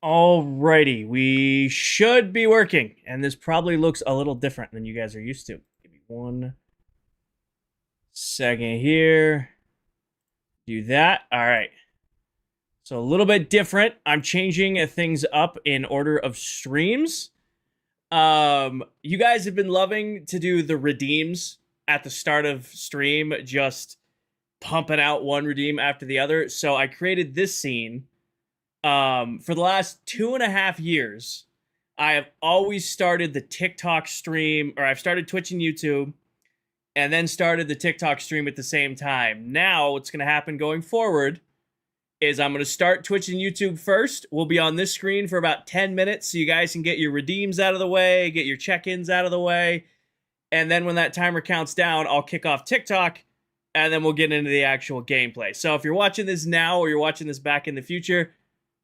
Alrighty, we should be working, and this probably looks a little different than you guys are used to. Give me 1 second here. Do that. All right. So a little bit different. I'm changing things up in order of streams. You guys have been loving to do the redeems at the start of stream, just pumping out one redeem after the other. So I created this scene. For the last 2.5 years, I have always started the TikTok stream, or I've started Twitch and YouTube, and then started the TikTok stream at the same time. Now, what's going to happen going forward is I'm going to start Twitch and YouTube first. We'll be on this screen for about 10 minutes so you guys can get your redeems out of the way, get your check-ins out of the way, and then when that timer counts down, I'll kick off TikTok, and then we'll get into the actual gameplay. So if you're watching this now or you're watching this back in the future,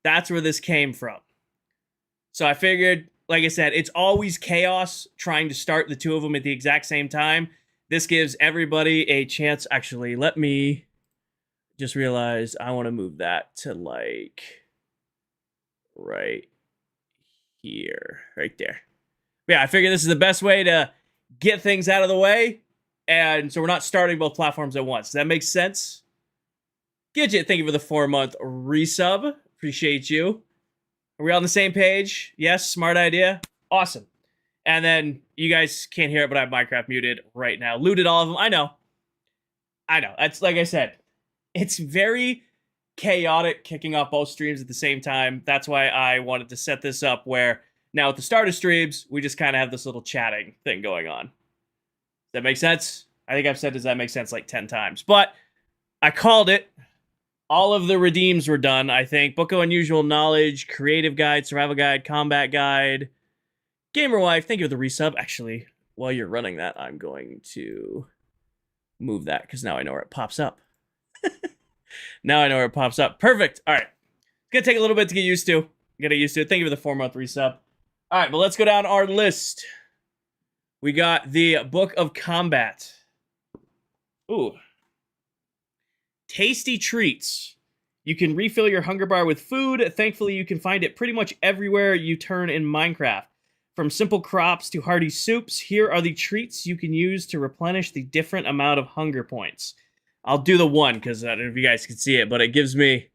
that's where this came from. So I figured, like I said, it's always chaos trying to start the two of them at the exact same time. This gives everybody a chance. Actually, let me just realize I want to move that to like right here, right there. But yeah, I figured this is the best way to get things out of the way. And so we're not starting both platforms at once. Does that make sense? Gidget, thank you for the 4-month resub. Appreciate you. Are we on the same page? Yes, smart idea. Awesome. And then you guys can't hear it, but I have Minecraft muted right now. Looted all of them. I know. That's like I said. It's very chaotic kicking off both streams at the same time. That's why I wanted to set this up where now at the start of streams, we just kind of have this little chatting thing going on. Does that make sense? I think I've said does that make sense like 10 times. But I called it. All of the redeems were done, I think. Book of Unusual Knowledge, Creative Guide, Survival Guide, Combat Guide. Gamer Wife, thank you for the resub. Actually, while you're running that, I'm going to move that because now I know where it pops up. Now I know where it pops up. Perfect. All right. It's going to take a little bit to get used to. Get used to it. Thank you for the 4-month resub. All right, but let's go down our list. We got the Book of Combat. Ooh. Tasty treats. You can refill your hunger bar with food. Thankfully, you can find it pretty much everywhere you turn in Minecraft. From simple crops to hearty soups, here are the treats you can use to replenish the different amount of hunger points. I'll do the one, because I don't know if you guys can see it, but it gives me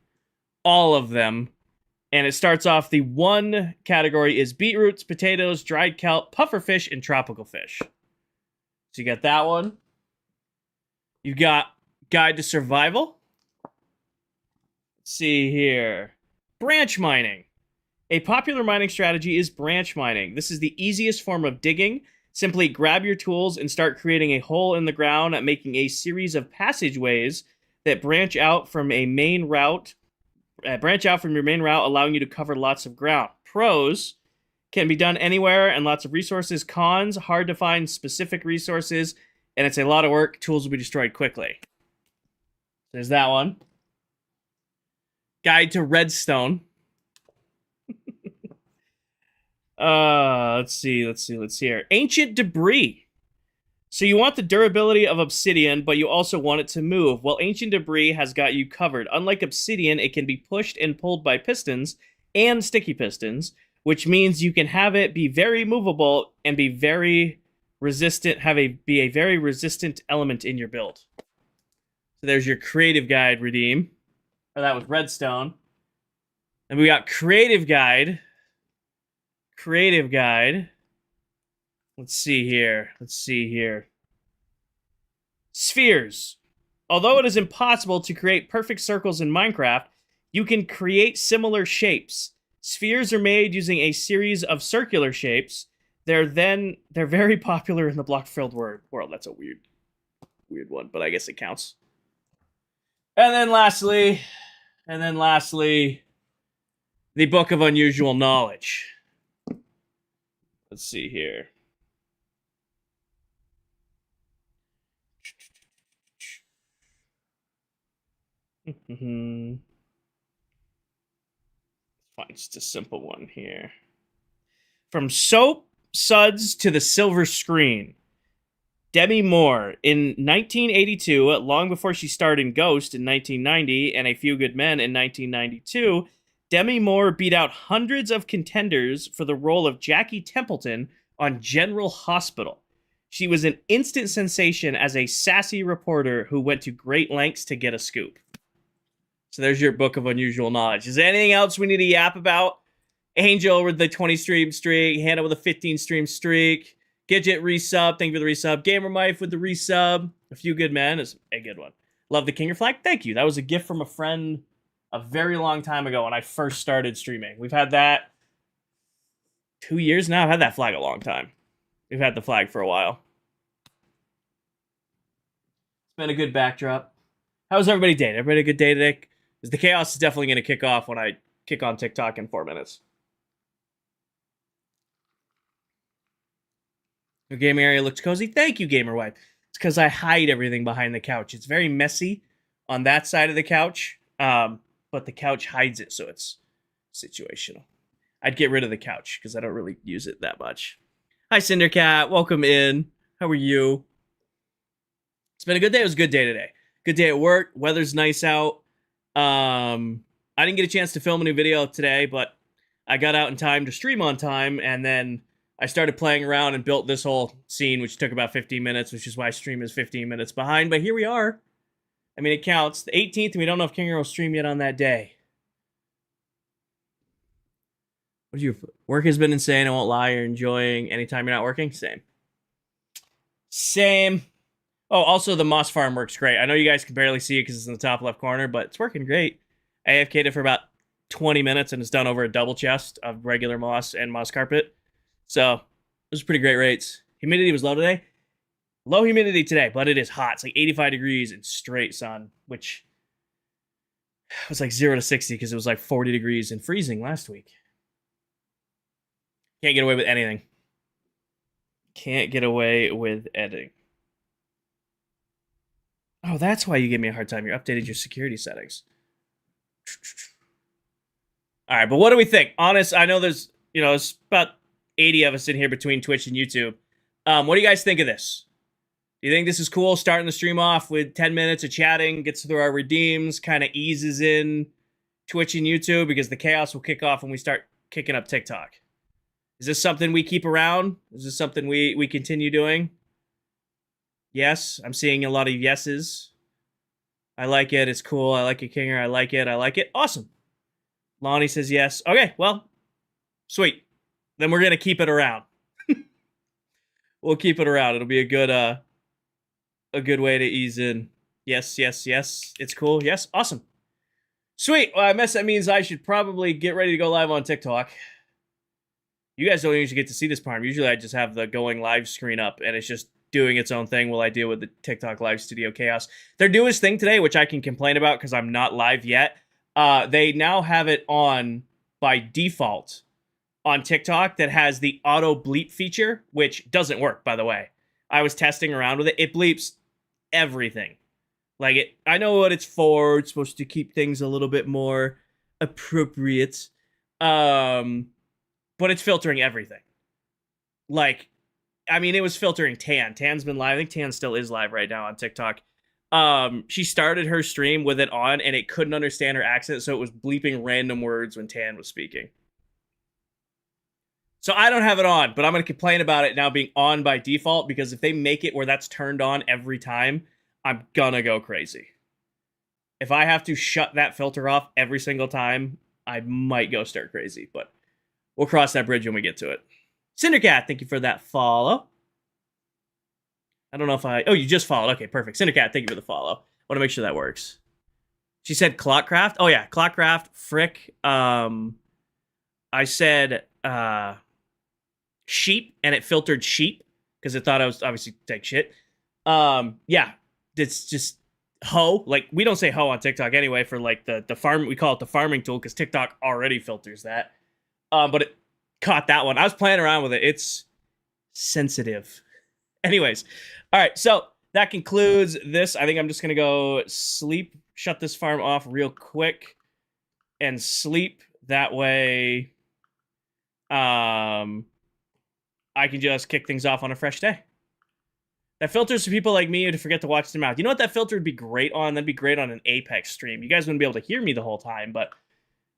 all of them. And it starts off, the one category is beetroots, potatoes, dried kelp, pufferfish, and tropical fish. So you got that one. You got Guide to Survival. Let's see here. Branch mining. A popular mining strategy is branch mining. This is the easiest form of digging. Simply grab your tools and start creating a hole in the ground, making a series of passageways that branch out from your main route, allowing you to cover lots of ground. Pros: can be done anywhere and lots of resources. Cons: hard to find specific resources, and it's a lot of work. Tools will be destroyed quickly. There's that one. Guide to Redstone. Let's see here. Ancient debris. So you want the durability of obsidian, but you also want it to move. Well, ancient debris has got you covered. Unlike obsidian, it can be pushed and pulled by pistons and sticky pistons, which means you can have it be very movable and be very resistant, be a very resistant element in your build. So there's your creative guide redeem. Or that was redstone. And we got creative guide. Creative guide. Let's see here. Spheres. Although it is impossible to create perfect circles in Minecraft, you can create similar shapes. Spheres are made using a series of circular shapes. They're very popular in the block-filled world. That's a weird one, but I guess it counts. And then lastly, the Book of Unusual Knowledge. Let's see here. Fine, just a simple one here. From soap suds to the silver screen. Demi Moore, in 1982, long before she starred in Ghost in 1990 and A Few Good Men in 1992, Demi Moore beat out hundreds of contenders for the role of Jackie Templeton on General Hospital. She was an instant sensation as a sassy reporter who went to great lengths to get a scoop. So there's your book of unusual knowledge. Is there anything else we need to yap about? Angel with the 20 stream streak. Hannah with a 15 stream streak. Gidget resub. Thank you for the resub. Gamer Mife with the resub. A Few Good Men is a good one. Love the Kinger flag. Thank you. That was a gift from a friend a very long time ago when I first started streaming. We've had that 2 years now. I've had that flag a long time. We've had the flag for a while. It's been a good backdrop. How was everybody day? Everybody a good day today? Because the chaos is definitely going to kick off when I kick on TikTok in 4 minutes. The gaming area looks cozy. Thank you, Gamer Wife. It's because I hide everything behind the couch. It's very messy on that side of the couch, but the couch hides it, so it's situational. I'd get rid of the couch because I don't really use it that much. Hi, Cindercat. Welcome in. How are you? It's been a good day. It was a good day today. Good day at work. Weather's nice out. I didn't get a chance to film a new video today, but I got out in time to stream on time, and then I started playing around and built this whole scene, which took about 15 minutes, which is why stream is 15 minutes behind. But here we are. I mean, it counts. The 18th, and we don't know if Kinger will stream yet on that day. What your work has been insane. I won't lie. You're enjoying anytime you're not working? Same. Same. Oh, also the moss farm works great. I know you guys can barely see it because it's in the top left corner, but it's working great. I AFK'd it for about 20 minutes, and it's done over a double chest of regular moss and moss carpet. So, it was pretty great rates. Humidity was low today. Low humidity today, but it is hot. It's like 85 degrees and straight sun, which was like 0 to 60 because it was like 40 degrees and freezing last week. Can't get away with anything. Can't get away with editing. Oh, that's why you give me a hard time. You updated your security settings. All right, but what do we think? Honest, I know there's, it's about 80 of us in here between Twitch and YouTube. What do you guys think of this? Do you think this is cool? Starting the stream off with 10 minutes of chatting, gets through our redeems, kind of eases in Twitch and YouTube because the chaos will kick off when we start kicking up TikTok. Is this something we keep around? Is this something we continue doing? Yes, I'm seeing a lot of yeses. I like it. It's cool. I like it, Kinger. I like it. I like it. Awesome. Lonnie says yes. Okay, well, sweet. Then we're going to keep it around. We'll keep it around. It'll be a good way to ease in. Yes, yes, yes. It's cool. Yes, awesome. Sweet. Well, I guess that means I should probably get ready to go live on TikTok. You guys don't usually get to see this part. Usually I just have the going live screen up, and it's just doing its own thing while I deal with the TikTok live studio chaos. They're doing this thing today, which I can complain about because I'm not live yet. They now have it on by default on TikTok that has the auto bleep feature, which doesn't work, by the way. I was testing around with it. It bleeps everything. Like, I know what it's for. It's supposed to keep things a little bit more appropriate. But it's filtering everything. Like, I mean, it was filtering Tan. Tan's been live. I think Tan still is live right now on TikTok. She started her stream with it on, and it couldn't understand her accent, so it was bleeping random words when Tan was speaking. So I don't have it on, but I'm going to complain about it now being on by default, because if they make it where that's turned on every time, I'm going to go crazy. If I have to shut that filter off every single time, I might go stir crazy, but we'll cross that bridge when we get to it. Cindercat, thank you for that follow. I don't know if oh, you just followed. Okay, perfect. Cindercat, thank you for the follow. Want to make sure that works. She said ClockCraft. Oh, yeah, ClockCraft, frick. I said sheep, and it filtered sheep because it thought I was obviously take shit. Yeah, it's just hoe. Like, we don't say hoe on TikTok anyway for like the farm. We call it the farming tool because TikTok already filters that. But it caught that one. I was playing around with it. It's sensitive. Anyways, all right, so that concludes this. I think I'm just going to go sleep, shut this farm off real quick, and sleep. That way, I can just kick things off on a fresh day. That filters for people like me to forget to watch them out. You know what that filter would be great on? That'd be great on an Apex stream. You guys wouldn't be able to hear me the whole time, but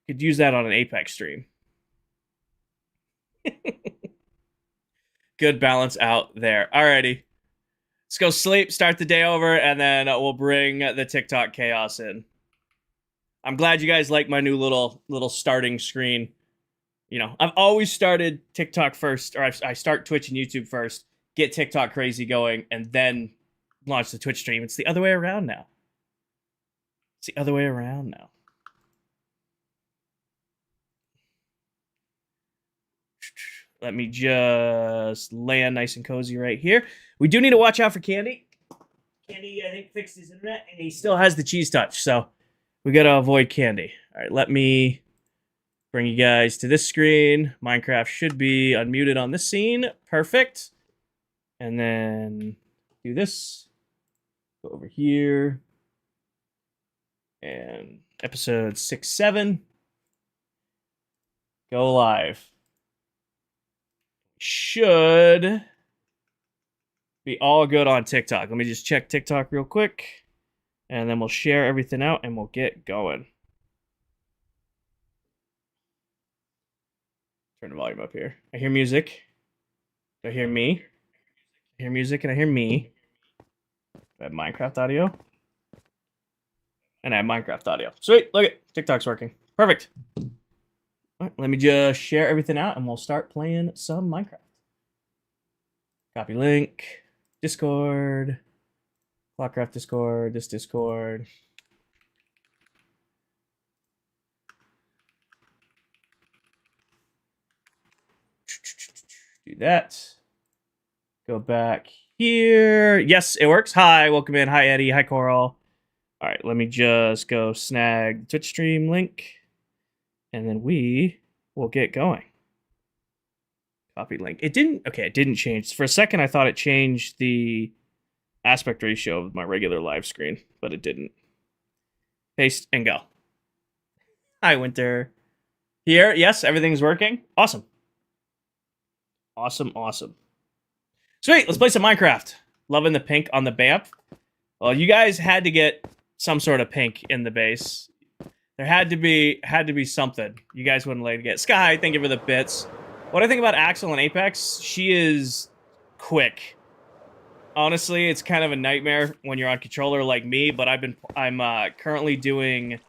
Could use that on an Apex stream. Good balance out there. Alrighty. Let's go sleep, start the day over, and then we'll bring the TikTok chaos in. I'm glad you guys like my new little starting screen. You know, I've always started TikTok first, or I start Twitch and YouTube first, get TikTok crazy going, and then launch the Twitch stream. It's the other way around now. It's the other way around now. Let me just land nice and cozy right here. We do need to watch out for Candy. Candy, I think, fixed his internet, and he still has the cheese touch, so we got to avoid Candy. All right, let me bring you guys to this screen. Minecraft should be unmuted on this scene. Perfect. And then do this. Go over here. And episode 6-7. Go live. Should be all good on TikTok. Let me just check TikTok real quick. And then we'll share everything out and we'll get going. Turn the volume up here. I hear music. Do I hear me? I hear music and I hear me. Do I have Minecraft audio? And I have Minecraft audio. Sweet. Look at TikTok's working. Perfect. All right, let me just share everything out and we'll start playing some Minecraft. Copy link. Discord. ClockCraft Discord. This Discord. Do that. Go back here. Yes, it works. Hi, welcome in. Hi, Eddie. Hi, Coral. All right, let me just go snag the Twitch stream link. And then we will get going. Copy link. It didn't change. For a second, I thought it changed the aspect ratio of my regular live screen, but it didn't. Paste and go. Hi, Winter. Here, yes, everything's working. Awesome. Awesome. Sweet, let's play some Minecraft. Loving the pink on the BAMF. Well, you guys had to get some sort of pink in the base. There had to be something. You guys wouldn't let it get. Sky, thank you for the bits. What I think about Axel and Apex, she is quick. Honestly, it's kind of a nightmare when you're on controller like me, but I'm currently doing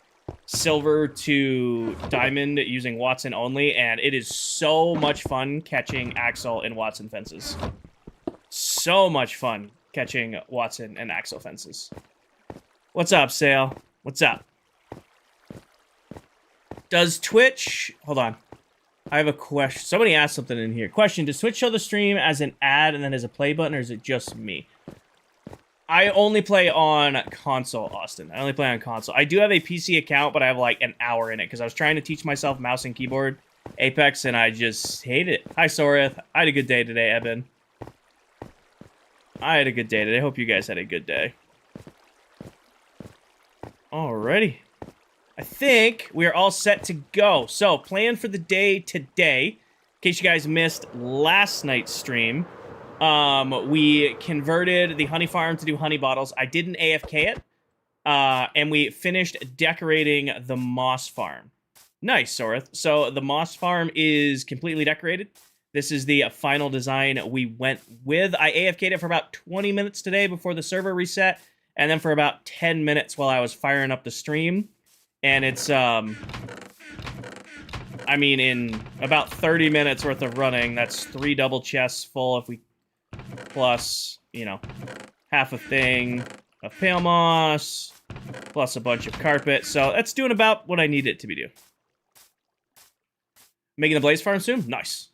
silver to diamond using Watson only, and it is so much fun catching Axel and Watson fences. So much fun catching Watson and Axel fences. What's up, Sale? What's up? Does Twitch... Hold on. I have a question. Somebody asked something in here. Question, does Twitch show the stream as an ad and then as a play button, or is it just me? I only play on console, Austin. I only play on console. I do have a PC account, but I have like an hour in it because I was trying to teach myself mouse and keyboard Apex, and I just hate it. Hi, Sorith. I had a good day today, Eben. I had a good day today. Hope you guys had a good day. Alrighty. I think we're all set to go. So, plan for the day today. In case you guys missed last night's stream, we converted the honey farm to do honey bottles. I didn't AFK it. And we finished decorating the moss farm. Nice, Sorith. So, the moss farm is completely decorated. This is the final design we went with. I AFK'd it for about 20 minutes today before the server reset, and then for about 10 minutes while I was firing up the stream. And it's, I mean, in about 30 minutes worth of running, that's 3 double chests full if we, plus, you know, half a thing of pale moss, plus a bunch of carpet. So that's doing about what I need it to be doing. Making the blaze farm soon? Nice.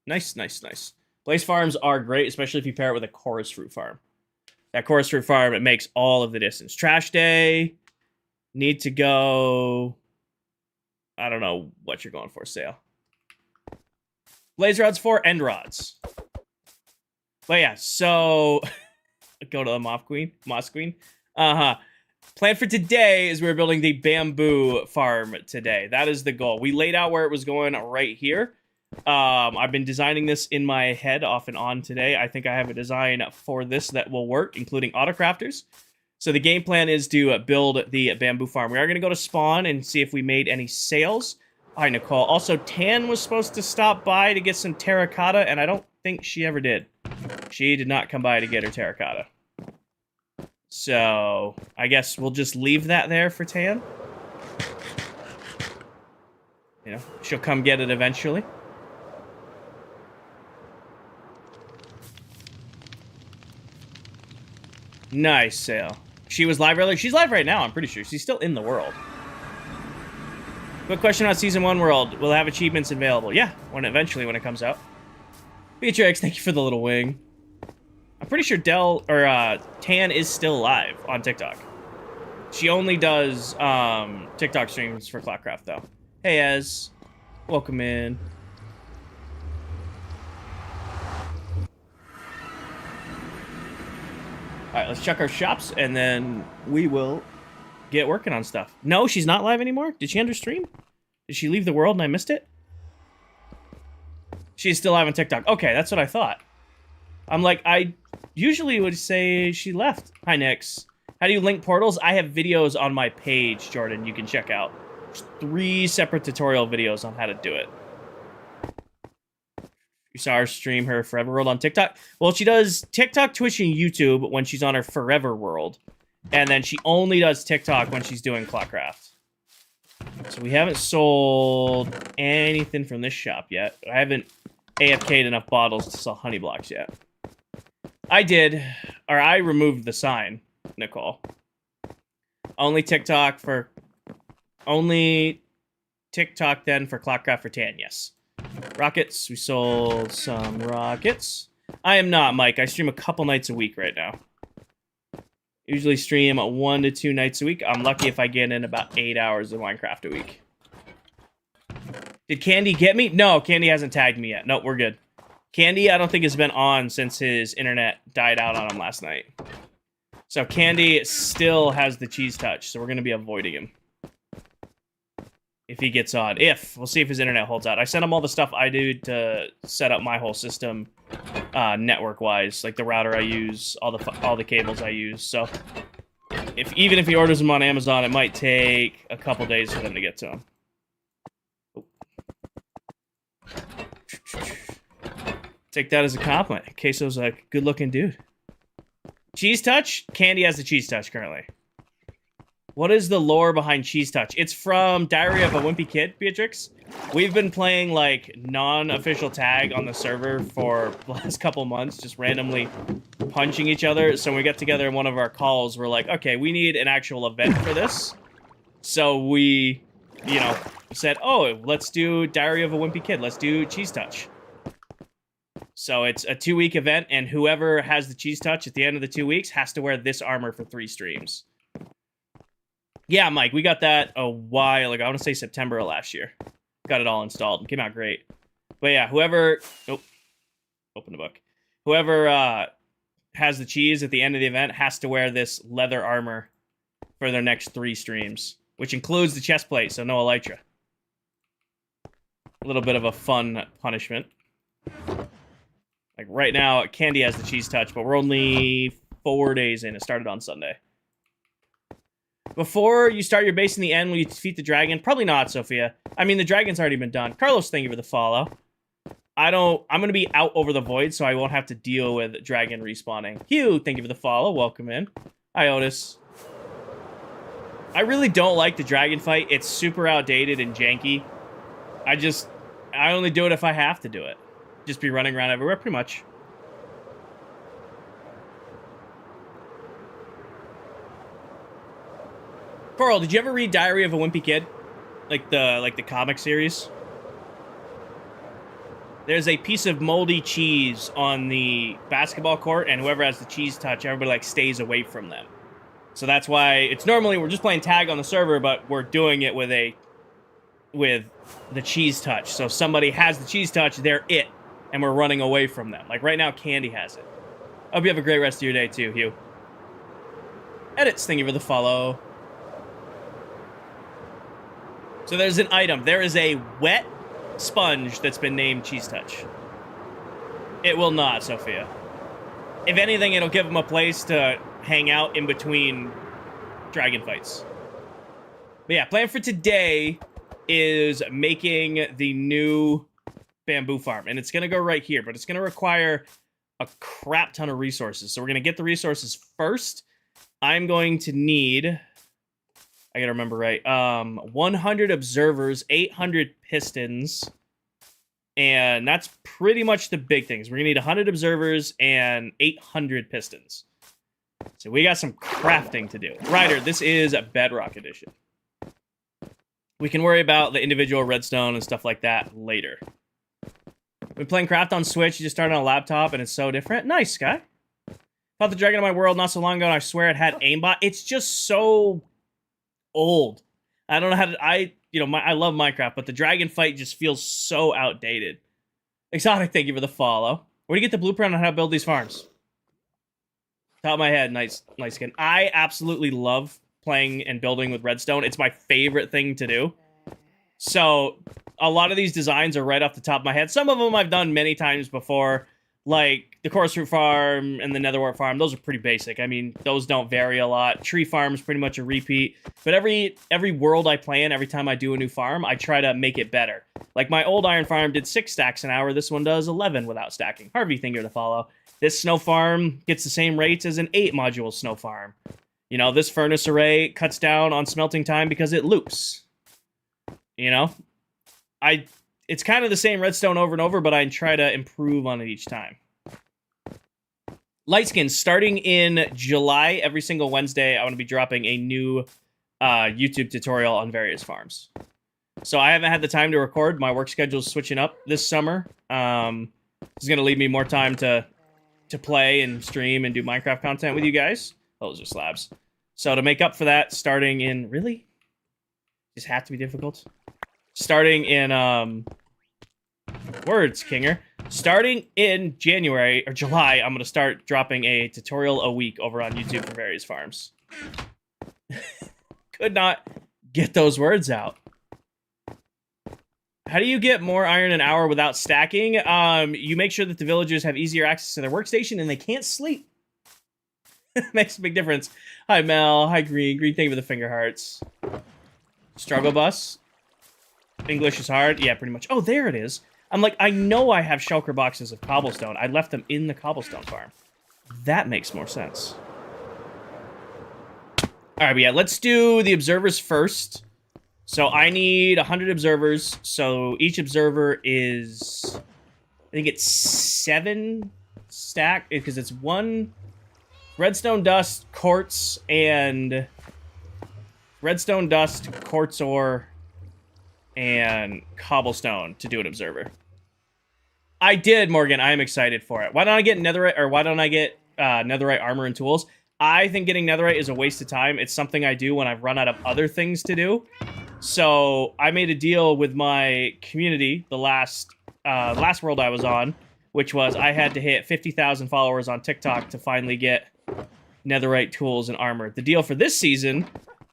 Nice. Blaze farms are great, especially if you pair it with a chorus fruit farm. That chorus fruit farm, it makes all of the distance. Trash day. Need to go... I don't know what you're going for, Sale. Blaze rods for end rods. But yeah, so... go to the Moss Queen. Plan for today is we're building the bamboo farm today. That is the goal. We laid out where it was going right here. I've been designing this in my head off and on today. I think I have a design for this that will work, including autocrafters. So the game plan is to build the bamboo farm. We are going to go to spawn and see if we made any sales. All right, Nicole. Also, Tan was supposed to stop by to get some terracotta, and I don't think she ever did. She did not come by to get her terracotta. So I guess we'll just leave that there for Tan. You know, she'll come get it eventually. Nice sale. She was live earlier. She's live right now, I'm pretty sure. She's still in the world. Quick question on Season 1 World. Will it have achievements available? Yeah, eventually when it comes out. Beatrix, thank you for the little wing. I'm pretty sure Tan is still live on TikTok. She only does TikTok streams for ClockCraft, though. Hey, Ez. Welcome in. All right, let's check our shops, and then we will get working on stuff. No, she's not live anymore? Did she end her stream? Did she leave the world and I missed it? She's still live on TikTok. Okay, that's what I thought. I'm like, I usually would say she left. Hi, Nix. How do you link portals? I have videos on my page, Jordan, you can check out. There's 3 separate tutorial videos on how to do it. You saw her stream her Forever World on TikTok? Well, she does TikTok, Twitch, and YouTube when she's on her Forever World. And then she only does TikTok when she's doing ClockCraft. So we haven't sold anything from this shop yet. I haven't AFK'd enough bottles to sell honey blocks yet. I did, or I removed the sign, Nicole. Only TikTok then for ClockCraft for Tan, yes. Rockets, we sold some rockets. I am not, Mike. I stream a couple nights a week right now. Usually stream 1 to 2 nights a week. I'm lucky if I get in about 8 hours of Minecraft a week. Did Candy get me? No, Candy hasn't tagged me yet. No, we're good. Candy, I don't think has been on since his internet died out on him last night. So Candy still has the cheese touch, so we're going to be avoiding him. If he gets on. We'll see if his internet holds out. I sent him all the stuff I do to set up my whole system network-wise. Like the router I use, all the cables I use. So even if he orders them on Amazon, it might take a couple days for them to get to him. Oh. Take that as a compliment. Queso's a good-looking dude. Cheese touch? Candy has the cheese touch currently. What is the lore behind Cheese Touch? It's from Diary of a Wimpy Kid, Beatrix. We've been playing, like, non-official tag on the server for the last couple months, just randomly punching each other. So when we get together in one of our calls, we're like, okay, we need an actual event for this. So we, said, oh, let's do Diary of a Wimpy Kid. Let's do Cheese Touch. So it's a 2-week event, and whoever has the Cheese Touch at the end of the 2 weeks has to wear this armor for 3 streams. Yeah, Mike, we got that a while ago. I want to say September of last year. Got it all installed. It came out great. But yeah, whoever... Oh, open the book. Whoever has the cheese at the end of the event has to wear this leather armor for their next 3 streams, which includes the chest plate, so no elytra. A little bit of a fun punishment. Like right now, Candy has the cheese touch, but we're only 4 days in. It started on Sunday. Before you start your base in the end, will you defeat the dragon? Probably not, Sophia. I mean, the dragon's already been done. Carlos, thank you for the follow. I'm going to be out over the void, so I won't have to deal with dragon respawning. Hugh, thank you for the follow. Welcome in. Hi, Otis. I really don't like the dragon fight. It's super outdated and janky. I only do it if I have to do it. Just be running around everywhere, pretty much. Coral, did you ever read Diary of a Wimpy Kid? Like the comic series? There's a piece of moldy cheese on the basketball court, and whoever has the cheese touch, everybody like stays away from them. So that's why it's normally we're just playing tag on the server, but we're doing it with the cheese touch. So if somebody has the cheese touch, they're it, and we're running away from them. Like right now, Candy has it. Hope you have a great rest of your day too, Hugh. Edits, thank you for the follow. So there's an item. There is a wet sponge that's been named Cheese Touch. It will not, Sophia. If anything, it'll give them a place to hang out in between dragon fights. But yeah, plan for today is making the new bamboo farm. And it's going to go right here, but it's going to require a crap ton of resources. So we're going to get the resources first. I'm going to need, I got to remember right, 100 observers, 800 pistons, and that's pretty much the big things. We're going to need 100 observers and 800 pistons. So we got some crafting to do. Ryder, this is a Bedrock edition. We can worry about the individual redstone and stuff like that later. Been playing Craft on Switch. You just started on a laptop, and it's so different. Nice, Sky. Fought the dragon in my world not so long ago, and I swear it had aimbot. It's just so old. I don't know how to... I love Minecraft, but the dragon fight just feels so outdated. Exotic, thank you for the follow. Where do you get the blueprint on how to build these farms? Top of my head, nice skin. I absolutely love playing and building with redstone. It's my favorite thing to do. So a lot of these designs are right off the top of my head. Some of them I've done many times before, like the Chorus Fruit Farm and the Netherwart Farm. Those are pretty basic. I mean, those don't vary a lot. Tree Farm is pretty much a repeat. But every world I play in, every time I do a new farm, I try to make it better. Like my old iron farm did 6 stacks an hour. This one does 11 without stacking. Harvey, thank you to follow. This snow farm gets the same rates as an 8-module snow farm. You know, this furnace array cuts down on smelting time because it loops. You know? It's kind of the same redstone over and over, but I try to improve on it each time. Lightskin, starting in July, every single Wednesday, I want to be dropping a new YouTube tutorial on various farms. So I haven't had the time to record. My work schedule's switching up this summer. This is going to leave me more time to play and stream and do Minecraft content with you guys. Those are slabs. So to make up for that, starting in... Really? Just have to be difficult? Starting in... Words, Kinger. Starting in January, or July, I'm going to start dropping a tutorial a week over on YouTube for various farms. Could not get those words out. How do you get more iron an hour without stacking? You make sure that the villagers have easier access to their workstation and they can't sleep. Makes a big difference. Hi, Mel. Hi, Green. Green, thank you for the finger hearts. Struggle bus. English is hard. Yeah, pretty much. Oh, there it is. I'm like, I know I have shulker boxes of cobblestone. I left them in the cobblestone farm. That makes more sense. All right, but yeah, let's do the observers first. So I need 100 observers. So each observer is, I think it's 7 stack, because it's 1 redstone dust, quartz, and redstone dust, quartz ore, and cobblestone to do an observer. I did, Morgan. I am excited for it. Why don't I get netherite, or why don't I get netherite armor and tools? I think getting netherite is a waste of time. It's something I do when I've run out of other things to do. So I made a deal with my community the last world I was on, which was I had to hit 50,000 followers on TikTok to finally get netherite tools and armor. The deal for this season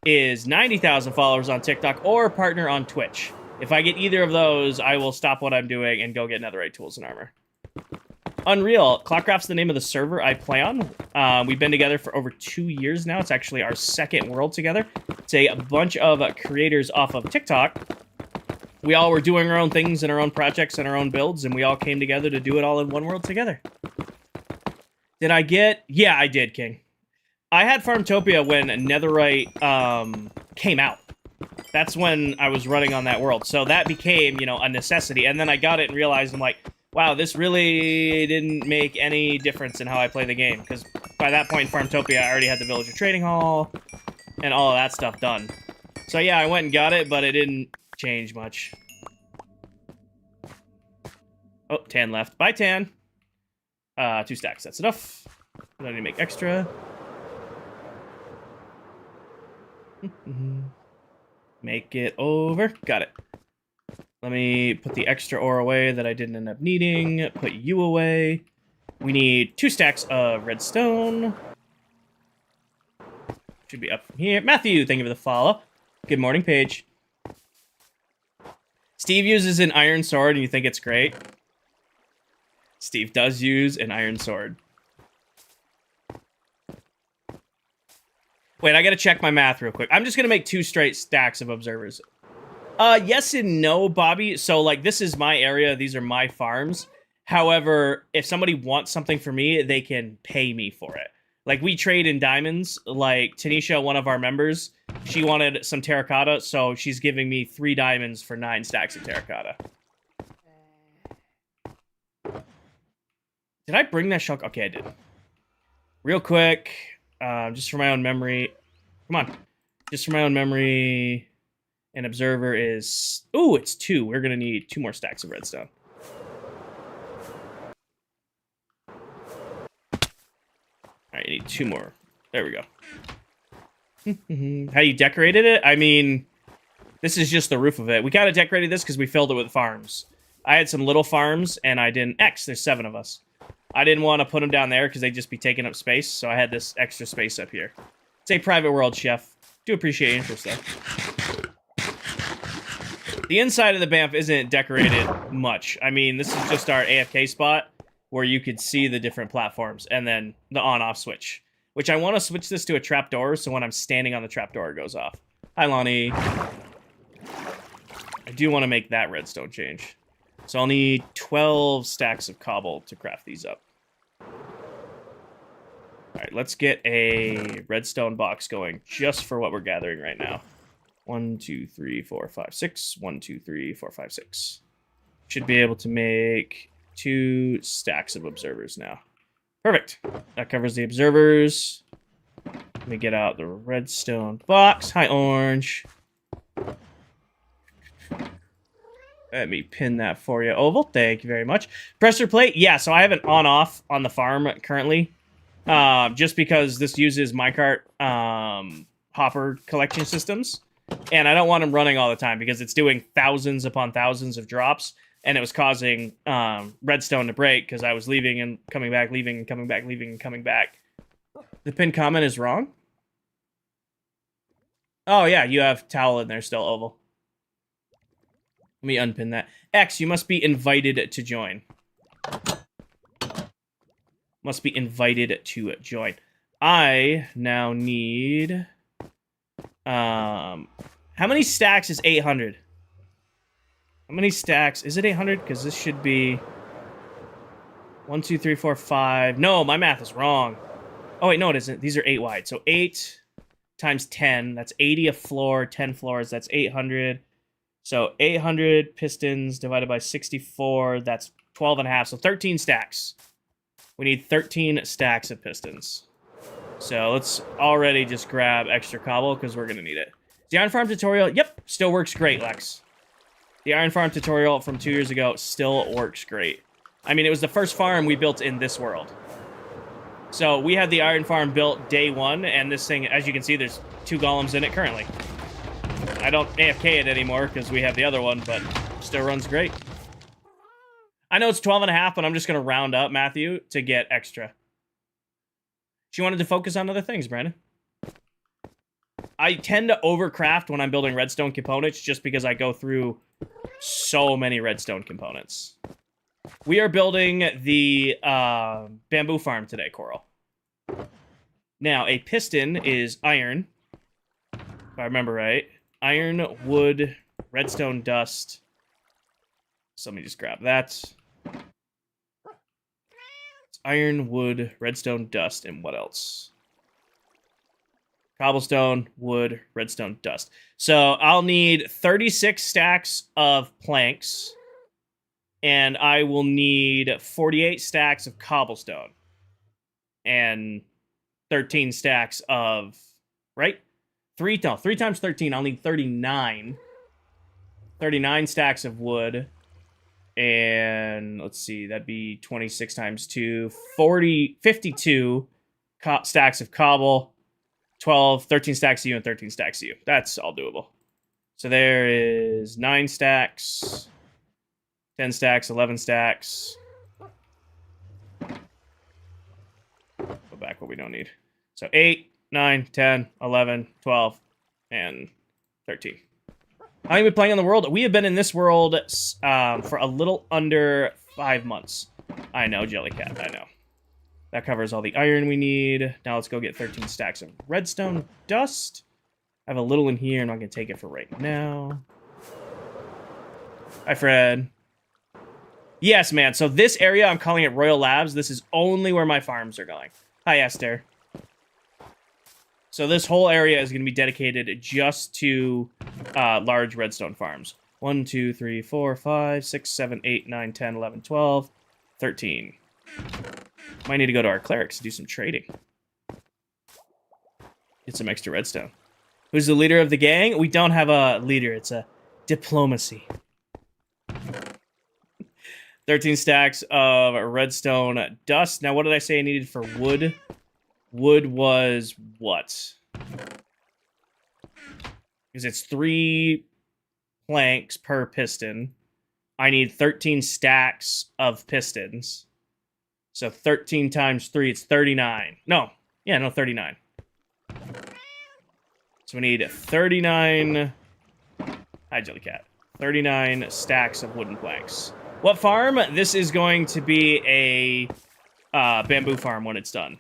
is 90,000 followers on TikTok or partner on Twitch. If I get either of those, I will stop what I'm doing and go get netherite tools and armor. Unreal. ClockCraft's the name of the server I play on. We've been together for over 2 years now. It's actually our 2nd world together. It's a bunch of creators off of TikTok. We all were doing our own things and our own projects and our own builds, and we all came together to do it all in one world together. Did I get... Yeah, I did, King. I had Farmtopia when netherite came out. That's when I was running on that world. So that became, you know, a necessity. And then I got it and realized, I'm like, wow, this really didn't make any difference in how I play the game. Because by that point in Farmtopia, I already had the villager trading hall and all of that stuff done. So yeah, I went and got it, but it didn't change much. Oh, Tan left. Bye, Tan. 2 stacks, that's enough. I need to make extra. Make it over. Got it. Let me put the extra ore away that I didn't end up needing. Put you away. We need 2 stacks of redstone. Should be up from here. Matthew, thank you for the follow. Good morning, Paige. Steve uses an iron sword and you think it's great? Steve does use an iron sword. Wait, I gotta check my math real quick. I'm just gonna make 2 straight stacks of observers. Yes and no, Bobby. So, like, this is my area. These are my farms. However, if somebody wants something from me, they can pay me for it. Like, we trade in diamonds. Like, Tanisha, one of our members, she wanted some terracotta, so she's giving me 3 diamonds for 9 stacks of terracotta. Did I bring that shulk? Okay, I did. Real quick, just for my own memory. Come on. Just for my own memory, an observer is... Ooh, it's 2. We're going to need 2 more stacks of redstone. Alright, you need 2 more. There we go. How you decorated it? I mean, this is just the roof of it. We kind of decorated this because we filled it with farms. I had some little farms, and I didn't... there's 7 of us. I didn't want to put them down there because they'd just be taking up space, so I had this extra space up here. It's a private world, Chef. Do appreciate your interest, though. The inside of the BAMF isn't decorated much. I mean, this is just our AFK spot where you could see the different platforms and then the on-off switch, which I want to switch this to a trapdoor, so when I'm standing on the trapdoor, it goes off. Hi, Lonnie. I do want to make that redstone change. So I'll need 12 stacks of cobble to craft these up. Alright, let's get a redstone box going just for what we're gathering right now. 1, 2, 3, 4, 5, 6. 1, 2, 3, 4, 5, 6. Should be able to make 2 stacks of observers now. Perfect. That covers the observers. Let me get out the redstone box. Hi, Orange. Let me pin that for you, Oval. Thank you very much. Pressure plate. Yeah, so I have an on-off on the farm currently. Just because this uses minecart hopper collection systems. And I don't want them running all the time because it's doing thousands upon thousands of drops. And it was causing redstone to break because I was leaving and coming back, leaving and coming back, leaving and coming back. The pinned comment is wrong? Oh, yeah, you have towel in there still, Oval. Let me unpin that. X, you must be invited to join. Must be invited to join. I now need... how many stacks is 800? How many stacks? Is it 800? Because this should be... 1, 2, 3, 4, 5... No, my math is wrong. Oh, wait, no, it isn't. These are 8 wide. So 8 times 10. That's 80 a floor. 10 floors. That's 800. So 800 pistons divided by 64, that's 12 and a half, so 13 stacks. We need 13 stacks of pistons. So let's already just grab extra cobble because we're going to need it. The Iron Farm tutorial, yep, still works great, Lex. The Iron Farm tutorial from 2 years ago still works great. I mean, it was the first farm we built in this world. So we had the Iron Farm built day 1, and this thing, as you can see, there's 2 golems in it currently. I don't AFK it anymore because we have the other one, but still runs great. I know it's 12 and a half, but I'm just going to round up Matthew to get extra. She wanted to focus on other things, Brandon. I tend to overcraft when I'm building redstone components just because I go through so many redstone components. We are building the bamboo farm today, Coral. Now, a piston is iron, if I remember right. Iron, wood, redstone dust. So let me just grab that. It's iron, wood, redstone dust, and what else? Cobblestone, wood, redstone dust. So I'll need 36 stacks of planks. And I will need 48 stacks of cobblestone. And 13 stacks of... Right? 3 times 13, I'll need 39. 39 stacks of wood. And let's see, that'd be 26 times 2. 52 stacks of cobble. 13 stacks of you and 13 stacks of you. That's all doable. So there is 9 stacks. 10 stacks, 11 stacks. Go back what we don't need. So 8, 9, 10, 11, 12, and 13. How long have you been playing on the world? We have been in this world for a little under 5 months. I know, Jellycat, I know. That covers all the iron we need. Now let's go get 13 stacks of redstone dust. I have a little in here. I'm not going to take it for right now. Hi, Fred. Yes, man. So this area, I'm calling it Royal Labs. This is only where my farms are going. Hi, Esther. So this whole area is going to be dedicated just to large redstone farms. 1, 2, 3, 4, 5, 6, 7, 8, 9, 10, 11, 12, 13. Might need to go to our clerics to do some trading. Get some extra redstone. Who's the leader of the gang? We don't have a leader. It's a diplomacy. 13 stacks of redstone dust. Now, what did I say I needed for wood? Wood was what? Because it's 3 planks per piston. I need 13 stacks of pistons. So 13 times 3, it's 39. No. Yeah, no, 39. So we need 39... Hi, Jellycat. 39 stacks of wooden planks. What farm? This is going to be a bamboo farm when it's done.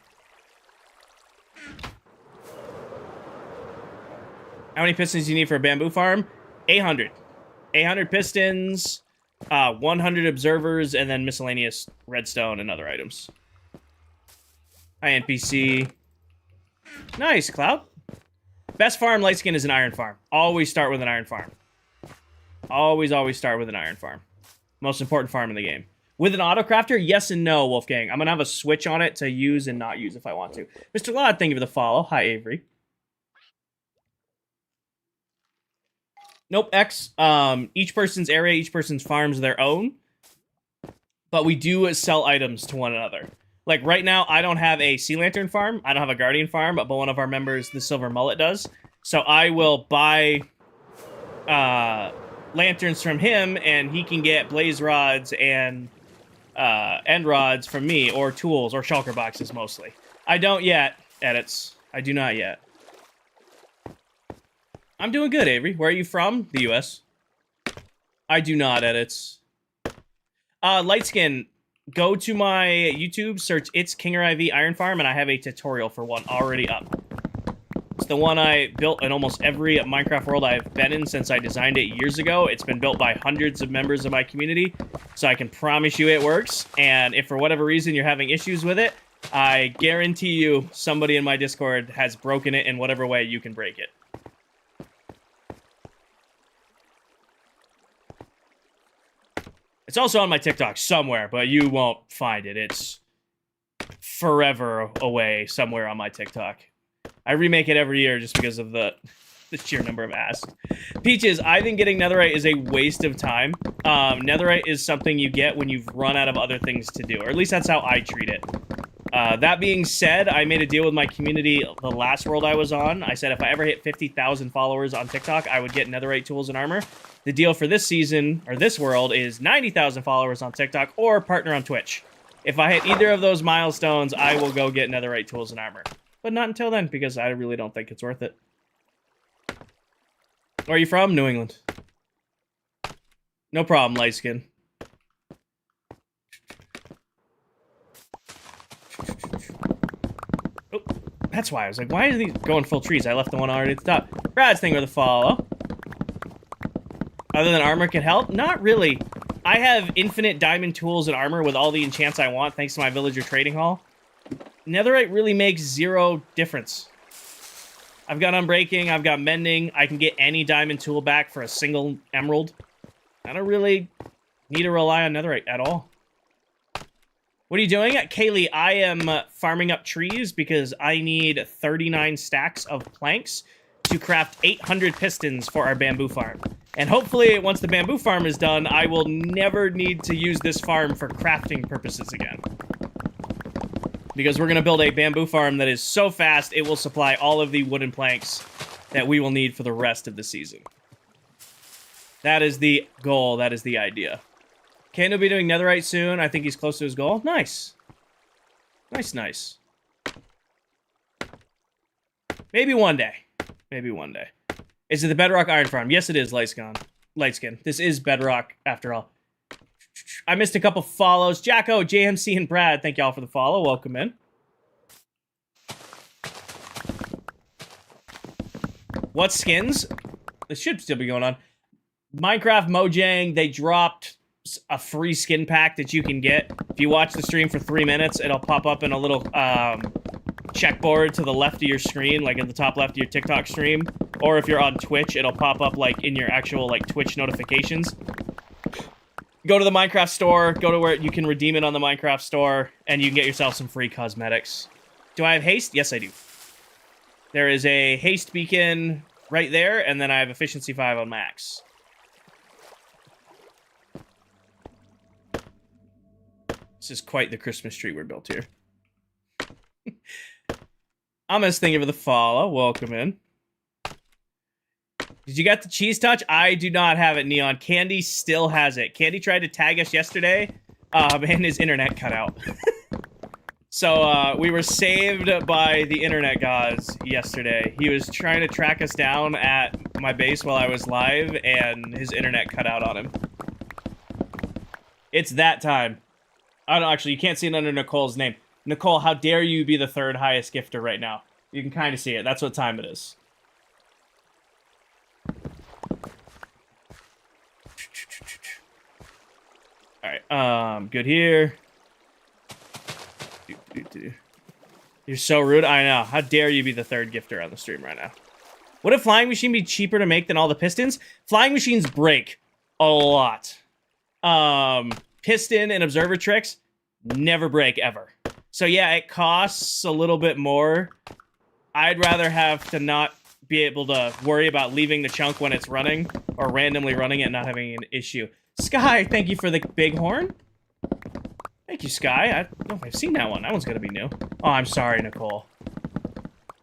How many pistons do you need for a bamboo farm? 800. 800 pistons, 100 observers, and then miscellaneous redstone and other items. Hi, NPC. Nice, Cloud. Best farm, light skin, is an iron farm. Always start with an iron farm. Always start with an iron farm. Most important farm in the game. With an autocrafter, yes and no, Wolfgang. I'm going to have a switch on it to use and not use if I want to. Mr. Ladd, thank you for the follow. Hi, Avery. Nope, X. Each person's area, each person's farm's their own. But we do sell items to one another. Like, right now, I don't have a sea lantern farm. I don't have a guardian farm, but one of our members, the Silver Mullet, does. So I will buy lanterns from him, and he can get blaze rods and end rods from me, or tools, or shulker boxes, mostly. I don't yet, edits. I do not yet. I'm doing good, Avery. Where are you from? The U.S. I do not, edits. Lightskin, go to my YouTube, search It's Kinger IV Iron Farm, and I have a tutorial for one already up. It's the one I built in almost every Minecraft world I've been in since I designed it years ago. It's been built by hundreds of members of my community, so I can promise you it works. And if for whatever reason you're having issues with it, I guarantee you somebody in my Discord has broken it in whatever way you can break it. It's also on my TikTok somewhere, but you won't find it. It's forever away somewhere on my TikTok. I remake it every year just because of the sheer number of asks. Peaches, I think getting netherite is a waste of time. Netherite is something you get when you've run out of other things to do, or at least that's how I treat it. That being said, I made a deal with my community the last world I was on. I said if I ever hit 50,000 followers on TikTok, I would get netherite tools and armor. The deal for this season, or this world, is 90,000 followers on TikTok or partner on Twitch. If I hit either of those milestones, I will go get netherite tools and armor. But not until then, because I really don't think it's worth it. Where are you from? New England. No problem, light skin. Oh, that's why I was like, why are these going full trees? I left the one already at the top. Brad's thing with a follow. Other than armor can help? Not really. I have infinite diamond tools and armor with all the enchants I want thanks to my villager trading hall. Netherite really makes zero difference. I've got unbreaking, I've got mending, I can get any diamond tool back for a single emerald. I don't really need to rely on netherite at all. What are you doing? Kaylee, I am farming up trees because I need 39 stacks of planks to craft 800 pistons for our bamboo farm. And hopefully, once the bamboo farm is done, I will never need to use this farm for crafting purposes again. Because we're going to build a bamboo farm that is so fast, it will supply all of the wooden planks that we will need for the rest of the season. That is the goal. That is the idea. Kane will be doing netherite soon. I think he's close to his goal. Nice. Nice, nice. Maybe one day. Maybe one day. Is it the Bedrock Iron Farm? Yes, it is, Lightskin. This is Bedrock, after all. I missed a couple follows. Jacko, JMC, and Brad, thank y'all for the follow. Welcome in. What skins? This should still be going on. Minecraft Mojang, they dropped a free skin pack that you can get. If you watch the stream for 3 minutes, it'll pop up in a little checkboard to the left of your screen, like at the top left of your TikTok stream. Or if you're on Twitch, it'll pop up like in your actual like Twitch notifications. Go to the Minecraft store, go to where you can redeem it on the Minecraft store, and you can get yourself some free cosmetics. Do I have haste? Yes, I do. There is a haste beacon right there, and then I have efficiency 5 on max. This is quite the Christmas tree we're built here. Amos, thank you for the follow. Welcome in. Did you get the cheese touch? I do not have it, Neon. Candy still has it. Candy tried to tag us yesterday, and his internet cut out. So, we were saved by the internet gods yesterday. He was trying to track us down at my base while I was live, and his internet cut out on him. It's that time. Oh, no, actually, you can't see it under Nicole's name. Nicole, how dare you be the 3rd highest gifter right now? You can kind of see it. That's what time it is. Alright, good here. You're so rude. I know. How dare you be the 3rd gifter on the stream right now? Would a flying machine be cheaper to make than all the pistons? Flying machines break a lot. Piston and observer tricks never break ever. So yeah, it costs a little bit more. I'd rather have to not be able to worry about leaving the chunk when it's running or randomly running it and not having an issue. Sky, thank you for the big horn. Thank you, Sky. I don't know if I've seen that one. That one's gonna be new. Oh, I'm sorry, Nicole.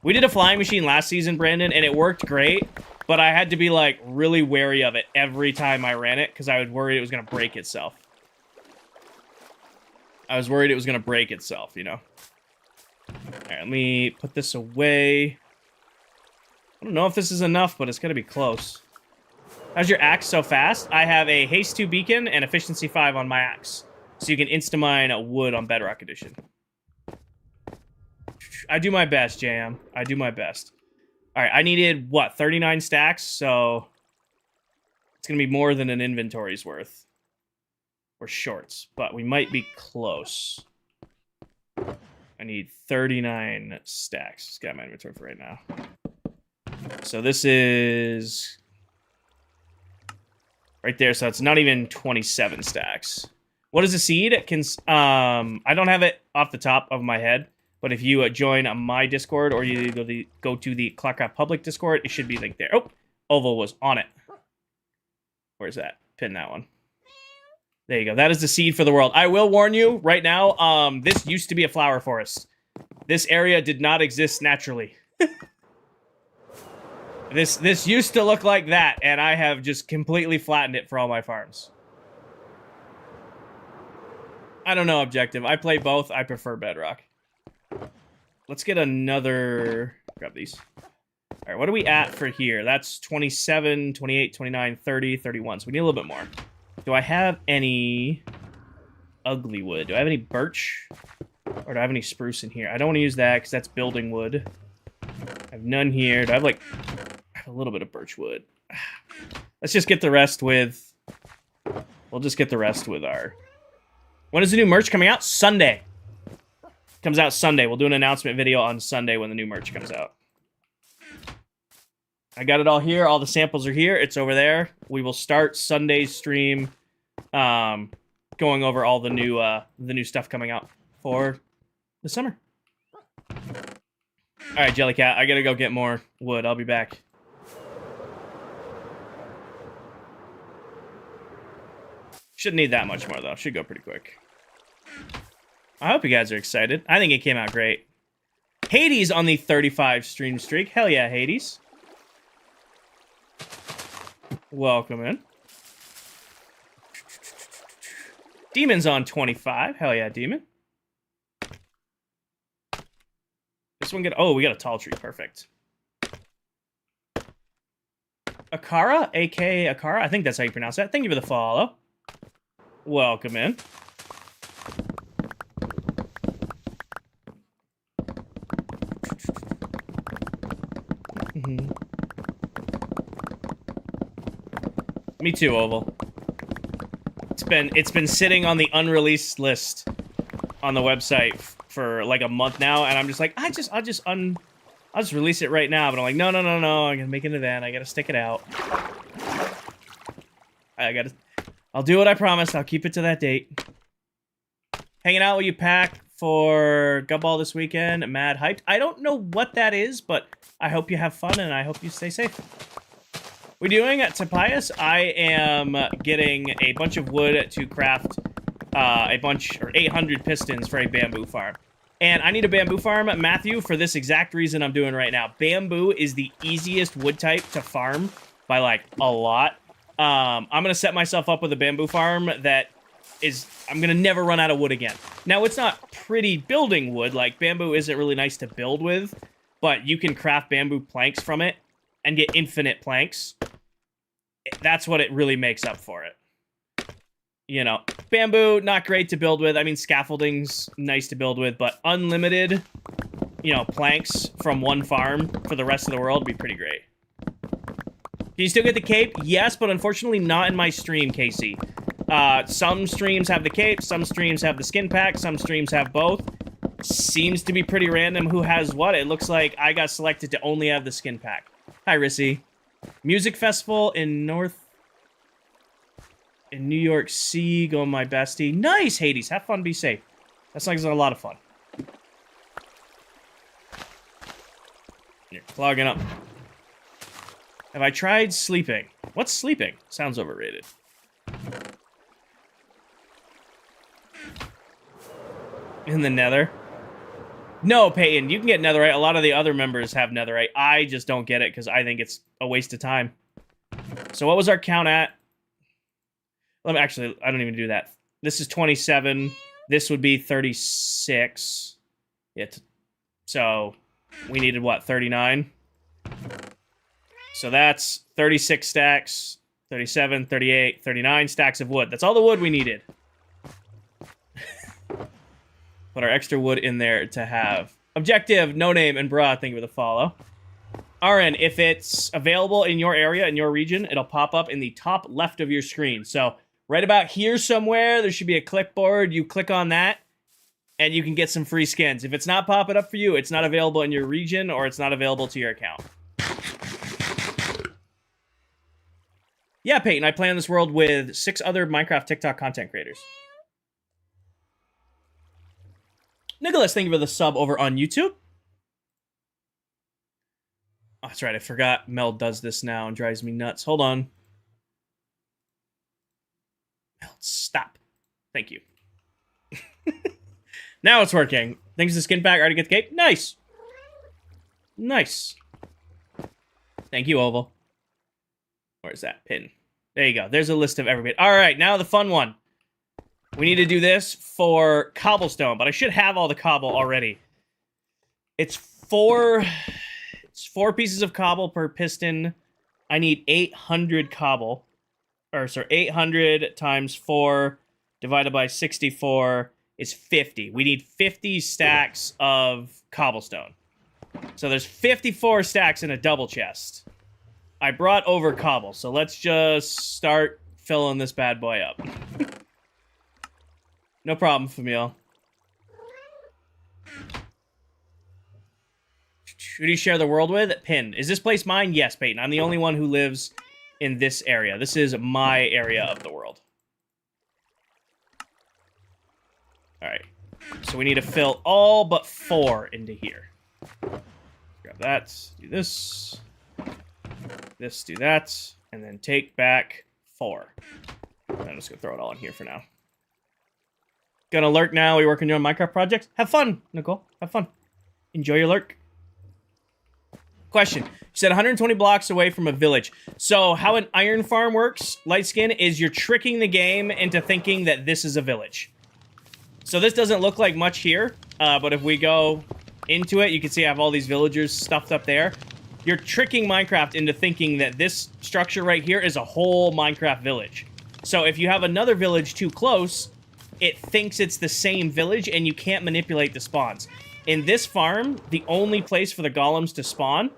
We did a flying machine last season, Brandon, and it worked great, but I had to be, like, really wary of it every time I ran it because I was worried it was gonna break itself. I was worried it was gonna break itself, you know? Alright, let me put this away. I don't know if this is enough, but it's gonna be close. How's your axe so fast? I have a haste 2 beacon and efficiency 5 on my axe. So you can insta-mine wood on Bedrock Edition. I do my best, JM. I do my best. Alright, I needed, what, 39 stacks? So it's gonna be more than an inventory's worth. Or shorts, but we might be close. I need 39 stacks. Just got my inventory for right now. So this is right there, so it's not even 27 stacks. What is a seed? It can, I don't have it off the top of my head, but if you join my Discord or you go to the ClockCraft public Discord, it should be linked there. Oh, Oval was on it. Where's that? Pin that one. There you go. That is the seed for the world. I will warn you right now, this used to be a flower forest. This area did not exist naturally. This used to look like that, and I have just completely flattened it for all my farms. I don't know, Objective. I play both. I prefer Bedrock. Let's get another... Grab these. All right, what are we at for here? That's 27, 28, 29, 30, 31. So we need a little bit more. Do I have any ugly wood? Do I have any birch? Or do I have any spruce in here? I don't want to use that because that's building wood. I have none here. Do I have, like... I have a little bit of birch wood. Let's just get the rest with... We'll just get the rest with our... When is the new merch coming out? Sunday. Comes out Sunday. We'll do an announcement video on Sunday when the new merch comes out. I got it all here. All the samples are here. It's over there. We will start Sunday's stream going over all the new stuff coming out for the summer. All right, Jellycat, I gotta go get more wood. I'll be back. Shouldn't need that much more, though. Should go pretty quick. I hope you guys are excited. I think it came out great. Hades on the 35 stream streak. Hell yeah, Hades. Welcome in. Demon's on 25. Hell yeah, Demon. This one get... Oh, we got a tall tree. Perfect. Akara? A.K.A. Akara? I think that's how you pronounce that. Thank you for the follow. Welcome in. Me too, Oval. It's been sitting on the unreleased list on the website for like a month now, and I'm just like, I'll just release it right now. But I'm like, no, I'm gonna make an event. I gotta stick it out. I'll do what I promised. I'll keep it to that date. Hanging out with you, Pack, for Gumball this weekend. Mad hyped. I don't know what that is, but I hope you have fun and I hope you stay safe. We're doing at Tobias. I am getting a bunch of wood to craft 800 pistons for a bamboo farm. And I need a bamboo farm, Matthew, for this exact reason I'm doing right now. Bamboo is the easiest wood type to farm by, like, a lot. I'm going to set myself up with a bamboo farm that is... I'm going to never run out of wood again. Now, it's not pretty building wood. Like, bamboo isn't really nice to build with, but you can craft bamboo planks from it and get infinite planks. That's what it really makes up for it. You know, bamboo, not great to build with. I mean, scaffolding's nice to build with, but unlimited, you know, planks from one farm for the rest of the world would be pretty great. Can you still get the cape? Yes, but unfortunately not in my stream, Casey. Some streams have the cape, some streams have the skin pack, some streams have both. Seems to be pretty random who has what. It looks like I got selected to only have the skin pack. Hi, Rissy. Music festival in New York City. Go, my bestie. Nice, Hades. Have fun, be safe. That sounds like a lot of fun. You're clogging up. Have I tried sleeping? What's sleeping? Sounds overrated. In the nether? No, Peyton, you can get netherite. A lot of the other members have netherite. I just don't get it because I think it's a waste of time. So what was our count at? Let me actually, I don't even do that. This is 27. This would be 36. Yeah. So we needed what, 39? So that's 36 stacks, 37, 38, 39 stacks of wood. That's all the wood we needed. Put our extra wood in there to have. Objective, no name, and bruh, thank you for the follow. RN, if it's available in your area, in your region, it'll pop up in the top left of your screen. So right about here somewhere, there should be a clipboard. You click on that, and you can get some free skins. If it's not popping up for you, it's not available in your region, or it's not available to your account. Yeah, Peyton, I play on this world with 6 other Minecraft TikTok content creators. Nicholas, thank you for the sub over on YouTube. Oh, that's right, I forgot Mel does this now and drives me nuts. Hold on. Mel, stop. Thank you. Now it's working. Thanks to the skin pack, already get the cape. Nice. Nice. Thank you, Oval. Where's that pin? There you go. There's a list of everybody. All right, now the fun one. We need to do this for cobblestone, but I should have all the cobble already. It's 4 pieces of cobble per piston. I need 800 cobble. Or, sorry, 800 times 4 divided by 64 is 50. We need 50 stacks of cobblestone. So there's 54 stacks in a double chest. I brought over cobble, so let's just start filling this bad boy up. No problem, Famil. Who do you share the world with? Pin. Is this place mine? Yes, Peyton. I'm the only one who lives in this area. This is my area of the world. Alright. So we need to fill all but 4 into here. Grab that. Do this. This, do that. And then take back 4. I'm just going to throw it all in here for now. Gonna lurk now. We working on Minecraft projects. Have fun, Nicole. Have fun. Enjoy your lurk. Question. You said 120 blocks away from a village. So how an iron farm works, Lightskin, is you're tricking the game into thinking that this is a village. So this doesn't look like much here, but if we go into it, you can see I have all these villagers stuffed up there. You're tricking Minecraft into thinking that this structure right here is a whole Minecraft village. So if you have another village too close, it thinks it's the same village, and you can't manipulate the spawns. In this farm, the only place for the golems to spawn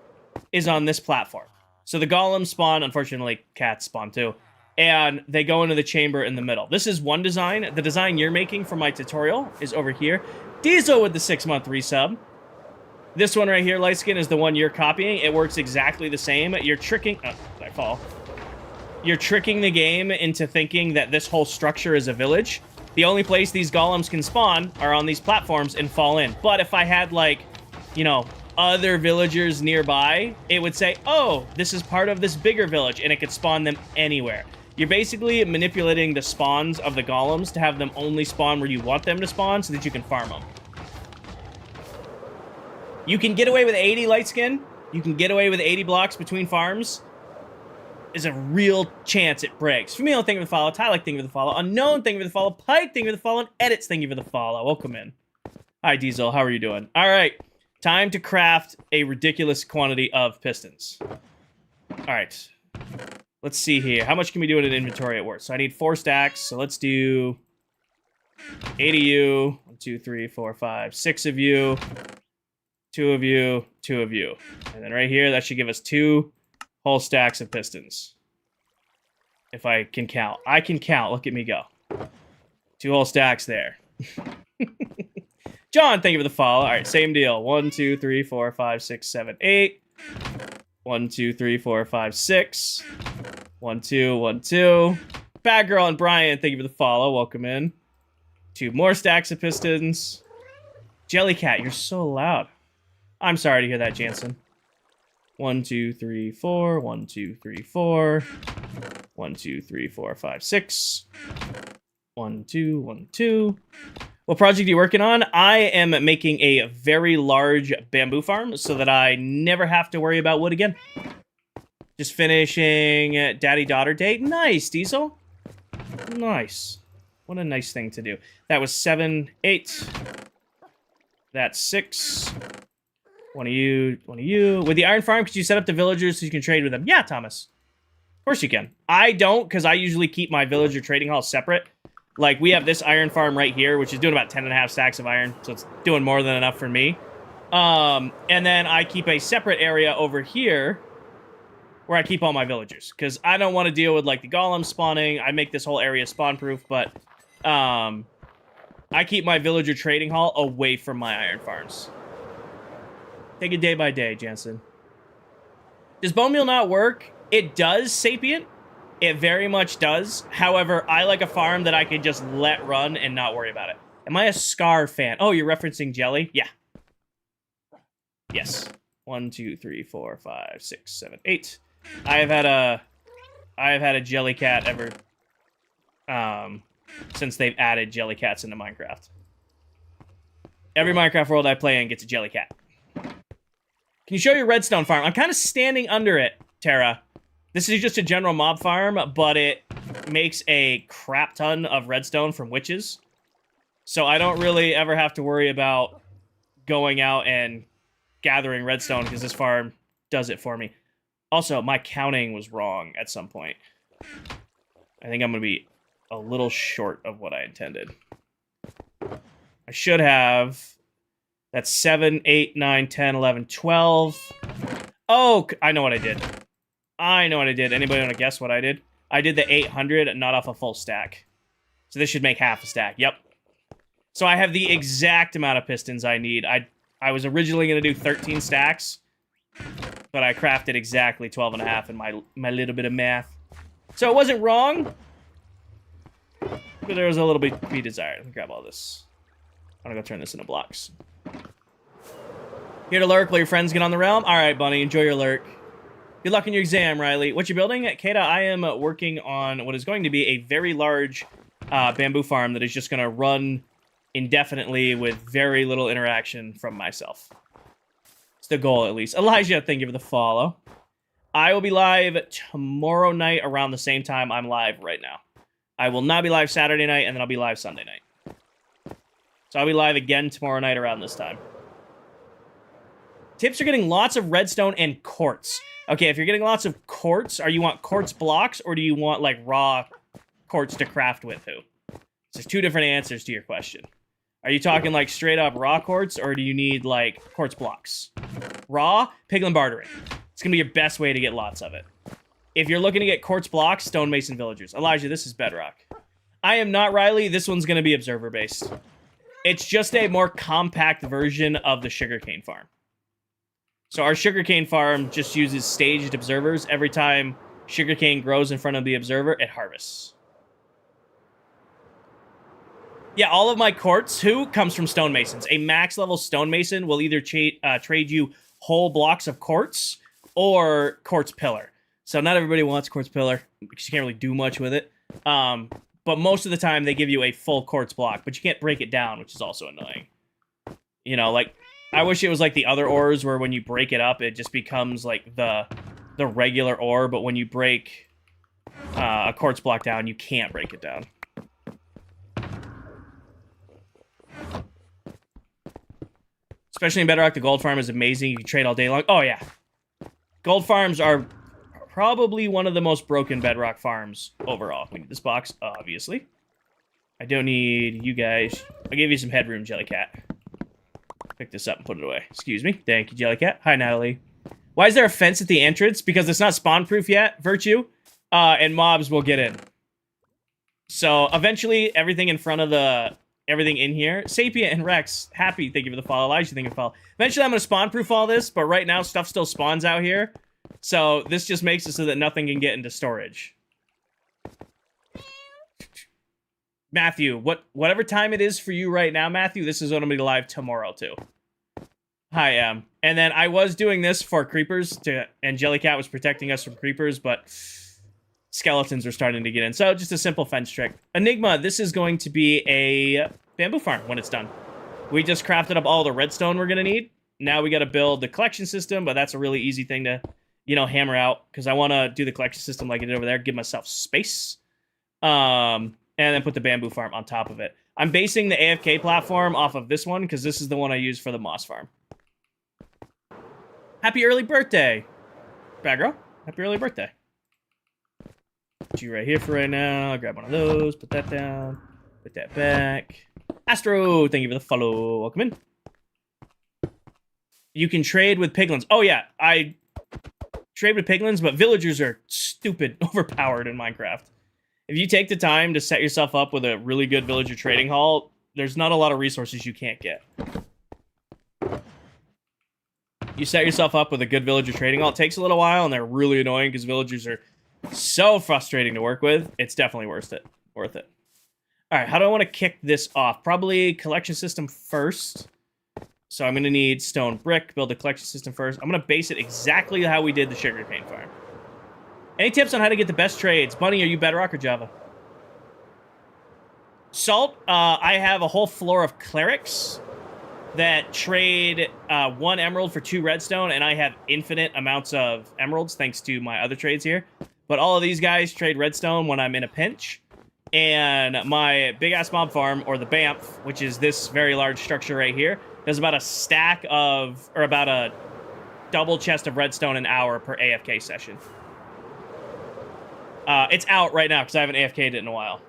is on this platform. So the golems spawn, unfortunately, cats spawn too. and they go into the chamber in the middle. This is one design. The design you're making for my tutorial is over here. Diesel with the 6-month resub. This one right here, light skin, is the one you're copying. It works exactly the same. You're tricking... Oh, did I fall? You're tricking the game into thinking that this whole structure is a village. The only place these golems can spawn are on these platforms and fall in. But if I had, like, you know, other villagers nearby, it would say, oh, this is part of this bigger village, and it could spawn them anywhere. You're basically manipulating the spawns of the golems to have them only spawn where you want them to spawn so that you can farm them. You can get away with 80 light skin. You can get away with 80 blocks between farms. There's a real chance it breaks. Familial, thank you for the follow. Tyler, thank you for the follow. Unknown, thank you for the follow. Pike, thank you for the follow. And Edits, thank you for the follow. Welcome in. Hi, Diesel. How are you doing? All right. Time to craft a ridiculous quantity of pistons. All right. Let's see here. How much can we do in an inventory at work? So I need 4 stacks. So let's do 8 of you. 1, 2, 3, 4, 5, 6 of you. 2 of you. 2 of you. And then right here, that should give us 2 whole stacks of pistons. If I can count. I can count. Look at me go. 2 whole stacks there. John, thank you for the follow. All right, same deal. 1, 2, 3, 4, 5, 6, 7, 8. 1, 2, 3, 4, 5, 6. 1, 2, 1, 2. Bad Girl and Brian, thank you for the follow. Welcome in. 2 more stacks of pistons. Jellycat, you're so loud. I'm sorry to hear that, Jansen. 1, 2, 3, 4. 1, 2, 3, 4. 1, 2, 3, 4, 5, 6. 1, 2, 1, 2. What project are you working on? I am making a very large bamboo farm so that I never have to worry about wood again. Just finishing daddy-daughter date. Nice, Diesel. Nice. What a nice thing to do. That was 7, 8. That's 6. One of you, one of you. With the iron farm, could you set up the villagers so you can trade with them? Yeah, Thomas. Of course you can. I don't, because I usually keep my villager trading hall separate. Like, we have this iron farm right here, which is doing about 10.5 stacks of iron, so it's doing more than enough for me. And then I keep a separate area over here where I keep all my villagers, because I don't want to deal with, like, the golem spawning. I make this whole area spawn-proof, but I keep my villager trading hall away from my iron farms. Take it day by day, Jansen. Does bone meal not work? It does, Sapient. It very much does. However, I like a farm that I can just let run and not worry about it. Am I a Scar fan? Oh, you're referencing Jelly? Yeah. Yes. 1, 2, 3, 4, 5, 6, 7, 8. I have had a Jellycat ever since they've added Jellycats into Minecraft. Every Minecraft world I play in gets a Jellycat. Can you show your redstone farm? I'm kind of standing under it, Tara. This is just a general mob farm, but it makes a crap ton of redstone from witches. So I don't really ever have to worry about going out and gathering redstone because this farm does it for me. Also, my counting was wrong at some point. I think I'm going to be a little short of what I intended. I should have... That's 7, 8, 9, 10, 11, 12. Oh, I know what I did. I know what I did. Anybody want to guess what I did? I did the 800, not off a full stack. So this should make half a stack. Yep. So I have the exact amount of pistons I need. I was originally going to do 13 stacks, but I crafted exactly 12 and a half in my little bit of math. So it wasn't wrong, but there was a little bit to be desired. Let me grab all this. I'm going to go turn this into blocks. Here to lurk while your friends get on the realm? All right, Bunny. Enjoy your lurk. Good luck in your exam, Riley. What you building? Kata, I am working on what is going to be a very large bamboo farm that is just going to run indefinitely with very little interaction from myself. It's the goal, at least. Elijah, thank you for the follow. I will be live tomorrow night around the same time I'm live right now. I will not be live Saturday night, and then I'll be live Sunday night. So I'll be live again tomorrow night around this time. Tips are getting lots of redstone and quartz. Okay, if you're getting lots of quartz, you want quartz blocks, or do you want, like, raw quartz to craft with who? So there's 2 different answers to your question. Are you talking, like, straight-up raw quartz, or do you need, like, quartz blocks? Raw, piglin bartering. It's going to be your best way to get lots of it. If you're looking to get quartz blocks, stonemason villagers. Elijah, this is bedrock. I am not Riley. This one's going to be observer-based. It's just a more compact version of the sugarcane farm. So our sugarcane farm just uses staged observers. Every time sugarcane grows in front of the observer, it harvests. Yeah, all of my quartz, comes from stonemasons. A max level stonemason will either trade you whole blocks of quartz or quartz pillar. So not everybody wants quartz pillar because you can't really do much with it. But most of the time, they give you a full quartz block, but you can't break it down, which is also annoying. You know, like, I wish it was like the other ores where when you break it up, it just becomes like the regular ore, but when you break a quartz block down, you can't break it down. Especially in Bedrock, the gold farm is amazing. You can trade all day long. Oh, yeah. Gold farms are probably one of the most broken Bedrock farms overall. We need this box, obviously. I don't need you guys. I'll give you some headroom, Jellycat. Pick this up and put it away. Excuse me. Thank you, Jellycat. Hi, Natalie. Why is there a fence at the entrance? Because it's not spawn-proof yet, Virtue. And mobs will get in. So, eventually, everything in front of the... Everything in here. Sapient and Rex, happy. Thank you for the follow. Elijah, thank you for the follow. Eventually, I'm going to spawn-proof all this, but right now, stuff still spawns out here. So, this just makes it so that nothing can get into storage. Matthew, whatever time it is for you right now, Matthew, this is going to be live tomorrow, too. Hi, and then I was doing this for creepers, and Jellycat was protecting us from creepers, but skeletons are starting to get in. So, just a simple fence trick. Enigma, this is going to be a bamboo farm when it's done. We just crafted up all the redstone we're going to need. Now we got to build the collection system, but that's a really easy thing to, you know, hammer out, because I want to do the collection system like I did over there, give myself space, and then put the bamboo farm on top of it. I'm basing the AFK platform off of this one, because this is the one I use for the moss farm. Happy early birthday, bad girl. Happy early birthday. Put you right here for right now. I'll grab one of those, put that down, put that back. Astro, thank you for the follow. Welcome in. You can trade with piglins. Oh, yeah, I trade with piglins, but villagers are stupid overpowered in Minecraft. If you take the time to set yourself up with a really good villager trading hall, there's not a lot of resources you can't get. You set yourself up with a good villager trading hall. It takes a little while, and they're really annoying because villagers are so frustrating to work with. It's definitely worth it. All right, how do I want to kick this off? Probably collection system first. So I'm going to need stone brick, build the collection system first. I'm going to base it exactly how we did the sugarcane farm. Any tips on how to get the best trades? Bunny, are you Bedrock or Java? Salt, I have a whole floor of clerics that trade 1 emerald for 2 redstone, and I have infinite amounts of emeralds thanks to my other trades here. But all of these guys trade redstone when I'm in a pinch. And my big-ass mob farm, or the BAMF, which is this very large structure right here, does about a stack of, or about a double chest of redstone an hour per AFK session. It's out right now because I haven't AFK'd it in a while.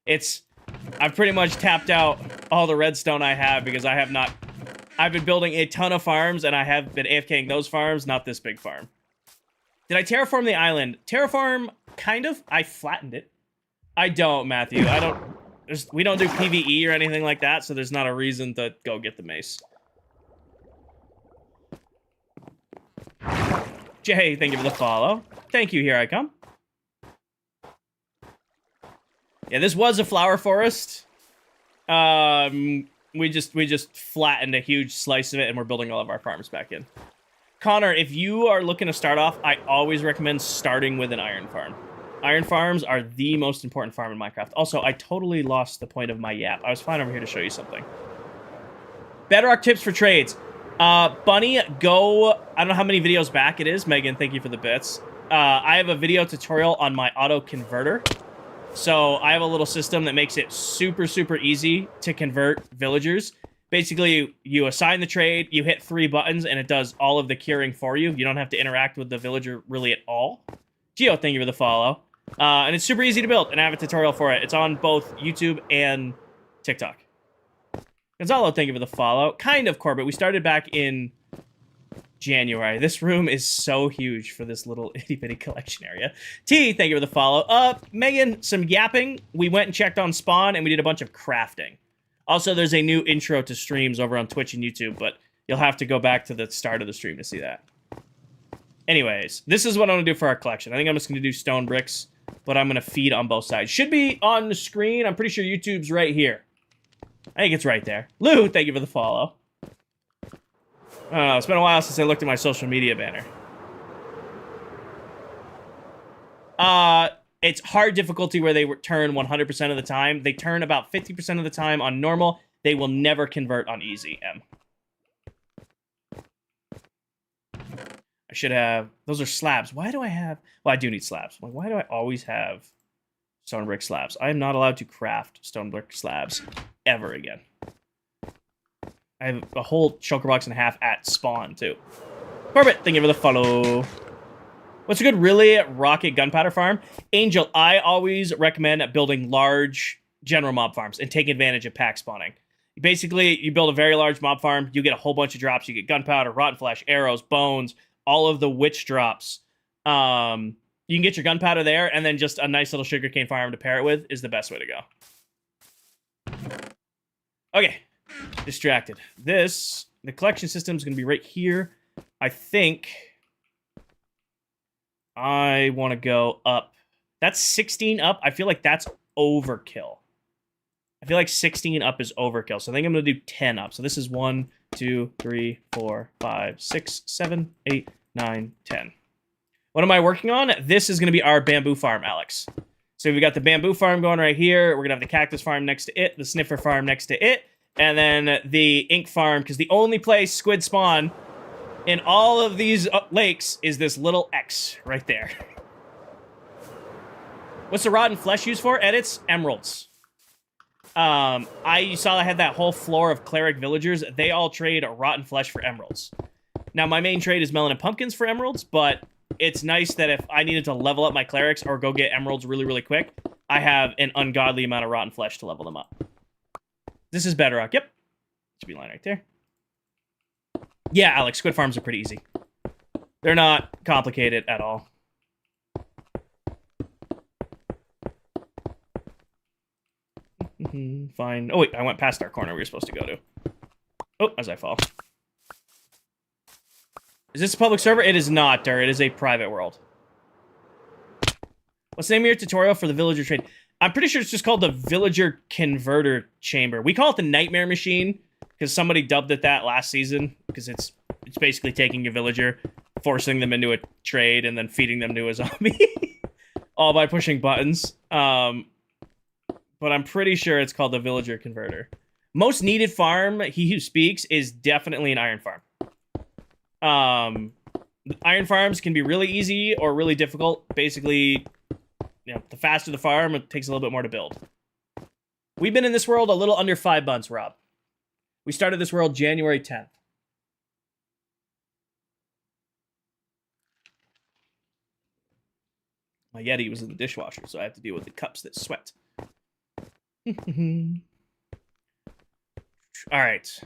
I've pretty much tapped out all the redstone I have because I've been building a ton of farms and I have been AFKing those farms, not this big farm. Did I terraform the island? Terraform, kind of. I flattened it. I don't, Matthew. We don't do PvE or anything like that, so there's not a reason to go get the mace. Jay, thank you for the follow. Thank you, here I come. Yeah, this was a flower forest. We just flattened a huge slice of it, and we're building all of our farms back in. Connor, if you are looking to start off, I always recommend starting with an iron farm. Iron farms are the most important farm in Minecraft. Also, I totally lost the point of my yap. I was flying over here to show you something. Bedrock tips for trades. Bunny, go... I don't know how many videos back it is. Megan, thank you for the bits. I have a video tutorial on my auto converter. So I have a little system that makes it super, super easy to convert villagers. Basically, you assign the trade, you hit 3 buttons, and it does all of the curing for you. You don't have to interact with the villager really at all. Geo, thank you for the follow. And it's super easy to build, and I have a tutorial for it. It's on both YouTube and TikTok. Gonzalo, thank you for the follow. Kind of, Corbett. We started back in January. This room is so huge for this little itty-bitty collection area. T, thank you for the follow. Megan, some yapping. We went and checked on Spawn, and we did a bunch of crafting. Also, there's a new intro to streams over on Twitch and YouTube, but you'll have to go back to the start of the stream to see that. Anyways, this is what I'm going to do for our collection. I think I'm just going to do stone bricks, but I'm going to feed on both sides. Should be on the screen. I'm pretty sure YouTube's right here. I think it's right there. Lou, thank you for the follow. I don't know, it's been a while since I looked at my social media banner. It's hard difficulty where they turn 100% of the time. They turn about 50% of the time on normal. They will never convert on easy, M. I should have... Those are slabs. Why do I have... Well, I do need slabs. Like, why do I always have stone brick slabs? I am not allowed to craft stone brick slabs ever again. I have a whole shulker box and a half at spawn, too. Corbett, thank you for the follow. What's a good, really rocket gunpowder farm? Angel, I always recommend building large general mob farms and take advantage of pack spawning. Basically, you build a very large mob farm, you get a whole bunch of drops. You get gunpowder, rotten flesh, arrows, bones, all of the witch drops. You can get your gunpowder there, and then just a nice little sugarcane farm to pair it with is the best way to go. Okay. Distracted. The collection system is going to be right here. I think I want to go up. That's 16 up. I feel like that's overkill. I feel like 16 up is overkill. So I think I'm going to do 10 up. So this is 1, 2, 3, 4, 5, 6, 7, 8, 9, 10. What am I working on? This is going to be our bamboo farm, Alex. So we got the bamboo farm going right here. We're going to have the cactus farm next to it, the sniffer farm next to it, and then the ink farm, because the only place squid spawn in all of these lakes is this little X right there. What's the rotten flesh used for? Edits? Emeralds. You saw I had that whole floor of cleric villagers. They all trade rotten flesh for emeralds. Now, my main trade is melon and pumpkins for emeralds, but it's nice that if I needed to level up my clerics or go get emeralds really, really quick, I have an ungodly amount of rotten flesh to level them up. This is bedrock. Yep. Should be line right there. Yeah, Alex, squid farms are pretty easy. They're not complicated at all. Fine. Oh, wait, I went past our corner we were supposed to go to. Oh, as I fall. Is this a public server? It is not, Dur. It is a private world. What's the name of your tutorial for the villager trade? I'm pretty sure it's just called the Villager Converter Chamber. We call it the Nightmare Machine because somebody dubbed it that last season because it's basically taking your villager, forcing them into a trade, and then feeding them to a zombie. All by pushing buttons. But I'm pretty sure it's called the Villager Converter. Most needed farm, He Who Speaks, is definitely an iron farm. Iron farms can be really easy or really difficult. Basically, you know, the faster the farm, it takes a little bit more to build. We've been in this world a little under 5 months, Rob. We started this world January 10th. My Yeti was in the dishwasher, so I have to deal with the cups that sweat. All right.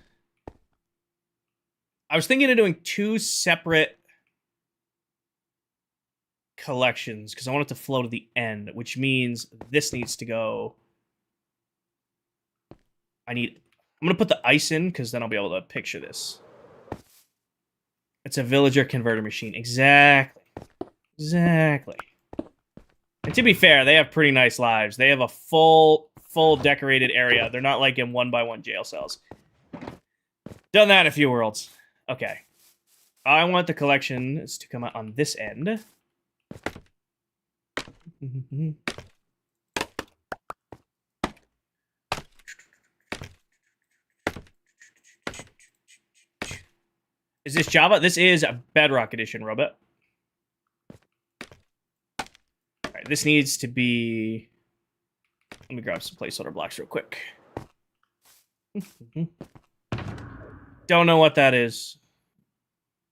I was thinking of doing 2 separate collections because I want it to flow to the end, which means this needs to go. I'm going to put the ice in because then I'll be able to picture this. It's a villager converter machine. Exactly. Exactly. And to be fair, they have pretty nice lives. They have a full decorated area. They're not like in 1x1 jail cells. Done that in a few worlds. Okay. I want the collections to come out on this end. Is this Java? This is a Bedrock Edition, Robot. Alright, this needs to be... Let me grab some placeholder blocks real quick. Don't know what that is.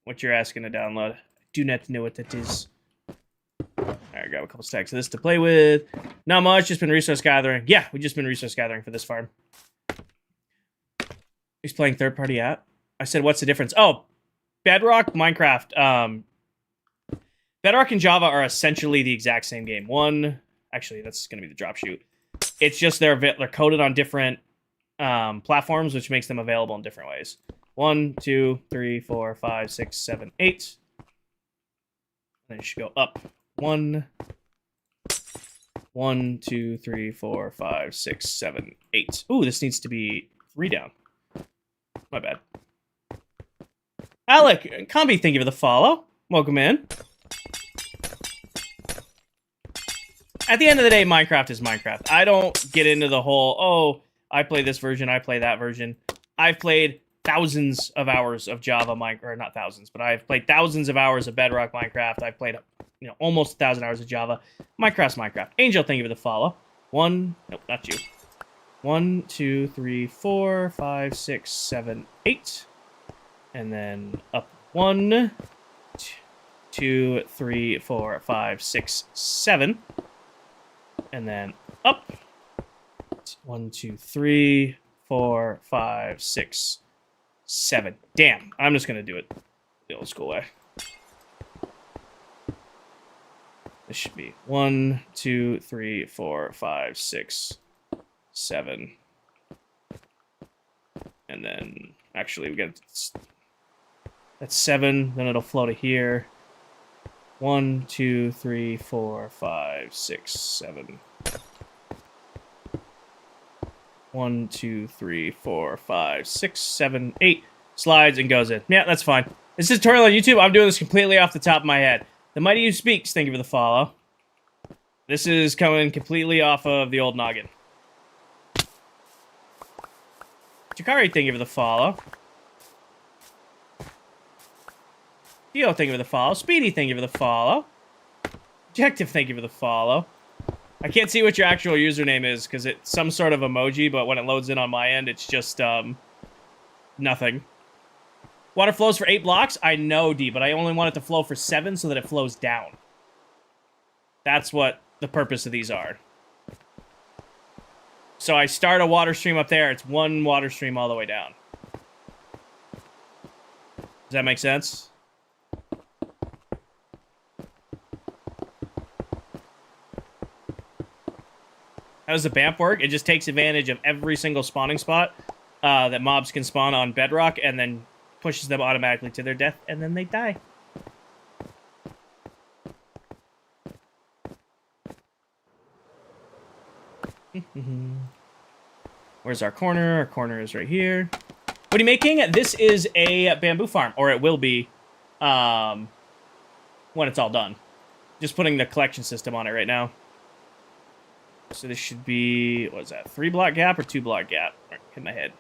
What you're asking to download. I do not know what that is. Alright, grab a couple stacks of this to play with. Not much, just been resource gathering. Yeah, we just been resource gathering for this farm. He's playing third-party app. I said, what's the difference? Oh, Bedrock, Minecraft, Bedrock and Java are essentially the exact same game. Actually, that's going to be the drop shoot. It's just they're coded on different platforms, which makes them available in different ways. 1, 2, 3, 4, 5, 6, 7, 8. Then you should go up. 1, 2, 3, 4, 5, 6, 7, 8. Ooh, this needs to be 3 down. My bad. Alec, Combi, thank you for the follow. Welcome in. At the end of the day, Minecraft is Minecraft. I don't get into the whole, oh, I play this version, I play that version. I've played thousands of hours of Java Minecraft, or not thousands, but I've played thousands of hours of Bedrock Minecraft. I've played, almost 1,000 hours of Java. Minecraft's Minecraft. Angel, thank you for the follow. Nope, not you. 1, 2, 3, 4, 5, 6, 7, 8. And then up 1, 2, 3, 4, 5, 6, 7. And then up 1, 2, 3, 4, 5, 6, 7. Damn, I'm just gonna do it the old school way. This should be 1, 2, 3, 4, 5, 6, 7. And then actually we got that's 7, then it'll flow to here. 1, 2, 3, 4, 5, 6, 7. 1, 2, 3, 4, 5, 6, 7, 8. Slides and goes in. Yeah, that's fine. This is a tutorial on YouTube. I'm doing this completely off the top of my head. The Mighty Who Speaks, thank you for the follow. This is coming completely off of the old noggin. Jakari, thank you for the follow. Theo, thank you for the follow. Speedy, thank you for the follow. Objective, thank you for the follow. I can't see what your actual username is because it's some sort of emoji, but when it loads in on my end, it's just, nothing. Water flows for 8 blocks? I know, D, but I only want it to flow for 7 so that it flows down. That's what the purpose of these are. So I start a water stream up there. It's 1 water stream all the way down. Does that make sense? How does the BAMP work? It just takes advantage of every single spawning spot that mobs can spawn on Bedrock and then pushes them automatically to their death, and then they die. Where's our corner? Our corner is right here. What are you making? This is a bamboo farm, or it will be when it's all done. Just putting the collection system on it right now. So this should be, what is that, 3 block gap or 2 block gap? Right, hit my head.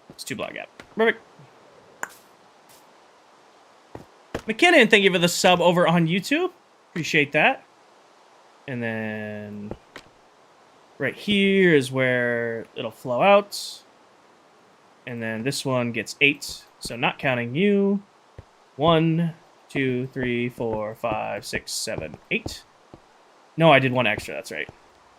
It's 2 block gap. Perfect. McKinnon, thank you for the sub over on YouTube. Appreciate that. And then right here is where it'll flow out. And then this one gets 8. So not counting you. 1, 2, 3, 4, 5, 6, 7, 8. No, I did 1 extra. That's right.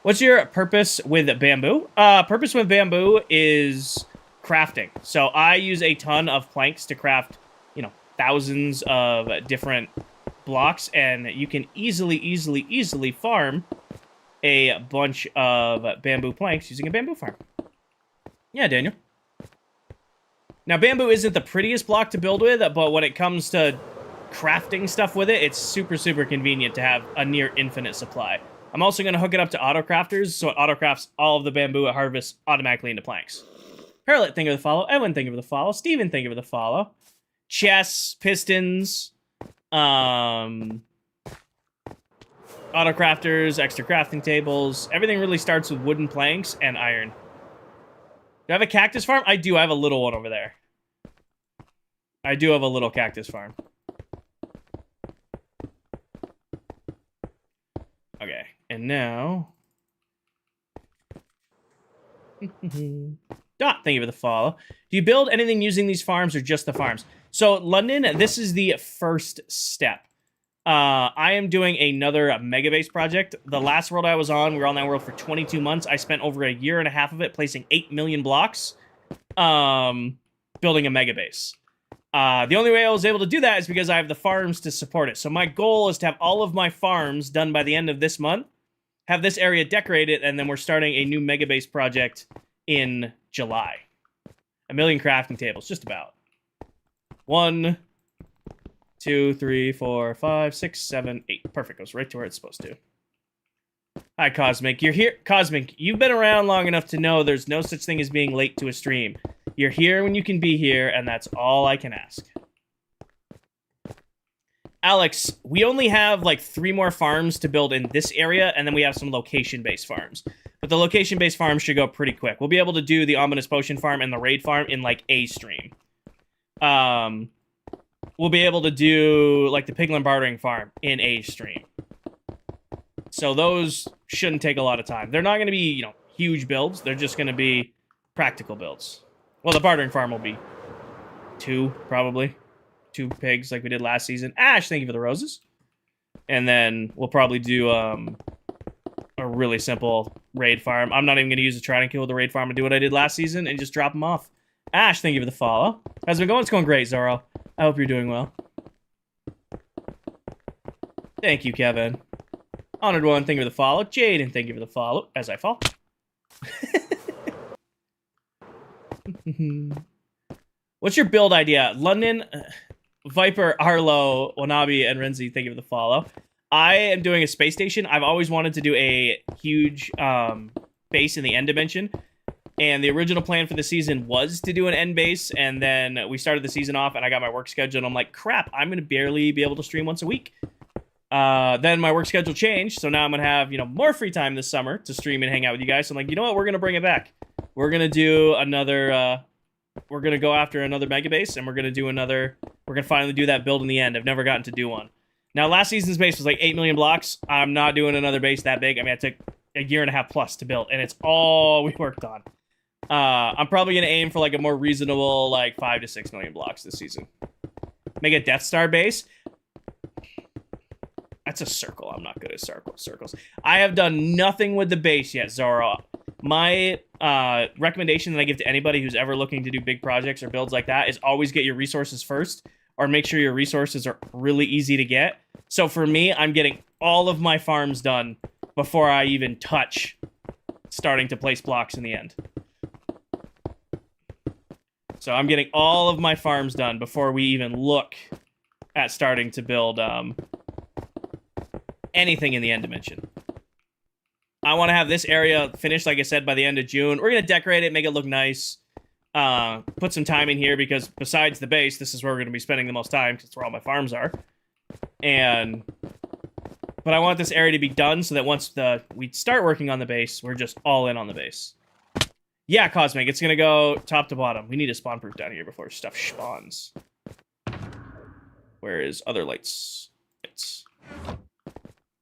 What's your purpose with bamboo? Purpose with bamboo is crafting. So I use a ton of planks to craft, thousands of different blocks, and you can easily farm a bunch of bamboo planks using a bamboo farm. Yeah, Daniel. Now, bamboo isn't the prettiest block to build with, but when it comes to crafting stuff with it, it's super convenient to have a near infinite supply. I'm also going to hook it up to auto-crafters, so it auto-crafts all of the bamboo it harvests automatically into planks. Parrot, thank you for the follow. Evan, thank you for the follow. Steven, thank you for the follow. Chess, pistons, auto-crafters, extra crafting tables. Everything really starts with wooden planks and iron. Do I have a cactus farm? I do. I have a little one over there. I do have a little cactus farm. Okay, and now... Dot, thank you for the follow. Do you build anything using these farms or just the farms? So, London, this is the first step. I am doing another mega base project. The last world I was on, we were on that world for 22 months. I spent over a year and a half of it placing 8 million blocks. building a mega base. The only way I was able to do that is because I have the farms to support it. So my goal is to have all of my farms done by the end of this month, have this area decorated, and then we're starting a new mega base project in July. 1 million crafting tables, just about. 1, 2, 3, 4, 5, 6, 7, 8. Perfect, goes right to where it's supposed to. Hi, Cosmic. You're here. Cosmic, you've been around long enough to know there's no such thing as being late to a stream. You're here when you can be here, and that's all I can ask. Alex, we only have like 3 more farms to build in this area, and then we have some location-based farms. But the location-based farms should go pretty quick. We'll be able to do the Ominous Potion farm and the Raid farm in like a stream. We'll be able to do like the Piglin Bartering farm in a stream. So those shouldn't take a lot of time. They're not going to be, you know, huge builds. They're just going to be practical builds. Well, the bartering farm will be 2, probably. 2 pigs like we did last season. Ash, thank you for the roses. And then we'll probably do a really simple raid farm. I'm not even going to use a trident kill with the raid farm and do what I did last season and just drop them off. Ash, thank you for the follow. How's it been going? It's going great, Zoro. I hope you're doing well. Thank you, Kevin. Honored One, thank you for the follow. Jaden, thank you for the follow. As I fall. What's your build idea? London, Viper, Arlo, Wanabi, and Renzi, thank you for the follow. I am doing a space station. I've always wanted to do a huge base in the end dimension. And the original plan for the season was to do an end base. And then we started the season off and I got my work schedule. And I'm like, crap, I'm going to barely be able to stream once a week. Then my work schedule changed. So now I'm going to have, you know, more free time this summer to stream and hang out with you guys. So I'm like, you know what? We're going to bring it back. We're going to do another, we're going to go after another mega base. And we're going to do another, we're going to finally do that build in the end. I've never gotten to do one. Now, last season's base was like 8 million blocks. I'm not doing another base that big. I mean, it took a year and a half plus to build. And it's all we worked on. I'm probably going to aim for like a more reasonable, like 5 to 6 million blocks this season. Make a Death Star base. That's a circle. I'm not good at circles. I have done nothing with the base yet, Zoro. My recommendation that I give to anybody who's ever looking to do big projects or builds like that is always get your resources first, or make sure your resources are really easy to get. So for me, I'm getting all of my farms done before I even touch starting to place blocks in the end. So I'm getting all of my farms done before we even look at starting to build anything in the end dimension. I want to have this area finished, like I said, by the end of June. We're going to decorate it, make it look nice. Put some time in here because besides the base, this is where we're going to be spending the most time because it's where all my farms are. But I want this area to be done so that once we start working on the base, we're just all in on the base. Yeah, Cosmic, it's going to go top to bottom. We need a spawn proof down here before stuff spawns. Where is other lights?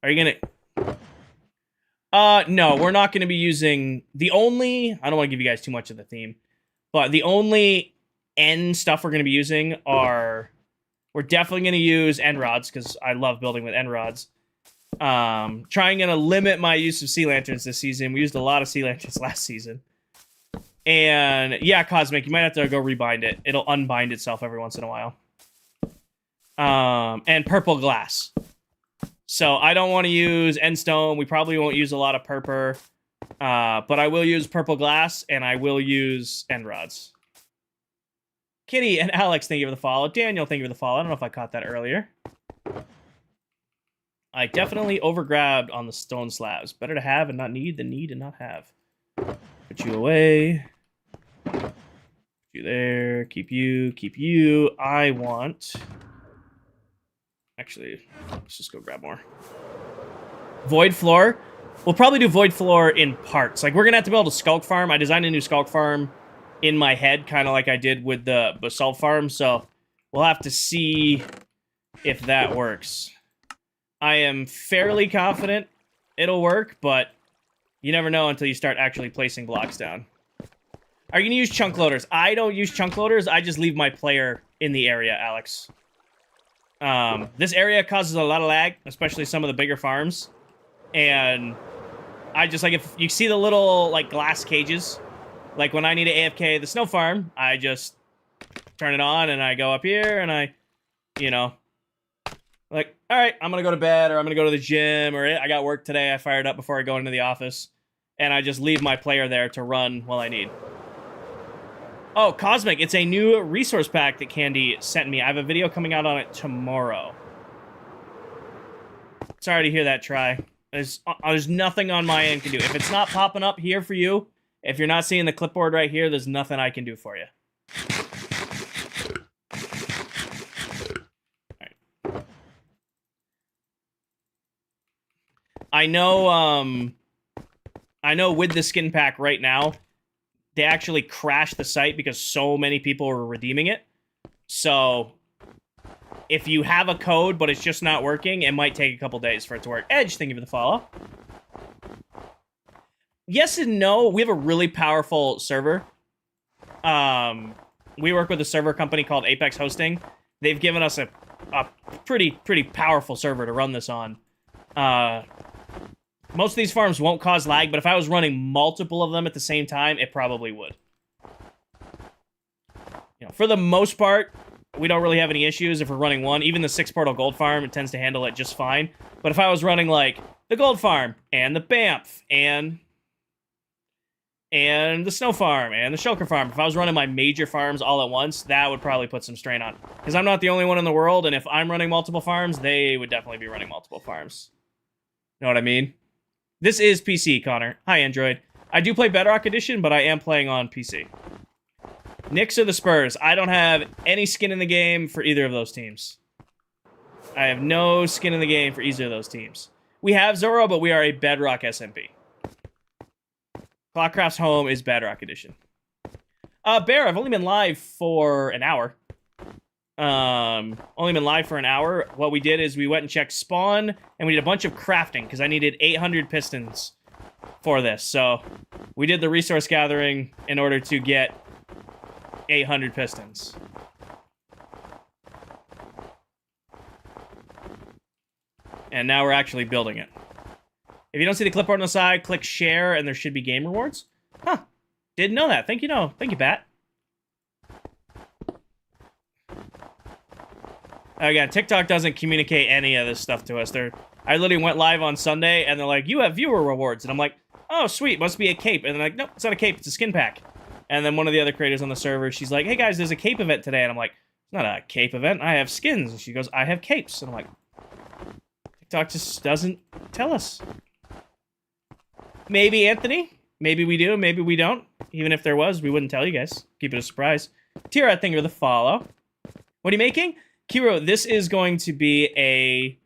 Are you going to... no, we're not going to be using... I don't want to give you guys too much of the theme, but the only end stuff we're going to be using are... We're definitely going to use end rods, because I love building with end rods. Trying to limit my use of sea lanterns this season. We used a lot of sea lanterns last season. And yeah, Cosmic, you might have to go rebind it. It'll unbind itself every once in a while. And purple glass. So I don't want to use end stone. We probably won't use a lot of purple. But I will use purple glass and I will use end rods. Kitty and Alex, thank you for the follow. Daniel, thank you for the follow. I don't know if I caught that earlier. I definitely overgrabbed on the stone slabs. Better to have and not need than need and not have. Put you away. Put you there. Keep you. I want... Actually, let's just go grab more. Void floor. We'll probably do void floor in parts. Like, we're going to have to build a skulk farm. I designed a new skulk farm in my head, kind of like I did with the basalt farm. So we'll have to see if that works. I am fairly confident it'll work, but you never know until you start actually placing blocks down. Are you going to use chunk loaders? I don't use chunk loaders. I just leave my player in the area, Alex. This area causes a lot of lag, especially some of the bigger farms. And I just, like, if you see the little, like, glass cages Like when I need to AFK the snow farm, I just turn it on and I go up here and I, you know, like, all right, I'm going to go to bed or I'm going to go to the gym or I got work today. I fired up before I go into the office and I just leave my player there to run while I need. Oh, Cosmic, it's a new resource pack that Candy sent me. I have a video coming out on it tomorrow. Sorry to hear that, Try. There's nothing on my end can do. If it's not popping up here for you, if you're not seeing the clipboard right here, there's nothing I can do for you. All right. I know with the skin pack right now, they actually crashed the site because so many people were redeeming it. So if you have a code, but it's just not working, it might take a couple days for it to work. Edge, thank you for the follow. Yes and no. We have a really powerful server. We work with a server company called Apex Hosting. They've given us a pretty powerful server to run this on. Most of these farms won't cause lag, but if I was running multiple of them at the same time, it probably would. You know, for the most part, we don't really have any issues if we're running one. Even the 6-portal gold farm, it tends to handle it just fine. But if I was running, like, the gold farm, and the Banff, and the snow farm, and the shulker farm, if I was running my major farms all at once, that would probably put some strain on. Because I'm not the only one in the world, and if I'm running multiple farms, they would definitely be running multiple farms. Know what I mean? This is PC, Connor. Hi, Android. I do play Bedrock Edition, but I am playing on PC. Knicks or the Spurs? I don't have any skin in the game for either of those teams. I have no skin in the game for either of those teams. We have Zoro, but we are a Bedrock SMP. ClockCraft's home is Bedrock Edition. Bear, I've only been live for an hour. Only been live for an hour. What we did is we went and checked spawn, and we did a bunch of crafting, because I needed 800 pistons for this. So we did the resource gathering in order to get 800 pistons. And now we're actually building it. If you don't see the clipboard on the side, click share, and there should be game rewards. Huh. Didn't know that. Thank you, no. Thank you, Bat. Again, TikTok doesn't communicate any of this stuff to us. I literally went live on Sunday, and they're like, you have viewer rewards. And I'm like, oh, sweet, must be a cape. And they're like, nope, it's not a cape, it's a skin pack. And then one of the other creators on the server, she's like, hey, guys, there's a cape event today. And I'm like, it's not a cape event, I have skins. And she goes, I have capes. And I'm like, TikTok just doesn't tell us. Maybe, Anthony. Maybe we do, maybe we don't. Even if there was, we wouldn't tell you guys. Keep it a surprise. Tira, thank you for the follow. What are you making? Kiro, this is going to be a...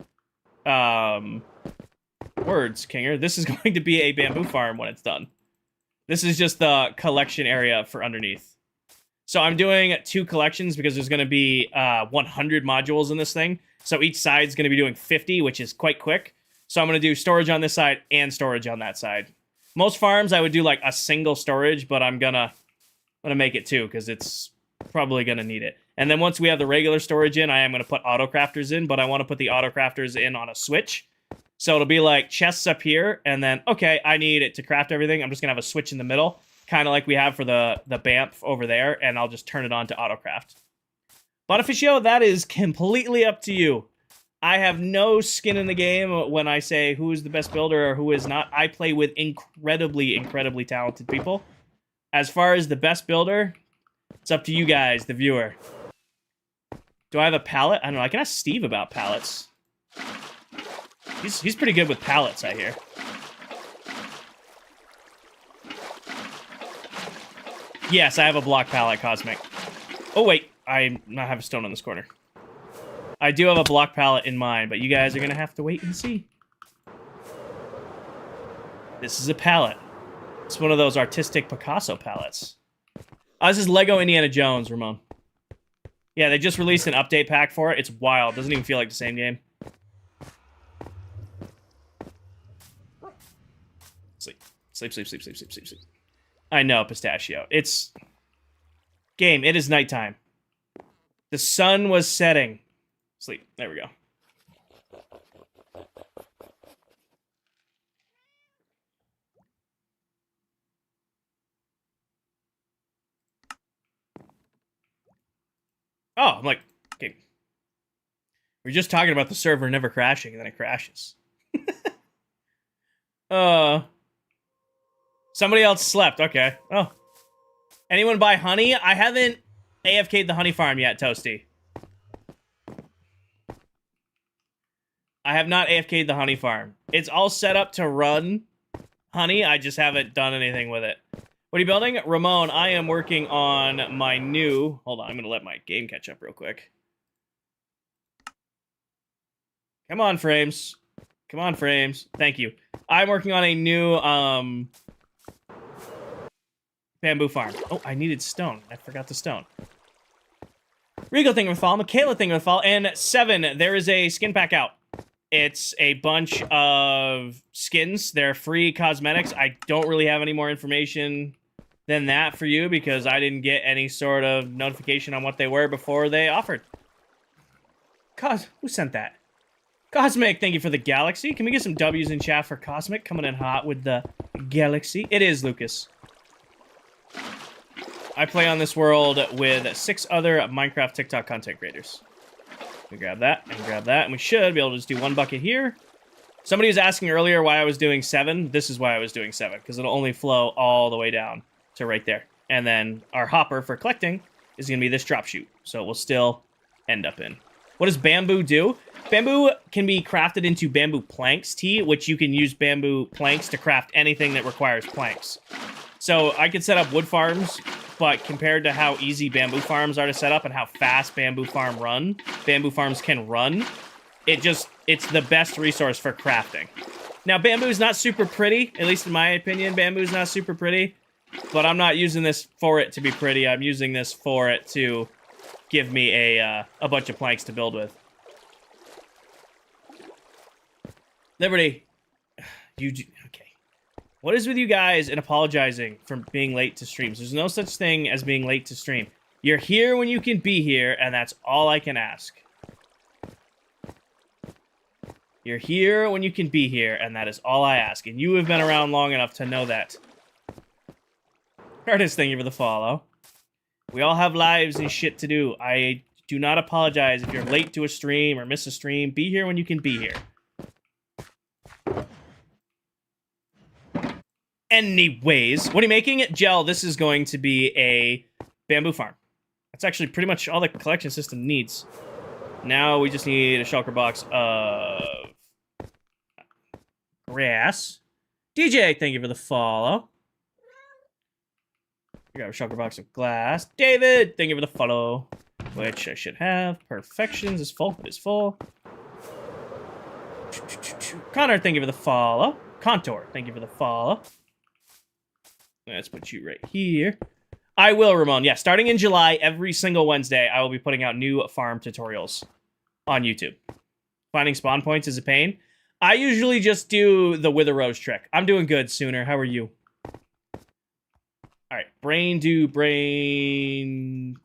words, Kinger. This is going to be a bamboo farm when it's done. This is just the collection area for underneath. So I'm doing 2 collections because there's going to be 100 modules in this thing. So each side's going to be doing 50, which is quite quick. So I'm going to do storage on this side and storage on that side. Most farms I would do like a single storage, but I'm gonna make it 2 because it's probably gonna need it. And then once we have the regular storage in, I am gonna put auto crafters in, but I want to put the auto crafters in on a switch. So it'll be like chests up here, and then okay, I need it to craft everything. I'm just gonna have a switch in the middle, kind of like we have for the Banff over there, and I'll just turn it on to auto craft. Bonificio, that is completely up to you. I have no skin in the game when I say who is the best builder or who is not. I play with incredibly talented people. As far as the best builder, it's up to you guys, the viewer. Do I have a pallet? I don't know. I can ask Steve about pallets. He's pretty good with pallets, I hear. Yes, I have a block pallet, Cosmic. Oh, wait. I not have a stone on this corner. I do have a block palette in mind, but you guys are going to have to wait and see. This is a palette. It's one of those artistic Picasso palettes. Oh, this is Lego Indiana Jones, Ramon. Yeah, they just released an update pack for it. It's wild. Doesn't even feel like the same game. Sleep. Sleep, sleep, sleep, sleep, sleep, sleep, sleep. I know, Pistachio. It's... Game, it is nighttime. The sun was setting. Sleep. There we go. Oh, I'm like, okay. We're just talking about the server never crashing, and then it crashes. Somebody else slept. Okay. Oh. Anyone buy honey? I haven't AFK'd the honey farm yet, Toasty. I have not AFK'd the honey farm. It's all set up to run honey. I just haven't done anything with it. What are you building? Ramon, I am working on my new... Hold on, I'm going to let my game catch up real quick. Come on, frames. Come on, frames. Thank you. I'm working on a new bamboo farm. Oh, I needed stone. I forgot the stone. Rigo thing with fall. Michaela thing with fall. And 7, there is a skin pack out. It's a bunch of skins. They're free cosmetics. I don't really have any more information than that for you because I didn't get any sort of notification on what they were before they offered. Who sent that? Cosmic, thank you for the galaxy. Can we get some W's in chat for Cosmic coming in hot with the galaxy? It is, Lucas. I play on this world with 6 other Minecraft TikTok content creators. We grab that and grab that, and we should be able to just do 1 bucket here. Somebody was asking earlier why I was doing 7. This is why I was doing 7, because it'll only flow all the way down to right there. And then our hopper for collecting is going to be this drop chute, so it will still end up in. What does bamboo do? Bamboo can be crafted into bamboo planks, which you can use bamboo planks to craft anything that requires planks. So I could set up wood farms, but compared to how easy bamboo farms are to set up and how fast bamboo farms can run, it's the best resource for crafting. Now, bamboo is not super pretty, at least in my opinion, bamboo is not super pretty, but I'm not using this for it to be pretty. I'm using this for it to give me a bunch of planks to build with. Liberty, okay. What is with you guys and apologizing for being late to streams? There's no such thing as being late to stream. You're here when you can be here, and that's all I can ask. You're here when you can be here, and that is all I ask. And you have been around long enough to know that. Curtis, thank you for the follow. We all have lives and shit to do. I do not apologize if you're late to a stream or miss a stream. Be here when you can be here. Anyways, what are you making? Gel, this is going to be a bamboo farm. That's actually pretty much all the collection system needs. Now we just need a shulker box of grass. DJ, thank you for the follow. We got a shulker box of glass. David, thank you for the follow. Which I should have. Perfections is full. It is full. Connor, thank you for the follow. Contour, thank you for the follow. Let's put you right here. I will, Ramon. Yeah, starting in July, every single Wednesday, I will be putting out new farm tutorials on YouTube. Finding spawn points is a pain. I usually just do the Wither Rose trick. I'm doing good, Sooner. How are you? All right, brain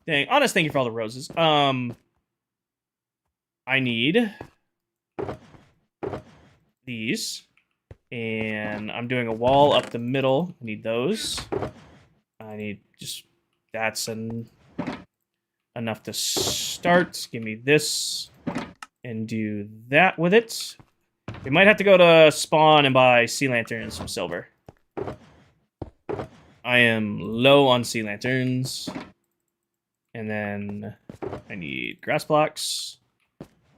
thing. Honest, thank you for all the roses. I need these. And I'm doing a wall up the middle. I need those. I need just... That's enough to start. Give me this. And do that with it. We might have to go to spawn and buy sea lanterns, some silver. I am low on sea lanterns. And then I need grass blocks.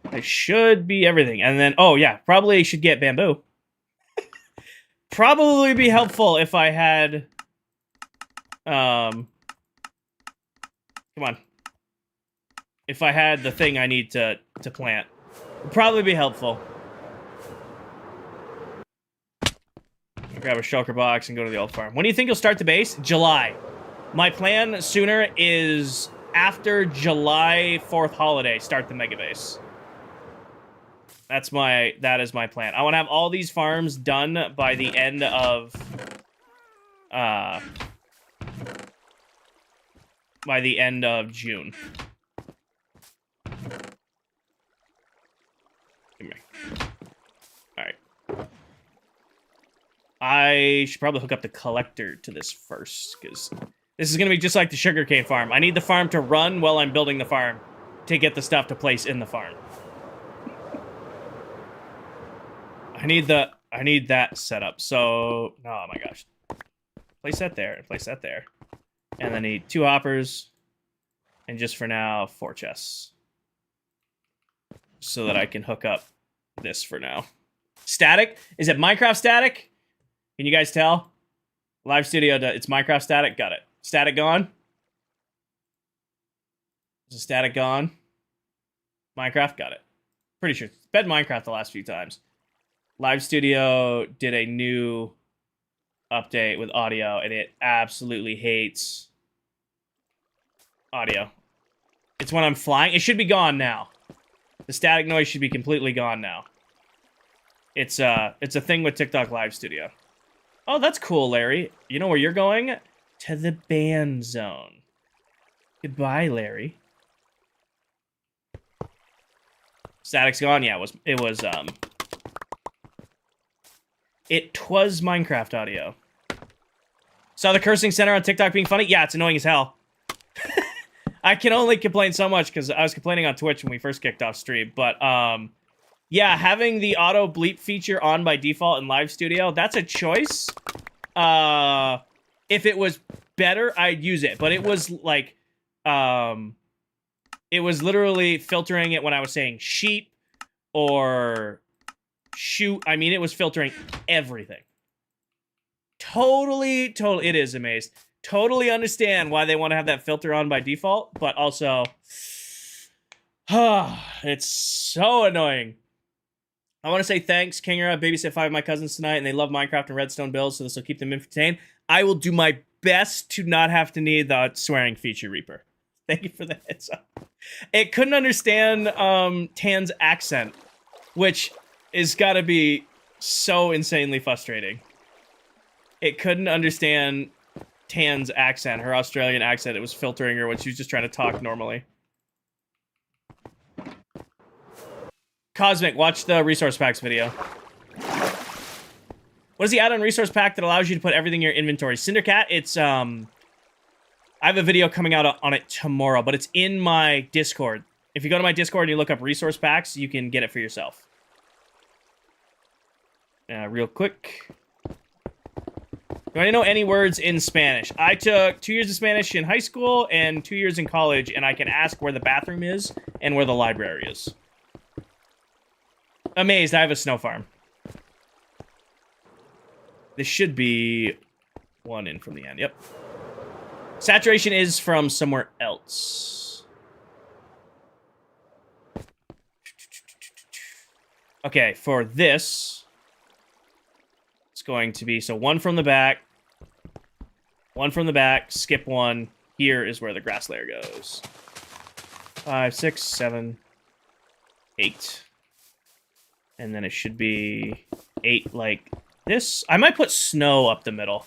I should be everything. And then, oh yeah, probably should get bamboo. Probably be helpful if I had... come on. If I had the thing I need to plant. Would probably be helpful. Grab a shulker box and go to the old farm. When do you think you'll start the base? July. My plan sooner is after July 4th holiday, start the mega base. That is my plan. I want to have all these farms done by the end of June. Come here. All right. I should probably hook up the collector to this first, because this is going to be just like the sugarcane farm. I need the farm to run while I'm building the farm. to get the stuff to place in the farm. I need that set up. So, oh my gosh. Place that there, and place that there. And then need 2 hoppers. And just for now, 4 chests. So that I can hook up this for now. Static? Is it Minecraft static? Can you guys tell? Live Studio, it's Minecraft static? Got it. Static gone? Is the static gone? Minecraft? Got it. Pretty sure. It's been Minecraft the last few times. Live Studio did a new update with audio, and it absolutely hates audio. It's when I'm flying. It should be gone now. The static noise should be completely gone now. It's a thing with TikTok Live Studio. Oh, that's cool, Larry. You know where you're going? To the band zone. Goodbye, Larry. Static's gone? Yeah, it was Minecraft audio. Saw the cursing center on TikTok being funny? Yeah, it's annoying as hell. I can only complain so much because I was complaining on Twitch when we first kicked off stream. But, yeah, having the auto bleep feature on by default in Live Studio, that's a choice. If it was better, I'd use it. But it was, like, it was literally filtering it when I was saying sheep or shoot. I mean, it was filtering everything. Totally, it is amazing. Totally understand why they want to have that filter on by default, but also, it's so annoying. I want to say thanks, Kingera. Babysit 5 of my cousins tonight, and they love Minecraft and Redstone builds, so this will keep them entertained. I will do my best to not have to need the swearing feature, Reaper. Thank you for the heads up. It couldn't understand Tan's accent, which is got to be so insanely frustrating. It couldn't understand Tan's accent, her Australian accent. It was filtering her when she was just trying to talk normally. Cosmic, watch the resource packs video. What is the add-on resource pack that allows you to put everything in your inventory? Cindercat, it's, I have a video coming out on it tomorrow, but it's in my Discord. If you go to my Discord and you look up resource packs, you can get it for yourself. Real quick. Do I know any words in Spanish? I took 2 years of Spanish in high school and 2 years in college, and I can ask where the bathroom is and where the library is. Amazed, I have a snow farm. This should be 1 in from the end, yep. Saturation is from somewhere else. Okay, for this, it's going to be, so 1 from the back, 1 from the back, skip 1. Here is where the grass layer goes. 5, 6, 7, 8. And then it should be 8 like this. I might put snow up the middle.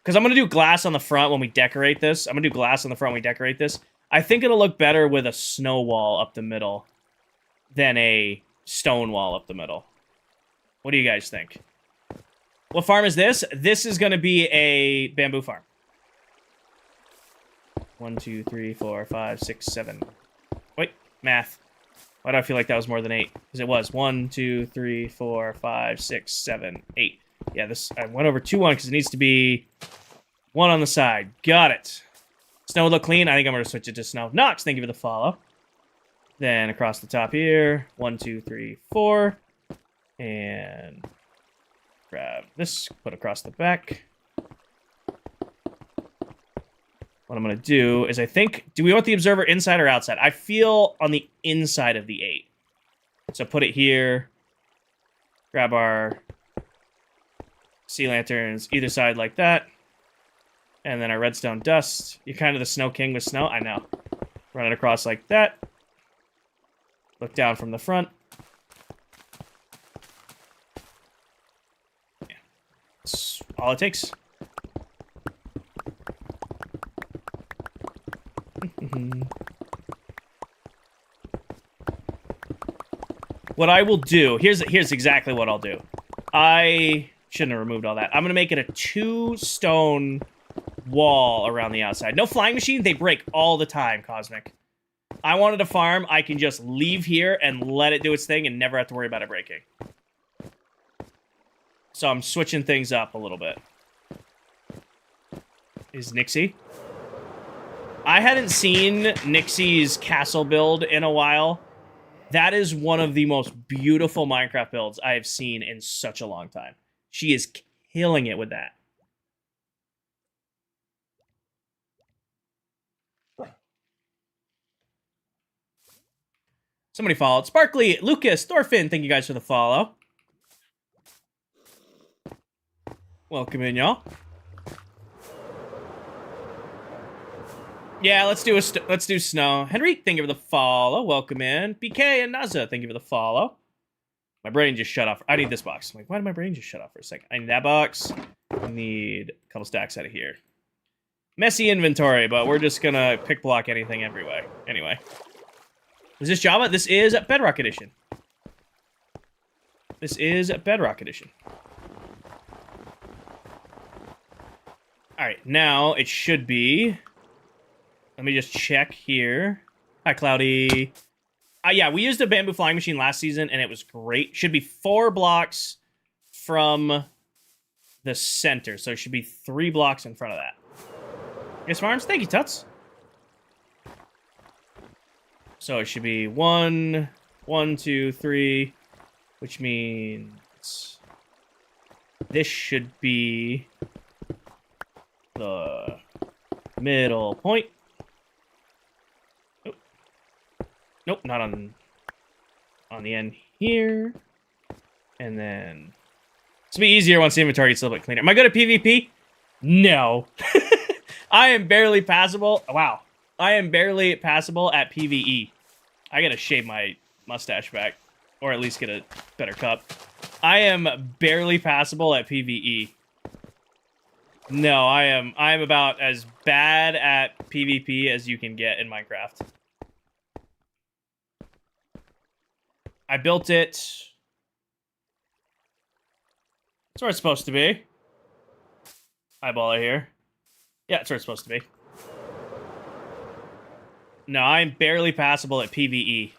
Because I'm going to do glass on the front when we decorate this. I'm going to do glass on the front when we decorate this. I think it'll look better with a snow wall up the middle than a stone wall up the middle. What do you guys think? What farm is this? This is going to be a bamboo farm. 1, 2, 3, 4, 5, 6, 7. Wait, math. Why do I feel like that was more than 8? Because it was 1, 2, 3, 4, 5, 6, 7, 8. Yeah, this I went over 2, 1 because it needs to be 1 on the side. Got it. Snow would look clean. I think I'm going to switch it to snow. Nox, thank you for the follow. Then across the top here. 1, 2, 3, 4. And grab this. Put across the back. What I'm going to do is I think... Do we want the observer inside or outside? I feel on the inside of the 8. So put it here. Grab our sea lanterns either side like that. And then our redstone dust. You're kind of the snow king with snow. I know. Run it across like that. Look down from the front. Yeah. That's all it takes. What I will do, here's exactly what I'll do. I shouldn't have removed all that. I'm going to make it a 2 stone wall around the outside. No flying machine, they break all the time, Cosmic. I wanted a farm I can just leave here and let it do its thing and never have to worry about it breaking. So I'm switching things up a little bit. Is Nixie? I hadn't seen Nixie's castle build in a while. That is one of the most beautiful Minecraft builds I have seen in such a long time. She is killing it with that. Somebody followed. Sparkly, Lucas, Thorfinn, thank you guys for the follow. Welcome in, y'all. Yeah, let's do snow. Henry, thank you for the follow. Welcome in. BK and Naza, thank you for the follow. My brain just shut off. I need this box. I'm like, why did my brain just shut off for a second? I need that box. I need a couple stacks out of here. Messy inventory, but we're just gonna pick block anything every way. Anyway. Is this Java? This is Bedrock Edition. This is Bedrock Edition. Alright, now it should be... Let me just check here. Hi, Cloudy. Yeah, we used a bamboo flying machine last season, and it was great. Should be 4 blocks from the center, so it should be 3 blocks in front of that. Yes, Farms? Thank you, Tuts. So it should be 1, 1, 2, 3, which means this should be the middle point. Nope, nope, not on the end here. And then it's gonna be easier once the inventory gets a little bit cleaner. Am I good at PvP? No. I am barely passable. Wow. I am barely passable at PvE. I gotta shave my mustache back, or at least get a better cut. I am barely passable at PvE. No, I am about as bad at PvP as you can get in Minecraft. I built it. That's where it's supposed to be. Eyeball it here. Yeah, that's where it's supposed to be. No, I'm barely passable at PvE.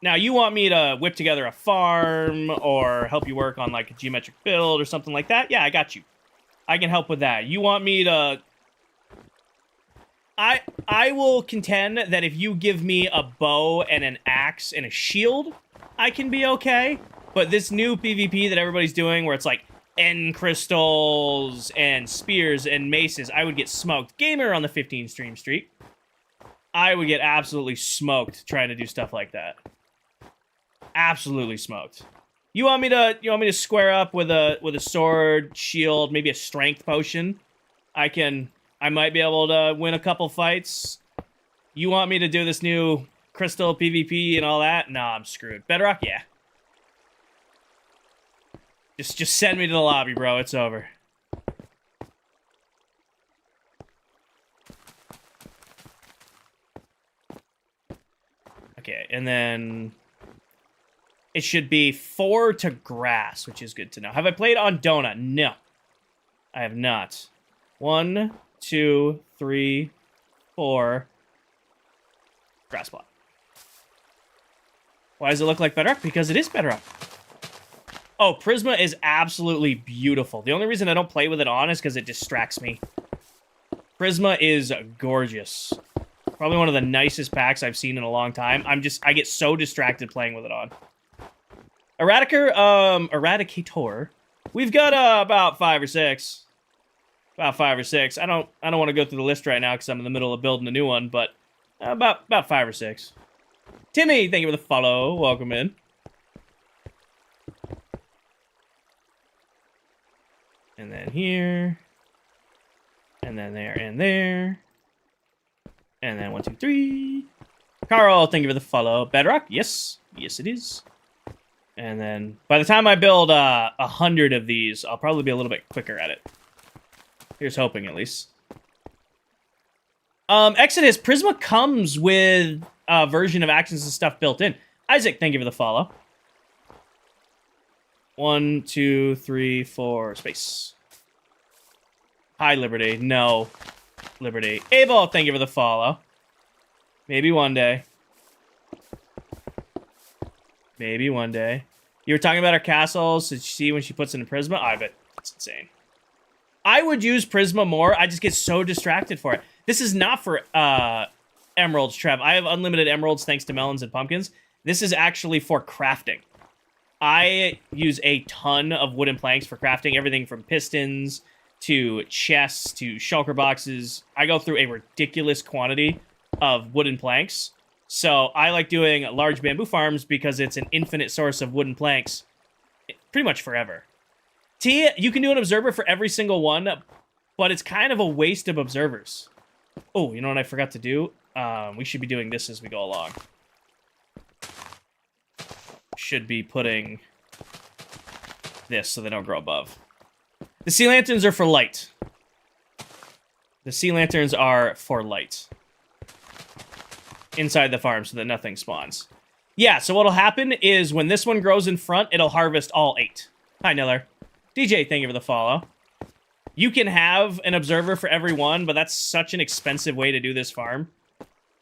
Now, you want me to whip together a farm or help you work on, like, a geometric build or something like that? Yeah, I got you. I can help with that. You want me to... I will contend that if you give me a bow and an axe and a shield, I can be okay. But this new PvP that everybody's doing where it's like end crystals and spears and maces, I would get smoked. Gamer on the 15 stream streak. I would get absolutely smoked trying to do stuff like that. Absolutely smoked. You want me to square up with a sword, shield, maybe a strength potion? I might be able to win a couple fights. You want me to do this new crystal PvP and all that? Nah, I'm screwed. Bedrock, yeah. Just send me to the lobby, bro. It's over. Okay, and then it should be 4 to grass, which is good to know. Have I played on Donut? No, I have not. 1, 2, 3, 4. Grass plot. Why does it look like Bedrock? Because it is Bedrock. Oh, Prisma is absolutely beautiful. The only reason I don't play with it on is because it distracts me. Prisma is gorgeous. Probably one of the nicest packs I've seen in a long time. I get so distracted playing with it on. Eradicator. We've got about 5 or 6. About 5 or 6. I don't want to go through the list right now because I'm in the middle of building a new one, but about 5 or 6. Timmy, thank you for the follow. Welcome in. And then here. And then there and there. And then 1, 2, 3. Carl, thank you for the follow. Bedrock, yes. Yes, it is. And then by the time I build 100 of these, I'll probably be a little bit quicker at it. Here's hoping, at least. Exodus, Prisma comes with a version of actions and stuff built in. Isaac, thank you for the follow. 1, 2, 3, 4, space. Hi, Liberty. No. Liberty. Abel, thank you for the follow. Maybe one day. Maybe one day. You were talking about our castles. Did you see when she puts in a Prisma? I bet it's insane. I would use Prisma more. I just get so distracted for it. This is not for emeralds, Trev. I have unlimited emeralds thanks to melons and pumpkins. This is actually for crafting. I use a ton of wooden planks for crafting. Everything from pistons to chests to shulker boxes. I go through a ridiculous quantity of wooden planks. So I like doing large bamboo farms because it's an infinite source of wooden planks pretty much forever. T, you can do an observer for every single one, but it's kind of a waste of observers. Oh, you know what I forgot to do? We should be doing this as we go along. Should be putting this so they don't grow above. The sea lanterns are for light. The sea lanterns are for light. Inside the farm so that nothing spawns. Yeah, so what'll happen is when this one grows in front, it'll harvest all 8. Hi, Niller. DJ, thank you for the follow. You can have an observer for every one, but that's such an expensive way to do this farm.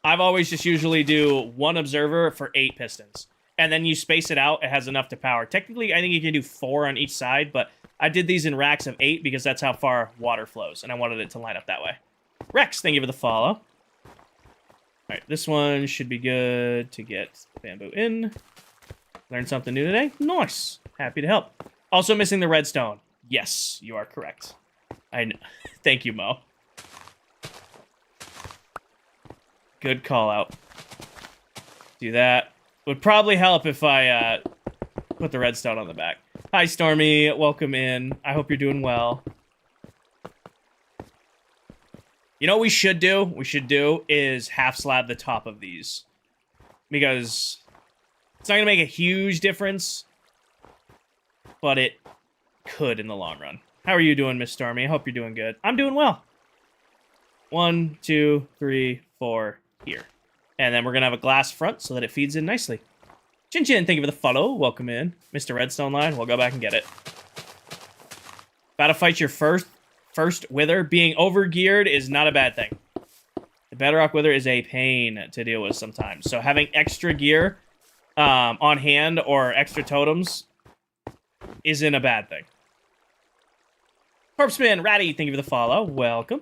I've always just usually do 1 observer for 8 pistons. And then you space it out, it has enough to power. Technically, I think you can do 4 on each side, but I did these in racks of 8 because that's how far water flows, and I wanted it to line up that way. Rex, thank you for the follow. Alright, this one should be good to get bamboo in. Learned something new today? Nice. Happy to help. Also missing the redstone. Yes, you are correct. I know. Thank you, Mo. Good call out. Do that. Would probably help if I put the redstone on the back. Hi, Stormy. Welcome in. I hope you're doing well. You know what we should do? We should do is half slab the top of these. Because it's not going to make a huge difference. But it could in the long run. How are you doing, Miss Stormy? I hope you're doing good. I'm doing well. 1, 2, 3, 4 here. And then we're going to have a glass front so that it feeds in nicely. Chin Chin, thank you for the follow. Welcome in. Mr. Redstone Line, we'll go back and get it. About to fight your first wither. Being over-geared is not a bad thing. The bedrock wither is a pain to deal with sometimes. So having extra gear on hand or extra totems isn't a bad thing. Corpseman, Ratty, thank you for the follow. Welcome.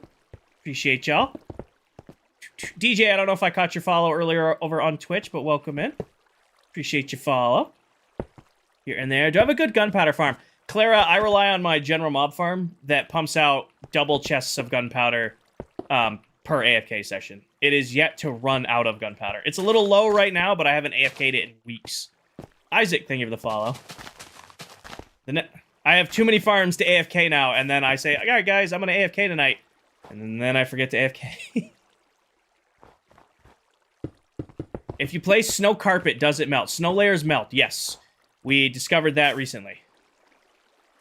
Appreciate y'all. DJ, I don't know if I caught your follow earlier over on Twitch, but welcome in. Appreciate your follow. Here and there. Do I have a good gunpowder farm? Clara, I rely on my general mob farm that pumps out double chests of gunpowder per AFK session. It is yet to run out of gunpowder. It's a little low right now, but I haven't AFK'd it in weeks. Isaac, thank you for the follow. I have too many farms to AFK now, and then I say, all right, guys, I'm going to AFK tonight. And then I forget to AFK. If you play snow carpet, does it melt? Snow layers melt, yes. We discovered that recently.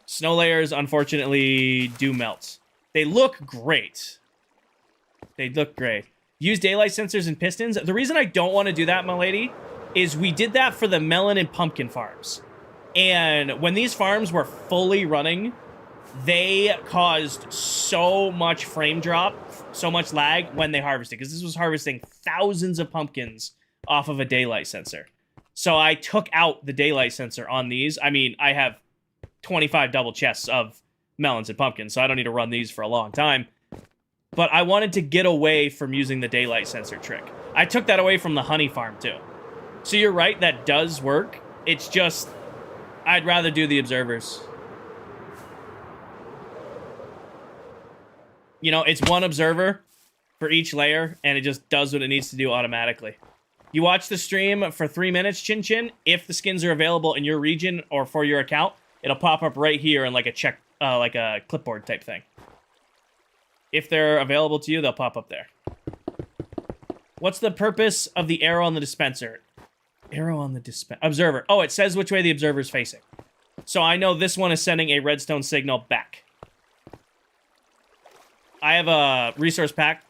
Snow layers, unfortunately, do melt. They look great. They look great. Use daylight sensors and pistons. The reason I don't want to do that, my lady, is we did that for the melon and pumpkin farms. And when these farms were fully running, they caused so much frame drop, so much lag when they harvested. Because this was harvesting thousands of pumpkins off of a daylight sensor. So I took out the daylight sensor on these. I mean, I have 25 double chests of melons and pumpkins, so I don't need to run these for a long time. But I wanted to get away from using the daylight sensor trick. I took that away from the honey farm, too. So you're right, that does work. It's just, I'd rather do the observers. You know, it's 1 observer for each layer, and it just does what it needs to do automatically. You watch the stream for 3 minutes, Chin Chin. If the skins are available in your region or for your account, it'll pop up right here in like a clipboard type thing. If they're available to you, they'll pop up there. What's the purpose of the arrow on the dispenser? Arrow on the dispenser. Observer. Oh, it says which way the observer is facing. So I know this one is sending a redstone signal back. I have a resource pack.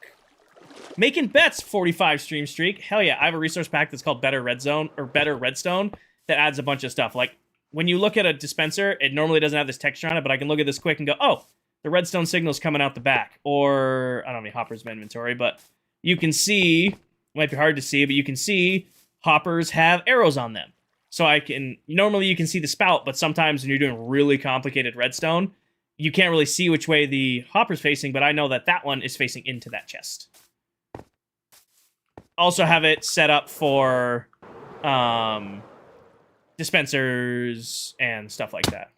Making bets 45 stream streak. Hell yeah, I have a resource pack that's called Better Red Zone or Better Redstone that adds a bunch of stuff. Like when you look at a dispenser, it normally doesn't have this texture on it, but I can look at this quick and go, oh, the redstone signal's coming out the back. Or I don't know how many hoppers in my inventory, but you can see might be hard to see, but you can see hoppers have arrows on them. So normally you can see the spout, but sometimes when you're doing really complicated redstone, you can't really see which way the hopper's facing, but I know that that one is facing into that chest. Also have it set up for dispensers and stuff like that.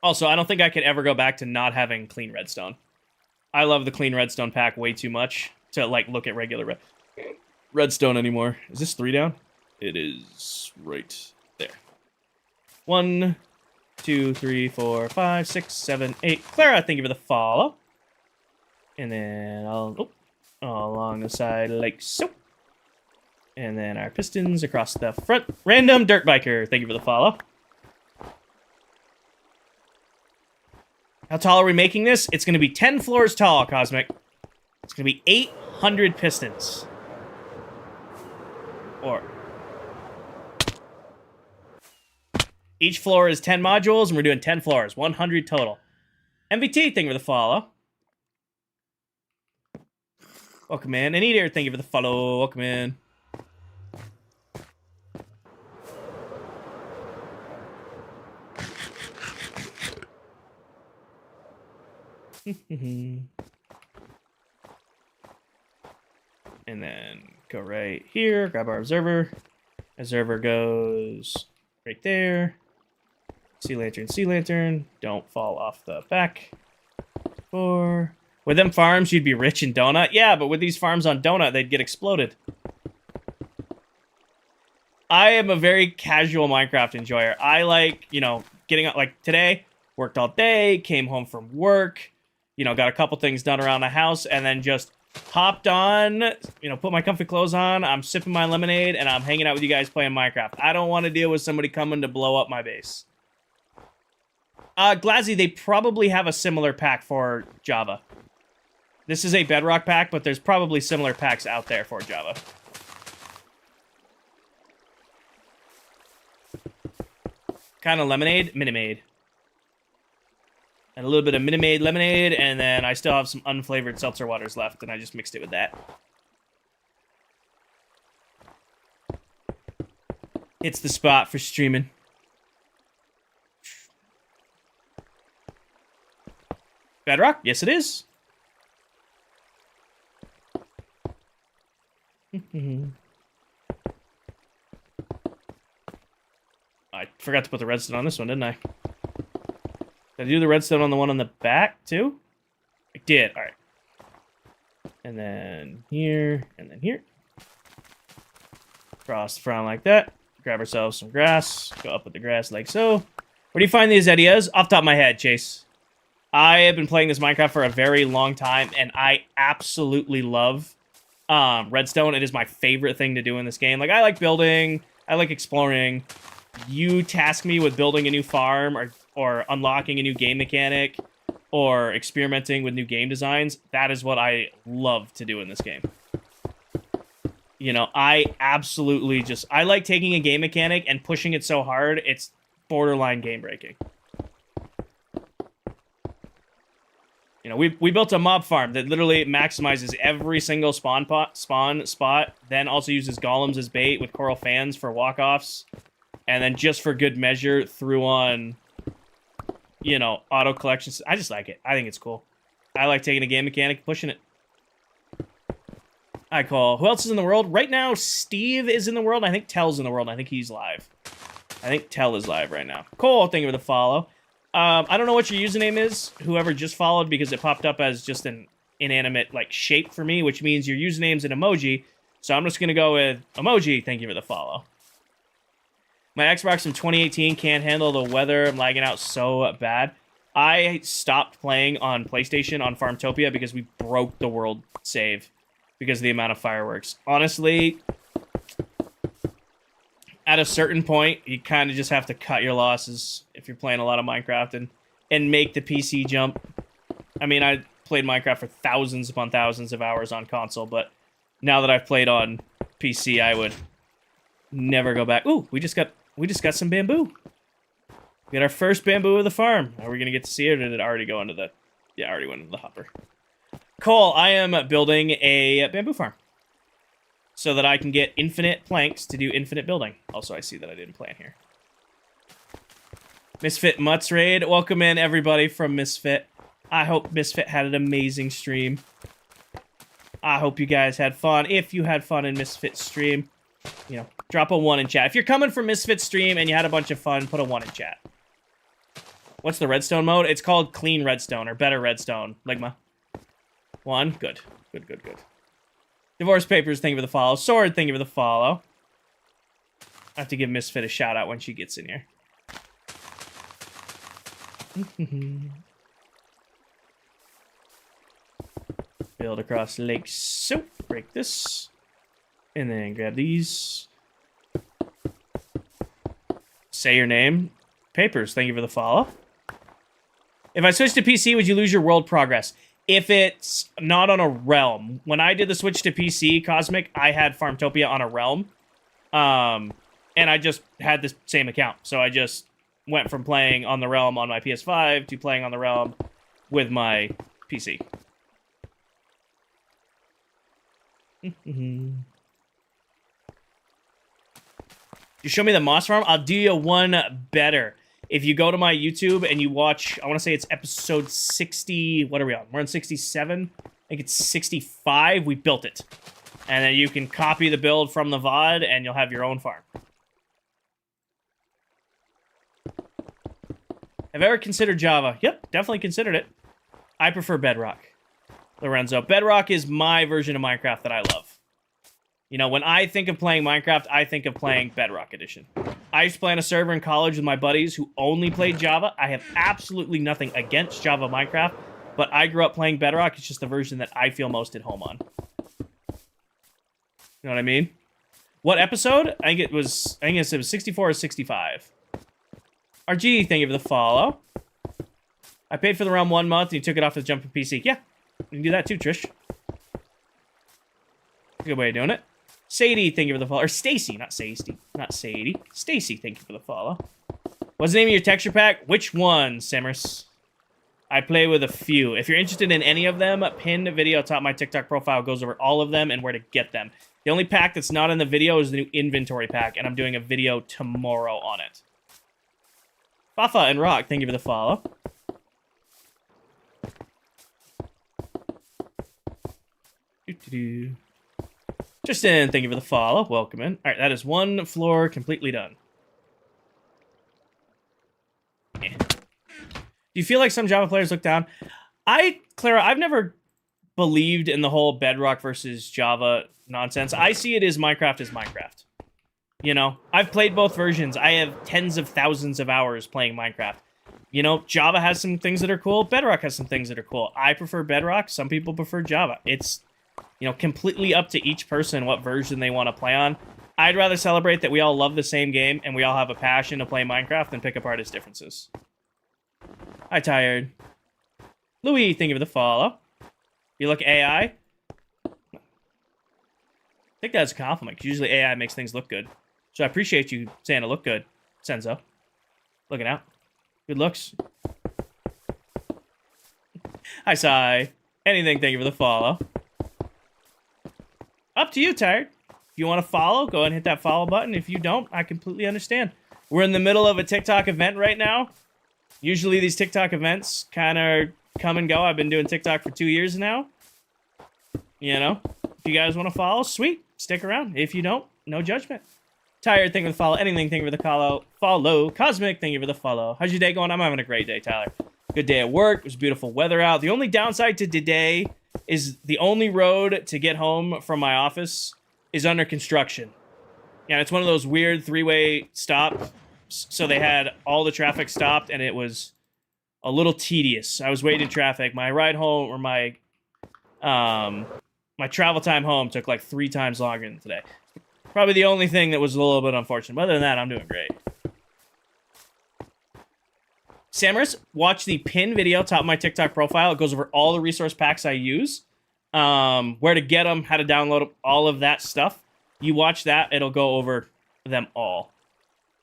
Also, I don't think I could ever go back to not having clean redstone. I love the clean redstone pack way too much to like look at regular redstone anymore. Is this 3 down? It is right there. 1, 2, 3, 4, 5, 6, 7, 8. Clara, thank you for the follow. And then along the side like so. And then our pistons across the front. Random dirt biker, thank you for the follow. How tall are we making this? It's going to be 10 floors tall, Cosmic. It's going to be 800 pistons. Or each floor is 10 modules, and we're doing 10 floors. 100 total. MVT, thank you for the follow. Welcome in. And Eater, thank you for the follow. Welcome in. And then go right here, grab our observer. Observer goes right there. Sea lantern. Don't fall off the back. 4. With them farms, you'd be rich in donut. Yeah, but with these farms on donut, they'd get exploded. I am a very casual Minecraft enjoyer. I like, getting up, like today, worked all day, came home from work, got a couple things done around the house, and then just hopped on, put my comfy clothes on, I'm sipping my lemonade, and I'm hanging out with you guys playing Minecraft. I don't want to deal with somebody coming to blow up my base. Glazzy, they probably have a similar pack for Java. This is a Bedrock pack, but there's probably similar packs out there for Java. Kind of lemonade, Minimade. And a little bit of Minimade lemonade, and then I still have some unflavored seltzer waters left, and I just mixed it with that. It's the spot for streaming. Bedrock? Yes, it is. I forgot to put the redstone on this one, didn't I? Did I do the redstone on the one on the back, too? I did. All right. And then here, and then here. Cross the front like that. Grab ourselves some grass. Go up with the grass like so. Where do you find these ideas? Off the top of my head, Chase. I have been playing this Minecraft for a very long time, and I absolutely love redstone. It is my favorite thing to do in this game. Like, I like building. I like exploring. You task me with building a new farm or unlocking a new game mechanic or experimenting with new game designs. That is what I love to do in this game. I absolutely I like taking a game mechanic and pushing it so hard, it's borderline game breaking. We built a mob farm that literally maximizes every single spawn spot, then also uses golems as bait with coral fans for walk-offs, and then just for good measure threw on, auto collections. I just like it. I think it's cool. I like taking a game mechanic and pushing it. I call. Who else is in the world? Right now, Steve is in the world. I think Tell's in the world. I think he's live. I think Tell is live right now. Cole, thank you for the follow. I don't know what your username is, whoever just followed, because it popped up as just an inanimate, shape for me, which means your username's an emoji. So I'm just going to go with emoji. Thank you for the follow. My Xbox from 2018 can't handle the weather. I'm lagging out so bad. I stopped playing on PlayStation on Farmtopia because we broke the world save because of the amount of fireworks. Honestly, at a certain point, you kind of just have to cut your losses if you're playing a lot of Minecraft and make the PC jump. I mean, I played Minecraft for thousands upon thousands of hours on console, but now that I've played on PC, I would never go back. Ooh, we just got some bamboo. We got our first bamboo of the farm. Are we gonna get to see it, or did it already go into the? Yeah, already went into the hopper. Cole, I am building a bamboo farm so that I can get infinite planks to do infinite building. Also, I see that I didn't plan here. Misfit Mutts Raid. Welcome in, everybody from Misfit. I hope Misfit had an amazing stream. I hope you guys had fun. If you had fun in Misfit stream, you know, drop a 1 in chat. If you're coming from Misfit stream and you had a bunch of fun, put a 1 in chat. What's the redstone mode? It's called clean redstone or better redstone. Ligma. 1. Good. Good, good, good. Divorce Papers, thank you for the follow. Sword, thank you for the follow. I have to give Misfit a shout out when she gets in here. Build across the lake. So, break this. And then grab these. Say your name. Papers, thank you for the follow. If I switch to PC, would you lose your world progress? If it's not on a realm. When I did the switch to PC, Cosmic, I had Farmtopia on a realm. And I just had the same account. So I just went from playing on the realm on my PS5 to playing on the realm with my PC. You show me the moss farm, I'll do you one better. If you go to my YouTube and you watch, I want to say it's episode 60, what are we on? We're on 67? I think it's 65. We built it. And then you can copy the build from the VOD and you'll have your own farm. Have I ever considered Java? Yep, definitely considered it. I prefer Bedrock. Lorenzo. Bedrock is my version of Minecraft that I love. You know, when I think of playing Minecraft, I think of playing Bedrock Edition. I used to play on a server in college with my buddies who only played Java. I have absolutely nothing against Java Minecraft, but I grew up playing Bedrock. It's just the version that I feel most at home on. You know what I mean? What episode? I think it was 64 or 65. RG, thank you for the follow. I paid for the realm 1 month and you took it off the jump for PC. Yeah, you can do that too, Trish. Good way of doing it. Sadie, thank you for the follow. Or Stacy, not Sadie. Not Sadie. Stacy, thank you for the follow. What's the name of your texture pack? Which one, Simmers? I play with a few. If you're interested in any of them, pinned video atop my TikTok profile goes over all of them and where to get them. The only pack that's not in the video is the new inventory pack, and I'm doing a video tomorrow on it. Fafa and Rock, thank you for the follow. Tristan, thank you for the follow. Welcome in. All right, that is one floor completely done. Yeah. Do you feel like some Java players look down? Clara, I've never believed in the whole Bedrock versus Java nonsense. I see it as Minecraft is Minecraft. You know, I've played both versions. I have tens of thousands of hours playing Minecraft. You know, Java has some things that are cool. Bedrock has some things that are cool. I prefer Bedrock. Some people prefer Java. It's, you know, completely up to each person what version they want to play on. I'd rather celebrate that we all love the same game and we all have a passion to play Minecraft than pick apart its differences. Hi, Tired. Louis, thank you for the follow. You look AI? I think that's a compliment, because usually AI makes things look good. So I appreciate you saying it look good, Senzo. Looking out. Good looks. Hi, Sai. Anything, thank you for the follow. Up to you, Tired. If you want to follow, go ahead and hit that follow button. If you don't, I completely understand. We're in the middle of a TikTok event right now. Usually these TikTok events kind of come and go. I've been doing TikTok for 2 years now. You know, if you guys want to follow, sweet. Stick around. If you don't, no judgment. Tired, thank you for the follow. Anything, thank you for the follow. Cosmic, thank you for the follow. How's your day going? I'm having a great day, Tyler. Good day at work. It was beautiful weather out. The only downside to today is the only road to get home from my office is under construction. Yeah, it's one of those weird three-way stops. So they had all the traffic stopped, and it was a little tedious. I was waiting in traffic. My ride home, or my travel time home took like 3 times longer than today. Probably the only thing that was a little bit unfortunate. But other than that, I'm doing great. Samurais, watch the pin video top of my TikTok profile. It goes over all the resource packs I use, where to get them, how to download them, all of that stuff. You watch that, it'll go over them all.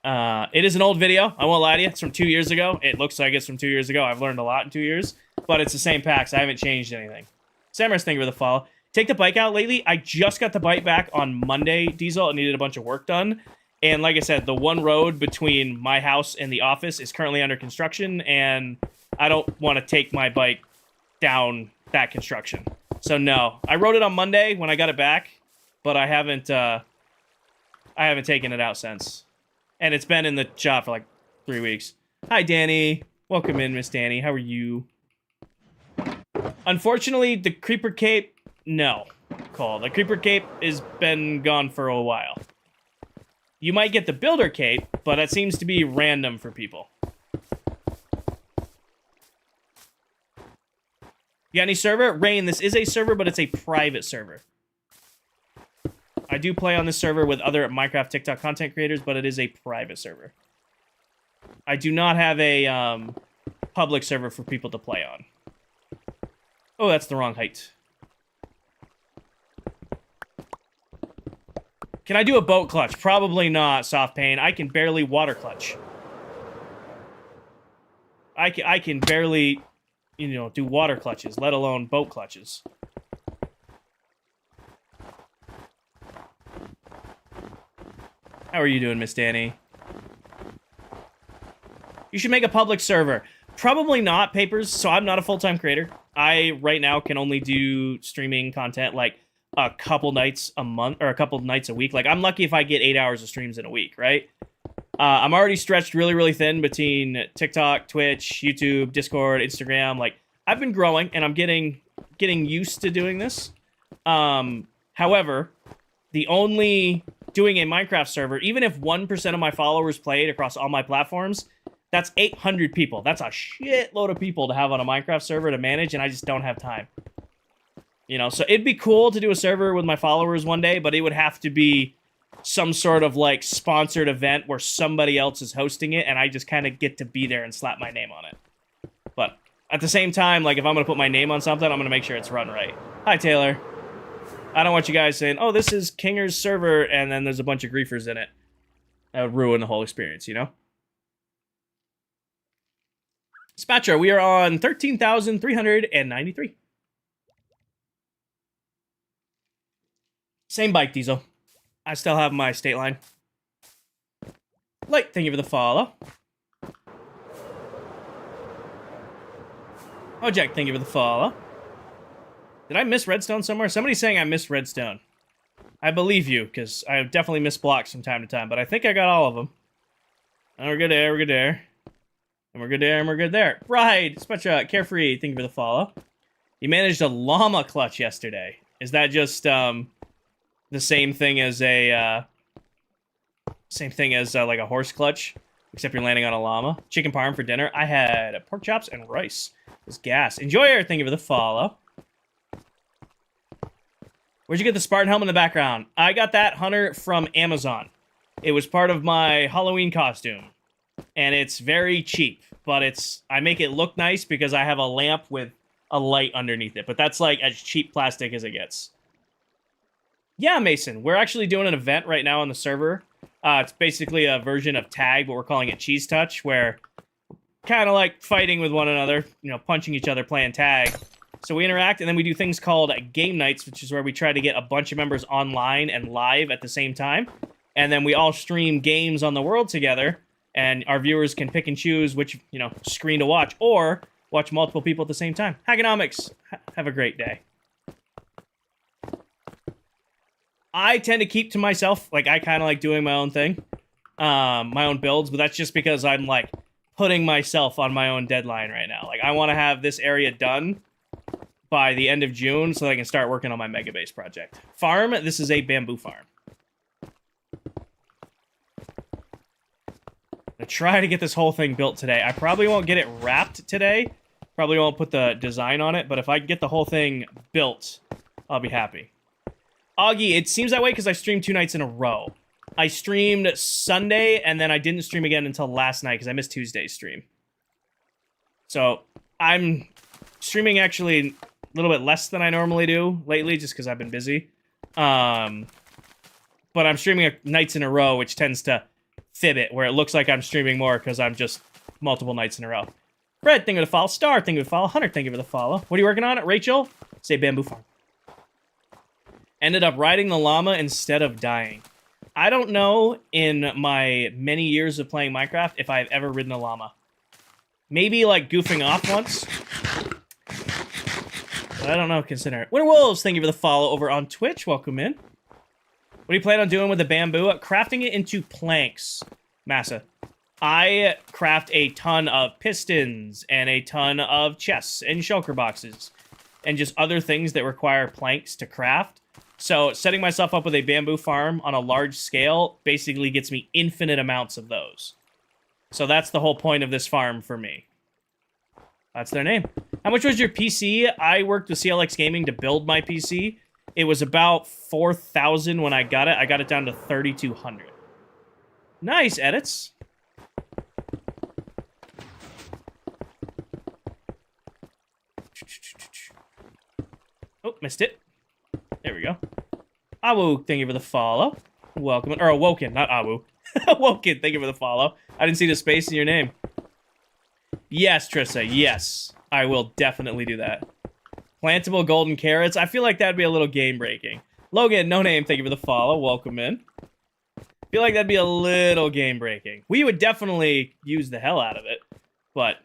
It is an old video. I won't lie to you. It's from 2 years ago. It looks like it's from 2 years ago. I've learned a lot in 2 years, but it's the same packs. I haven't changed anything. Samurai, thank you for the follow. Take the bike out lately. I just got the bike back on Monday, Diesel. It needed a bunch of work done. And like I said, the one road between my house and the office is currently under construction, and I don't want to take my bike down that construction. So no, I rode it on Monday when I got it back, but I haven't taken it out since. And it's been in the shop for like 3 weeks. Hi, Danny. Welcome in, Miss Danny. How are you? Unfortunately, the Creeper Cape, no. Cole, the Creeper Cape has been gone for a while. You might get the Builder Cape, but that seems to be random for people. You got any server? Rain, this is a server, but it's a private server. I do play on this server with other Minecraft TikTok content creators, but it is a private server. I do not have a public server for people to play on. Oh, that's the wrong height. Can I do a boat clutch? Probably not, Soft Pain. I can barely water clutch. I can barely, do water clutches, let alone boat clutches. How are you doing, Miss Danny? You should make a public server. Probably not, Papers, so I'm not a full-time creator. I, right now, can only do streaming content, like, a couple nights a month, or a couple nights a week. Like, I'm lucky if I get 8 hours of streams in a week, right? I'm already stretched really, really thin between TikTok, Twitch, YouTube, Discord, Instagram. Like, I've been growing, and I'm getting used to doing this. However, the only doing a Minecraft server, even if 1% of my followers played across all my platforms, that's 800 people. That's a shitload of people to have on a Minecraft server to manage, and I just don't have time. So it'd be cool to do a server with my followers one day, but it would have to be some sort of, like, sponsored event where somebody else is hosting it, and I just kind of get to be there and slap my name on it. But at the same time, like, if I'm going to put my name on something, I'm going to make sure it's run right. Hi, Taylor. I don't want you guys saying, oh, this is Kinger's server, and then there's a bunch of griefers in it. That would ruin the whole experience, Spatcher, we are on 13,393. Same bike, Diesel. I still have my state line. Light, thank you for the follow. Oh, Jack, thank you for the follow. Did I miss redstone somewhere? Somebody's saying I missed redstone. I believe you, because I definitely miss blocks from time to time, but I think I got all of them. And we're good there, we're good there. And we're good there, and we're good there. Right, Spatcher, Carefree, thank you for the follow. You managed a llama clutch yesterday. Is that just, the same thing as a, like a horse clutch, except you're landing on a llama? Chicken parm for dinner. I had pork chops and rice. It was gas. Enjoyer, thank you for the follow. Where'd you get the Spartan helmet in the background? I got that, Hunter, from Amazon. It was part of my Halloween costume. And it's very cheap, but I make it look nice because I have a lamp with a light underneath it. But that's like as cheap plastic as it gets. Yeah, Mason, we're actually doing an event right now on the server. It's basically a version of tag, but we're calling it Cheese Touch, where kind of like fighting with one another, punching each other, playing tag. So we interact, and then we do things called game nights, which is where we try to get a bunch of members online and live at the same time. And then we all stream games on the world together, and our viewers can pick and choose which, screen to watch, or watch multiple people at the same time. Hagonomics, have a great day. I tend to keep to myself. Like, I kind of like doing my own thing, my own builds, but that's just because I'm, like, putting myself on my own deadline right now. Like, I want to have this area done by the end of June so that I can start working on my Mega Base project. Farm, this is a bamboo farm. I'm gonna try to get this whole thing built today. I probably won't get it wrapped today. Probably won't put the design on it, but if I can get the whole thing built, I'll be happy. Augie, it seems that way because I streamed 2 nights in a row. I streamed Sunday, and then I didn't stream again until last night because I missed Tuesday's stream. So, I'm streaming actually a little bit less than I normally do lately, just because I've been busy. But I'm streaming nights in a row, which tends to fib it, where it looks like I'm streaming more because I'm just multiple nights in a row. Fred, thank you for the follow. Star, thank you for the follow. Hunter, thank you for the follow. What are you working on? Rachel? Say bamboo farm. Ended up riding the llama instead of dying. I don't know in my many years of playing Minecraft if I've ever ridden a llama. Maybe like goofing off once. But I don't know, consider it. Winter Wolves, thank you for the follow over on Twitch. Welcome in. What do you plan on doing with the bamboo? Crafting it into planks. Massa. I craft a ton of pistons and a ton of chests and shulker boxes and just other things that require planks to craft. So setting myself up with a bamboo farm on a large scale basically gets me infinite amounts of those. So that's the whole point of this farm for me. That's their name. How much was your PC? I worked with CLX Gaming to build my PC. It was about 4,000 when I got it. I got it down to 3,200. Nice edits. Oh, missed it. There we go. Awu, thank you for the follow. Welcome. Or Awoken, not Awu. Awoken, thank you for the follow. I didn't see the space in your name. Yes, Trissa, yes. I will definitely do that. Plantable golden carrots. I feel like that'd be a little game-breaking. Logan, no name, thank you for the follow. Welcome in. Feel like that'd be a little game-breaking. We would definitely use the hell out of it. But,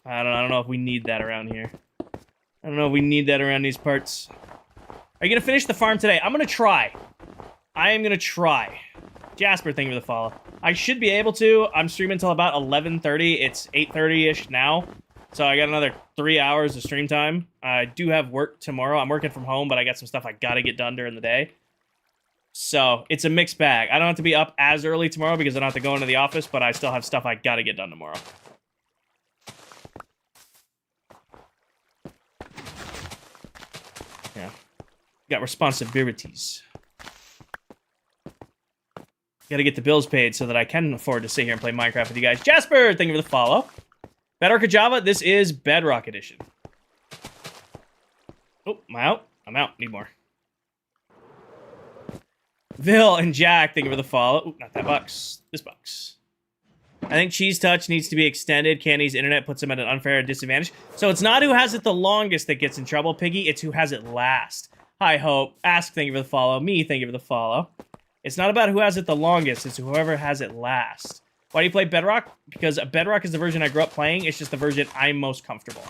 I don't know if we need that around here. I don't know if we need that around these parts. Are you going to finish the farm today? I'm going to try. I am going to try. Jasper, thank you for the follow. I should be able to. I'm streaming until about 11:30. It's 8:30-ish now. So I got another 3 hours of stream time. I do have work tomorrow. I'm working from home, but I got some stuff I got to get done during the day. So it's a mixed bag. I don't have to be up as early tomorrow because I don't have to go into the office, but I still have stuff I got to get done tomorrow. Yeah. Got responsibilities. Got to get the bills paid so that I can afford to sit here and play Minecraft with you guys. Jasper, thank you for the follow. Bedrock or Java? This is Bedrock Edition. Oh, am I out? I'm out. Need more. Vil and Jack, thank you for the follow. Ooh, not that box. This box. I think Cheese Touch needs to be extended. Candy's internet puts him at an unfair disadvantage. So it's not who has it the longest that gets in trouble, Piggy. It's who has it last. Hi, Hope. Ask, thank you for the follow. Me, thank you for the follow. It's not about who has it the longest. It's whoever has it last. Why do you play Bedrock? Because Bedrock is the version I grew up playing. It's just the version I'm most comfortable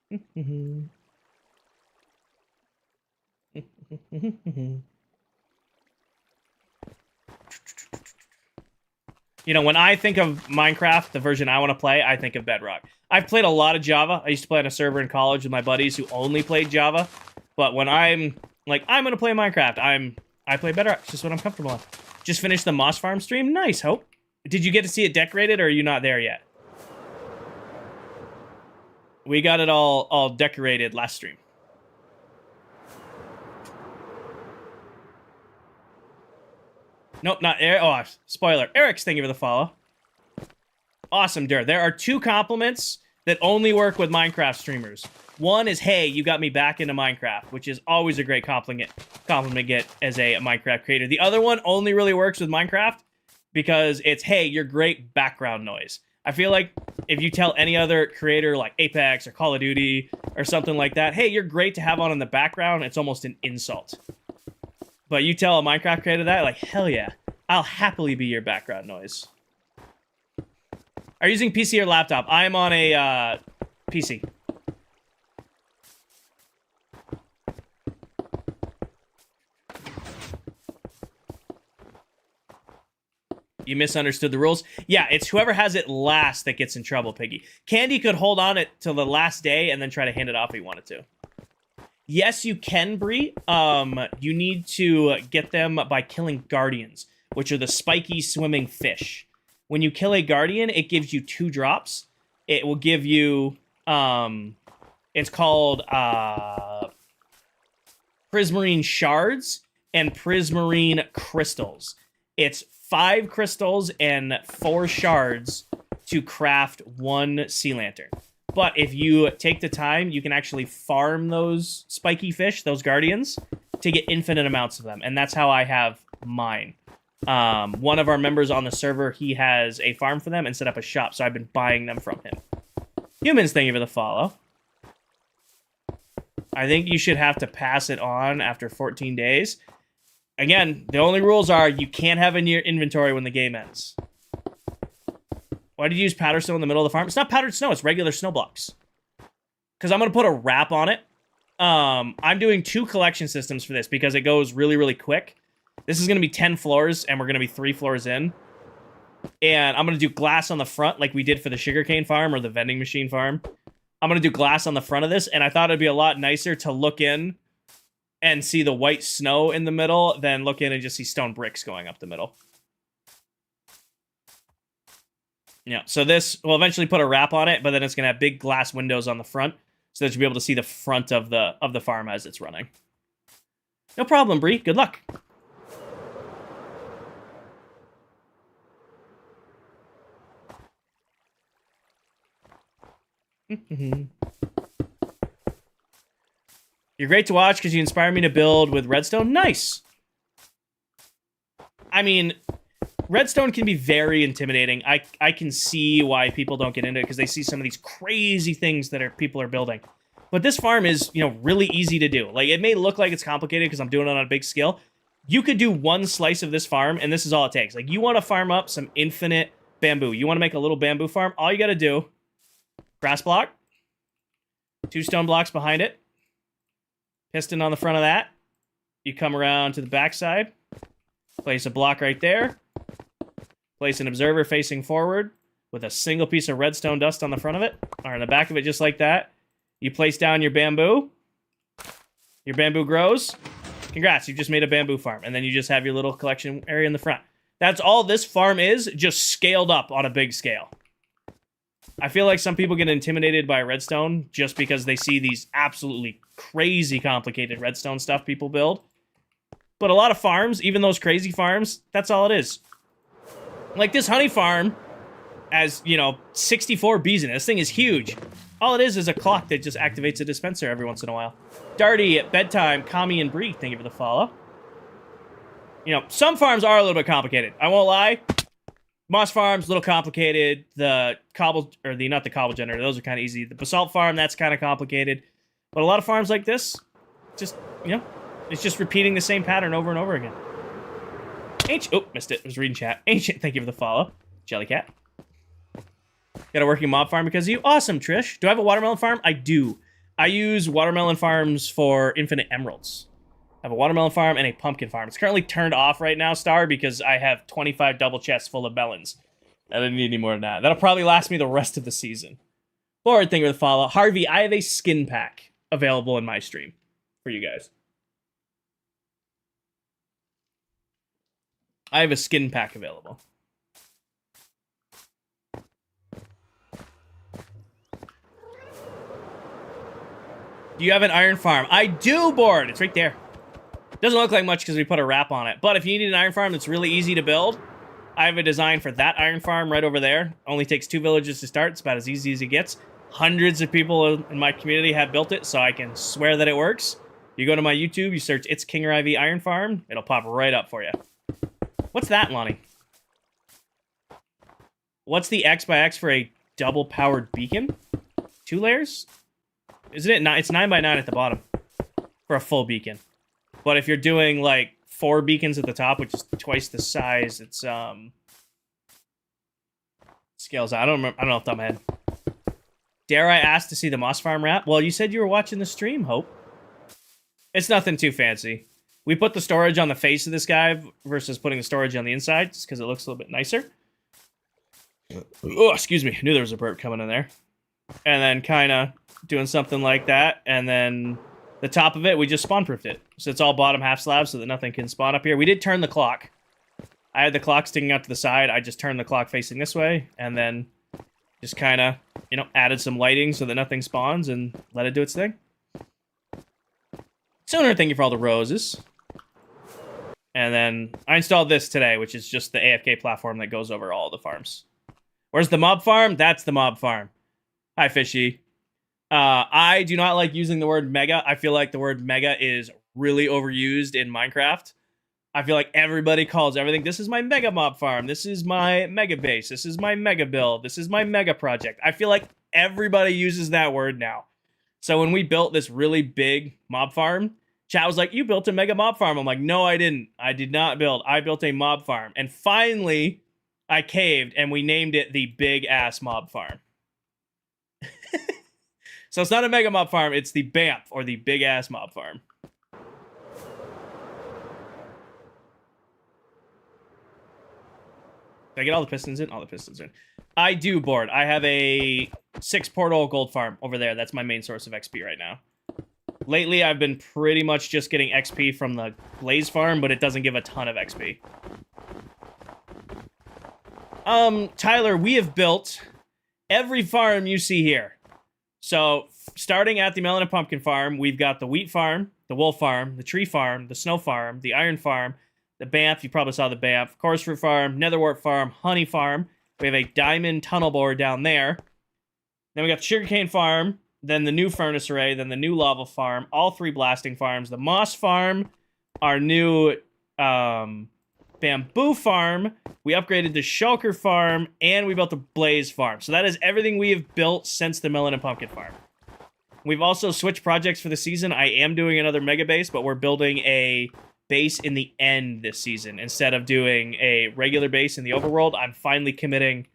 on. You know, when I think of Minecraft, the version I want to play, I think of Bedrock. I've played a lot of Java. I used to play on a server in college with my buddies who only played Java. But when I'm like, I'm going to play Minecraft, I play Bedrock. It's just what I'm comfortable on. Just finished the Moss Farm stream. Nice, Hope. Did you get to see it decorated, or are you not there yet? We got it all decorated last stream. Nope, not Eric. Oh, spoiler. Eric's, thank you for the follow. Awesome, Dur. There are 2 compliments that only work with Minecraft streamers. One is, hey, you got me back into Minecraft, which is always a great compliment to get as a Minecraft creator. The other one only really works with Minecraft because it's, hey, you're great background noise. I feel like if you tell any other creator like Apex or Call of Duty or something like that, hey, you're great to have on in the background, it's almost an insult. But you tell a Minecraft creator that, like, hell yeah, I'll happily be your background noise. Are you using PC or laptop? I'm on a PC. You misunderstood the rules. Yeah, it's whoever has it last that gets in trouble, Piggy. Candy could hold on it till the last day and then try to hand it off if he wanted to. Yes, you can, Bree. You need to get them by killing guardians, which are the spiky swimming fish. When you kill a guardian, it gives you 2 drops. It will give you, it's called prismarine shards and prismarine crystals. It's 5 crystals and 4 shards to craft 1 sea lantern. But if you take the time, you can actually farm those spiky fish, those guardians, to get infinite amounts of them. And that's how I have mine. One of our members on the server, he has a farm for them and set up a shop, so I've been buying them from him. Humans, thank you for the follow. I think you should have to pass it on after 14 days. Again, the only rules are you can't have it in your inventory when the game ends. Why did you use powdered snow in the middle of the farm? It's not powdered snow, it's regular snow blocks. Because I'm going to put a wrap on it. I'm doing 2 collection systems for this because it goes really, really quick. This is going to be 10 floors, and we're going to be 3 floors in. And I'm going to do glass on the front like we did for the sugarcane farm or the vending machine farm. I'm going to do glass on the front of this, and I thought it'd be a lot nicer to look in and see the white snow in the middle than look in and just see stone bricks going up the middle. Yeah, so this will eventually put a wrap on it, but then it's going to have big glass windows on the front so that you'll be able to see the front of the farm as it's running. No problem, Bree. Good luck. You're great to watch because you inspire me to build with redstone. Nice. I mean, redstone can be very intimidating. I can see why people don't get into it because they see some of these crazy things that people are building. But this farm is, really easy to do. Like, it may look like it's complicated because I'm doing it on a big scale. You could do one slice of this farm, and this is all it takes. Like, you want to farm up some infinite bamboo. You want to make a little bamboo farm. All you got to do, grass block, 2 stone blocks behind it, piston on the front of that. You come around to the back side, place a block right there, place an observer facing forward with a single piece of redstone dust on the front of it, or on the back of it just like that. You place down your bamboo. Your bamboo grows. Congrats, you just made a bamboo farm. And then you just have your little collection area in the front. That's all this farm is, just scaled up on a big scale. I feel like some people get intimidated by redstone just because they see these absolutely crazy complicated redstone stuff people build. But a lot of farms, even those crazy farms, that's all it is. Like this honey farm has, 64 bees in it. This thing is huge. All it is a clock that just activates a dispenser every once in a while. Darty at bedtime, Kami and Bree, thank you for the follow. Some farms are a little bit complicated. I won't lie. Moss farm's a little complicated. The not the cobble generator, those are kind of easy. The basalt farm, that's kind of complicated. But a lot of farms like this, just, it's just repeating the same pattern over and over again. Oh, missed it. I was reading chat. Ancient, thank you for the follow. Jellycat. Got a working mob farm because of you. Awesome, Trish. Do I have a watermelon farm? I do. I use watermelon farms for infinite emeralds. I have a watermelon farm and a pumpkin farm. It's currently turned off right now, Star, because I have 25 double chests full of melons. I don't need any more than that. That'll probably last me the rest of the season. Lord, thank you for the follow. Harvey, I have a skin pack available in my stream for you guys. I have a skin pack available. Do you have an iron farm? I do, Board. It's right there. Doesn't look like much because we put a wrap on it. But if you need an iron farm that's really easy to build, I have a design for that iron farm right over there. Only takes 2 villages to start. It's about as easy as it gets. Hundreds of people in my community have built it, so I can swear that it works. You go to my YouTube, you search It's King Ivy Iron Farm. It'll pop right up for you. What's that, Lonnie? What's the X by X for a double-powered beacon? 2 layers? Isn't it? It's 9 by 9 at the bottom for a full beacon. But if you're doing like 4 beacons at the top, which is twice the size, it's scales out. I don't know off the top of my head. Dare I ask to see the Moss Farm wrap? Well, you said you were watching the stream, Hope. It's nothing too fancy. We put the storage on the face of this guy versus putting the storage on the inside, just because it looks a little bit nicer. Oh, excuse me. I knew there was a burp coming in there. And then kind of doing something like that, and then the top of it, we just spawn-proofed it. So it's all bottom half slab so that nothing can spawn up here. We did turn the clock. I had the clock sticking out to the side. I just turned the clock facing this way, and then just kind of, added some lighting so that nothing spawns and let it do its thing. Sooner, thank you for all the roses. And then I installed this today, which is just the AFK platform that goes over all the farms. Where's the mob farm? That's the mob farm. Hi, Fishy. I do not like using the word mega. I feel like the word mega is really overused in Minecraft. I feel like everybody calls everything, this is my mega mob farm, this is my mega base, this is my mega build, this is my mega project. I feel like everybody uses that word now. So when we built this really big mob farm, chat was like, you built a mega mob farm. I'm like, no, I didn't. I did not build. I built a mob farm. And finally, I caved and we named it the Big Ass Mob Farm. So it's not a mega mob farm. It's the BAMF, or the Big Ass Mob Farm. Did I get all the pistons in? All the pistons in. I do, board. I have a 6 portal gold farm over there. That's my main source of XP right now. Lately, I've been pretty much just getting XP from the Blaze farm, but it doesn't give a ton of XP. Tyler, we have built every farm you see here. So, starting at the melon and pumpkin farm, we've got the wheat farm, the wool farm, the tree farm, the snow farm, the iron farm, the BAMF, you probably saw the BAMF, coarse fruit farm, netherwort farm, honey farm. We have a diamond tunnel borer down there. Then we got the sugarcane farm, then the new furnace array, then the new lava farm, all 3 blasting farms, the moss farm, our new bamboo farm, we upgraded the shulker farm, and we built the blaze farm. So that is everything we have built since the melon and pumpkin farm. We've also switched projects for the season. I am doing another mega base, but we're building a base in the end this season. Instead of doing a regular base in the overworld, I'm finally committing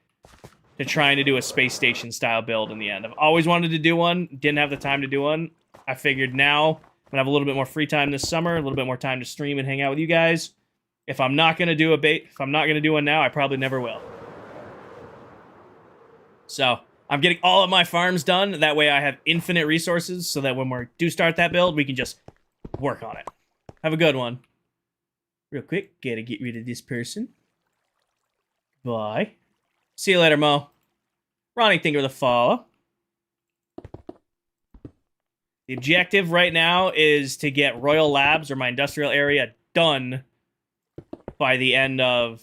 to trying to do a space station style build in the end. I've always wanted to do one, didn't have the time to do one. I figured now I'm gonna have a little bit more free time this summer, a little bit more time to stream and hang out with you guys. If I'm not gonna do one now, I probably never will. So I'm getting all of my farms done. That way I have infinite resources so that when we do start that build, we can just work on it. Have a good one. Real quick, gotta get rid of this person. Bye. See you later, Mo. Ronnie, thank you for the follow. The objective right now is to get Royal Labs, or my industrial area, done by the end of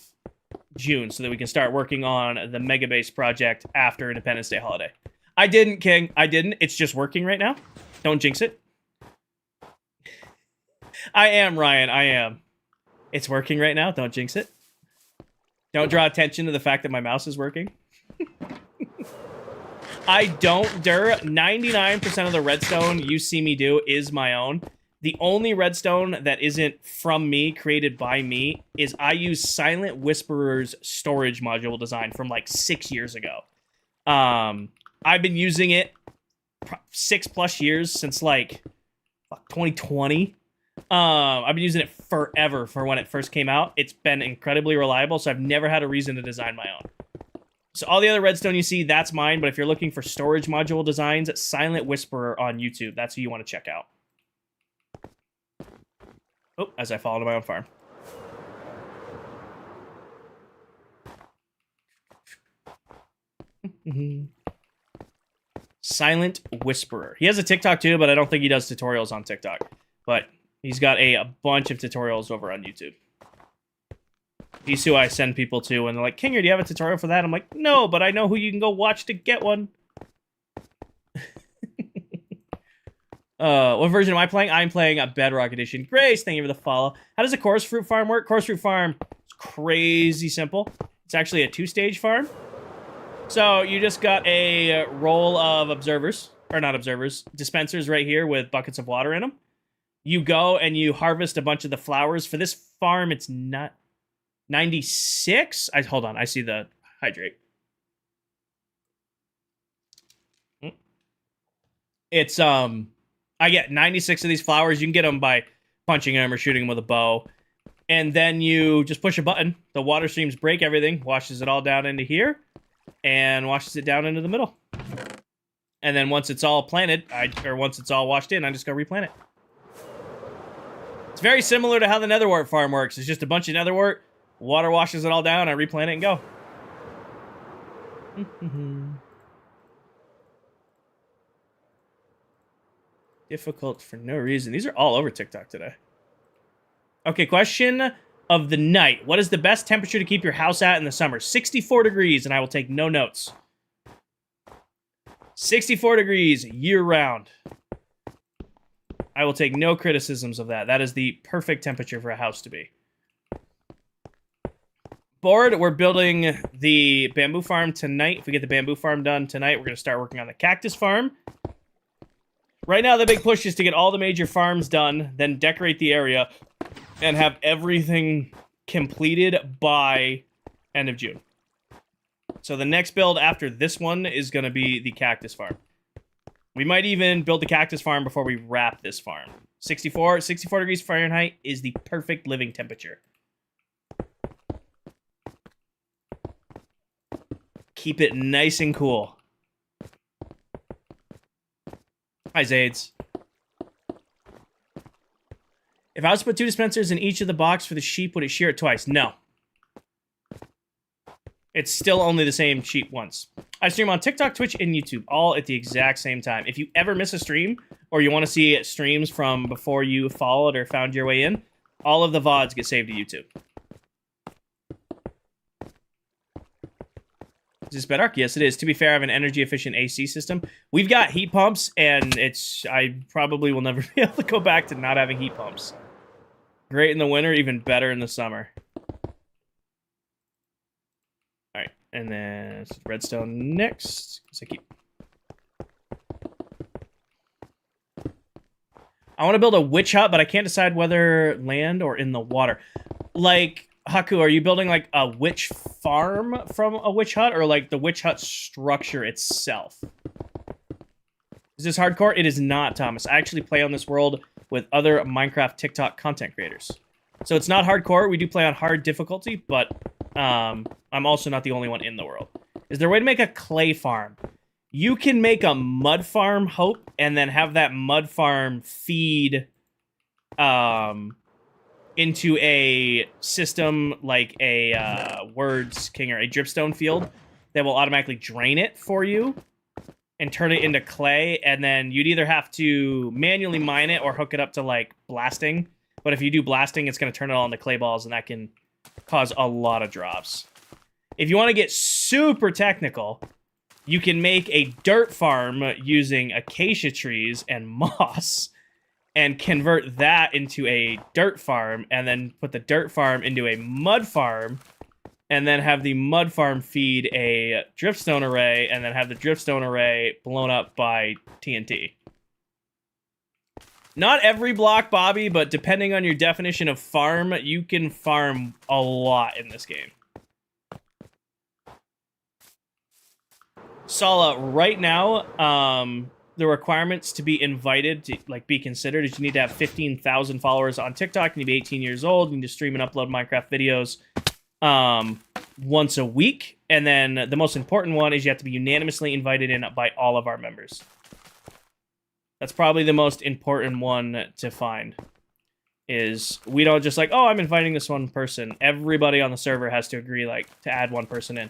June so that we can start working on the Mega Base project after Independence Day holiday. I didn't, King. I didn't. It's just working right now. Don't jinx it. I am, Ryan. I am. It's working right now. Don't jinx it. Don't draw attention to the fact that my mouse is working. I don't, 99% of the redstone you see me do is my own. The only redstone that isn't from me, created by me, is I use Silent Whisperer's storage module design from like 6 years ago. I've been using it 6+ years, since like 2020. I've been using it forever for when it first came out. It's been incredibly reliable, so I've never had a reason to design my own. So all the other redstone you see, that's mine, but if you're looking for storage module designs, Silent Whisperer on YouTube. That's who you want to check out. Oh, as I fall into my own farm. Silent Whisperer. He has a TikTok too, but I don't think he does tutorials on TikTok. But he's got a bunch of tutorials over on YouTube. He's who I send people to, and they're like, Kinger, do you have a tutorial for that? I'm like, no, but I know who you can go watch to get one. What version am I playing? I'm playing a Bedrock Edition. Grace, thank you for the follow. How does a coarse fruit farm work? Coarse fruit farm is crazy simple. It's actually a 2-stage farm. So you just got a roll of observers, or not observers, dispensers right here with buckets of water in them. You go and you harvest a bunch of the flowers. For this farm, it's not 96. Hold on, I see the hydrate. It's I get 96 of these flowers. You can get them by punching them or shooting them with a bow. And then you just push a button. The water streams break everything, washes it all down into here, and washes it down into the middle. And then once it's all planted, once it's all washed in, I just go replant it. It's very similar to how the netherwort farm works. It's just a bunch of netherwort, water washes it all down, I replant it and go. Difficult for no reason. These are all over TikTok today. Okay, question of the night. What is the best temperature to keep your house at in the summer? 64 degrees, and I will take no notes. 64 degrees year-round. I will take no criticisms of that. That is the perfect temperature for a house to be. Board, we're building the bamboo farm tonight. If we get the bamboo farm done tonight, we're going to start working on the cactus farm. Right now, the big push is to get all the major farms done, then decorate the area, and have everything completed by end of June. So the next build after this one is going to be the cactus farm. We might even build the cactus farm before we wrap this farm. 64 degrees Fahrenheit is the perfect living temperature. Keep it nice and cool. Hi, Zades. If I was to put 2 dispensers in each of the box for the sheep, would it shear it twice? No. It's still only the same sheep once. I stream on TikTok, Twitch, and YouTube, all at the exact same time. If you ever miss a stream, or you want to see streams from before you followed or found your way in, all of the VODs get saved to YouTube. Is this better? Yes, it is. To be fair, I have an energy-efficient AC system. We've got heat pumps, and I probably will never be able to go back to not having heat pumps. Great in the winter, even better in the summer. Alright, and then redstone next. I want to build a witch hut, but I can't decide whether land or in the water. Like, Haku, are you building like a witch farm from a witch hut, or like the witch hut structure itself? Is this hardcore? It is not, Thomas. I actually play on this world with other Minecraft TikTok content creators. So it's not hardcore. We do play on hard difficulty, but I'm also not the only one in the world. Is there a way to make a clay farm? You can make a mud farm, Hope, and then have that mud farm feed into a system like a Words King or a dripstone field that will automatically drain it for you and turn it into clay, and then you'd either have to manually mine it or hook it up to, like, blasting. But if you do blasting, it's going to turn it all into clay balls, and that can cause a lot of drops. If you want to get super technical, you can make a dirt farm using acacia trees and moss and convert that into a dirt farm, and then put the dirt farm into a mud farm, and then have the mud farm feed a dripstone array, and then have the dripstone array blown up by TNT. Not every block, Bobby, but depending on your definition of farm, you can farm a lot in this game. Sala, right now, the requirements to be invited, to like be considered, is you need to have 15,000 followers on TikTok, you need to be 18 years old, you need to stream and upload Minecraft videos once a week, and then the most important one is you have to be unanimously invited in by all of our members. That's probably the most important one to find. Is we don't just like, oh, I'm inviting this one person. Everybody on the server has to agree, like, to add one person in.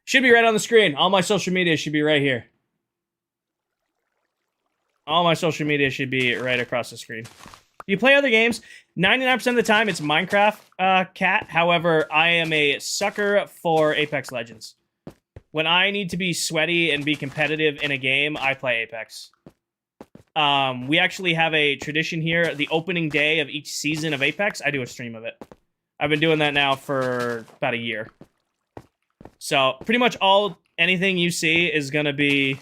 Should be right on the screen. All my social media should be right here. All my social media should be right across the screen. You play other games. 99% of the time, it's Minecraft, Cat. However, I am a sucker for Apex Legends. When I need to be sweaty and be competitive in a game, I play Apex. We actually have a tradition here. The opening day of each season of Apex, I do a stream of it. I've been doing that now for about a year. So, pretty much anything you see is going to be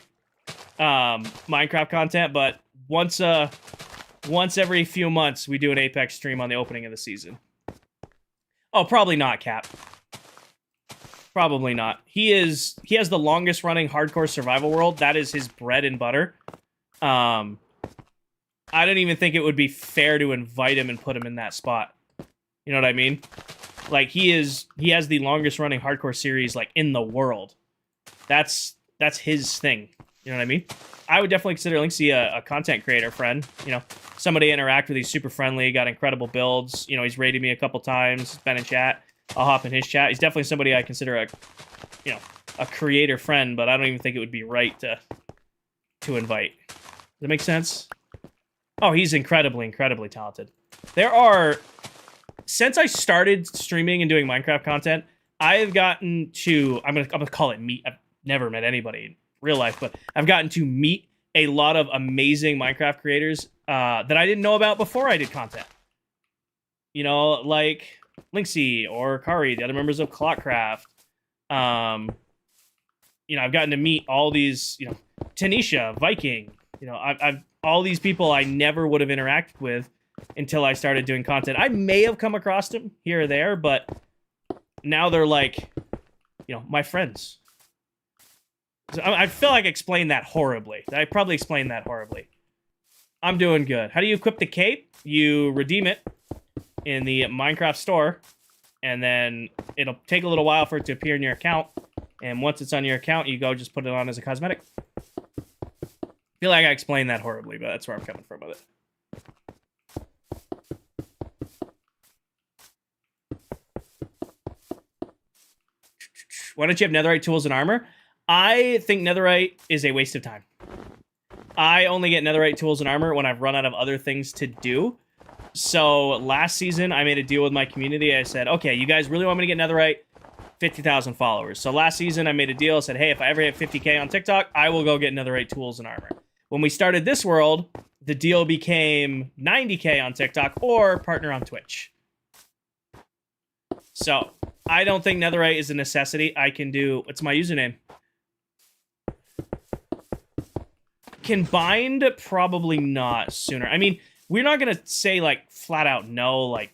Minecraft content, but once every few months, we do an Apex stream on the opening of the season. Oh, probably not, Cap. Probably not. He has the longest running hardcore survival world. That is his bread and butter. I don't even think it would be fair to invite him and put him in that spot. You know what I mean? Like, he has the longest running hardcore series, like, in the world. That's his thing. You know what I mean? I would definitely consider Linksy a content creator friend. You know, somebody to interact with. He's super friendly, got incredible builds. You know, he's rated me a couple times, been in chat. I'll hop in his chat. He's definitely somebody I consider a creator friend, but I don't even think it would be right to invite. Does that make sense? Oh, he's incredibly, incredibly talented. Since I started streaming and doing Minecraft content, I have gotten to, I'm gonna call it meet. I've never met anybody in real life, but I've gotten to meet a lot of amazing Minecraft creators that I didn't know about before I did content. You know, like Linksy or Kari, the other members of ClockCraft. You know, I've gotten to meet all these, Tanisha, Viking. You know, I've all these people I never would have interacted with until I started doing content. I may have come across them here or there, but now they're like, you know, my friends. So I feel like I explained that horribly. I probably explained that horribly. I'm doing good. How do you equip the cape? You redeem it in the Minecraft store, and then it'll take a little while for it to appear in your account. And once it's on your account, you go just put it on as a cosmetic. I feel like I explained that horribly, but that's where I'm coming from with it. Why don't you have netherite tools and armor? I think netherite is a waste of time. I only get netherite tools and armor when I've run out of other things to do. So last season, I made a deal with my community. I said, okay, you guys really want me to get netherite? 50,000 followers. So last season, I made a deal. I said, hey, if I ever hit 50K on TikTok, I will go get netherite tools and armor. When we started this world, the deal became 90K on TikTok or partner on Twitch. So I don't think netherite is a necessity. I can do, what's my username? Can bind? Probably not sooner. I mean, we're not going to say, like, flat out no. Like,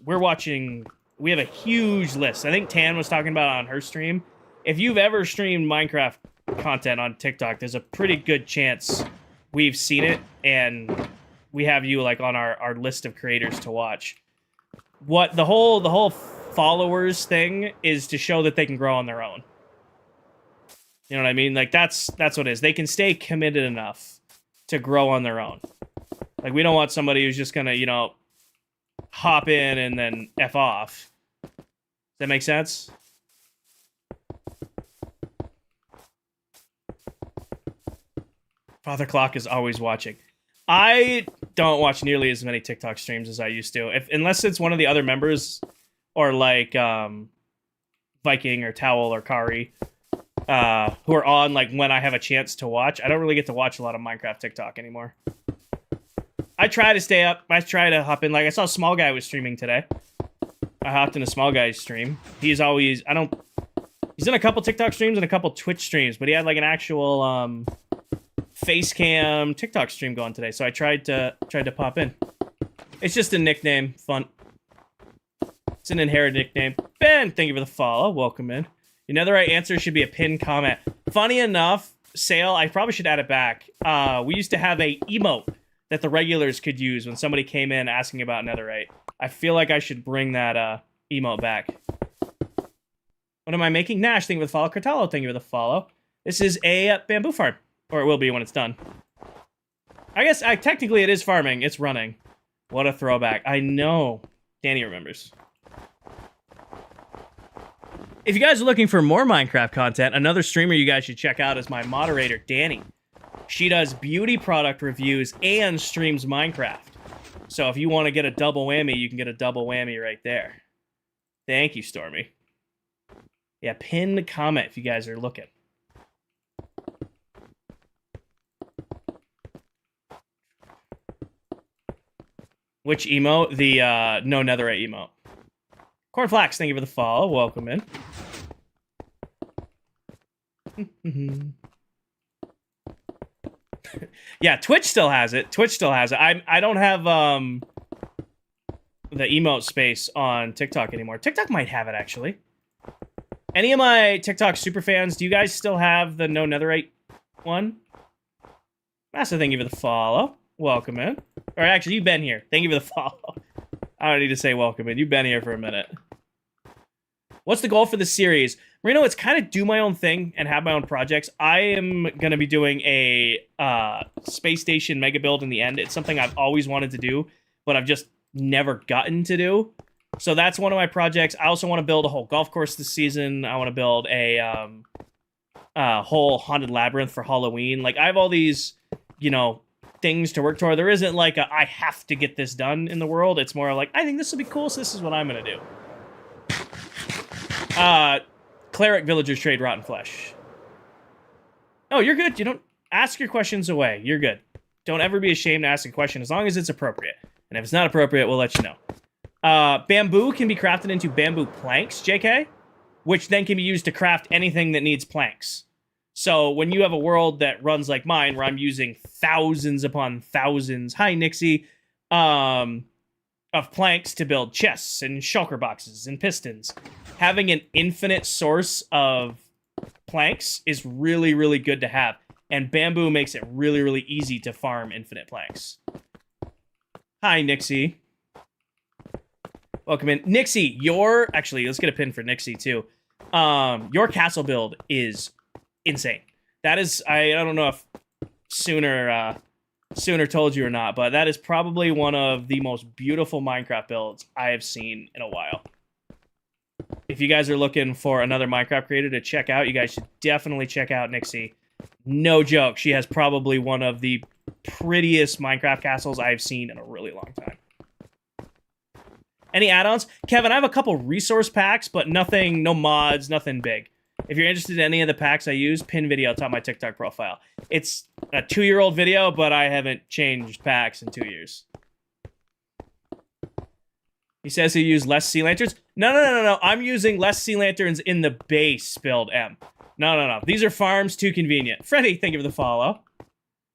we're watching, we have a huge list. I think Tan was talking about it on her stream. If you've ever streamed Minecraft content on TikTok, there's a pretty good chance we've seen it, and we have you, like, on our list of creators to watch. What the whole followers thing is to show that they can grow on their own. You know what I mean? Like, that's what it is. They can stay committed enough to grow on their own. Like, we don't want somebody who's just gonna, you know, hop in and then F off. Does that make sense? Father Clock is always watching. I don't watch nearly as many TikTok streams as I used to. Unless it's one of the other members, or like Viking or Towel or Kari, who are on, like, when I have a chance to watch. I don't really get to watch a lot of Minecraft TikTok anymore. I try to stay up. I try to hop in. Like, I saw Small Guy was streaming today. I hopped in a Small Guy's stream. He's always, he's in a couple TikTok streams and a couple Twitch streams, but he had, like, an actual face cam TikTok stream going today, so I tried to pop in. It's just a nickname. Fun. It's an inherited nickname. Ben, thank you for the follow. Welcome in. You know, the right answer should be a pinned comment. Funny enough, Sale, I probably should add it back. We used to have a emote that the regulars could use when somebody came in asking about netherite. I feel like I should bring that emote back. What am I making? Nash, thank you for the follow. Cartalo, thank you for the follow. This is a bamboo farm. Or it will be when it's done. I guess technically it is farming. It's running. What a throwback. I know. Danny remembers. If you guys are looking for more Minecraft content, another streamer you guys should check out is my moderator, Danny. She does beauty product reviews and streams Minecraft. So if you want to get a double whammy, you can get a double whammy right there. Thank you, Stormy. Yeah, pin the comment if you guys are looking. Which emote? The no netherite emote. Cornflax, thank you for the follow. Welcome in. Yeah, Twitch still has it. Twitch still has it. I don't have the emote space on TikTok anymore. TikTok might have it, actually. Any of my TikTok super fans, do you guys still have the no netherite one? Massive thank you for the follow. Welcome in. Or actually, you've been here. Thank you for the follow. I don't need to say welcome in. You've been here for a minute. What's the goal for the series? Marino, it's kind of do my own thing and have my own projects. I am going to be doing a space station mega build in the end. It's something I've always wanted to do, but I've just never gotten to do. So that's one of my projects. I also want to build a whole golf course this season. I want to build a whole haunted labyrinth for Halloween. Like, I have all these, you know, things to work toward. There isn't like a, I have to get this done in the world. It's more like, I think this will be cool, so this is what I'm going to do. Cleric villagers trade rotten flesh. Oh, you're good. You don't ask your questions away. You're good. Don't ever be ashamed to ask a question as long as it's appropriate. And if it's not appropriate, we'll let you know. Bamboo can be crafted into bamboo planks, JK, which then can be used to craft anything that needs planks. So when you have a world that runs like mine, where I'm using thousands upon thousands, hi Nixie, of planks to build chests and shulker boxes and pistons, having an infinite source of planks is really, really good to have. And bamboo makes it really, really easy to farm infinite planks. Hi, Nixie. Welcome in. Nixie, actually, let's get a pin for Nixie, too. Your castle build is insane. That is, I don't know if Sooner told you or not, but that is probably one of the most beautiful Minecraft builds I have seen in a while. If you guys are looking for another Minecraft creator to check out, you guys should definitely check out Nixie. No joke, she has probably one of the prettiest Minecraft castles I've seen in a really long time. Any add-ons? Kevin, I have a couple resource packs, but nothing, no mods, nothing big. If you're interested in any of the packs I use, pin video top of my TikTok profile. It's a 2-year-old video, but I haven't changed packs in 2 years. He says he used less sea lanterns. No. I'm using less sea lanterns in the base build, M. No. These are farms, too convenient. Freddy, thank you for the follow.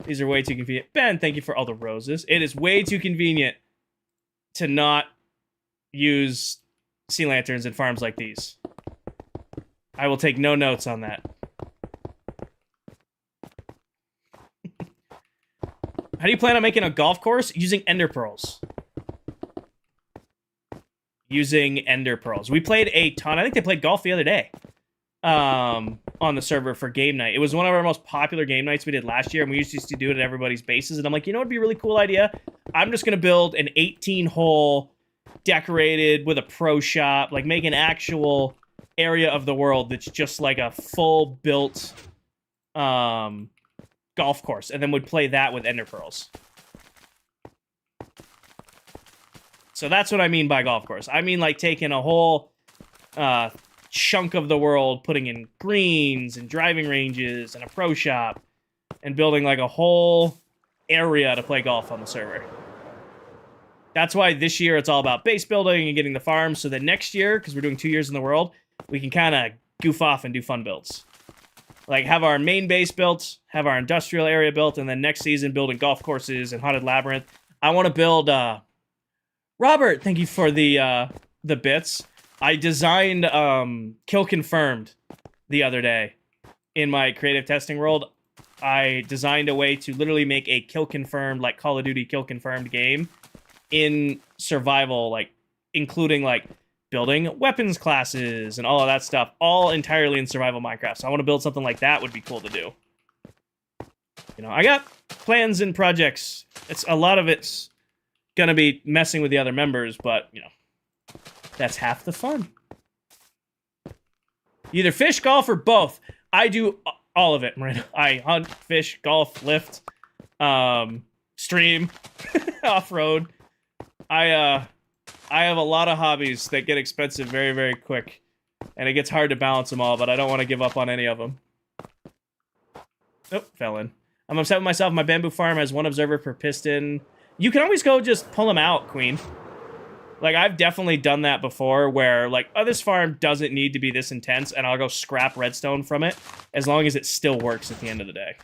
These are way too convenient. Ben, thank you for all the roses. It is way too convenient to not use sea lanterns in farms like these. I will take no notes on that. How do you plan on making a golf course? Using ender pearls. Using ender pearls. We played a ton. I think they played golf the other day. On the server for game night. It was one of our most popular game nights we did last year, and we used to do it at everybody's bases. And I'm like, you know what'd be a really cool idea? I'm just gonna build an 18-hole decorated with a pro shop, like make an actual area of the world that's just like a full built golf course, and then would play that with ender pearls. So that's what I mean by golf course. I mean like taking a whole chunk of the world, putting in greens and driving ranges and a pro shop, and building like a whole area to play golf on the server. That's why this year it's all about base building and getting the farms, so that next year, because we're doing 2 years in the world, we can kind of goof off and do fun builds. Like, have our main base built, have our industrial area built, and then next season building golf courses and Haunted Labyrinth. I want to build, Robert, thank you for the bits. I designed, Kill Confirmed the other day in my creative testing world. I designed a way to literally make a Kill Confirmed, like Call of Duty Kill Confirmed game in survival, like, including, like, building weapons classes and all of that stuff, all entirely in survival Minecraft. So I want to build something like that. Would be cool to do. You know, I got plans and projects. A lot of it's gonna be messing with the other members, but, you know, that's half the fun. Either fish, golf, or both. I do all of it, right? I hunt, fish, golf, lift, stream, off-road. I have a lot of hobbies that get expensive very, very quick. And it gets hard to balance them all, but I don't want to give up on any of them. Oh, fell in. I'm upset with myself. My bamboo farm has 1 observer per piston. You can always go just pull them out, Queen. Like, I've definitely done that before, where, like, oh, this farm doesn't need to be this intense, and I'll go scrap redstone from it, as long as it still works at the end of the day.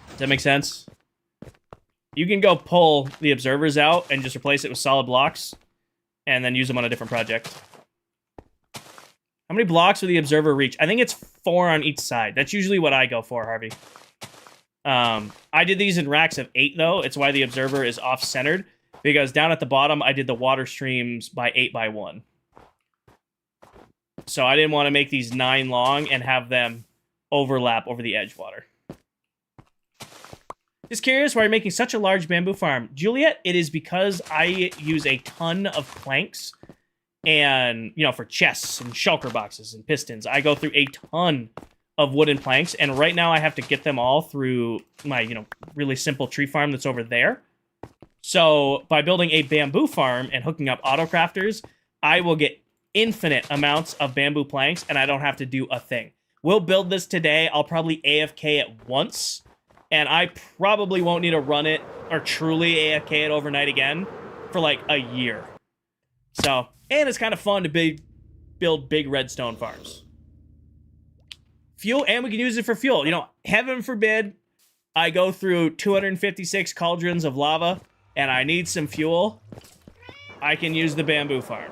Does that make sense? You can go pull the observers out and just replace it with solid blocks, and then use them on a different project. How many blocks will the observer reach? I think it's 4 on each side. That's usually what I go for, Harvey. I did these in racks of 8, though. It's why the observer is off-centered, because down at the bottom, I did the water streams by 8 by 1. So I didn't want to make these 9 long and have them overlap over the edge water. Just curious why you're making such a large bamboo farm. Juliet, it is because I use a ton of planks and, you know, for chests and shulker boxes and pistons. I go through a ton of wooden planks, and right now I have to get them all through my, you know, really simple tree farm that's over there. So by building a bamboo farm and hooking up auto crafters, I will get infinite amounts of bamboo planks, and I don't have to do a thing. We'll build this today. I'll probably AFK it once, and I probably won't need to run it or truly AFK it overnight again for like a year. So, and it's kind of fun to build big redstone farms. fuel, and we can use it for fuel. You know, heaven forbid I go through 256 cauldrons of lava and I need some fuel. I can use the bamboo farm.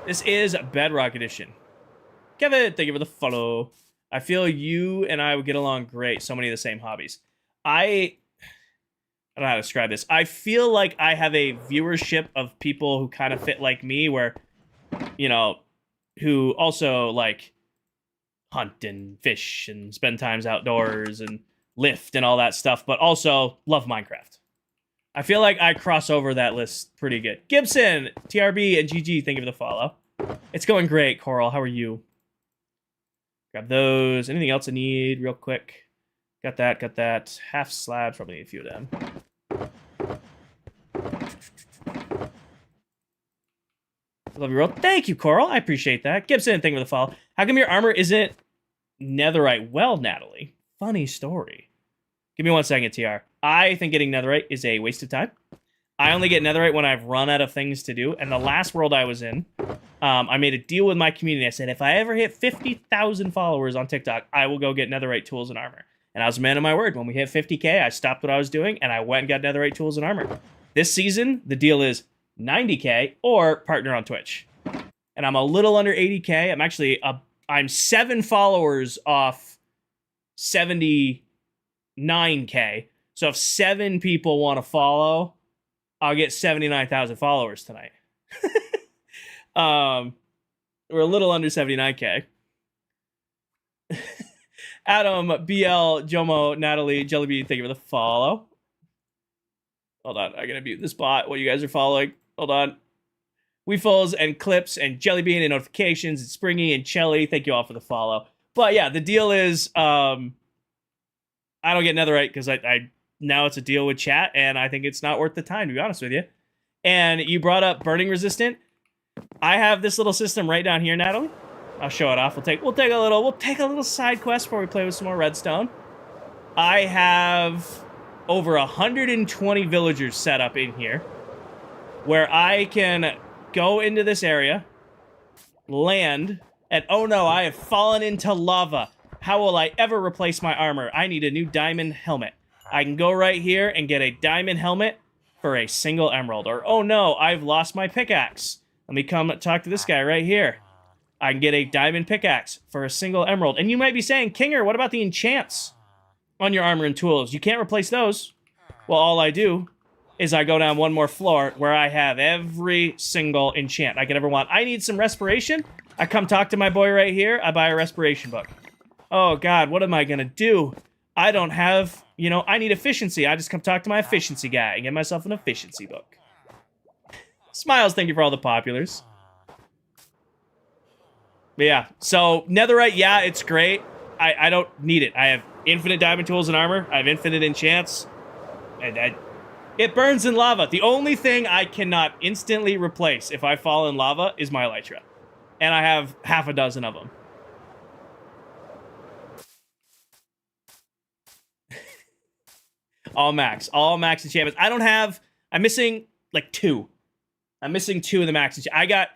This is Bedrock Edition. Kevin, thank you for the follow. I feel you and I would get along great. So many of the same hobbies. I don't know how to describe this. I feel like I have a viewership of people who kind of fit like me, where, you know, who also like hunt and fish and spend times outdoors and lift and all that stuff, but also love Minecraft. I feel like I cross over that list pretty good. Gibson, TRB, and GG, thank you for the follow. It's going great, Coral. How are you? Grab those. Anything else I need real quick? Got that, got that. Half slabs, probably need a few of them. Love you, World. Thank you, Coral. I appreciate that. Gibson, thank you for the follow. How come your armor isn't netherite? Well, Natalie, funny story. Give me 1 second, TR. I think getting netherite is a waste of time. I only get netherite when I've run out of things to do. And the last world I was in, I made a deal with my community. I said, if I ever hit 50,000 followers on TikTok, I will go get netherite tools and armor. And I was a man of my word. When we hit 50K, I stopped what I was doing, and I went and got netherite tools and armor. This season, the deal is 90K or partner on Twitch. And I'm a little under 80K. I'm actually, I'm 7 followers off 79K. So if 7 people want to follow, I'll get 79,000 followers tonight. We're a little under 79K. Adam, BL, Jomo, Natalie, Jellybean, thank you for the follow. Hold on, I gotta mute this bot while you guys are following. Hold on. Weefles and Clips and Jellybean and Notifications and Springy and Chelly, thank you all for the follow. But yeah, the deal is, I don't get netherite because I now it's a deal with chat, and I think it's not worth the time, to be honest with you. And you brought up burning resistant. I have this little system right down here, Natalie. I'll show it off. We'll take a little side quest before we play with some more redstone. I have over 120 villagers set up in here, where I can go into this area, land, and oh no, I have fallen into lava. How will I ever replace my armor? I need a new diamond helmet. I can go right here and get a diamond helmet for a single emerald. Or, oh no, I've lost my pickaxe. Let me come talk to this guy right here. I can get a diamond pickaxe for a single emerald. And you might be saying, Kinger, what about the enchants on your armor and tools? You can't replace those. Well, all I do is I go down one more floor where I have every single enchant I could ever want. I need some respiration. I come talk to my boy right here. I buy a respiration book. Oh, God, what am I going to do? I don't have, you know, I need efficiency. I just come talk to my efficiency guy and get myself an efficiency book. Smiles, thank you for all the populars. But yeah, so netherite, yeah, it's great. I don't need it. I have infinite diamond tools and armor. I have infinite enchants. And it burns in lava. The only thing I cannot instantly replace if I fall in lava is my elytra. And I have half a dozen of them. All max enchantments. I'm missing like 2. I'm missing 2 of the max. I got,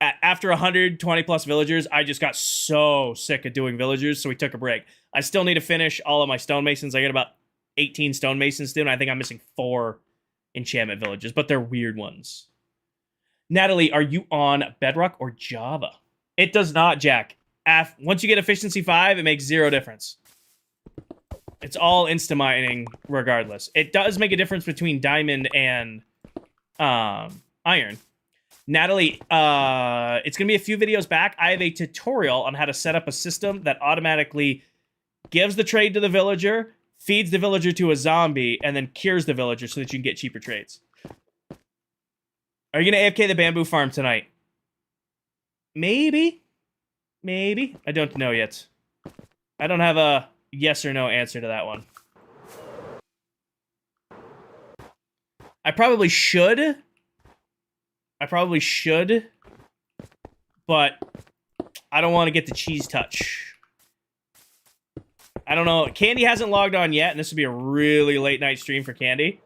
after 120 plus villagers, I just got so sick of doing villagers, so we took a break. I still need to finish all of my stonemasons. I got about 18 stonemasons still, and I think I'm missing 4 enchantment villages, but they're weird ones. Natalie, are you on Bedrock or Java? It does not, Jack. Once you get efficiency 5, it makes 0 difference. It's all insta-mining regardless. It does make a difference between diamond and iron. Natalie, it's going to be a few videos back. I have a tutorial on how to set up a system that automatically gives the trade to the villager, feeds the villager to a zombie, and then cures the villager so that you can get cheaper trades. Are you going to AFK the bamboo farm tonight? Maybe. Maybe. I don't know yet. I don't have a yes or no answer to that one. I probably should, but I don't want to get the cheese touch. I don't know. Candy hasn't logged on yet, and this would be a really late night stream for Candy.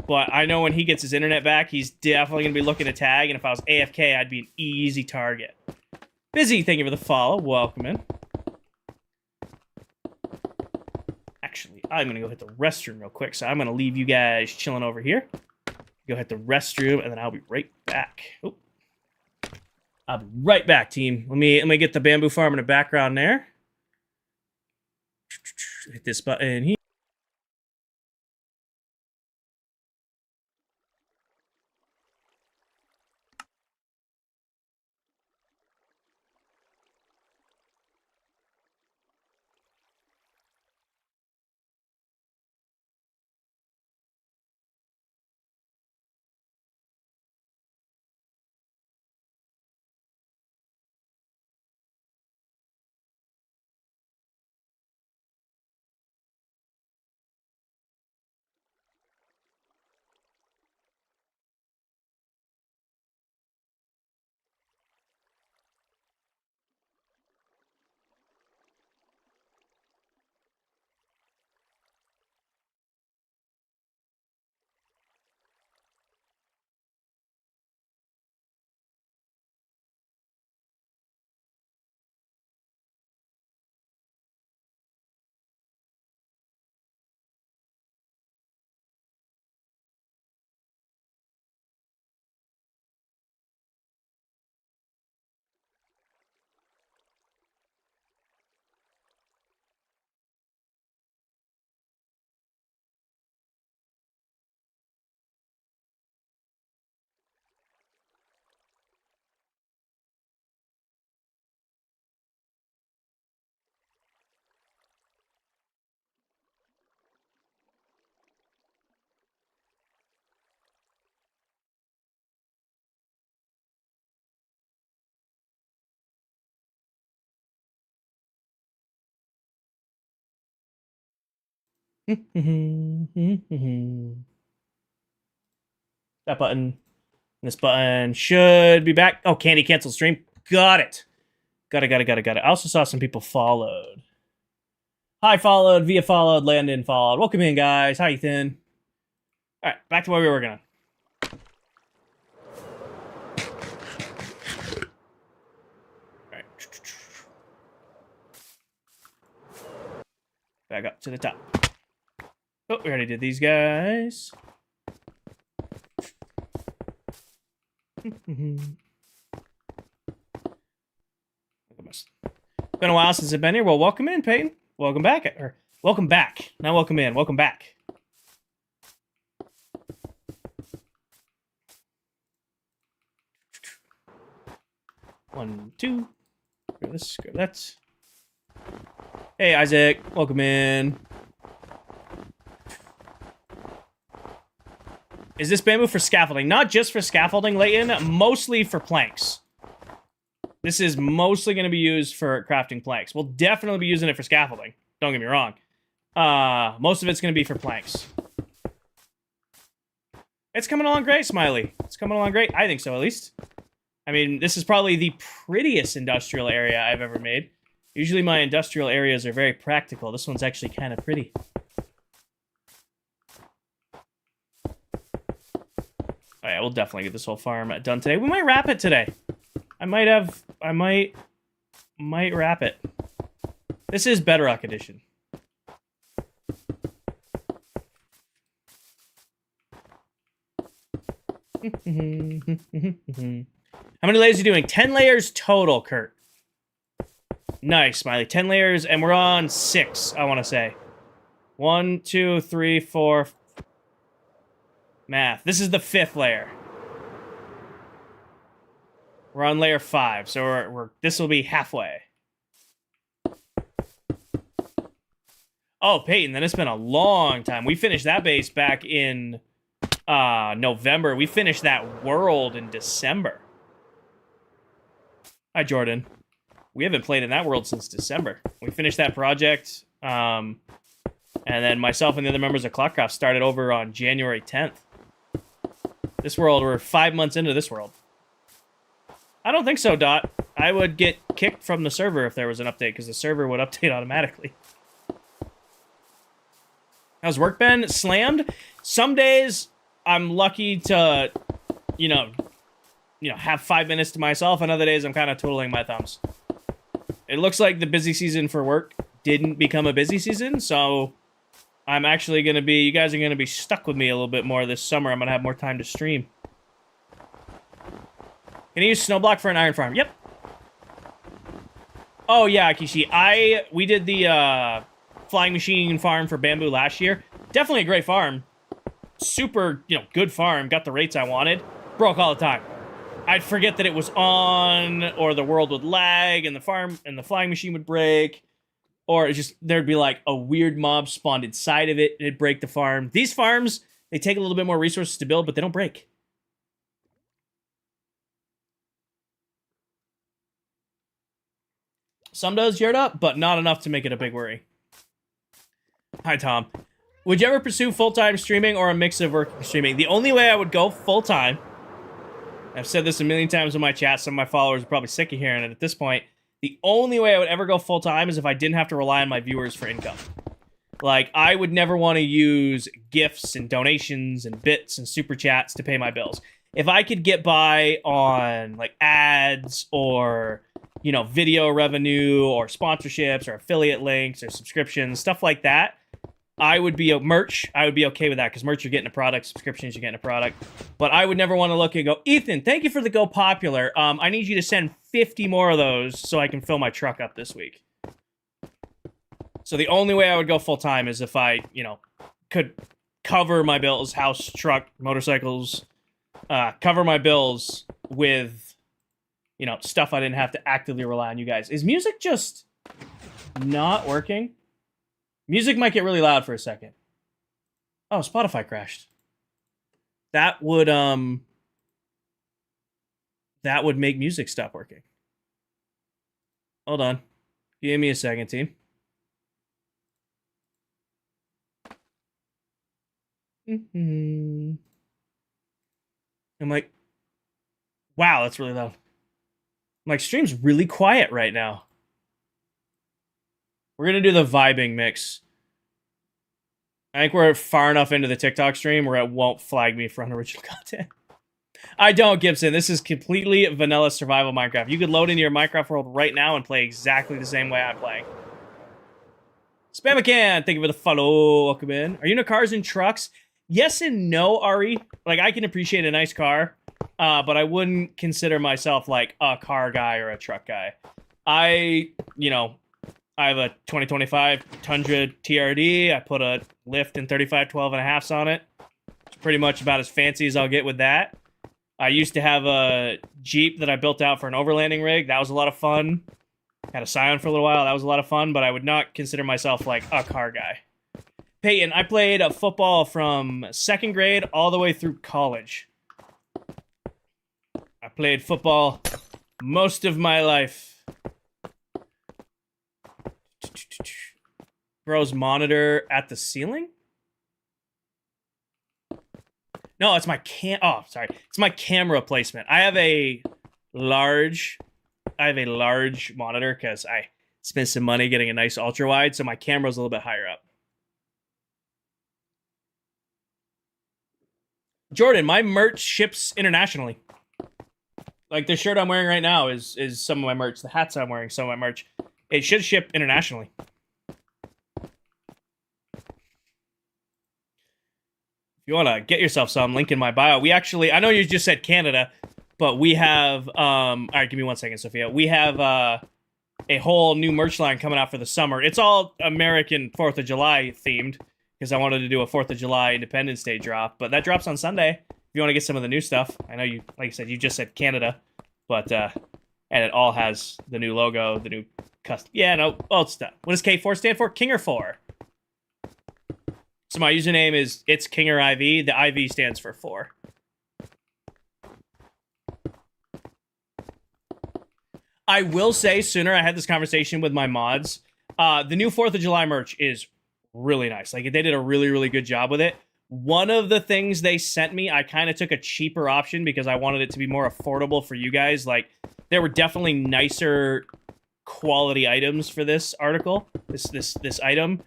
But I know when he gets his internet back, he's definitely going to be looking to tag, and if I was AFK, I'd be an easy target. But Busy, thank you for the follow. Welcome in. Actually, I'm going to go hit the restroom real quick, so I'm going to leave you guys chilling over here. Go hit the restroom, and then I'll be right back. Oh. I'll be right back, team. Let me get the bamboo farm in the background there. Hit this button here. That button. This button should be back. Oh, candy cancel stream. Got it. Got it. I also saw some people followed. Hi, followed. Via followed. Landon followed. Welcome in, guys. Hi, Ethan. All right, back to what we were working on. All right. Back up to the top. Oh, we already did these guys. Been a while since I've been here. Well, welcome in, Peyton. Welcome back. Or welcome back. Not welcome in. Welcome back. One, two. Grab this. Grab that. Hey, Isaac. Welcome in. Is this bamboo for scaffolding? Not just for scaffolding, Leighton. Mostly for planks. This is mostly going to be used for crafting planks. We'll definitely be using it for scaffolding. Don't get me wrong. Most of it's going to be for planks. It's coming along great, Smiley. It's coming along great. I think so, at least. I mean, this is probably the prettiest industrial area I've ever made. Usually my industrial areas are very practical. This one's actually kind of pretty. Oh yeah, we'll definitely get this whole farm done today. We might wrap it today. I might wrap it. This is Bedrock Edition. How many layers are you doing? 10 layers total, Kurt. Nice, Smiley. 10 layers, and we're on 6, I want to say. 1, 2, 3, 4. Math. This is the 5th layer. We're on layer 5, so we're this will be halfway. Oh, Peyton, then it's been a long time. We finished that base back in November. We finished that world in December. Hi, Jordan. We haven't played in that world since December. We finished that project, and then myself and the other members of ClockCraft started over on January 10th. This world, we're 5 months into this world. I don't think so, Dot. I would get kicked from the server if there was an update, because the server would update automatically. How's work been? Slammed? Some days, I'm lucky to, you know, have 5 minutes to myself, and other days I'm kind of twiddling my thumbs. It looks like the busy season for work didn't become a busy season, so I'm actually going to be... You guys are going to be stuck with me a little bit more this summer. I'm going to have more time to stream. Can you use Snowblock for an iron farm? Yep. Oh, yeah, Kishi. We did the flying machine farm for bamboo last year. Definitely a great farm. Super, good farm. Got the rates I wanted. Broke all the time. I'd forget that it was on, or the world would lag, and the flying machine would break, or there'd be like a weird mob spawned inside of it, and it'd break the farm. These farms, they take a little bit more resources to build, but they don't break. Some does geared up, but not enough to make it a big worry. Hi, Tom. Would you ever pursue full-time streaming or a mix of work and streaming? The only way I would go full-time, I've said this a million times in my chat, some of my followers are probably sick of hearing it at this point, the only way I would ever go full-time is if I didn't have to rely on my viewers for income. Like, I would never want to use gifts and donations and bits and super chats to pay my bills. If I could get by on, like, ads or, video revenue or sponsorships or affiliate links or subscriptions, stuff like that, I would be I would be okay with that, because merch, you're getting a product, subscriptions, you're getting a product. But I would never want to look and go, Ethan, thank you for the Go Popular. I need you to send 50 more of those so I can fill my truck up this week. So the only way I would go full-time is if I, could cover my bills, house, truck, motorcycles, cover my bills with, stuff I didn't have to actively rely on you guys. Is music just not working? Music might get really loud for a second. Oh, Spotify crashed. That would make music stop working. Hold on. Give me a second, team. I'm like, wow, that's really loud. I'm like, stream's really quiet right now. We're going to do the vibing mix. I think we're far enough into the TikTok stream where it won't flag me for unoriginal content. I don't, Gibson. This is completely vanilla survival Minecraft. You could load into your Minecraft world right now and play exactly the same way I'm playing. Spamacan, thank you for the follow. Welcome in. Are you into cars and trucks? Yes and no, Ari. Like, I can appreciate a nice car, but I wouldn't consider myself, like, a car guy or a truck guy. I have a 2025 Tundra TRD. I put a lift and 35 12.5s on it. It's pretty much about as fancy as I'll get with that. I used to have a Jeep that I built out for an overlanding rig. That was a lot of fun. Had a Scion for a little while. That was a lot of fun, but I would not consider myself like a car guy. Peyton, I played football from 2nd grade all the way through college. I played football most of my life. Bro's monitor at the ceiling? No, it's my it's my camera placement. I have a large monitor because I spent some money getting a nice ultra wide, so my camera's a little bit higher up. Jordan, my merch ships internationally. Like, the shirt I'm wearing right now is some of my merch. The hats I'm wearing, some of my merch. It should ship internationally. If you want to get yourself some, link in my bio. We actually, I know you just said Canada, but we have, all right, give me 1 second, Sophia. We have a whole new merch line coming out for the summer. It's all American 4th of July themed, because I wanted to do a 4th of July Independence Day drop, but that drops on Sunday. If you want to get some of the new stuff, I know you, like I said, you just said Canada, but, and it all has the new logo, the new custom. Yeah, no, old stuff. What does K4 stand for? Kinger 4. So my username is It's Kinger IV. The IV stands for 4. I will say sooner, I had this conversation with my mods. The new 4th of July merch is really nice. Like, they did a really, really good job with it. One of the things they sent me, I kind of took a cheaper option because I wanted it to be more affordable for you guys. Like, there were definitely nicer quality items for this article. This item.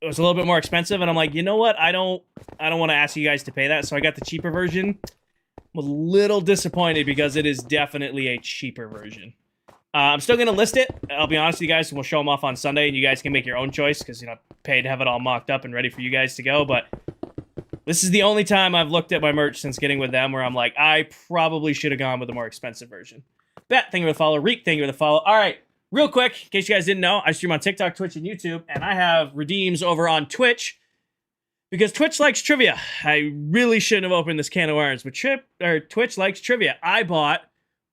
It was a little bit more expensive, and I'm like, you know what? I don't want to ask you guys to pay that, so I got the cheaper version. I'm a little disappointed because it is definitely a cheaper version. I'm still going to list it. I'll be honest with you guys. We'll show them off on Sunday, and you guys can make your own choice because, you know, paid to have it all mocked up and ready for you guys to go. But this is the only time I've looked at my merch since getting with them where I'm like, I probably should have gone with the more expensive version. Bet, thank you for the follow. Reek, thank you for the follow. All right, real quick, in case you guys didn't know, I stream on TikTok, Twitch, and YouTube, and I have redeems over on Twitch because Twitch likes trivia. I really shouldn't have opened this can of worms, but Twitch likes trivia. I bought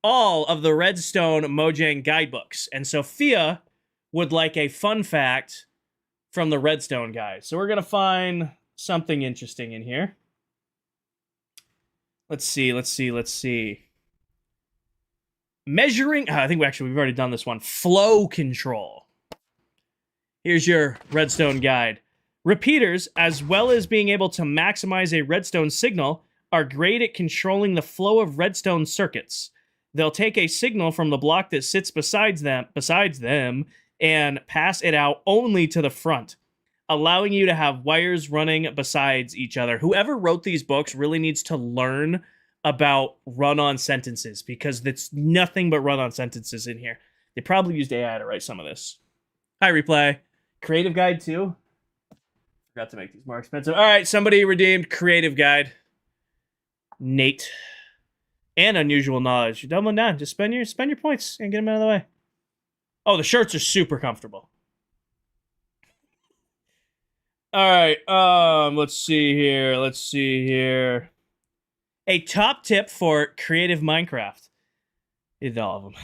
all of the Redstone Mojang guidebooks, and Sophia would like a fun fact from the Redstone guide. So we're going to find something interesting in here. Let's see. Measuring, I think we've already done this one. Flow control. Here's your Redstone guide. Repeaters, as well as being able to maximize a redstone signal, are great at controlling the flow of redstone circuits. They'll take a signal from the block that sits besides them, and pass it out only to the front, allowing you to have wires running besides each other. Whoever wrote these books really needs to learn about run-on sentences because it's nothing but run-on sentences in here. They probably used AI to write some of this. Hi, Replay. Creative Guide, too? Forgot to make these more expensive. All right, somebody redeemed Creative Guide. Nate. And Unusual Knowledge. You're doubling down. Just spend your points and get them out of the way. Oh, the shirts are super comfortable. All right, let's see here. A top tip for creative Minecraft. It's all of them.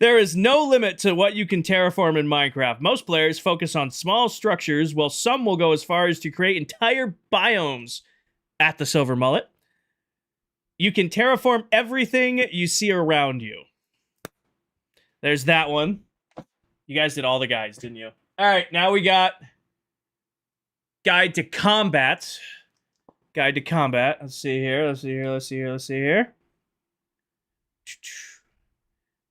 There is no limit to what you can terraform in Minecraft. Most players focus on small structures, while some will go as far as to create entire biomes at the Silver Mullet. You can terraform everything you see around you. There's that one. You guys did all the guides, didn't you? All right, now we got Guide to Combat. Guide to Combat. Let's see here.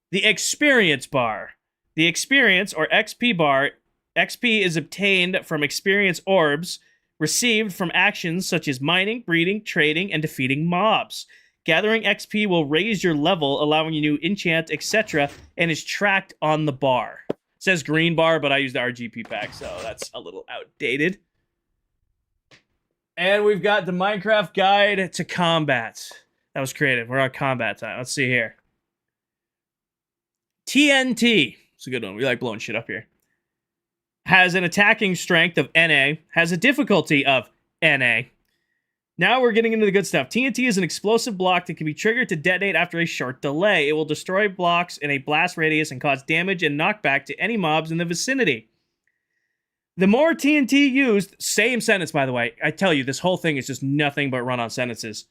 The Experience Bar. The Experience, or XP bar, XP is obtained from experience orbs received from actions such as mining, breeding, trading, and defeating mobs. Gathering XP will raise your level, allowing you to enchant, etc., and is tracked on the bar. It says green bar, but I use the RGP pack, so that's a little outdated. And we've got the Minecraft Guide to Combat. That was creative. We're on combat time. Let's see here. TNT. It's a good one. We like blowing shit up here. Has an attacking strength of NA. Has a difficulty of NA. Now we're getting into the good stuff. TNT is an explosive block that can be triggered to detonate after a short delay. It will destroy blocks in a blast radius and cause damage and knockback to any mobs in the vicinity. The more TNT used, same sentence by the way, I tell you, this whole thing is just nothing but run-on sentences.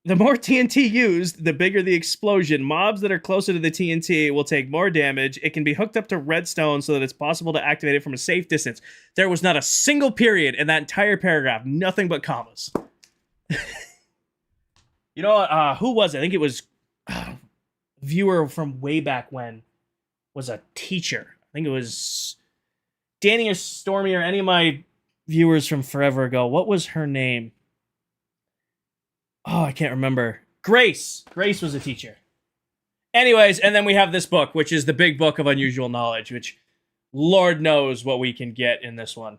The more TNT used, the bigger the explosion. Mobs that are closer to the TNT will take more damage. It can be hooked up to redstone so that it's possible to activate it from a safe distance. There was not a single period in that entire paragraph, nothing but commas. You know what? Who was it? I think it was a viewer from way back when was a teacher. I think it was Danny or Stormy or any of my viewers from forever ago. What was her name? Oh, I can't remember. Grace. Grace was a teacher. Anyways, and then we have this book, which is the big book of unusual knowledge, which Lord knows what we can get in this one.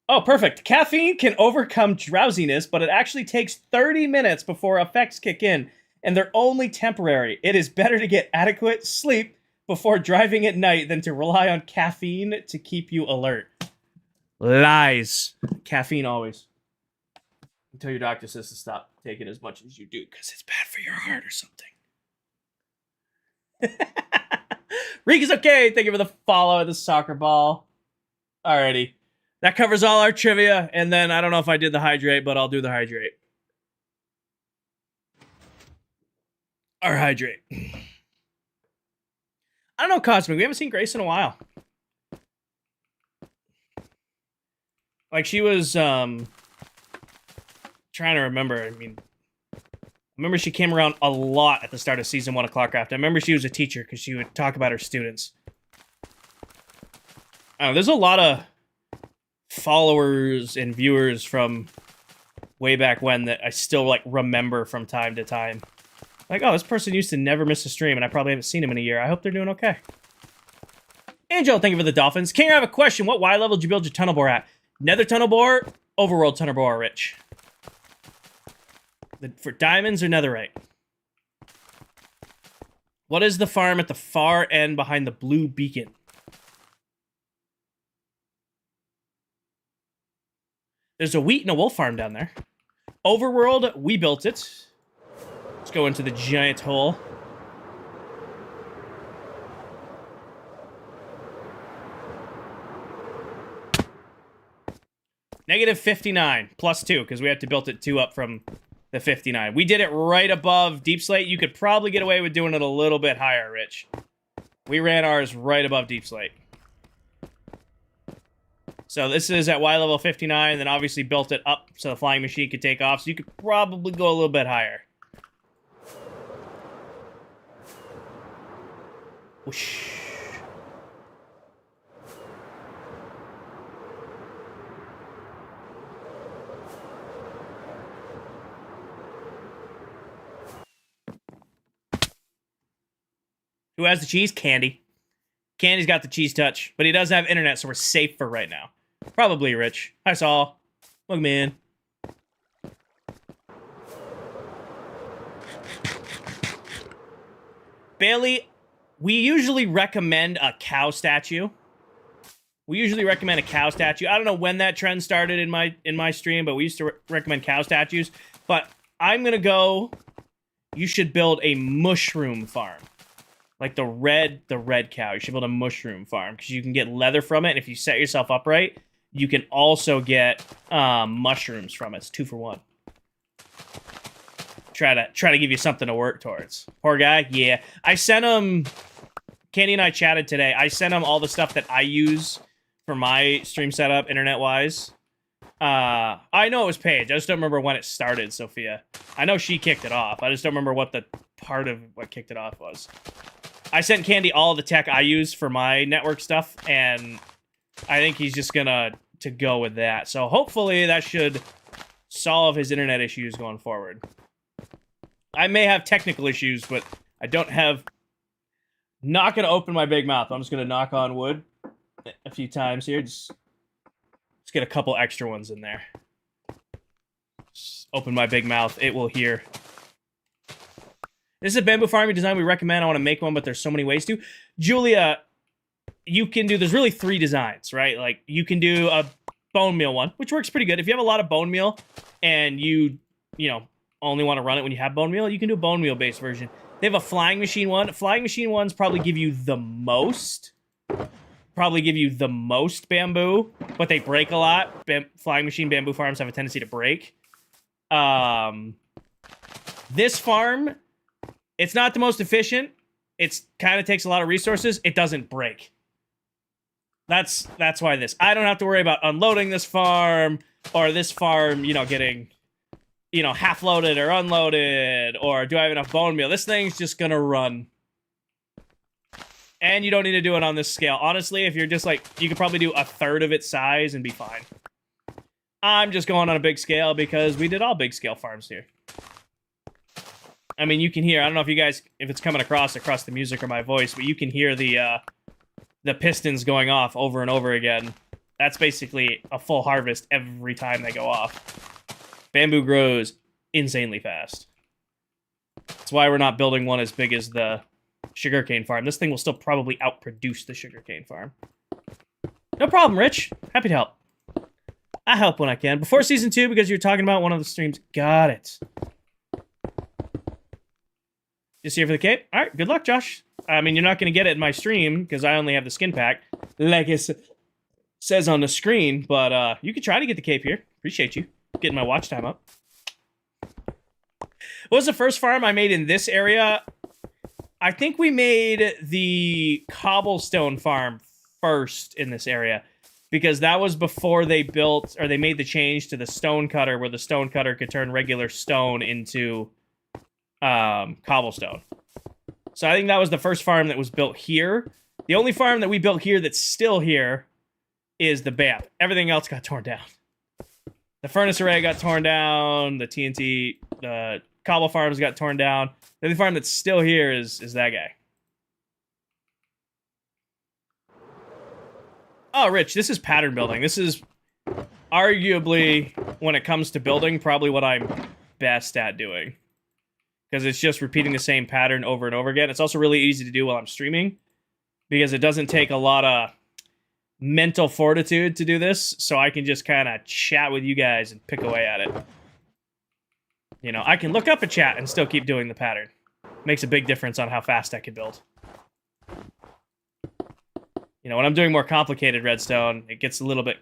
Oh, perfect. Caffeine can overcome drowsiness, but it actually takes 30 minutes before effects kick in, and they're only temporary. It is better to get adequate sleep before driving at night than to rely on caffeine to keep you alert. Lies. Caffeine always. Until your doctor says to stop taking as much as you do, because it's bad for your heart or something. Reek is okay. Thank you for the follow of the soccer ball. Alrighty. That covers all our trivia, and then I don't know if I did the hydrate, but I'll do the hydrate. Our hydrate. I don't know, Cosmic. We haven't seen Grace in a while. Like, she was, trying to remember. I mean, I remember she came around a lot at the start of Season 1 of ClockCraft. I remember she was a teacher, because she would talk about her students. There's a lot of followers and viewers from way back when that I still, like, remember from time to time. Like, oh, this person used to never miss a stream, and I probably haven't seen him in a year. I hope they're doing okay. Angel, thank you for the dolphins. King, I have a question. What Y level did you build your tunnel bore at? Nether tunnel bore, overworld tunnel bore, Rich. For diamonds or netherite? What is the farm at the far end behind the blue beacon? There's a wheat and a wolf farm down there. Overworld, we built it. Let's go into the giant hole. Negative 59, plus 2, because we had to build it 2 up from the 59. We did it right above Deep Slate. You could probably get away with doing it a little bit higher, Rich. We ran ours right above Deep Slate. So this is at Y level 59, then obviously built it up so the flying machine could take off, so you could probably go a little bit higher. Whoosh. Who has the cheese? Candy. Candy's got the cheese touch, but he does have internet, so we're safe for right now. Probably Rich. Hi, Saul. Welcome in. Bailey, we usually recommend a cow statue. I don't know when that trend started in my stream, but we used to recommend cow statues. But I'm gonna go. You should build a mushroom farm. Like the red cow. You should build a mushroom farm because you can get leather from it. And if you set yourself up right, you can also get mushrooms from it. It's 2 for 1. Try to give you something to work towards. Poor guy. Yeah, I sent him. Candy and I chatted today. I sent him all the stuff that I use for my stream setup, internet wise. I know it was Paige. I just don't remember when it started, Sophia. I know she kicked it off. I just don't remember what the part of what kicked it off was. I sent Candy all the tech I use for my network stuff, and I think he's just gonna to go with that. So hopefully that should solve his internet issues going forward. I may have technical issues, but I don't have... Not gonna open my big mouth. I'm just gonna knock on wood a few times here. Just get a couple extra ones in there. Just open my big mouth. It will hear. This is a bamboo farming design we recommend. I want to make one, but there's so many ways to. Julia, you can do... There's really 3 designs, right? Like, you can do a bone meal one, which works pretty good. If you have a lot of bone meal and you know, only want to run it when you have bone meal, you can do a bone meal based version. They have a flying machine one. Flying machine ones probably give you the most. Bamboo, but they break a lot. Flying machine bamboo farms have a tendency to break. This farm, it's not the most efficient. It's kind of takes a lot of resources. It doesn't break. That's why this. I don't have to worry about unloading this farm or this farm, you know, getting, you know, half loaded or unloaded, or do I have enough bone meal? This thing's just gonna run. And you don't need to do it on this scale. Honestly, if you're just like, you could probably do a third of its size and be fine. I'm just going on a big scale because we did all big scale farms here. I mean, you can hear, I don't know if you guys, if it's coming across the music or my voice, but you can hear the pistons going off over and over again. That's basically a full harvest every time they go off. Bamboo grows insanely fast. That's why we're not building one as big as the sugarcane farm. This thing will still probably outproduce the sugarcane farm. No problem, Rich. Happy to help. I help when I can. Before Season 2, because you're talking about one of the streams. Got it. Just here for the cape? Alright, good luck, Josh. I mean, you're not going to get it in my stream, because I only have the skin pack, like it says on the screen, but you could try to get the cape here. Appreciate you getting my watch time up. What was the first farm I made in this area? I think we made the cobblestone farm first in this area, because that was before they built, or they made the change to the stone cutter, where the stone cutter could turn regular stone into cobblestone. So I think that was the first farm that was built here. The only farm that we built here that's still here is the BAMP. Everything else got torn down. The furnace array got torn down. The TNT, the cobble farms got torn down. The only farm that's still here is that guy. Oh, Rich, this is pattern building. This is arguably, when it comes to building, probably what I'm best at doing. Because it's just repeating the same pattern over and over again. It's also really easy to do while I'm streaming, because it doesn't take a lot of mental fortitude to do this, so I can just kind of chat with you guys and pick away at it. You know, I can look up a chat and still keep doing the pattern. Makes a big difference on how fast I can build. You know, when I'm doing more complicated redstone, it gets a little bit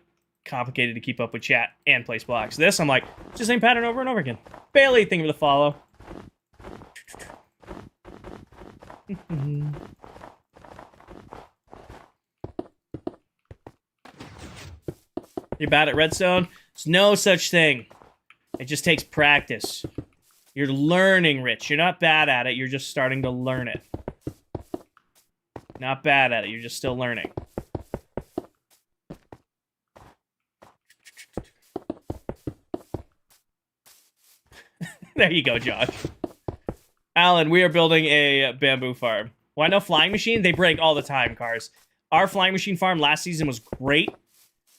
complicated to keep up with chat and place blocks. This, I'm like, it's the same pattern over and over again. Barely a thing of the follow. You're bad at redstone? There's no such thing. It just takes practice. You're learning, Rich. You're not bad at it. You're just starting to learn it. Not bad at it. You're just still learning. There you go, Josh. Alan, we are building a bamboo farm. Why no flying machine? They break all the time, cars. Our flying machine farm last season was great.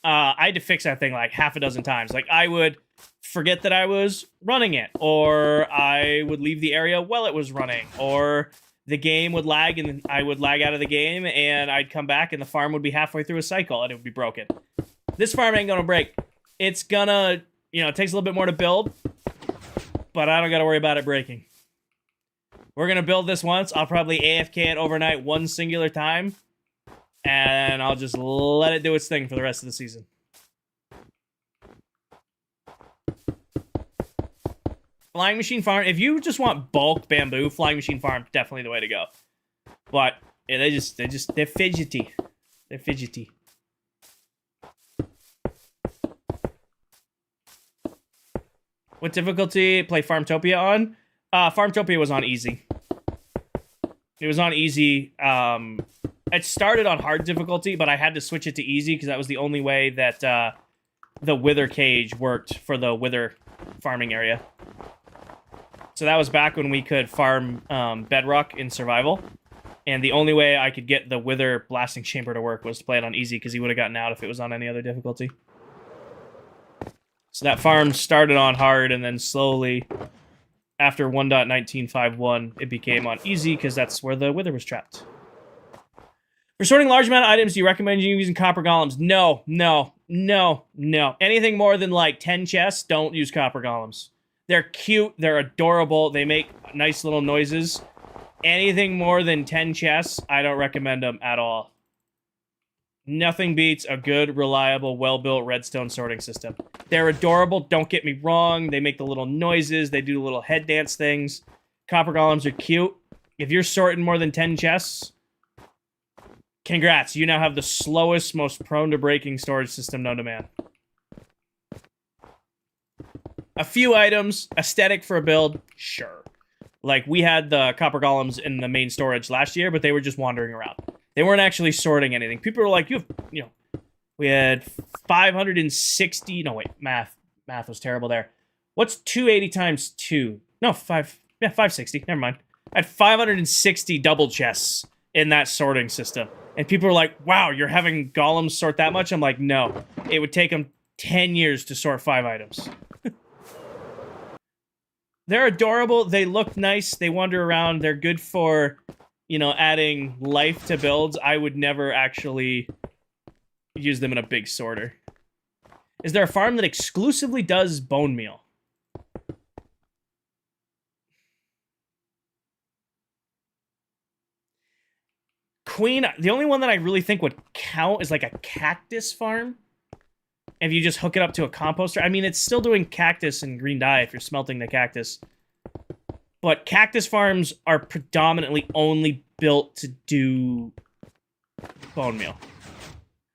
I had to fix that thing like half a dozen times. Like, I would forget that I was running it, or I would leave the area while it was running, or the game would lag and I would lag out of the game and I'd come back and the farm would be halfway through a cycle and it would be broken. This farm ain't gonna break. It's gonna, you know, it takes a little bit more to build, but I don't gotta worry about it breaking. We're gonna build this once. I'll probably AFK it overnight one singular time, and I'll just let it do its thing for the rest of the season. Flying Machine Farm, if you just want bulk bamboo, Flying Machine Farm, definitely the way to go. But yeah, they're fidgety. They're fidgety. What difficulty play Farmtopia on? Farmtopia was on easy. It was on easy. It started on hard difficulty, but I had to switch it to easy because that was the only way that the wither cage worked for the wither farming area. So that was back when we could farm bedrock in survival. And the only way I could get the wither blasting chamber to work was to play it on easy, because he would have gotten out if it was on any other difficulty. So that farm started on hard, and then slowly, after 1.1951, it became on easy, because that's where the wither was trapped. For sorting large amount of items, do you recommend you using copper golems? No, no, no, no. Anything more than like 10 chests, don't use copper golems. They're cute, they're adorable, they make nice little noises. Anything more than 10 chests, I don't recommend them at all. Nothing beats a good, reliable, well-built redstone sorting system. They're adorable, don't get me wrong. They make the little noises, they do little head dance things. Copper golems are cute. If you're sorting more than 10 chests, congrats, you now have the slowest, most prone to breaking storage system known to man. A few items, aesthetic for a build, sure. Like, we had the copper golems in the main storage last year, but they were just wandering around. They weren't actually sorting anything. People were like, we had 560, no wait, math was terrible there. What's 280 times 2? No, 560, never mind. I had 560 double chests in that sorting system. And people were like, wow, you're having golems sort that much? I'm like, no. It would take them 10 years to sort 5 items. They're adorable. They look nice. They wander around. They're good for, you know, adding life to builds. I would never actually use them in a big sorter. Is there a farm that exclusively does bone meal? Queen, the only one that I really think would count is like a cactus farm. If you just hook it up to a composter. I mean, it's still doing cactus and green dye if you're smelting the cactus. But cactus farms are predominantly only built to do bone meal.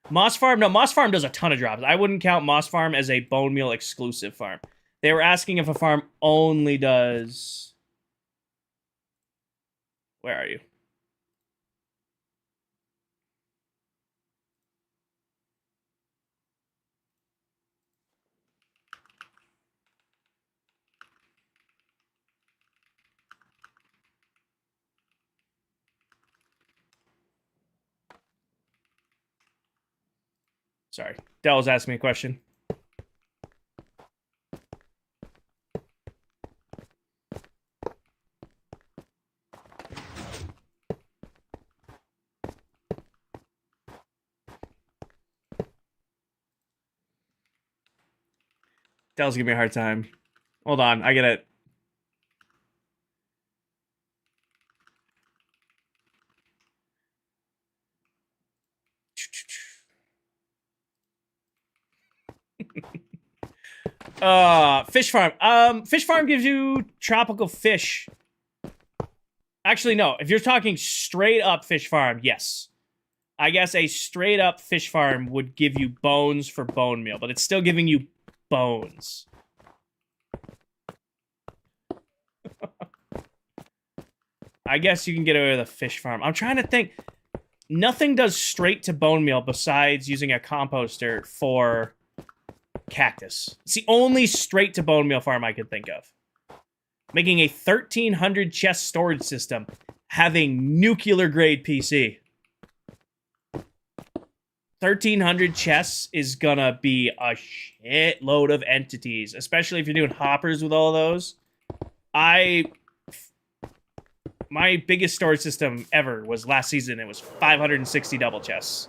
Moss farm? No, Moss farm does a ton of drops. I wouldn't count Moss farm as a bone meal exclusive farm. They were asking if a farm only does... Where are you? Sorry. Dell was asking me a question. Dell's giving me a hard time. Hold on, I get it. Fish farm. Fish farm gives you tropical fish. Actually, no. If you're talking straight up fish farm, yes. I guess a straight up fish farm would give you bones for bone meal, but it's still giving you bones. I guess you can get away with a fish farm. I'm trying to think. Nothing does straight to bone meal besides using a composter for cactus. It's the only straight to bone meal farm I could think of. Making a 1,300 chest storage system having nuclear grade PC. 1,300 chests is gonna be a shitload of entities, especially if you're doing hoppers with all those. My biggest storage system ever was last season. It was 560 double chests.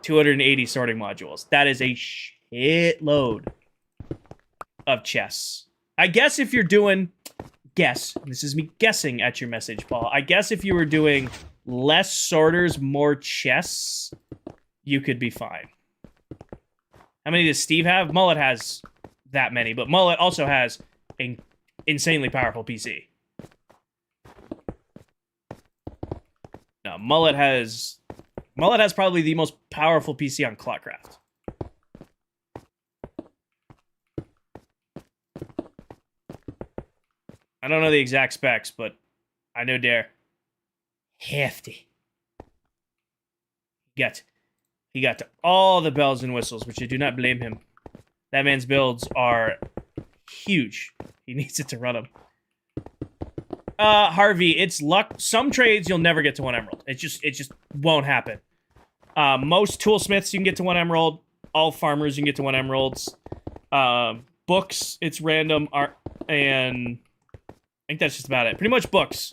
280 sorting modules. That is a shitload of chests. I guess if you're doing... This is me guessing at your message, Paul. I guess if you were doing less sorters, more chests, you could be fine. How many does Steve have? Mullet has that many, but Mullet also has an insanely powerful PC. No, Mullet has probably the most powerful PC on ClockCraft. I don't know the exact specs, but I know they're hefty. He got to all the bells and whistles, which I do not blame him. That man's builds are huge. He needs it to run them. Harvey, it's luck. Some trades you'll never get to 1 emerald. It just won't happen. Most toolsmiths you can get to 1 emerald. All farmers you can get to 1 emeralds. Books, it's random. And I think that's just about it. Pretty much books.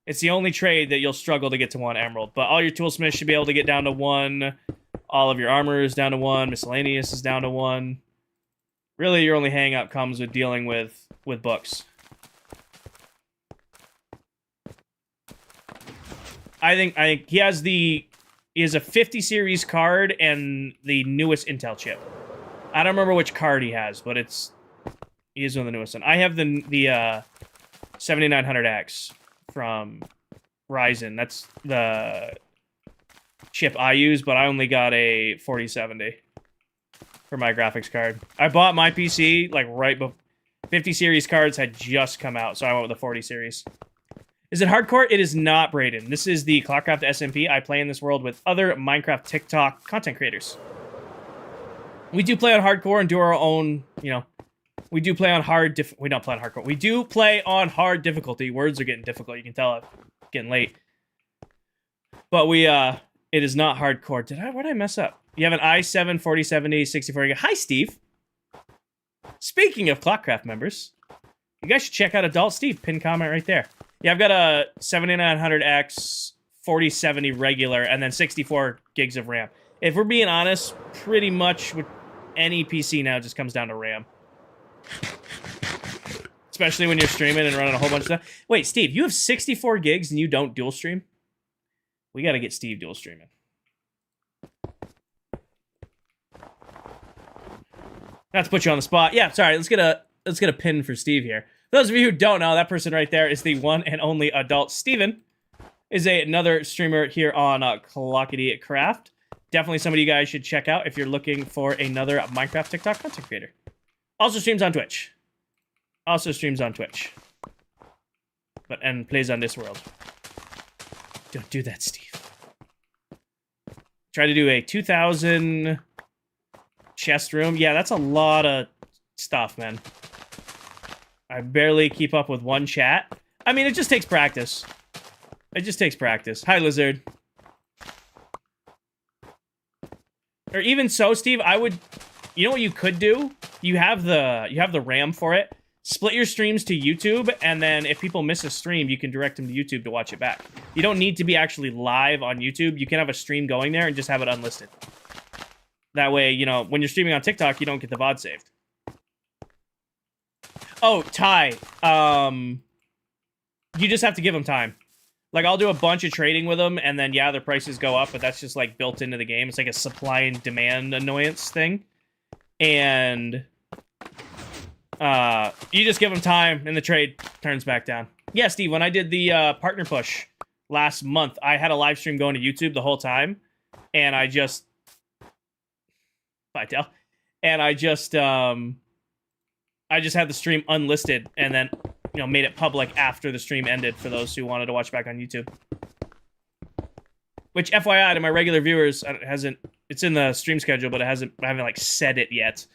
It's the only trade that you'll struggle to get to 1 emerald. But all your toolsmiths should be able to get down to 1. All of your armor is down to 1. Miscellaneous is down to 1. Really, your only hang-up comes with dealing with books. I think he has a 50 series card and the newest Intel chip. I don't remember which card he has, but he is one of the newest one. I have the 7900X from Ryzen. That's the chip I use, but I only got a 4070 for my graphics card. I bought my PC like right before 50 series cards had just come out, so I went with the 40 series. Is it hardcore? It is not, Brayden. This is the ClockCraft SMP. I play in this world with other Minecraft TikTok content creators. We do play on hardcore and do our own, we do play on we don't play on hardcore. We do play on hard difficulty. Words are getting difficult. You can tell it's getting late. But it is not hardcore. Where did I mess up? You have an i7 4070 64 gig. Hi, Steve. Speaking of ClockCraft members, you guys should check out Adult Steve. Pin comment right there. Yeah, I've got a 7900X, 4070 regular, and then 64 gigs of RAM. If we're being honest, pretty much with any PC now, it just comes down to RAM. Especially when you're streaming and running a whole bunch of stuff. Wait, Steve, you have 64 gigs and you don't dual stream? We gotta get Steve dual streaming. Not to put you on the spot. Yeah, sorry, let's get a pin for Steve here. For those of you who don't know, that person right there is the one and only adult Steven. Is another streamer here on ClockCraft. Definitely somebody you guys should check out if you're looking for another Minecraft TikTok content creator. Also streams on Twitch. And plays on this world. Don't do that, Steve. Try to do a 2,000 chest room. Yeah, that's a lot of stuff, man. I barely keep up with one chat. I mean, it just takes practice. Hi, Lizard. Or even so, Steve, I would, you know what you could do? You have the RAM for it. Split your streams to YouTube, and then if people miss a stream, you can direct them to YouTube to watch it back. You don't need to be actually live on YouTube. You can have a stream going there and just have it unlisted. That way, you know, when you're streaming on TikTok, you don't get the VOD saved. Oh, Ty, you just have to give them time. Like, I'll do a bunch of trading with them, and then, yeah, their prices go up, but that's just, like, built into the game. It's like a supply and demand annoyance thing. And you just give them time, and the trade turns back down. Yeah, Steve, when I did the partner push last month, I had a live stream going to YouTube the whole time, and I just... And I just had the stream unlisted, and then... you know, made it public after the stream ended for those who wanted to watch back on YouTube. Which, FYI, to my regular viewers, it's in the stream schedule, but I haven't, like, said it yet.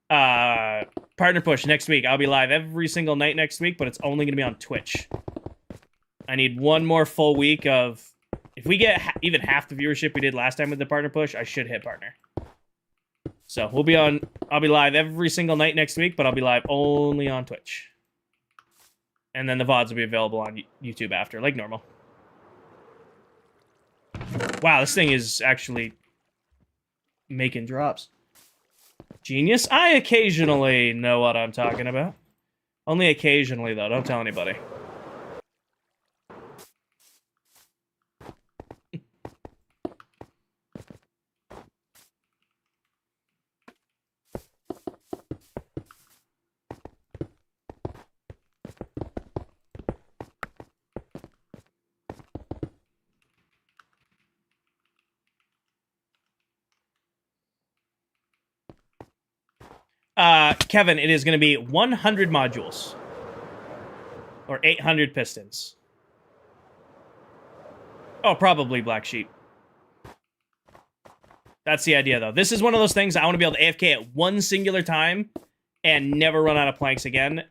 Partner push next week. I'll be live every single night next week, but it's only going to be on Twitch. I need one more full week of... if we get even half the viewership we did last time with the partner push, I should hit partner. So, I'll be live every single night next week, but I'll be live only on Twitch. And then the VODs will be available on YouTube after, like normal. Wow, this thing is actually making drops. Genius. I occasionally know what I'm talking about. Only occasionally, though. Don't tell anybody. Kevin, it is going to be 100 modules. Or 800 pistons. Oh, probably Black Sheep. That's the idea, though. This is one of those things I want to be able to AFK at one singular time and never run out of planks again.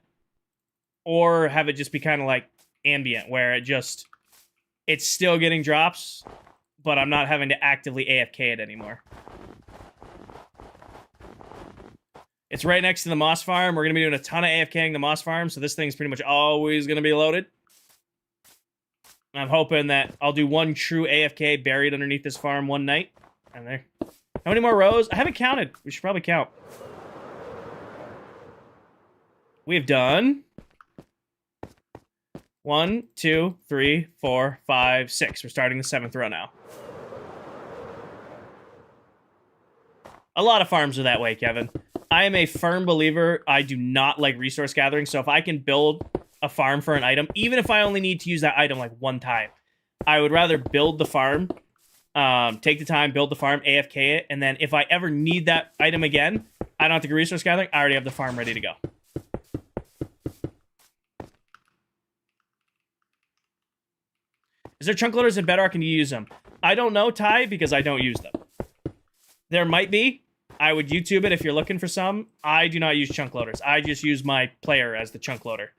Or have it just be kind of like ambient, where it's still getting drops, but I'm not having to actively AFK it anymore. It's right next to the moss farm. We're going to be doing a ton of AFKing the moss farm, so this thing's pretty much always going to be loaded. I'm hoping that I'll do one true AFK buried underneath this farm one night. And there. How many more rows? I haven't counted. We should probably count. We've done 1, 2, 3, 4, 5, 6. We're starting the 7th row now. A lot of farms are that way, Kevin. I am a firm believer. I do not like resource gathering, so if I can build a farm for an item, even if I only need to use that item like one time, I would rather build the farm, take the time, build the farm, AFK it, and then if I ever need that item again, I don't have to go resource gathering. I already have the farm ready to go. Is there chunk loaders in Bedrock and you use them? I don't know, Ty, because I don't use them. There might be. I would YouTube it if you're looking for some. I do not use chunk loaders. I just use my player as the chunk loader.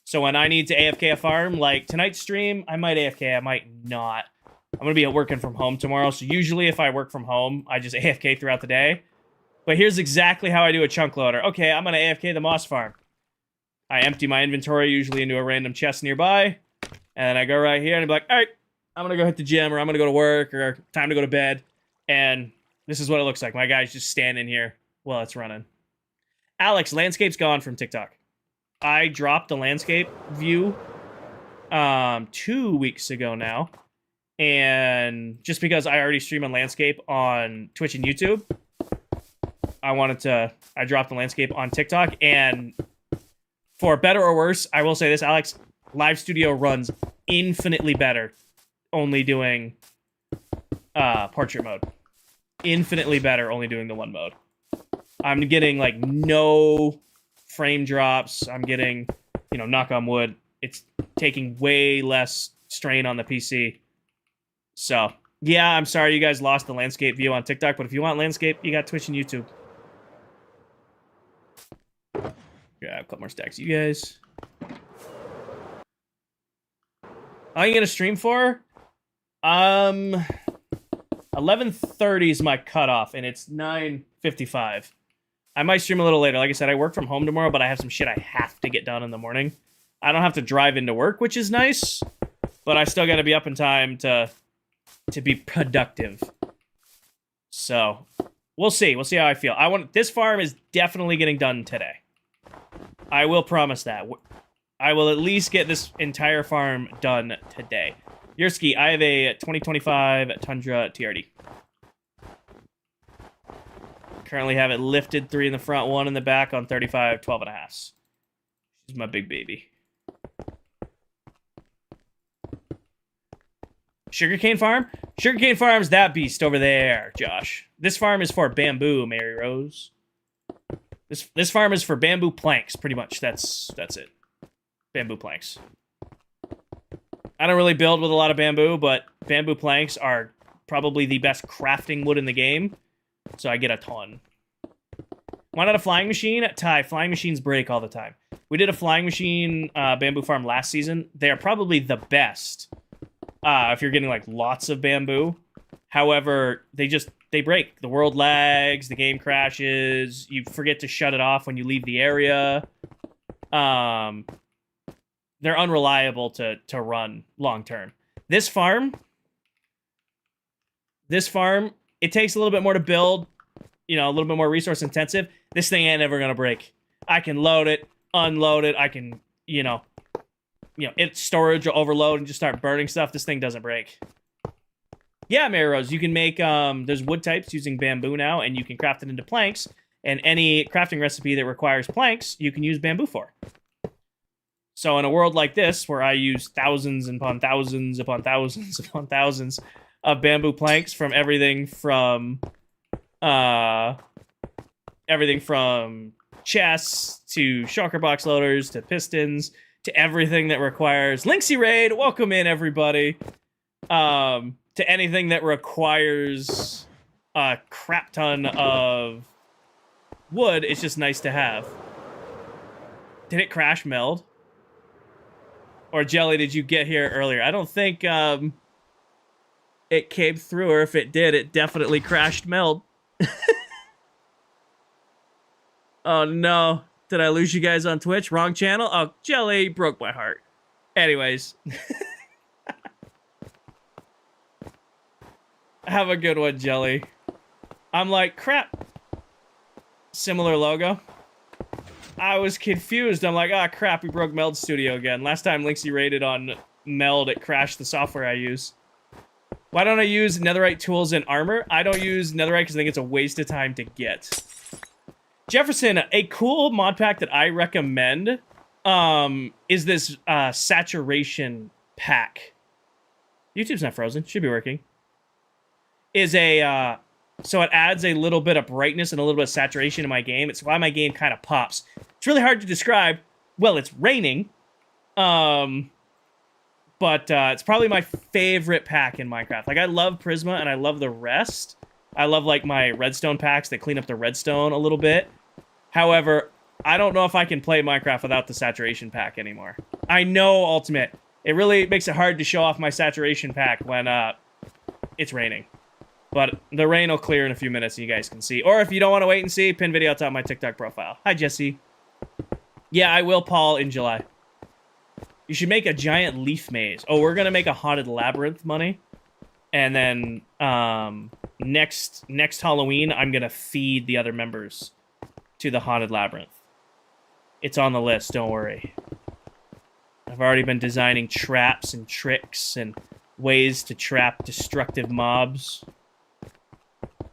So when I need to AFK a farm, like tonight's stream, I might AFK, I might not. I'm going to be working from home tomorrow, so usually if I work from home, I just AFK throughout the day. But here's exactly how I do a chunk loader. Okay, I'm going to AFK the moss farm. I empty my inventory usually into a random chest nearby, and I go right here and I'm like, all right, I'm going to go hit the gym, or I'm going to go to work, or time to go to bed, and this is what it looks like. My guy's just standing here while it's running. Alex, landscape's gone from TikTok. I dropped the landscape view 2 weeks ago now. And just because I already stream on landscape on Twitch and YouTube, I dropped the landscape on TikTok. And for better or worse, I will say this, Alex, Live Studio runs infinitely better only doing portrait mode. Infinitely better only doing the one mode. I'm getting like no frame drops. I'm getting, you know, knock on wood, it's taking way less strain on the PC. So yeah, I'm sorry you guys lost the landscape view on TikTok, but if you want landscape, you got Twitch and YouTube. Yeah, a couple more stacks, you guys. How are you gonna stream for? A 11:30 is my cutoff, and it's 9:55. I might stream a little later. Like I said, I work from home tomorrow, but I have some shit I have to get done in the morning. I don't have to drive into work, which is nice, but I still got to be up in time to be productive. So we'll see. We'll see how I feel. This farm is definitely getting done today. I will promise that. I will at least get this entire farm done today. Yerski, I have a 2025 Tundra TRD. Currently have it lifted, 3 in the front, 1 in the back on 35, 12.5. She's my big baby. Sugarcane farm? Sugarcane farm's that beast over there, Josh. This farm is for bamboo, Mary Rose. This farm is for bamboo planks, pretty much. That's it. Bamboo planks. I don't really build with a lot of bamboo, but bamboo planks are probably the best crafting wood in the game, so I get a ton. Why not a flying machine? Ty, flying machines break all the time. We did a flying machine bamboo farm last season. They are probably the best if you're getting like lots of bamboo. However, they break. The world lags, the game crashes, you forget to shut it off when you leave the area. They're unreliable to run long term. This farm, it takes a little bit more to build, a little bit more resource intensive. This thing ain't ever gonna break. I can load it, unload it. I can, its storage will overload and just start burning stuff. This thing doesn't break. Yeah, Mary Rose, you can make, there's wood types using bamboo now, and you can craft it into planks. And any crafting recipe that requires planks, you can use bamboo for. So in a world like this, where I use thousands upon thousands upon thousands upon thousands of bamboo planks from everything from chests to shulker box loaders to pistons to everything that requires Linksy Raid. Welcome in, everybody. To anything that requires a crap ton of wood, it's just nice to have. Did it crash meld? Or Jelly, did you get here earlier? I don't think it came through, or if it did, it definitely crashed meld. Oh no. Did I lose you guys on Twitch? Wrong channel? Oh, Jelly broke my heart. Anyways. Have a good one, Jelly. I'm like, crap. Similar logo. I was confused. I'm like, ah, crap, we broke Meld Studio again. Last time Linksy raided on Meld, it crashed the software I use. Why don't I use netherite tools and armor? I don't use netherite because I think it's a waste of time to get. Jefferson, a cool mod pack that I recommend is this saturation pack. YouTube's not frozen. Should be working. So it adds a little bit of brightness and a little bit of saturation in my game. It's why my game kind of pops. It's really hard to describe. Well, it's raining. But it's probably my favorite pack in Minecraft. Like, I love Prisma and I love the rest. I love, like, my redstone packs that clean up the redstone a little bit. However, I don't know if I can play Minecraft without the saturation pack anymore. I know, Ultimate. It really makes it hard to show off my saturation pack when it's raining. But the rain will clear in a few minutes and you guys can see. Or if you don't want to wait and see, pin video on my TikTok profile. Hi, Jesse. Yeah, I will, Paul, in July. You should make a giant leaf maze. Oh, we're going to make a haunted labyrinth, money. And then next Halloween, I'm going to feed the other members to the haunted labyrinth. It's on the list, don't worry. I've already been designing traps and tricks and ways to trap destructive mobs.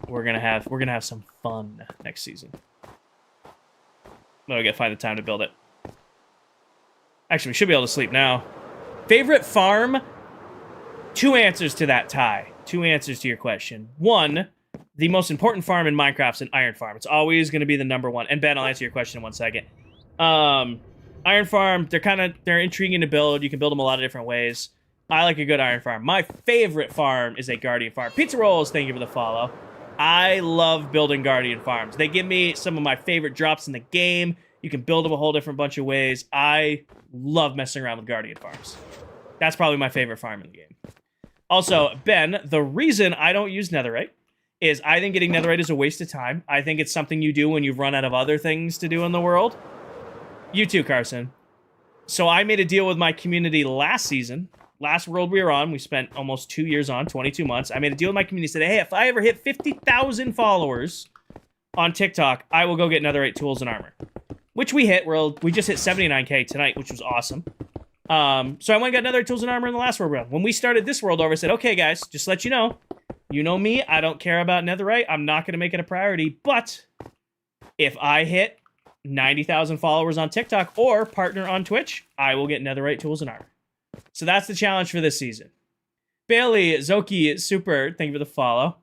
We're gonna have some fun next season. No, we gotta find the time to build it. Actually, we should be able to sleep now. Favorite farm? 2 answers to that, Ty. 2 answers to your question. 1, the most important farm in Minecraft's an iron farm. It's always gonna be the #1. And Ben, I'll answer your question in 1 second. Iron farm, they're intriguing to build. You can build them a lot of different ways. I like a good iron farm. My favorite farm is a guardian farm. Pizza Rolls, thank you for the follow. I love building guardian farms. They give me some of my favorite drops in the game. You can build them a whole different bunch of ways. I love messing around with guardian farms. That's probably my favorite farm in the game. Also, Ben, the reason I don't use netherite is I think getting netherite is a waste of time. I think it's something you do when you've run out of other things to do in the world. You too, Carson. So I made a deal with my community last season. Last world we were on, we spent almost 2 years on, 22 months. I made a deal with my community, said, hey, if I ever hit 50,000 followers on TikTok, I will go get netherite tools and armor. Which we hit. We just hit 79k tonight, which was awesome. So I went and got netherite tools and armor in the last world round. When we started this world over, I said, okay, guys, just let you know me, I don't care about netherite. I'm not going to make it a priority. But if I hit 90,000 followers on TikTok or partner on Twitch, I will get netherite tools and armor. So that's the challenge for this season. Bailey, Zoki, Super, thank you for the follow.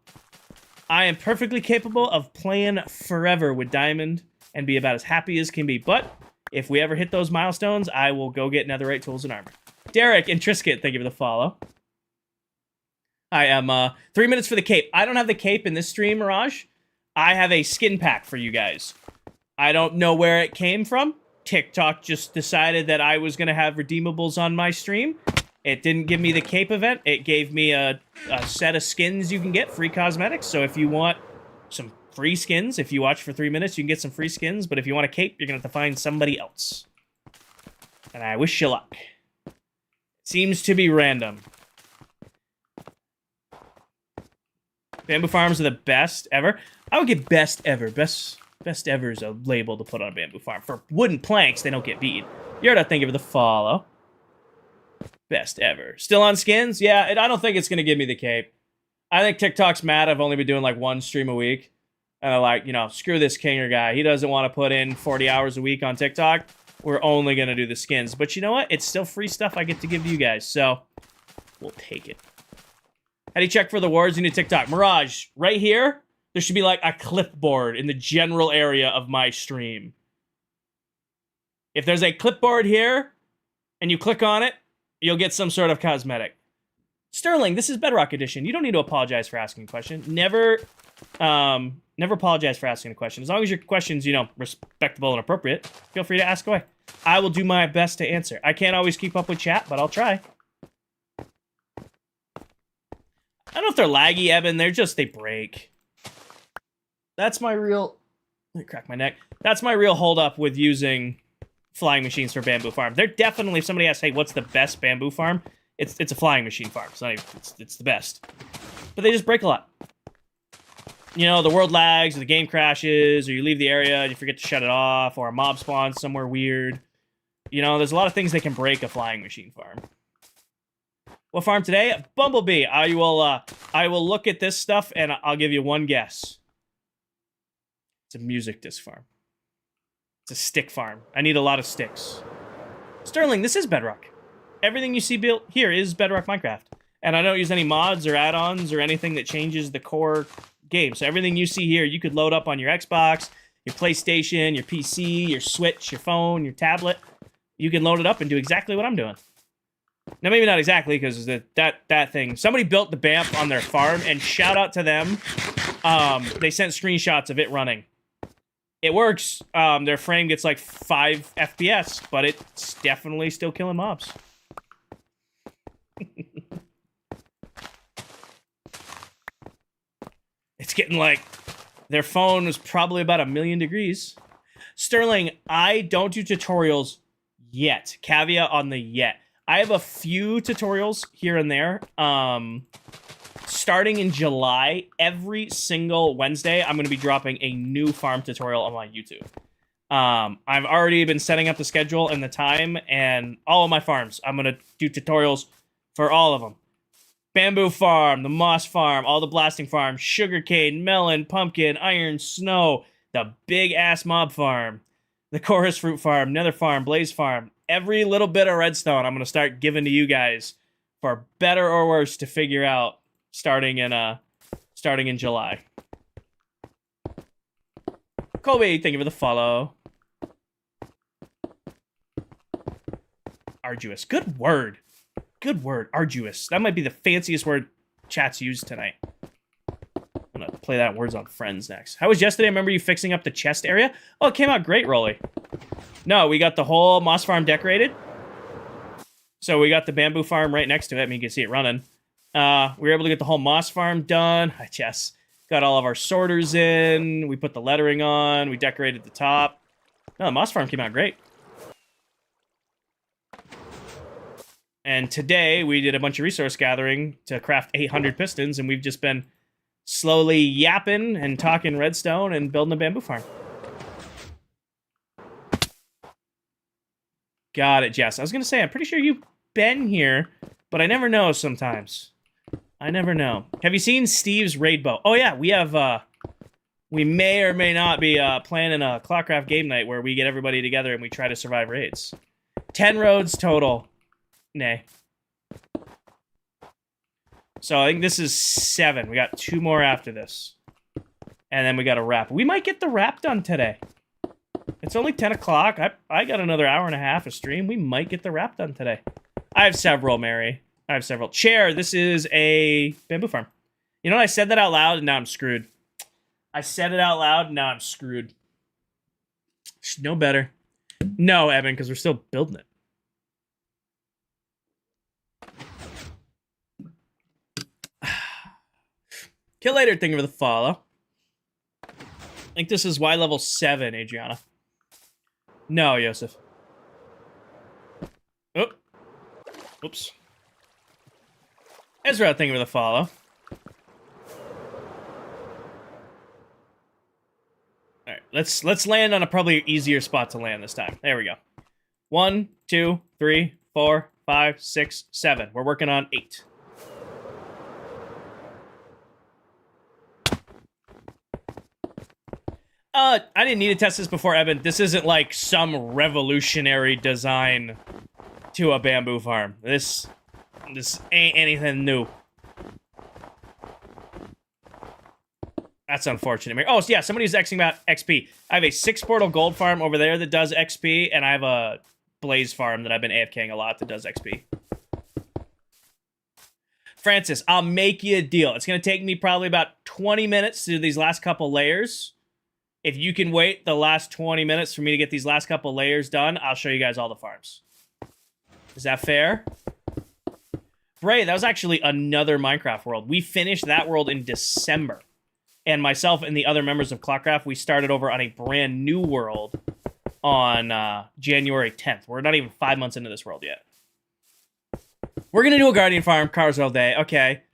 I am perfectly capable of playing forever with Diamond and be about as happy as can be. But if we ever hit those milestones, I will go get netherite tools and armor. Derek and Trisket, thank you for the follow. I am 3 minutes for the cape. I don't have the cape in this stream, Mirage. I have a skin pack for you guys. I don't know where it came from. TikTok just decided that I was going to have redeemables on my stream. It didn't give me the cape event. It gave me a set of skins you can get, free cosmetics. So if you want some free skins, if you watch for 3 minutes, you can get some free skins. But if you want a cape, you're going to have to find somebody else. And I wish you luck. Seems to be random. Bamboo farms are the best ever. I would get best ever. Best ever is a label to put on a bamboo farm. For wooden planks, they don't get beat. Yerda, thank you for the follow. Best ever. Still on skins? Yeah, I don't think it's going to give me the cape. I think TikTok's mad I've only been doing like one stream a week. And they're like, screw this Kinger guy. He doesn't want to put in 40 hours a week on TikTok. We're only going to do the skins. But you know what? It's still free stuff I get to give to you guys. So, we'll take it. How do you check for the words in your TikTok? Mirage, right here, there should be like a clipboard in the general area of my stream. If there's a clipboard here, and you click on it, you'll get some sort of cosmetic. Sterling, this is Bedrock Edition. You don't need to apologize for asking a question. Never apologize for asking a question. As long as your question's, respectable and appropriate, feel free to ask away. I will do my best to answer. I can't always keep up with chat, but I'll try. I don't know if they're laggy, Evan. They break. That's my real... Let me crack my neck. That's my real holdup with using flying machines for bamboo farm. They're definitely, if somebody asks, hey, what's the best bamboo farm? It's a flying machine farm. It's the best. But they just break a lot. The world lags, or the game crashes, or you leave the area and you forget to shut it off, or a mob spawns somewhere weird. There's a lot of things that can break a flying machine farm. What farm today? Bumblebee. I will look at this stuff and I'll give you one guess. It's a music disc farm. It's a stick farm. I need a lot of sticks. Sterling, this is Bedrock. Everything you see built here is Bedrock Minecraft. And I don't use any mods or add-ons or anything that changes the core game. So everything you see here, you could load up on your Xbox, your PlayStation, your PC, your Switch, your phone, your tablet. You can load it up and do exactly what I'm doing. Now, maybe not exactly, because that thing... Somebody built the BAMP on their farm, and shout out to them. They sent screenshots of it running. It works. Their frame gets like 5 FPS, but it's definitely still killing mobs. It's getting like... Their phone was probably about 1,000,000 degrees. Sterling, I don't do tutorials yet. Caveat on the yet. I have a few tutorials here and there. Starting in July, every single Wednesday, I'm going to be dropping a new farm tutorial on my YouTube. I've already been setting up the schedule and the time, and all of my farms, I'm going to do tutorials for all of them. Bamboo farm, the moss farm, all the blasting farms, sugarcane, melon, pumpkin, iron, snow, the big-ass mob farm, the chorus fruit farm, nether farm, blaze farm. Every little bit of redstone I'm going to start giving to you guys for better or worse to figure out starting in July. Colby, thank you for the follow. Arduous. Good word. Good word. Arduous. That might be the fanciest word chat's used tonight. I'm going to play that in Words on Friends next. How was yesterday? I remember you fixing up the chest area. Oh, it came out great, Rolly. No, we got the whole moss farm decorated. So we got the bamboo farm right next to it. I mean, you can see it running. We were able to get the whole moss farm done. Yes. Got all of our sorters in. We put the lettering on. We decorated the top. No, the moss farm came out great. And today, we did a bunch of resource gathering to craft 800 pistons, and we've just been slowly yapping and talking redstone and building a bamboo farm. Got it, Jess. I was going to say, I'm pretty sure you've been here, but I never know sometimes. I never know. Have you seen Steve's raid bow? Oh, yeah, we have, we may or may not be planning a ClockCraft game night where we get everybody together and we try to survive raids. 10 roads total. Nay. So I think this is 7. We got 2 more after this. And then we got a wrap. We might get the wrap done today. It's only 10 o'clock. I got another hour and a half of stream. We might get the wrap done today. I have several, Mary. I have several. Chair, this is a bamboo farm. You know what? I said that out loud and now I'm screwed. I said it out loud and now I'm screwed. Should know better. No, Evan, because we're still building it. Kill later, thank you for the follow. I think this is Y level 7, Adriana. No, Yosef. Oh. Oops. Ezra, thank you for the follow. Alright, let's land on a probably easier spot to land this time. There we go. 1, 2, 3, 4, 5, 6, 7. We're working on 8. I didn't need to test this before, Evan. This isn't like some revolutionary design to a bamboo farm. This ain't anything new. That's unfortunate. Oh, yeah, somebody's asking about XP. I have a 6-portal gold farm over there that does XP, and I have a blaze farm that I've been AFKing a lot that does XP. Francis, I'll make you a deal. It's going to take me probably about 20 minutes to do these last couple layers. If you can wait the last 20 minutes for me to get these last couple layers done, I'll show you guys all the farms. Is that fair? Bray, that was actually another Minecraft world. We finished that world in December. And myself and the other members of ClockCraft, we started over on a brand new world on January 10th. We're not even 5 months into this world yet. We're going to do a Guardian farm, cars all day. Okay.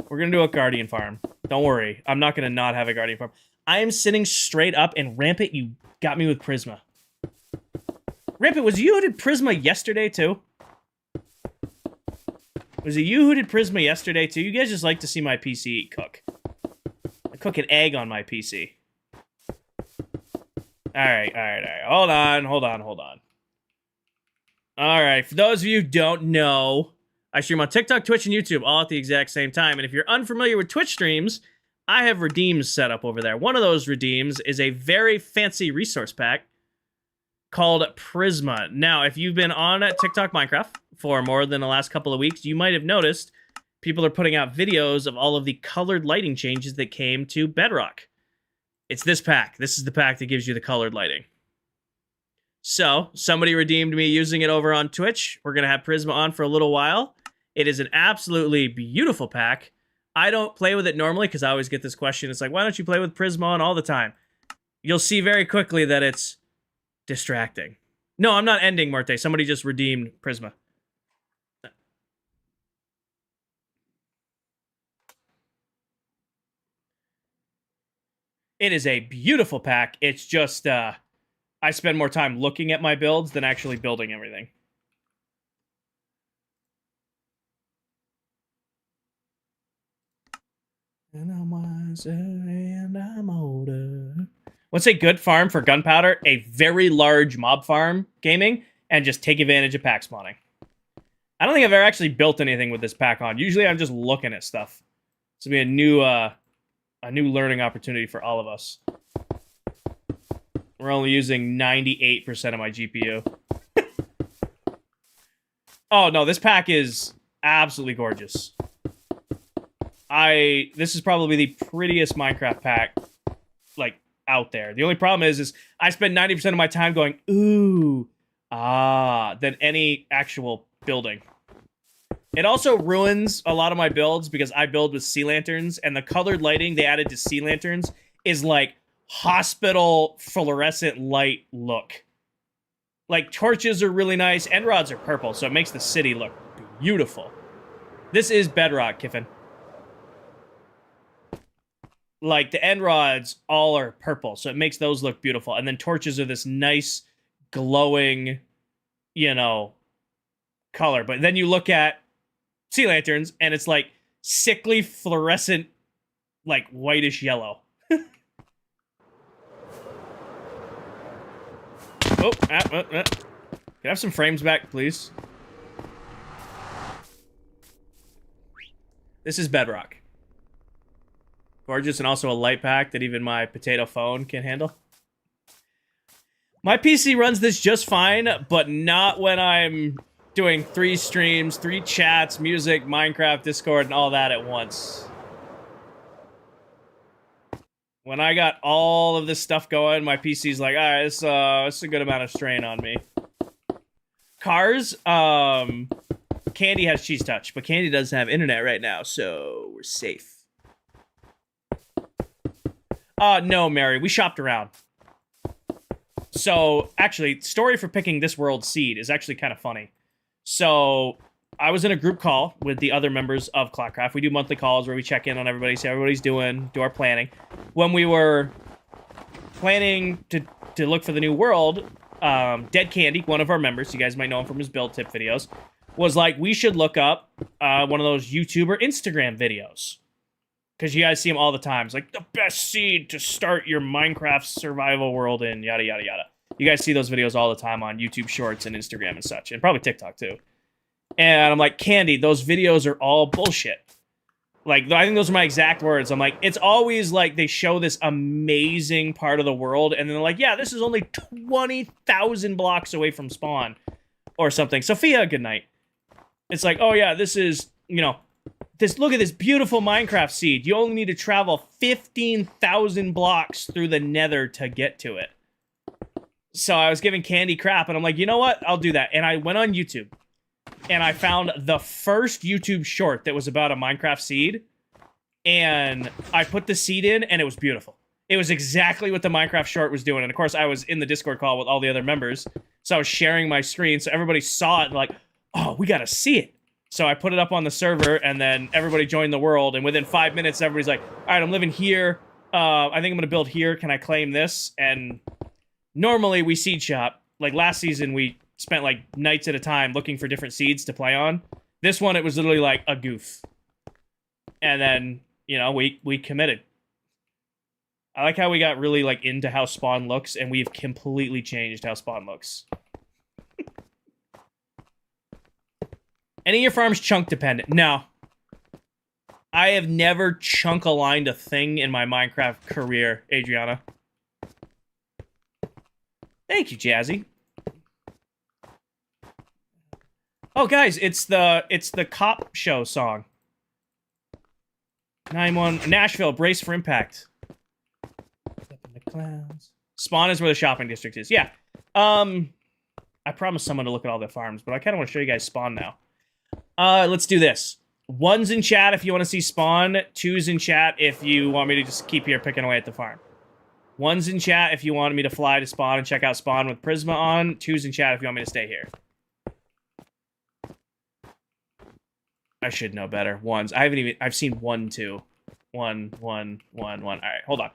We're going to do a Guardian farm. Don't worry. I'm not going to not have a Guardian farm. I am sitting straight up, and Rampant, you got me with Prisma. Rampant, was it you who did Prisma yesterday, too? Was it you who did Prisma yesterday, too? You guys just like to see my PC cook. I cook an egg on my PC. Alright. Hold on. Alright, for those of you who don't know, I stream on TikTok, Twitch, and YouTube all at the exact same time. And if you're unfamiliar with Twitch streams, I have redeems set up over there. One of those redeems is a very fancy resource pack called Prisma. Now, if you've been on TikTok Minecraft for more than the last couple of weeks, you might have noticed people are putting out videos of all of the colored lighting changes that came to Bedrock. It's this pack. This is the pack that gives you the colored lighting. So, somebody redeemed me using it over on Twitch. We're going to have Prisma on for a little while. It is an absolutely beautiful pack. I don't play with it normally because I always get this question. It's like, why don't you play with Prisma on all the time? You'll see very quickly that it's distracting. No, I'm not ending, Marte. Somebody just redeemed Prisma. It is a beautiful pack. It's just, I spend more time looking at my builds than actually building everything. And I'm wiser and I'm older. What's a good farm for gunpowder? A very large mob farm gaming and just take advantage of pack spawning. I don't think I've ever actually built anything with this pack on. Usually I'm just looking at stuff. This will be a new learning opportunity for all of us. We're only using 98% of my GPU. Oh no, this pack is absolutely gorgeous. This is probably the prettiest Minecraft pack, like, out there. The only problem is I spend 90% of my time going, ooh, ah, than any actual building. It also ruins a lot of my builds because I build with sea lanterns, and the colored lighting they added to sea lanterns is like hospital fluorescent light look. Like, torches are really nice. End rods are purple, so it makes the city look beautiful. This is bedrock, Kiffin. Like, the end rods all are purple, so it makes those look beautiful. And then torches are this nice, glowing, you know, color. But then you look at sea lanterns, and it's like sickly fluorescent, like whitish yellow. Can I have some frames back, please? This is bedrock. Gorgeous, and also a light pack that even my potato phone can handle. My PC runs this just fine, but not when I'm doing 3 streams, 3 chats, music, Minecraft, Discord, and all that at once. When I got all of this stuff going, my PC's like, all right, it's a good amount of strain on me. Cars, Candy has cheese touch, but Candy doesn't have internet right now, so we're safe. No, Mary, we shopped around. So, actually, story for picking this world seed is actually kind of funny. So, I was in a group call with the other members of ClockCraft. We do monthly calls where we check in on everybody, see how everybody's doing, do our planning. When we were planning to look for the new world, Dead Candy, one of our members, you guys might know him from his build tip videos, was like, we should look up one of those YouTube or Instagram videos. Because you guys see them all the time. It's like, the best seed to start your Minecraft survival world in, yada, yada, yada. You guys see those videos all the time on YouTube Shorts and Instagram and such, and probably TikTok too. And I'm like, Candy, those videos are all bullshit. Like, I think those are my exact words. I'm like, it's always like they show this amazing part of the world, and then they're like, yeah, this is only 20,000 blocks away from spawn, or something. Sophia, good night. It's like, oh yeah, this is, you know, look at this beautiful Minecraft seed. You only need to travel 15,000 blocks through the nether to get to it. So I was giving Candy crap, and I'm like, you know what? I'll do that. And I went on YouTube, and I found the first YouTube short that was about a Minecraft seed, and I put the seed in, and it was beautiful. It was exactly what the Minecraft short was doing. And of course, I was in the Discord call with all the other members, so I was sharing my screen, so everybody saw it, and like, oh, we gotta see it. So I put it up on the server, and then everybody joined the world, and within 5 minutes, everybody's like, all right, I'm living here. I think I'm going to build here. Can I claim this? And normally, we seed shop. Like, last season, we spent, like, nights at a time looking for different seeds to play on. This one, it was literally, like, a goof. And then, you know, we committed. I like how we got really, like, into how spawn looks, and we've completely changed how spawn looks. Any of your farms chunk dependent? No. I have never chunk-aligned a thing in my Minecraft career, Adriana. Thank you, Jazzy. Oh, guys, it's the cop show song. 9-1 Nashville, brace for impact. Up in the clouds. Spawn is where the shopping district is. Yeah. I promised someone to look at all the farms, but I kind of want to show you guys spawn now. Let's do this. 1's in chat if you want to see spawn. 2's in chat if you want me to just keep here picking away at the farm. 1's in chat if you want me to fly to spawn and check out spawn with Prisma on. 2's in chat if you want me to stay here. I should know better. 1's. I've seen 1, 2. 1, 1, 1, 1. Alright, hold on.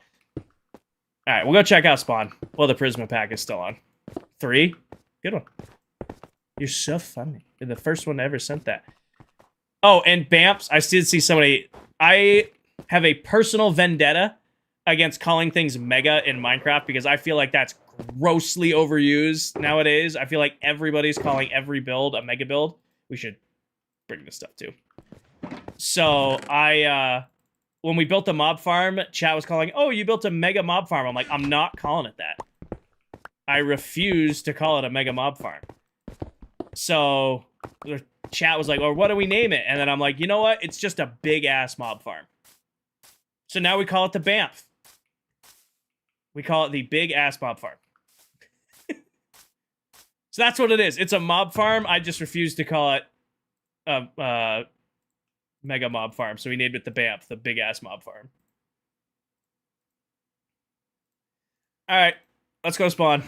Alright, we'll go check out spawn. Well, the Prisma pack is still on. 3. Good one. You're so funny. You're the first one to ever sent that. Oh, and Bamps, I did see somebody. I have a personal vendetta against calling things mega in Minecraft because I feel like that's grossly overused nowadays. I feel like everybody's calling every build a mega build. We should bring this stuff too. So when we built the mob farm, chat was calling, oh, you built a mega mob farm. I'm like, I'm not calling it that. I refuse to call it a mega mob farm. So the chat was like, well, what do we name it? And then I'm like, you know what? It's just a big-ass mob farm. So now we call it the Banff. We call it the big-ass mob farm. So that's what it is. It's a mob farm. I just refuse to call it mega mob farm, so we named it the BAMF, the big ass mob farm. All right, let's go spawn.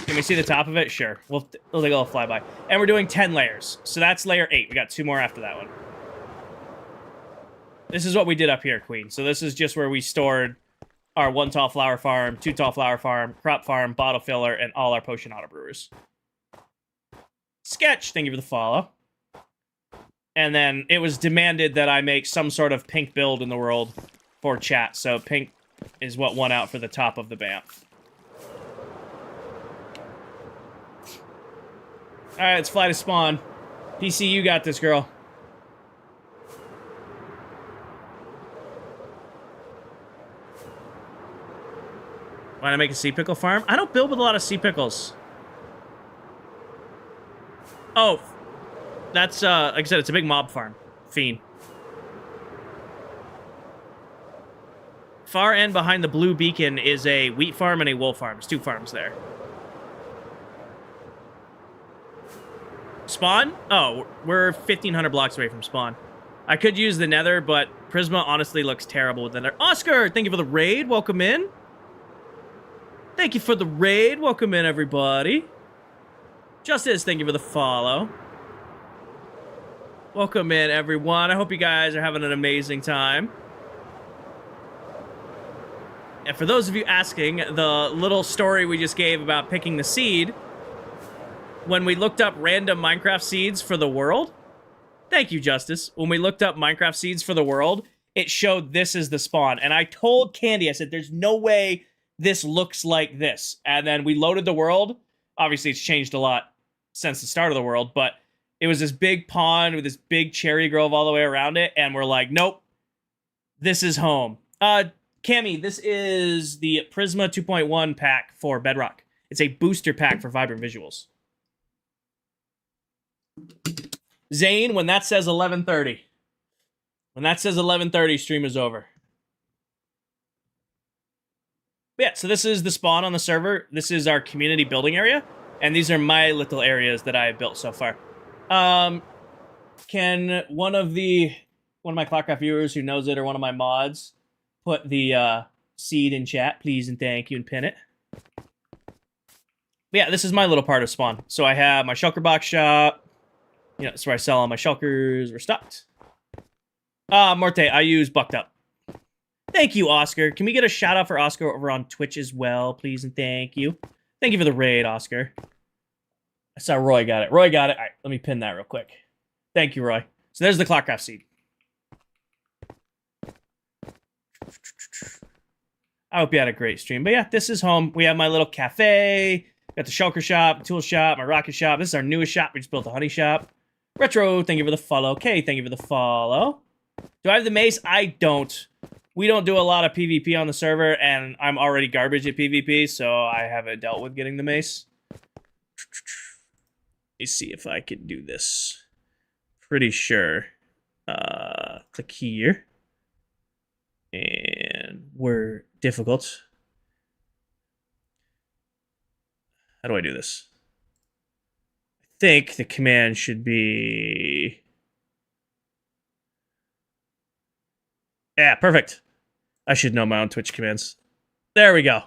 Can we see the top of it? Sure. We'll take a little flyby. And we're doing 10 layers. So that's layer 8. We got 2 more after that one. This is what we did up here, Queen. So this is just where we stored our 1 tall flower farm, 2 tall flower farm, crop farm, bottle filler, and all our potion auto brewers. Sketch, thank you for the follow. And then it was demanded that I make some sort of pink build in the world for chat. So pink is what won out for the top of the BAMF. Alright, let's fly to spawn. PC, you got this, girl. Why not make a sea pickle farm? I don't build with a lot of sea pickles. Oh, that's, like I said, it's a big mob farm. Fiend. Far end behind the blue beacon is a wheat farm and a wool farm. There's 2 farms there. Spawn? Oh, we're 1,500 blocks away from spawn. I could use the nether, but Prisma honestly looks terrible with the nether. Oscar, thank you for the raid. Welcome in. Thank you for the raid. Welcome in, everybody. Justice, thank you for the follow. Welcome in, everyone. I hope you guys are having an amazing time. And for those of you asking, the little story we just gave about picking the seed, when we looked up random Minecraft seeds for the world, thank you, Justice. When we looked up Minecraft seeds for the world, it showed this as the spawn. And I told Candy, I said, there's no way this looks like this. And then we loaded the world. Obviously, it's changed a lot since the start of the world, but it was this big pond with this big cherry grove all the way around it. And we're like, nope, this is home. Cammy, this is the Prisma 2.1 pack for Bedrock. It's a booster pack for Vibrant Visuals. Zane, when that says 11:30. When that says 11:30, stream is over. But yeah, so this is the spawn on the server. This is our community building area. And these are my little areas that I have built so far. Can one of my ClockCraft viewers who knows it or one of my mods put the seed in chat, please, and thank you, and pin it. But yeah, this is my little part of spawn. So I have my shulker box shop. You know, it's where I sell all my shulkers. We're stocked. Morte, I use Bucked Up. Thank you, Oscar. Can we get a shout out for Oscar over on Twitch as well, please, and thank you. Thank you for the raid, Oscar. I saw Roy got it. Roy got it. All right, let me pin that real quick. Thank you, Roy. So there's the ClockCraft seed. I hope you had a great stream. But yeah, this is home. We have my little cafe. Got the shulker shop, tool shop, my rocket shop. This is our newest shop. We just built a honey shop. Retro, thank you for the follow. Okay, thank you for the follow. Do I have the mace? I don't. We don't do a lot of PvP on the server, and I'm already garbage at PvP, so I haven't dealt with getting the mace. Let's see if I can do this. Pretty sure. Click here. And we're difficult. How do I do this? I think the command should be... Yeah, perfect. I should know my own Twitch commands. There we go.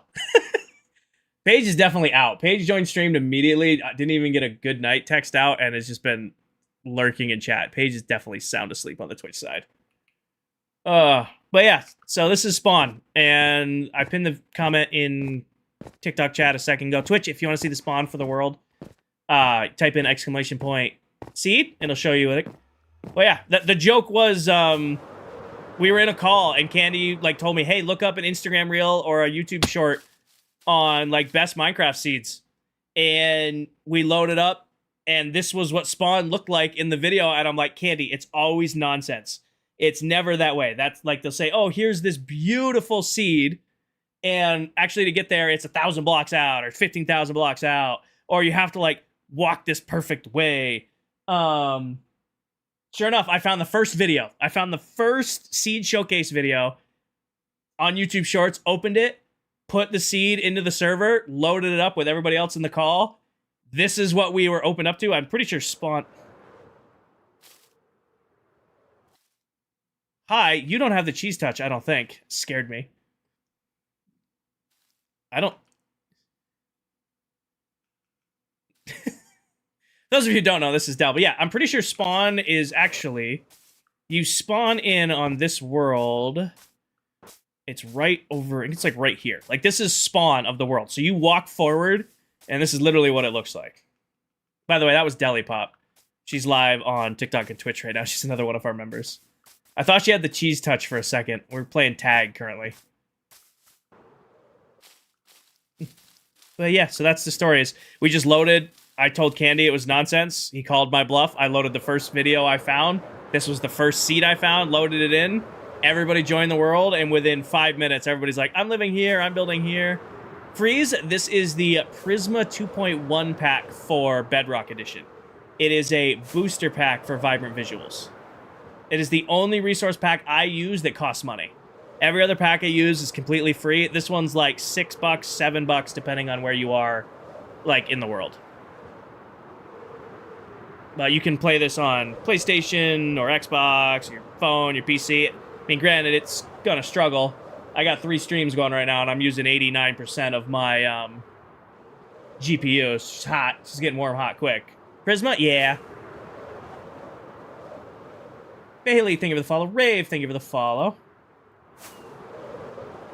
Paige is definitely out. Paige joined streamed immediately. I didn't even get a good night text out and has just been lurking in chat. Paige is definitely sound asleep on the Twitch side. But yeah, so this is spawn. And I pinned the comment in TikTok chat a second ago. Twitch, if you want to see the spawn for the world, type in ! seed, and it'll show you it. Well, yeah, the joke was... we were in a call and Candy like told me, hey, look up an Instagram reel or a YouTube short on like best Minecraft seeds. And we loaded up and this was what spawn looked like in the video. And I'm like, Candy, it's always nonsense. It's never that way. That's like, they'll say, oh, here's this beautiful seed. And actually to get there, it's 1,000 blocks out or 15,000 blocks out. Or you have to like walk this perfect way. Sure enough, I found the first video. I found the first seed showcase video on YouTube Shorts, opened it, put the seed into the server, loaded it up with everybody else in the call, This is what we were open up to. I'm pretty sure spawn... Hi, you don't have the cheese touch, I don't think. Scared me. I don't... Those of you who don't know, this is Dell. But yeah, I'm pretty sure spawn is actually... You spawn in on this world. It's right over... It's like right here. Like, this is spawn of the world. So you walk forward, and this is literally what it looks like. By the way, that was Deli Pop. She's live on TikTok and Twitch right now. She's another one of our members. I thought she had the cheese touch for a second. We're playing tag currently. But yeah, so that's the story. Is we just loaded... I told Candy it was nonsense. He called my bluff. I loaded the first video I found. This was the first seed I found, loaded it in. Everybody joined the world, and within 5 minutes, everybody's like, I'm living here, I'm building here. Freeze, this is the Prisma 2.1 pack for Bedrock Edition. It is a booster pack for Vibrant Visuals. It is the only resource pack I use that costs money. Every other pack I use is completely free. This one's like $6, $7, depending on where you are, like, in the world. You can play this on PlayStation or Xbox, your phone, your PC. I mean, granted, it's gonna struggle. I got 3 streams going right now, and I'm using 89% of my GPU. It's just hot. It's just getting warm hot quick. Prisma? Yeah. Bailey, thank you for the follow. Rave, thank you for the follow.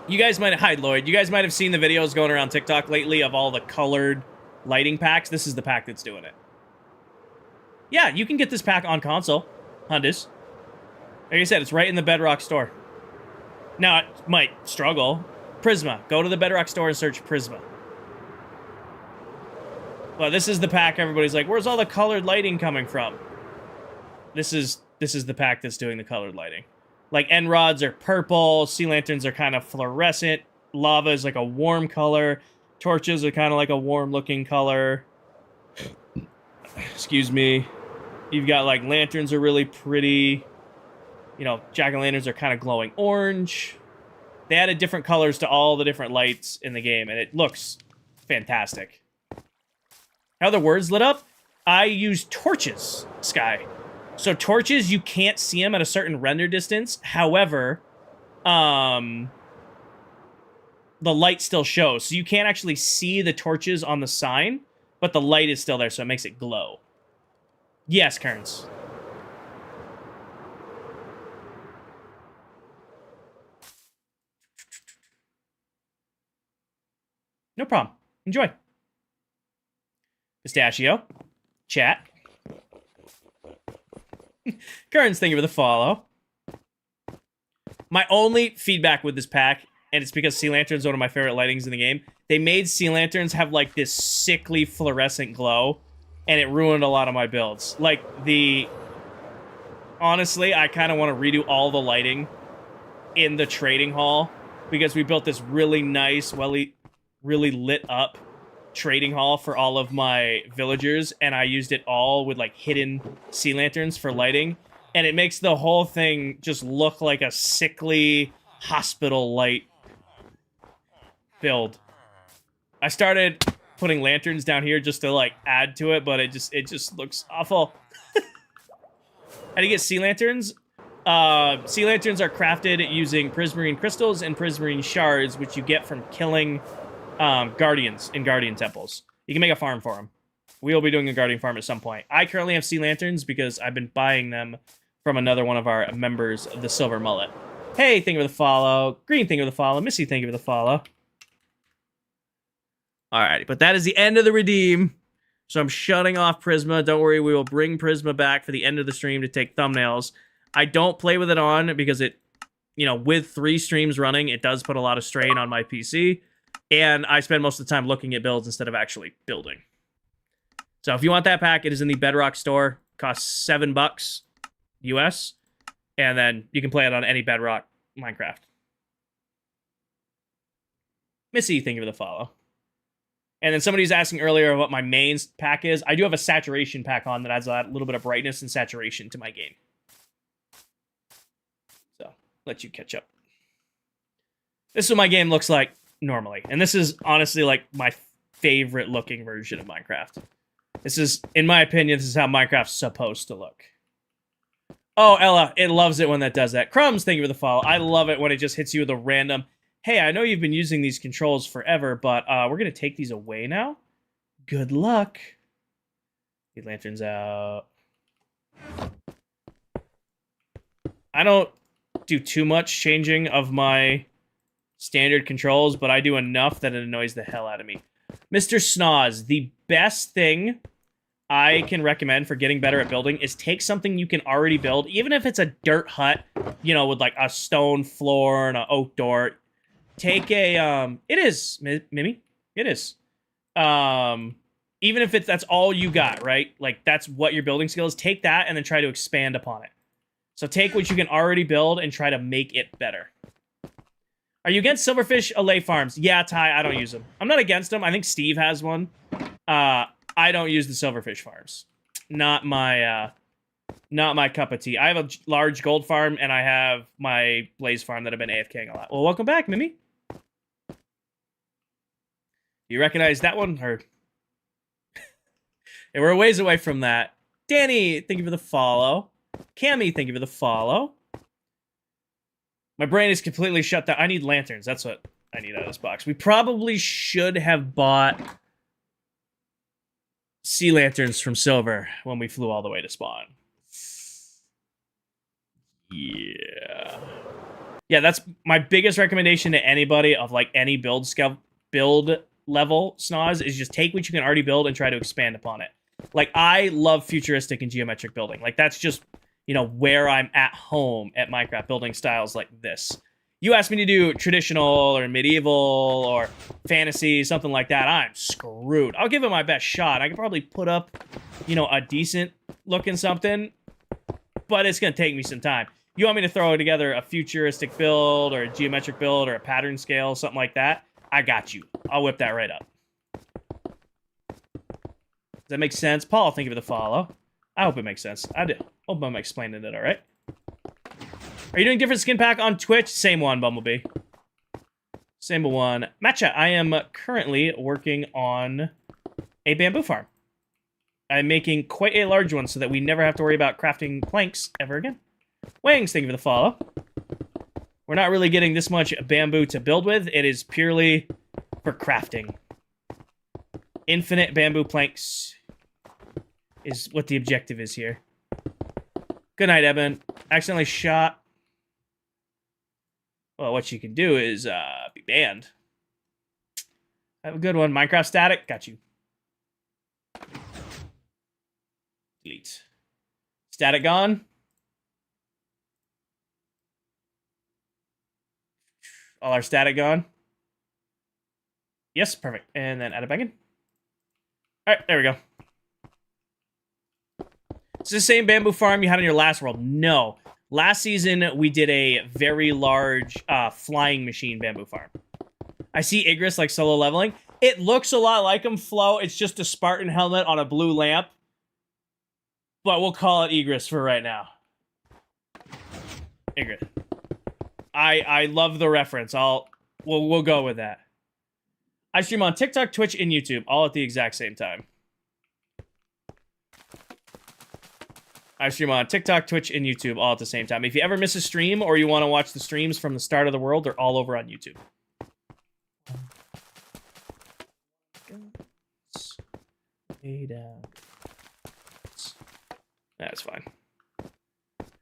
You guys might... Hi, Lloyd. You guys might have seen the videos going around TikTok lately of all the colored lighting packs. This is the pack that's doing it. Yeah, you can get this pack on console. Hundis. Like I said, it's right in the Bedrock store. Now, it might struggle. Prisma. Go to the Bedrock store and search Prisma. Well, this is the pack everybody's like, where's all the colored lighting coming from? This is the pack that's doing the colored lighting. Like, end rods are purple. Sea lanterns are kind of fluorescent. Lava is like a warm color. Torches are kind of like a warm-looking color. Excuse me. You've got, like, lanterns are really pretty. You know, jack-o'-lanterns are kind of glowing orange. They added different colors to all the different lights in the game, and it looks fantastic. How are the words lit up? I use torches, Sky. So torches, you can't see them at a certain render distance. However, the light still shows. So you can't actually see the torches on the sign, but the light is still there, so it makes it glow. Yes, Kearns. No problem. Enjoy. Pistachio. Chat. Kearns, thank you for the follow. My only feedback with this pack, and it's because Sea Lantern's one of my favorite lightings in the game, they made Sea Lanterns have, like, this sickly fluorescent glow, and it ruined a lot of my builds. Like, honestly, I kind of want to redo all the lighting in the trading hall, because we built this really nice, really lit up trading hall for all of my villagers, and I used it all with, like, hidden sea lanterns for lighting, and it makes the whole thing just look like a sickly hospital light build. I started putting lanterns down here just to, like, add to it, but it just looks awful. How do you get sea lanterns? Sea lanterns are crafted using prismarine crystals and prismarine shards, which you get from killing guardians in guardian temples. You can make a farm for them. We will be doing a guardian farm at some point. I currently have sea lanterns because I've been buying them from another one of our members, the Silver Mullet. Hey, thank you for the follow. Green, thank you for the follow. Missy, thank you for the follow. Alrighty, but that is the end of the redeem. So I'm shutting off Prisma. Don't worry, we will bring Prisma back for the end of the stream to take thumbnails. I don't play with it on because it, you know, with 3 streams running, it does put a lot of strain on my PC. And I spend most of the time looking at builds instead of actually building. So if you want that pack, it is in the Bedrock store. Costs $7 US. And then you can play it on any Bedrock Minecraft. Missy, thank you for the follow. And then somebody was asking earlier what my main pack is. I do have a saturation pack on that adds a little bit of brightness and saturation to my game. So, let you catch up. This is what my game looks like normally. And this is honestly like my favorite looking version of Minecraft. This is, in my opinion, this is how Minecraft's supposed to look. Oh, Ella, it loves it when that does that. Crumbs, thank you for the follow. I love it when it just hits you with a random, hey, I know you've been using these controls forever, but we're going to take these away now. Good luck. Get lanterns out. I don't do too much changing of my standard controls, but I do enough that it annoys the hell out of me. Mr. Snoz, the best thing I can recommend for getting better at building is take something you can already build, even if it's a dirt hut, you know, with like a stone floor and an oak door. Take a, it is, Mimi, it is. Even if that's all you got, right? Like, that's what your building skill is. Take that and then try to expand upon it. So take what you can already build and try to make it better. Are you against Silverfish Allay farms? Yeah, Ty, I don't use them. I'm not against them. I think Steve has one. I don't use the Silverfish farms. Not my cup of tea. I have a large gold farm, and I have my Blaze farm that I've been AFKing a lot. Well, welcome back, Mimi. You recognize that one? Or... hey, we're a ways away from that. Danny, thank you for the follow. Cammy, thank you for the follow. My brain is completely shut down. I need lanterns. That's what I need out of this box. We probably should have bought sea lanterns from Silver when we flew all the way to spawn. Yeah. Yeah, that's my biggest recommendation to anybody of like any build level Snoz is just take what you can already build and try to expand upon it. Like, I love futuristic and geometric building. Like, that's just, you know, where I'm at home at Minecraft, building styles like this. You ask me to do traditional or medieval or fantasy, something like that, I'm screwed. I'll give it my best shot. I can probably put up, you know, a decent looking something, but it's going to take me some time. You want me to throw together a futuristic build or a geometric build or a pattern scale, something like that? I got you. I'll whip that right up. Does that make sense? Paul, thank you for the follow. I hope it makes sense. I do. Hope I'm explaining it all right. Are you doing different skin pack on Twitch? Same one, Bumblebee. Same one. Matcha, I am currently working on a bamboo farm. I'm making quite a large one so that we never have to worry about crafting planks ever again. Wings, thank you for the follow. We're not really getting this much bamboo to build with. It is purely for crafting. Infinite bamboo planks is what the objective is here. Good night, Eben. Accidentally shot. Well, what you can do is be banned. Have a good one. Minecraft static. Got you. Delete. Static gone. All our static gone. Yes, perfect. And then add it back in. All right, there we go. It's the same bamboo farm you had in your last world. No. Last season, we did a very large flying machine bamboo farm. I see Igris like solo leveling. It looks a lot like him, Flo. It's just a Spartan helmet on a blue lamp. But we'll call it Igris for right now. Igris. I love the reference. We'll go with that. I stream on TikTok, Twitch, and YouTube, all at the exact same time. I stream on TikTok, Twitch, and YouTube all at the same time. If you ever miss a stream or you want to watch the streams from the start of the world, they're all over on YouTube. Way down. That's fine.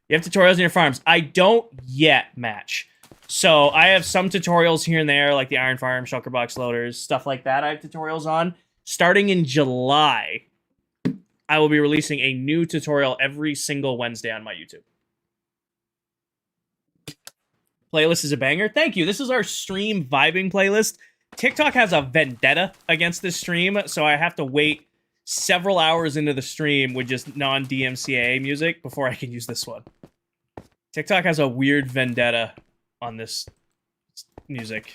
You have tutorials in your farms. I don't yet, Match. So I have some tutorials here and there, like the Iron Farm, Shulker Box Loaders, stuff like that I have tutorials on. Starting in July, I will be releasing a new tutorial every single Wednesday on my YouTube. Playlist is a banger. Thank you. This is our stream vibing playlist. TikTok has a vendetta against this stream, so I have to wait several hours into the stream with just non-DMCA music before I can use this one. TikTok has a weird vendetta on this music.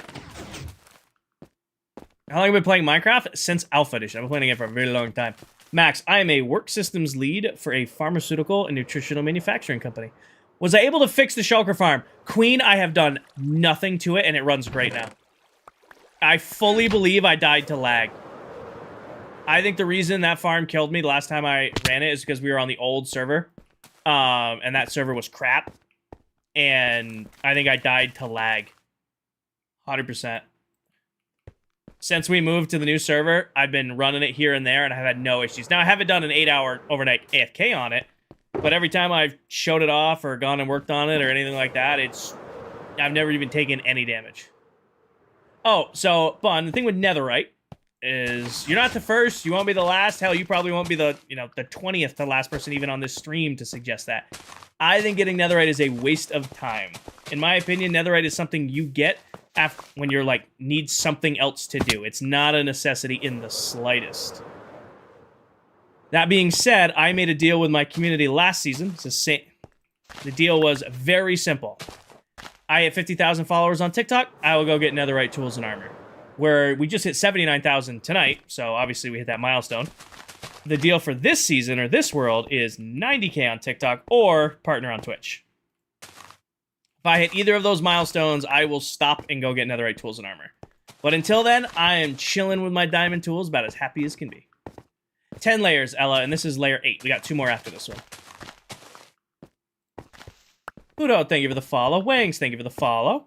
How long have you been playing Minecraft? Since Alpha Edition. I've been playing it for a very long time. Max, I am a work systems lead for a pharmaceutical and nutritional manufacturing company. Was I able to fix the Shulker farm? Queen, I have done nothing to it, and it runs great now. I fully believe I died to lag. I think the reason that farm killed me the last time I ran it is because we were on the old server. And that server was crap. And I think I died to lag. 100%. Since we moved to the new server, I've been running it here and there, and I've had no issues. Now, I haven't done an 8-hour overnight AFK on it, but every time I've showed it off or gone and worked on it or anything like that, I've never even taken any damage. Oh, so, Bun, the thing with Netherite is you're not the first, you won't be the last. Hell, you probably won't be the 20th to last person even on this stream to suggest that. I think getting Netherite is a waste of time. In my opinion, Netherite is something you get when you're like, need something else to do. It's not a necessity in the slightest. That being said, I made a deal with my community last season. The deal was very simple. I hit 50,000 followers on TikTok, I will go get Netherite tools and armor. Where we just hit 79,000 tonight, so obviously we hit that milestone. The deal for this season, or this world, is 90k on TikTok or partner on Twitch. If I hit either of those milestones, I will stop and go get Netherite tools and armor. But until then, I am chilling with my diamond tools, about as happy as can be. 10 layers, Ella, and this is layer 8. We got 2 more after this one. Udo, thank you for the follow. Wangs, thank you for the follow.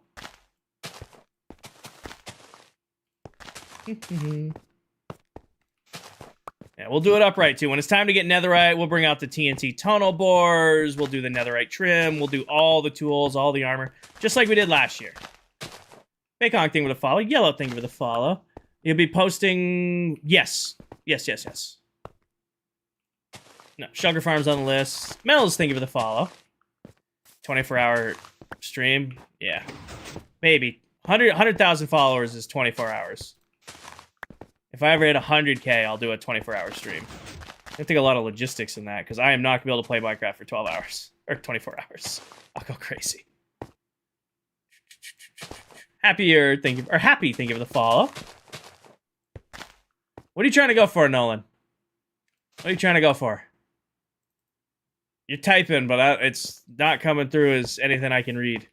Yeah, we'll do it upright, too. When it's time to get Netherite, we'll bring out the TNT tunnel bores, we'll do the Netherite trim, we'll do all the tools, all the armor, just like we did last year. Bacon, thank you for the follow. Yellow, thank you for the follow. You'll be posting... Yes. Yes. No, Sugar Farm's on the list. Mel's, thank you for the follow. 24-hour stream? Yeah. Maybe. 100,000 followers is 24 hours. If I ever hit 100k, I'll do a 24-hour stream. I think a lot of logistics in that, because I am not going to be able to play Minecraft for 12 hours. Or 24 hours. I'll go crazy. Happy, thank you for the follow. What are you trying to go for, Nolan? What are you trying to go for? You're typing, but it's not coming through as anything I can read.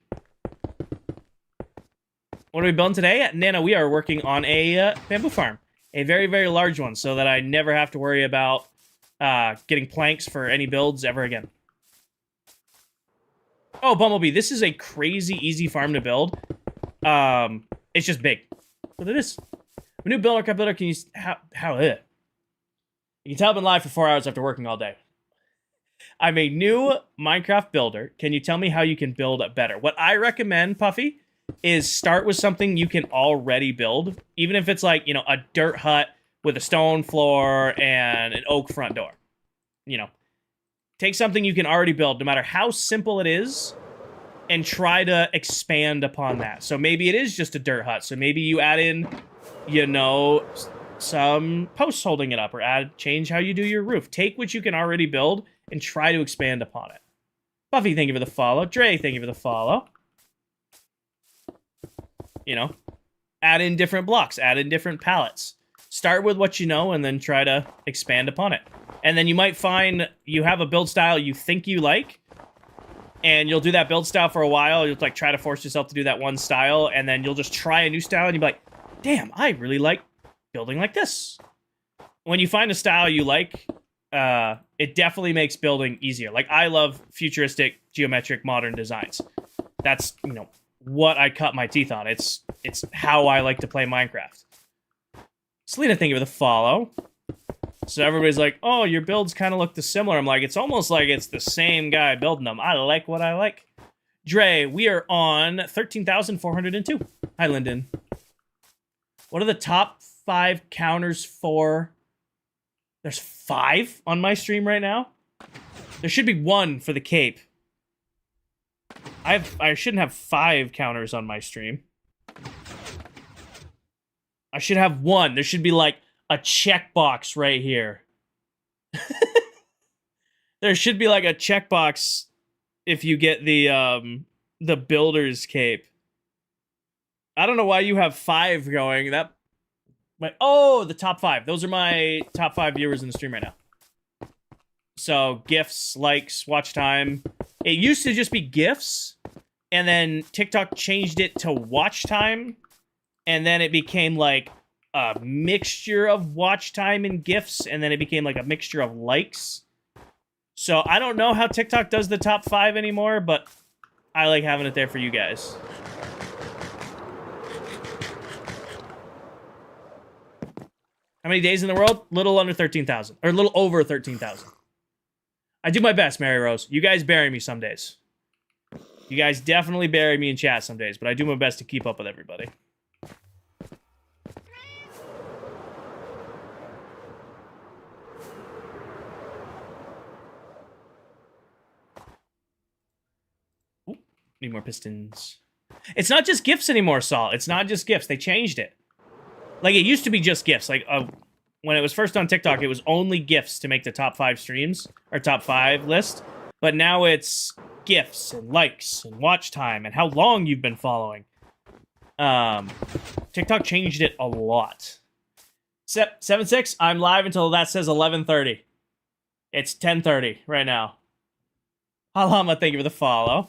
What are we building today? Nana, we are working on a bamboo farm. A very, very large one, so that I never have to worry about getting planks for any builds ever again. Oh, Bumblebee, this is a crazy easy farm to build. It's just big. But it is. A new builder, can you... How You can tell I've been live for 4 hours after working all day. I'm a new Minecraft builder. Can you tell me how you can build better? What I recommend, Puffy, is start with something you can already build. Even if it's like, a dirt hut with a stone floor and an oak front door. Take something you can already build, no matter how simple it is, and try to expand upon that. So maybe it is just a dirt hut. So maybe you add in, some posts holding it up, or change how you do your roof. Take what you can already build and try to expand upon it. Buffy, thank you for the follow. Dre, thank you for the follow. Add in different blocks, add in different pallets. Start with what you know and then try to expand upon it. And then you might find you have a build style you think you like, and you'll do that build style for a while. You'll try to force yourself to do that one style, and then you'll just try a new style and you'll be like, damn, I really like building like this. When you find a style you like, it definitely makes building easier. Like, I love futuristic, geometric, modern designs. That's, what I cut my teeth on. It's how I like to play Minecraft. Selena, thank you for the follow. So everybody's like, oh, your builds kind of look similar. I'm like, it's almost like it's the same guy building them. I like what I like. Dre, we are on 13,402. Hi, Lyndon. What are the top 5 counters for... There's 5 on my stream right now? There should be 1 for the cape. I shouldn't have 5 counters on my stream. I should have 1. There should be like a checkbox right here. There should be like a checkbox if you get the builder's cape. I don't know why you have 5 going. Oh, the top 5. Those are my top 5 viewers in the stream right now. So, gifts, likes, watch time. It used to just be gifts, and then TikTok changed it to watch time, and then it became like a mixture of watch time and gifts, and then it became like a mixture of likes. So I don't know how TikTok does the top 5 anymore, but I like having it there for you guys. How many days in the world? Little under 13,000. Or a little over 13,000. I do my best, Mary Rose. You guys bury me some days. You guys definitely bury me in chat some days, but I do my best to keep up with everybody. Ooh, need more pistons. It's not just gifts anymore, Saul. It's not just gifts. They changed it. Like, it used to be just gifts. Like, when it was first on TikTok, it was only gifts to make the top 5 streams, or top 5 list. But now it's gifts and likes and watch time and how long you've been following. TikTok changed it a lot. 7-6, I'm live until that says 11:30. It's 10:30 right now. Halama, thank you for the follow.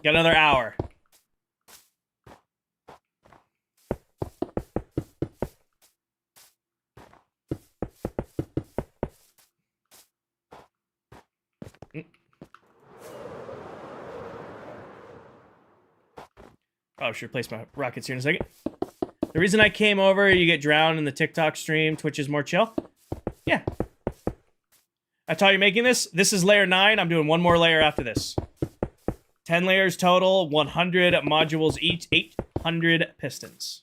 Got another hour. Oh, should replace my rockets here in a second. The reason I came over, you get drowned in the TikTok stream. Twitch is more chill. Yeah. That's how you're making this. This is layer 9. I'm doing one more layer after this. 10 layers total, 100 modules each, 800 pistons.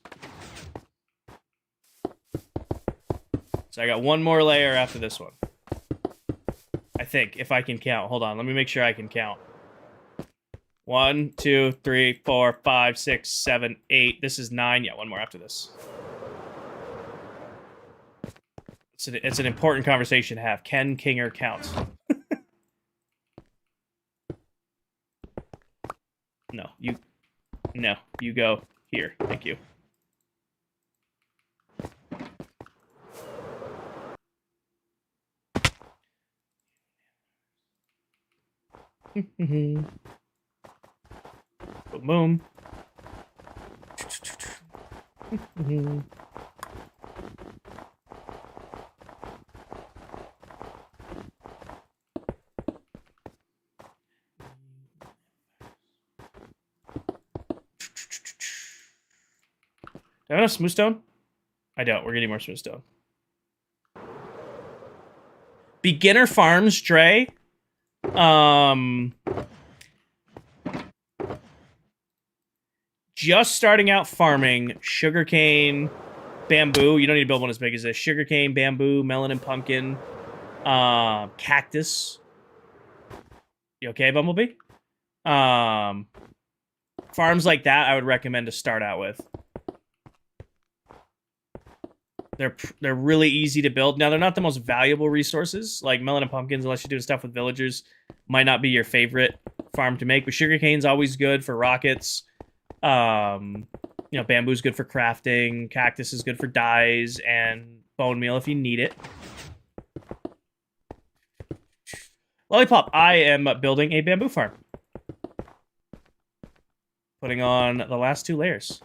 So I got one more layer after this one. I think, if I can count. Hold on, let me make sure I can count. 1, 2, 3, 4, 5, 6, 7, 8. This is 9. Yeah, one more after this. It's an important conversation to have. Can Kinger count? No, you go here. Thank you. Boom. Do I have enough smooth stone? I don't. We're getting more smooth stone. Beginner farms, Dre. Just starting out farming, sugarcane, bamboo. You don't need to build one as big as this. Sugarcane, bamboo, melon and pumpkin, cactus. You okay, Bumblebee? Farms like that, I would recommend to start out with. They're really easy to build. Now, they're not the most valuable resources. Like melon and pumpkins, unless you're doing stuff with villagers, might not be your favorite farm to make. But sugarcane's always good for rockets. You know, bamboo's good for crafting. Cactus is good for dyes and bone meal if you need it. Lollipop, I am building a bamboo farm. Putting on the last 2 layers.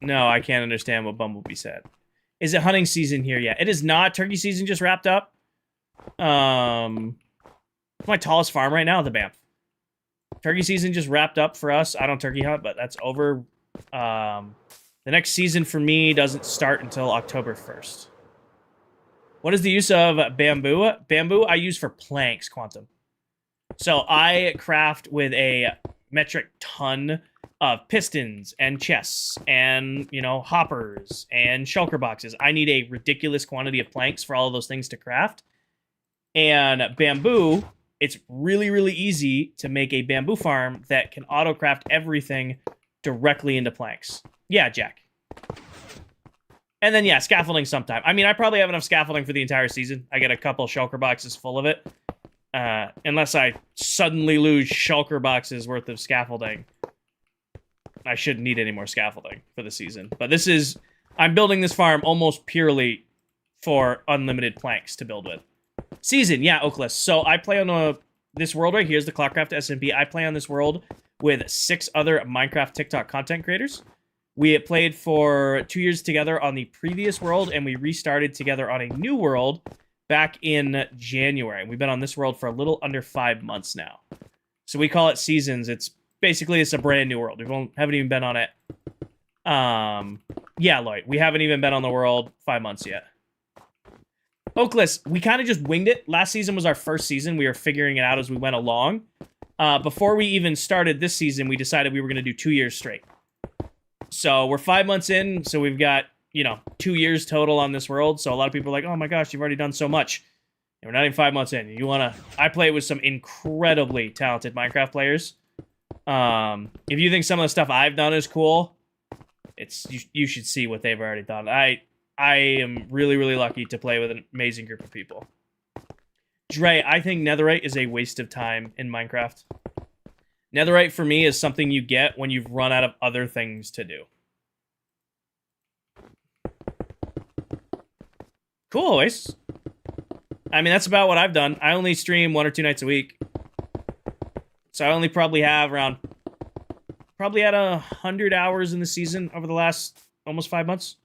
No, I can't understand what Bumblebee said. Is it hunting season here yet? It is not. Turkey season just wrapped up. My tallest farm right now, the Banff. Turkey season just wrapped up for us. I don't turkey hunt, but that's over. The next season for me doesn't start until October 1st. What is the use of bamboo? Bamboo I use for planks, Quantum. So I craft with a metric ton of pistons and chests and, you know, hoppers and shulker boxes. I need a ridiculous quantity of planks for all of those things to craft. And bamboo, it's really, really easy to make a bamboo farm that can auto-craft everything directly into planks. Yeah, Jack. And then, yeah, scaffolding sometime. I mean, I probably have enough scaffolding for the entire season. I get a couple shulker boxes full of it. Unless I suddenly lose shulker boxes worth of scaffolding. I shouldn't need any more scaffolding for the season. But this is... I'm building this farm almost purely for unlimited planks to build with. Season, yeah, Oakless. So I play on this world right here is the ClockCraft SMP. I play on this world with 6 other Minecraft TikTok content creators. We had played for 2 years together on the previous world, and we restarted together on a new world back in January. We've been on this world for a little under 5 months now. So we call it seasons. It's a brand new world. We haven't even been on it. Yeah, Lloyd, we haven't even been on the world 5 months yet. Oakless, we kind of just winged it. Last season was our first season. We were figuring it out as we went along. Before we even started this season, we decided we were going to do 2 years straight. So we're 5 months in, so we've got, 2 years total on this world. So a lot of people are like, oh my gosh, you've already done so much. And we're not even 5 months in. I play with some incredibly talented Minecraft players. If you think some of the stuff I've done is cool, you should see what they've already done. I am really, really lucky to play with an amazing group of people. Dre, I think netherite is a waste of time in Minecraft. Netherite, for me, is something you get when you've run out of other things to do. Cool, Ace. I mean, that's about what I've done. I only stream 1 or 2 nights a week. So I only probably have probably at 100 hours in the season over the last almost 5 months.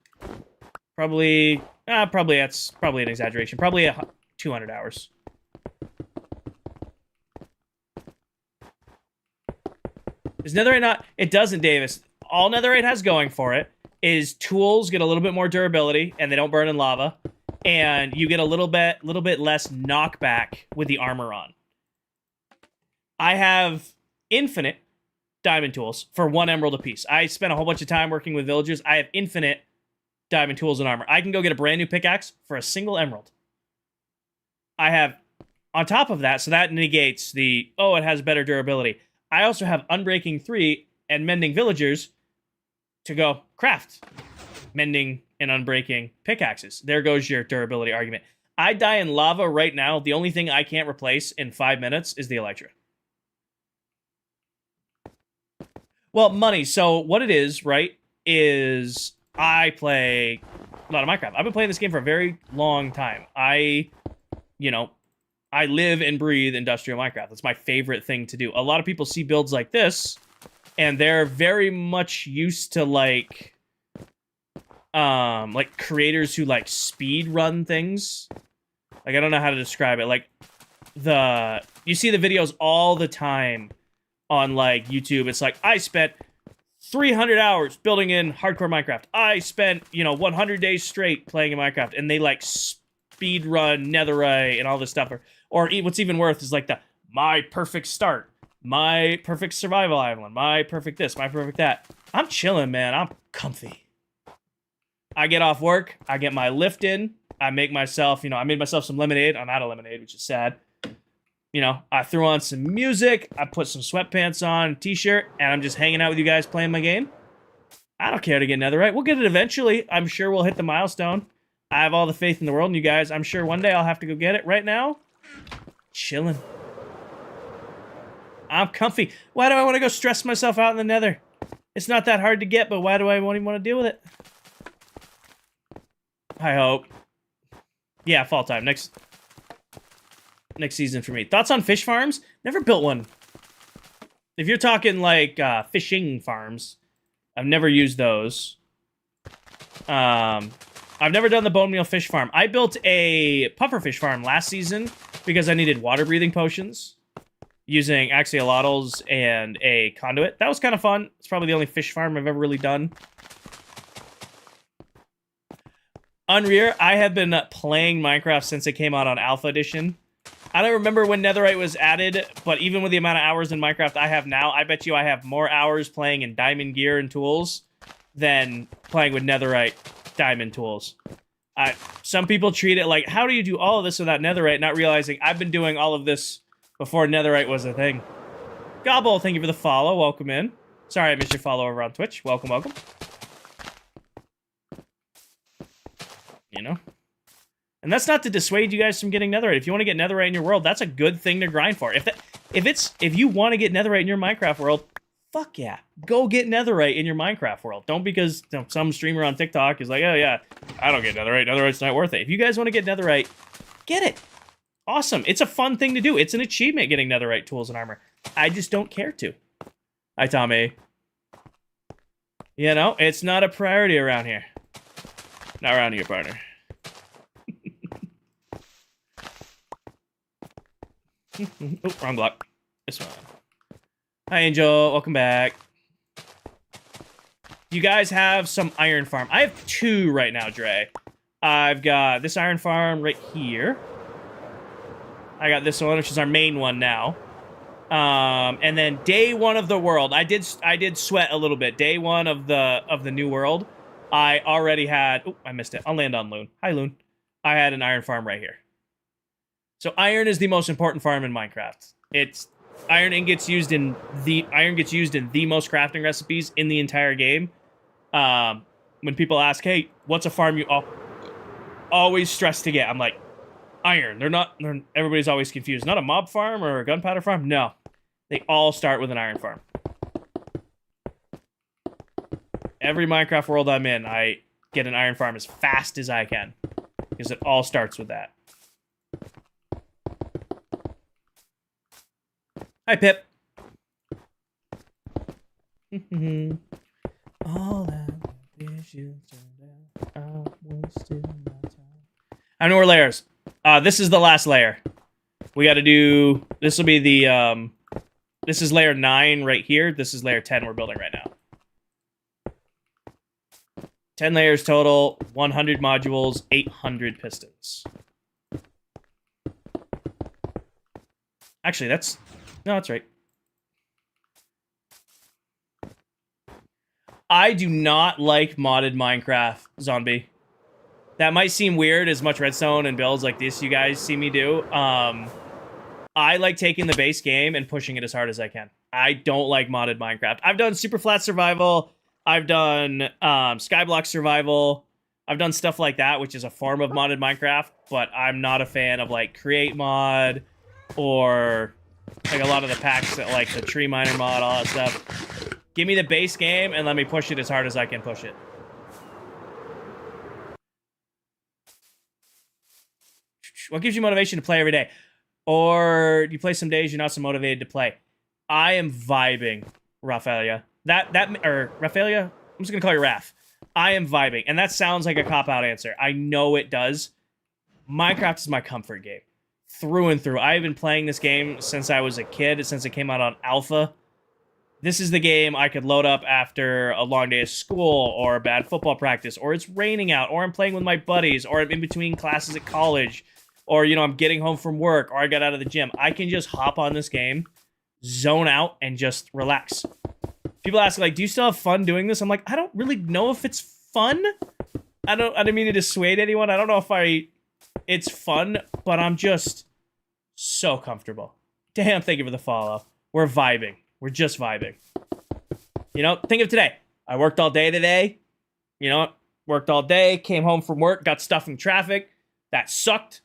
Probably that's probably an exaggeration. Probably 200 hours. Is netherite not? It doesn't, Davis. All netherite has going for it is tools get a little bit more durability and they don't burn in lava, and you get a little bit less knockback with the armor on. I have infinite diamond tools for 1 emerald apiece. I spent a whole bunch of time working with villagers. I have infinite diamond tools and armor. I can go get a brand new pickaxe for a single emerald. I have, on top of that, so that negates it has better durability. I also have Unbreaking 3 and Mending Villagers to go craft Mending and Unbreaking pickaxes. There goes your durability argument. I die in lava right now. The only thing I can't replace in 5 minutes is the Elytra. Well, money. So what it is, right, is I play a lot of Minecraft. I've been playing this game for a very long time. I live and breathe industrial Minecraft. That's my favorite thing to do. A lot of people see builds like this, and they're very much used to like creators who like speed run things. Like, I don't know how to describe it. Like, you see the videos all the time on like YouTube. It's like, I spent 300 hours building in hardcore Minecraft. I spent 100 days straight playing in Minecraft, and they like speed run netherite and all this stuff. Or what's even worse is like my perfect start, my perfect survival island, my perfect this, my perfect that. I'm chilling, man. I'm comfy. I get off work. I get my lift in. I make myself, I made myself some lemonade. I'm out of lemonade, which is sad. I threw on some music. I put some sweatpants on, t-shirt, and I'm just hanging out with you guys playing my game. I don't care to get netherite. We'll get it eventually. I'm sure we'll hit the milestone. I have all the faith in the world in you guys. I'm sure one day I'll have to go get it. Right now, chilling. I'm comfy. Why do I want to go stress myself out in the nether? It's not that hard to get, but why do I even want to deal with it? I hope. Yeah, fall time. Next season for me. Thoughts on fish farms? Never built one. If you're talking like fishing farms, I've never used those. I've never done the bone meal fish farm. I built a puffer fish farm last season because I needed water breathing potions using axolotls and a conduit. That was kind of fun. It's probably the only fish farm I've ever really done. Unrear, I have been playing Minecraft since it came out on Alpha Edition. I don't remember when netherite was added, but even with the amount of hours in Minecraft I have now, I bet you I have more hours playing in diamond gear and tools than playing with netherite diamond tools. Some people treat it like, how do you do all of this without netherite, not realizing I've been doing all of this before netherite was a thing. Gobble, thank you for the follow. Welcome in. Sorry I missed your follow over on Twitch. Welcome, welcome. And that's not to dissuade you guys from getting netherite. If you want to get netherite in your world, that's a good thing to grind for. If you want to get netherite in your Minecraft world, fuck yeah. Go get netherite in your Minecraft world. Don't because some streamer on TikTok is like, oh yeah, I don't get netherite. Netherite's not worth it. If you guys want to get netherite, get it. Awesome. It's a fun thing to do. It's an achievement getting netherite tools and armor. I just don't care to. Hi, Tommy. You know, it's not a priority around here. Not around here, partner. Oh, wrong block. This one. Hi, Angel. Welcome back. You guys have some iron farm. I have 2 right now, Dre. I've got this iron farm right here. I got this one, which is our main one now. And then day 1 of the world, I did sweat a little bit. Day 1 of the new world, I already had. Oh, I missed it. I'll land on Loon. Hi, Loon. I had an iron farm right here. So iron is the most important farm in Minecraft. Iron gets used in the most crafting recipes in the entire game. When people ask, "Hey, what's a farm you always stress to get?" I'm like, iron. Everybody's always confused. Not a mob farm or a gunpowder farm. No, they all start with an iron farm. Every Minecraft world I'm in, I get an iron farm as fast as I can because it all starts with that. Hi, Pip. All that visions I wasted my time. I know we're layers. This is the last layer. We got to do. This will be the. This is layer 9 right here. This is layer 10 we're building right now. 10 layers total. 100 modules. 800 pistons. Actually, that's. No, that's right. I do not like modded Minecraft, Zombie. That might seem weird as much redstone and builds like this you guys see me do. I like taking the base game and pushing it as hard as I can. I don't like modded Minecraft. I've done super flat survival. I've done skyblock survival. I've done stuff like that, which is a form of modded Minecraft, but I'm not a fan of like create mod or like a lot of the packs that like the tree miner mod, all that stuff. Give me the base game and let me push it as hard as I can push it. What gives you motivation to play every day? Or you play some days you're not so motivated to play? I am vibing, Raphaelia. Raphaelia? I'm just gonna call you Raph. I am vibing, and that sounds like a cop-out answer. I know it does. Minecraft is my comfort game. Through and through. I've been playing this game since I was a kid, since it came out on Alpha. This is the game I could load up after a long day of school, or a bad football practice, or it's raining out, or I'm playing with my buddies, or I'm in between classes at college, or, you know, I'm getting home from work, or I got out of the gym. I can just hop on this game, zone out, and just relax. People ask, like, do you still have fun doing this? I'm like, I don't really know if it's fun. I didn't mean to dissuade anyone. I don't know if it's fun, but I'm just so comfortable. Damn, thank you for the follow. We're vibing. We're just vibing. You know, think of today. I worked all day today. You know, worked all day, came home from work, got stuck in traffic. That sucked.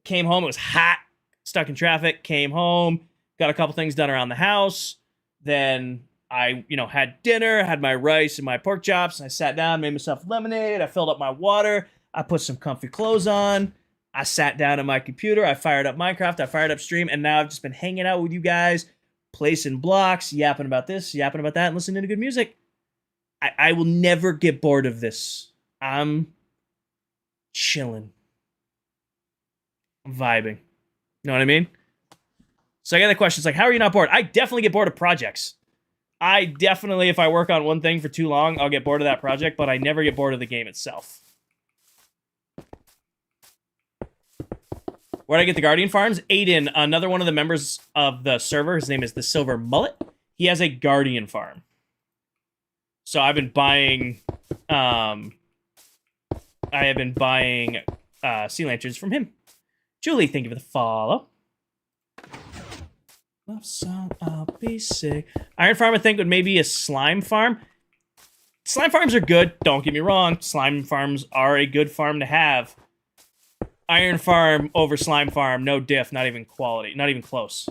Came home, it was hot, stuck in traffic, came home, got a couple things done around the house. Then I, you know, had dinner, had my rice and my pork chops, and I sat down, made myself lemonade, I filled up my water, I put some comfy clothes on, I sat down at my computer, I fired up Minecraft, I fired up Stream, and now I've just been hanging out with you guys, placing blocks, yapping about this, yapping about that, and listening to good music. I will never get bored of this. I'm chilling. I'm vibing. You know what I mean? So I got the questions like, how are you not bored? I definitely get bored of projects. I definitely, if I work on one thing for too long, I'll get bored of that project, but I never get bored of the game itself. Where'd I get the Guardian Farms? Aiden, another one of the members of the server, his name is the Silver Mullet. He has a Guardian Farm. So I've been buying, sea lanterns from him. Julie, thank you for the follow. Love song, I'll be sick. Iron Farm, I think, would maybe a slime farm. Slime farms are good, don't get me wrong. Slime farms are a good farm to have. Iron Farm over Slime Farm, no diff, not even quality, not even close.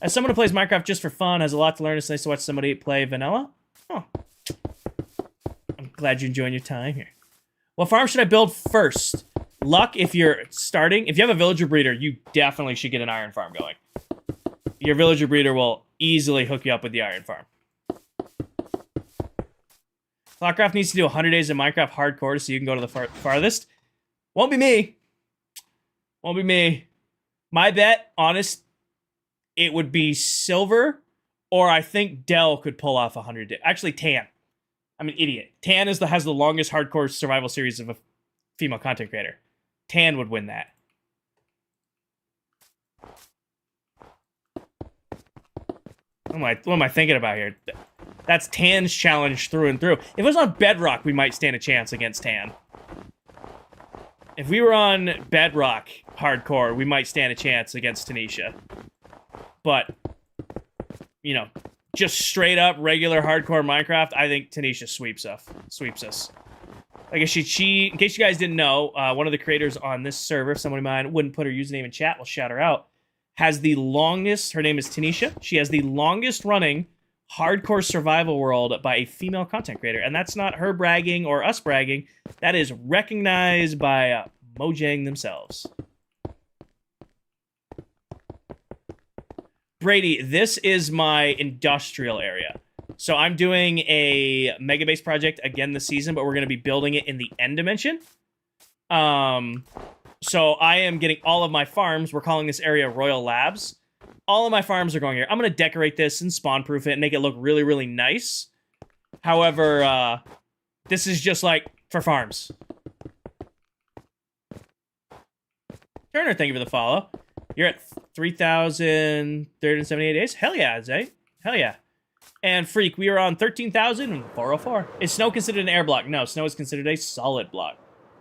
As someone who plays Minecraft just for fun, has a lot to learn, it's nice to watch somebody play vanilla. Oh. I'm glad you're enjoying your time here. What farm should I build first? Luck, if you're starting, if you have a villager breeder, you definitely should get an iron farm going. Your villager breeder will easily hook you up with the iron farm. ClockCraft needs to do 100 days of Minecraft hardcore so you can go to the farthest. Won't be me. Won't be me. My bet, honest, it would be Silver, or I think Dell could pull off 100 days. Actually, Tan. I'm an idiot. Tan has the longest hardcore survival series of a female content creator. Tan would win that. What am I thinking about here? That's Tan's challenge through and through. If it was on Bedrock, we might stand a chance against Tan. If we were on Bedrock hardcore, we might stand a chance against Tanisha. But, you know, just straight up regular hardcore Minecraft, I think Tanisha sweeps us. Like, in case you guys didn't know, one of the creators on this server, someone of mine wouldn't put her username in chat, we'll shout her out, has the longest, her name is Tanisha, she has the longest running hardcore survival world by a female content creator. And that's not her bragging or us bragging. That is recognized by Mojang themselves. Brady, this is my industrial area. So I'm doing a mega base project again this season, but we're going to be building it in the end dimension. So I am getting all of my farms. We're calling this area Royal Labs. All of my farms are going here. I'm going to decorate this and spawn-proof it and make it look really, really nice. However, this is just, like, for farms. Turner, thank you for the follow. You're at 3,378 days? Hell yeah, Zay. Hell yeah. And Freak, we are on 13,404. Is snow considered an air block? No, snow is considered a solid block.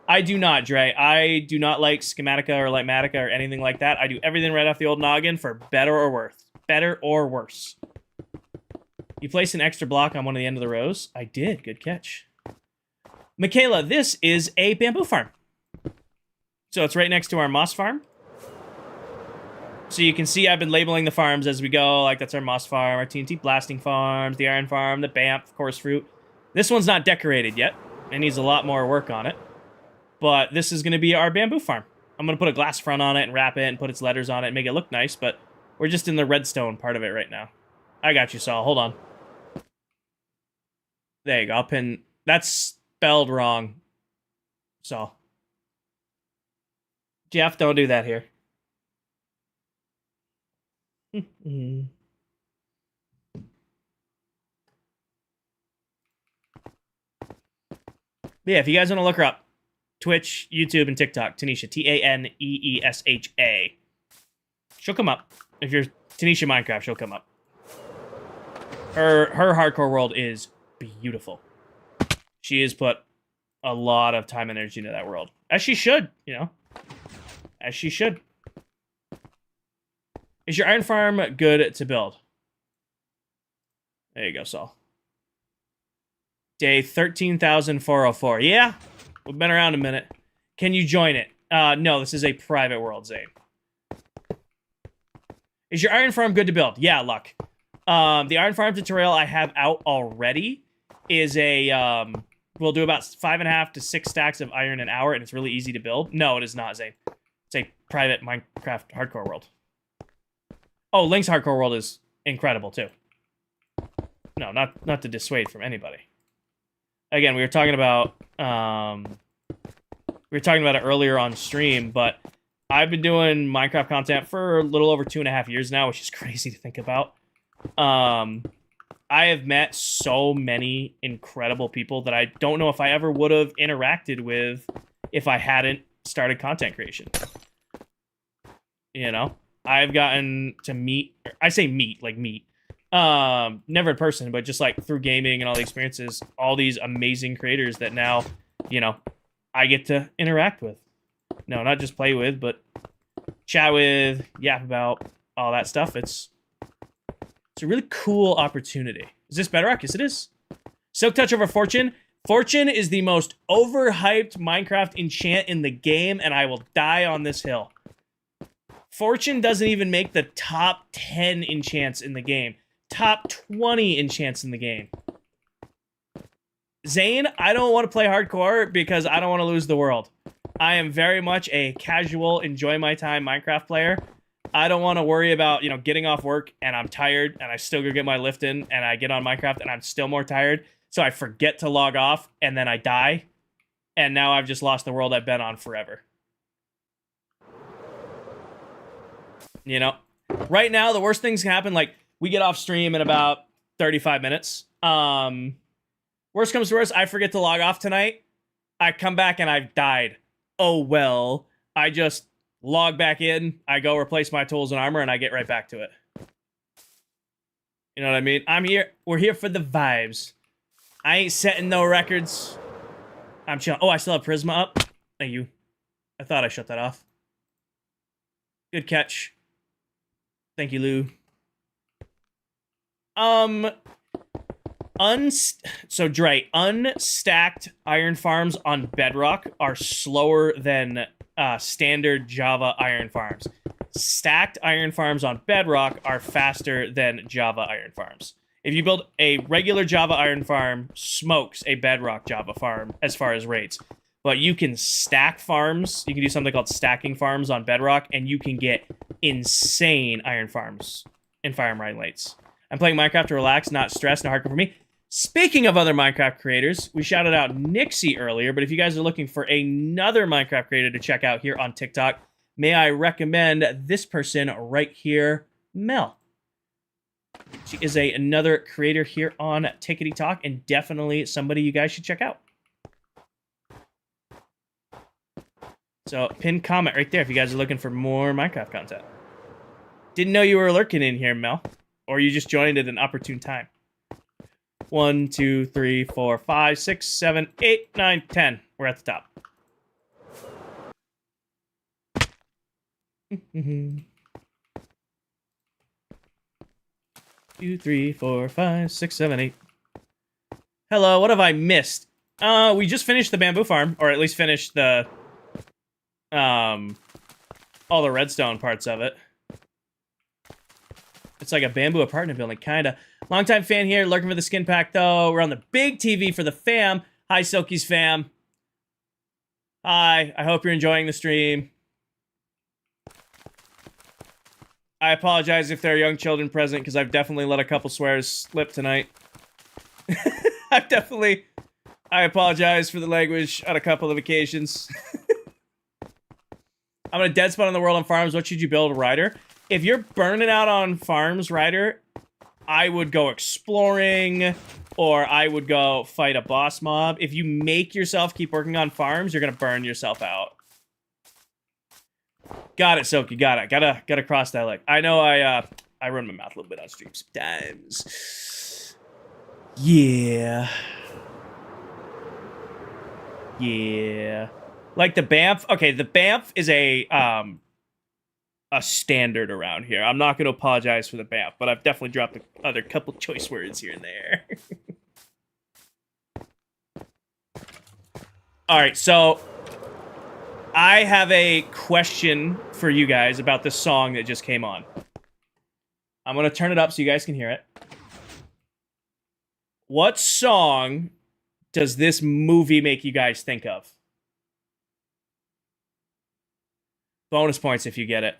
I do not, Dre. I do not like Schematica or Lightmatica or anything like that. I do everything right off the old noggin for better or worse. Better or worse. You placed an extra block on one of the end of the rows? I did. Good catch. Michaela, this is a bamboo farm. So it's right next to our moss farm. So you can see I've been labeling the farms as we go. Like, that's our moss farm, our TNT blasting farms, the iron farm, the BAMF, coarse fruit. This one's not decorated yet. It needs a lot more work on it. But this is going to be our bamboo farm. I'm going to put a glass front on it and wrap it and put its letters on it and make it look nice, but we're just in the redstone part of it right now. I got you, Saul. Hold on. There you go. I'll pin... That's spelled wrong. Saul. Jeff, don't do that here. Yeah, if you guys want to look her up, Twitch, YouTube, and TikTok, Tanisha, Taneesha. She'll come up. If you're Tanisha Minecraft, she'll come up. Her hardcore world is beautiful. She has put a lot of time and energy into that world. As she should, you know. As she should. Is your iron farm good to build? There you go, Saul. Day 13,404. Yeah, we've been around a minute. Can you join it? No, this is a private world, Zane. Is your iron farm good to build? Yeah, Luck. The iron farm tutorial I have out already is a... we'll do about 5.5 to 6 stacks of iron an hour, and it's really easy to build. No, it is not, Zane. It's a private Minecraft hardcore world. Oh, Link's hardcore world is incredible, too. No, not to dissuade from anybody. Again, we were talking about it earlier on stream, but I've been doing Minecraft content for a little over 2.5 years now, which is crazy to think about. I have met so many incredible people that I don't know if I ever would have interacted with if I hadn't started content creation. You know, I've gotten to meet, I say meet, like meet, never in person, but just like through gaming and all the experiences, all these amazing creators that now, you know, I get to interact with. No, not just play with, but chat with, yap about, all that stuff. It's a really cool opportunity. Is this Bedrock? Yes, it is. Silk Touch over Fortune. Fortune is the most overhyped Minecraft enchant in the game, and I will die on this hill. Fortune doesn't even make the top 10 enchants in the game. Top 20 enchants in the game. Zane, I don't want to play hardcore because I don't want to lose the world. I am very much a casual, enjoy my time Minecraft player. I don't want to worry about, getting off work and I'm tired and I still go get my lift in and I get on Minecraft and I'm still more tired. So I forget to log off, and then I die. And now I've just lost the world I've been on forever. You know? Right now, the worst things can happen. Like, we get off stream in about 35 minutes. Worst comes to worst, I forget to log off tonight. I come back and I've died. Oh, well. I just log back in. I go replace my tools and armor, and I get right back to it. You know what I mean? I'm here. We're here for the vibes. I ain't setting no records. I'm chill. Oh, I still have Prisma up. Thank you. I thought I shut that off. Good catch. Thank you, Lou. So Dre, unstacked iron farms on Bedrock are slower than standard Java iron farms. Stacked iron farms on Bedrock are faster than Java iron farms. If you build a regular Java iron farm, smokes a Bedrock Java farm as far as rates. But you can stack farms. You can do something called stacking farms on Bedrock, and you can get insane iron farms in farm ride rates. I'm playing Minecraft to relax, not stress, no hardcore for me. Speaking of other Minecraft creators, we shouted out Nixie earlier, but if you guys are looking for another Minecraft creator to check out here on TikTok, may I recommend this person right here, Mel. She is another creator here on Tickety Talk, and definitely somebody you guys should check out. So, pin comment right there if you guys are looking for more Minecraft content. Didn't know you were lurking in here, Mel. Or you just joined at an opportune time. 1, 2, 3, 4, 5, 6, 7, 8, 9, 10. We're at the top. 2, 3, 4, 5, 6, 7, 8. Hello, what have I missed? We just finished the bamboo farm, or at least finished the all the redstone parts of it. It's like a bamboo apartment building, kinda. Longtime fan here, lurking for the skin pack though. We're on the big TV for the fam. Hi, Silky's fam. Hi, I hope you're enjoying the stream. I apologize if there are young children present, because I've definitely let a couple swears slip tonight. I apologize for the language on a couple of occasions. I'm in a dead spot on the world on farms. What should you build, Ryder? If you're burning out on farms, Ryder, I would go exploring, or I would go fight a boss mob. If you make yourself keep working on farms, you're gonna burn yourself out. Got it, Silky. Got it. Gotta cross that leg. I know I run my mouth a little bit on stream sometimes. Yeah. Yeah. Like the Banff. Okay, the Banff is a standard around here. I'm not going to apologize for the Banff, but I've definitely dropped a other couple choice words here and there. All right, so I have a question for you guys about this song that just came on. I'm going to turn it up so you guys can hear it. What song does this movie make you guys think of? Bonus points if you get it.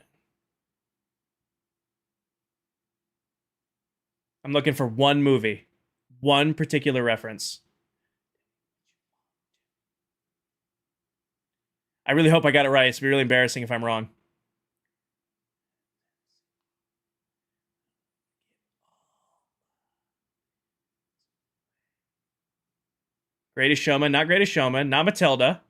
I'm looking for one movie. One particular reference. I really hope I got it right. It's really embarrassing if I'm wrong. Greatest Showman, not Greatest Showman, not Matilda.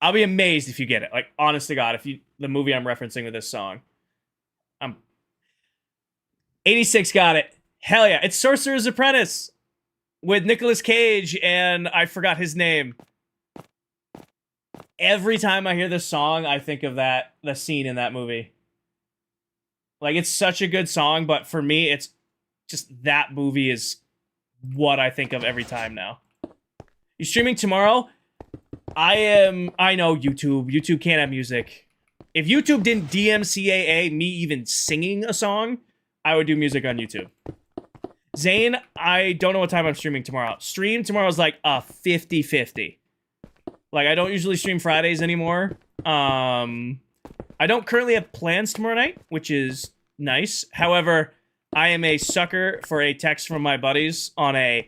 I'll be amazed if you get it. Like, honest to God, if you the movie I'm referencing with this song. 86 got it. Hell yeah. It's Sorcerer's Apprentice with Nicolas Cage, and I forgot his name. Every time I hear this song, I think of the scene in that movie. Like, it's such a good song, but for me, it's just that movie is what I think of every time now. You streaming tomorrow? I know YouTube. YouTube can't have music. If YouTube didn't DMCAA me even singing a song, I would do music on YouTube. Zane, I don't know what time I'm streaming tomorrow. Stream tomorrow's like a 50-50. Like, I don't usually stream Fridays anymore. I don't currently have plans tomorrow night, which is nice. However, I am a sucker for a text from my buddies on a,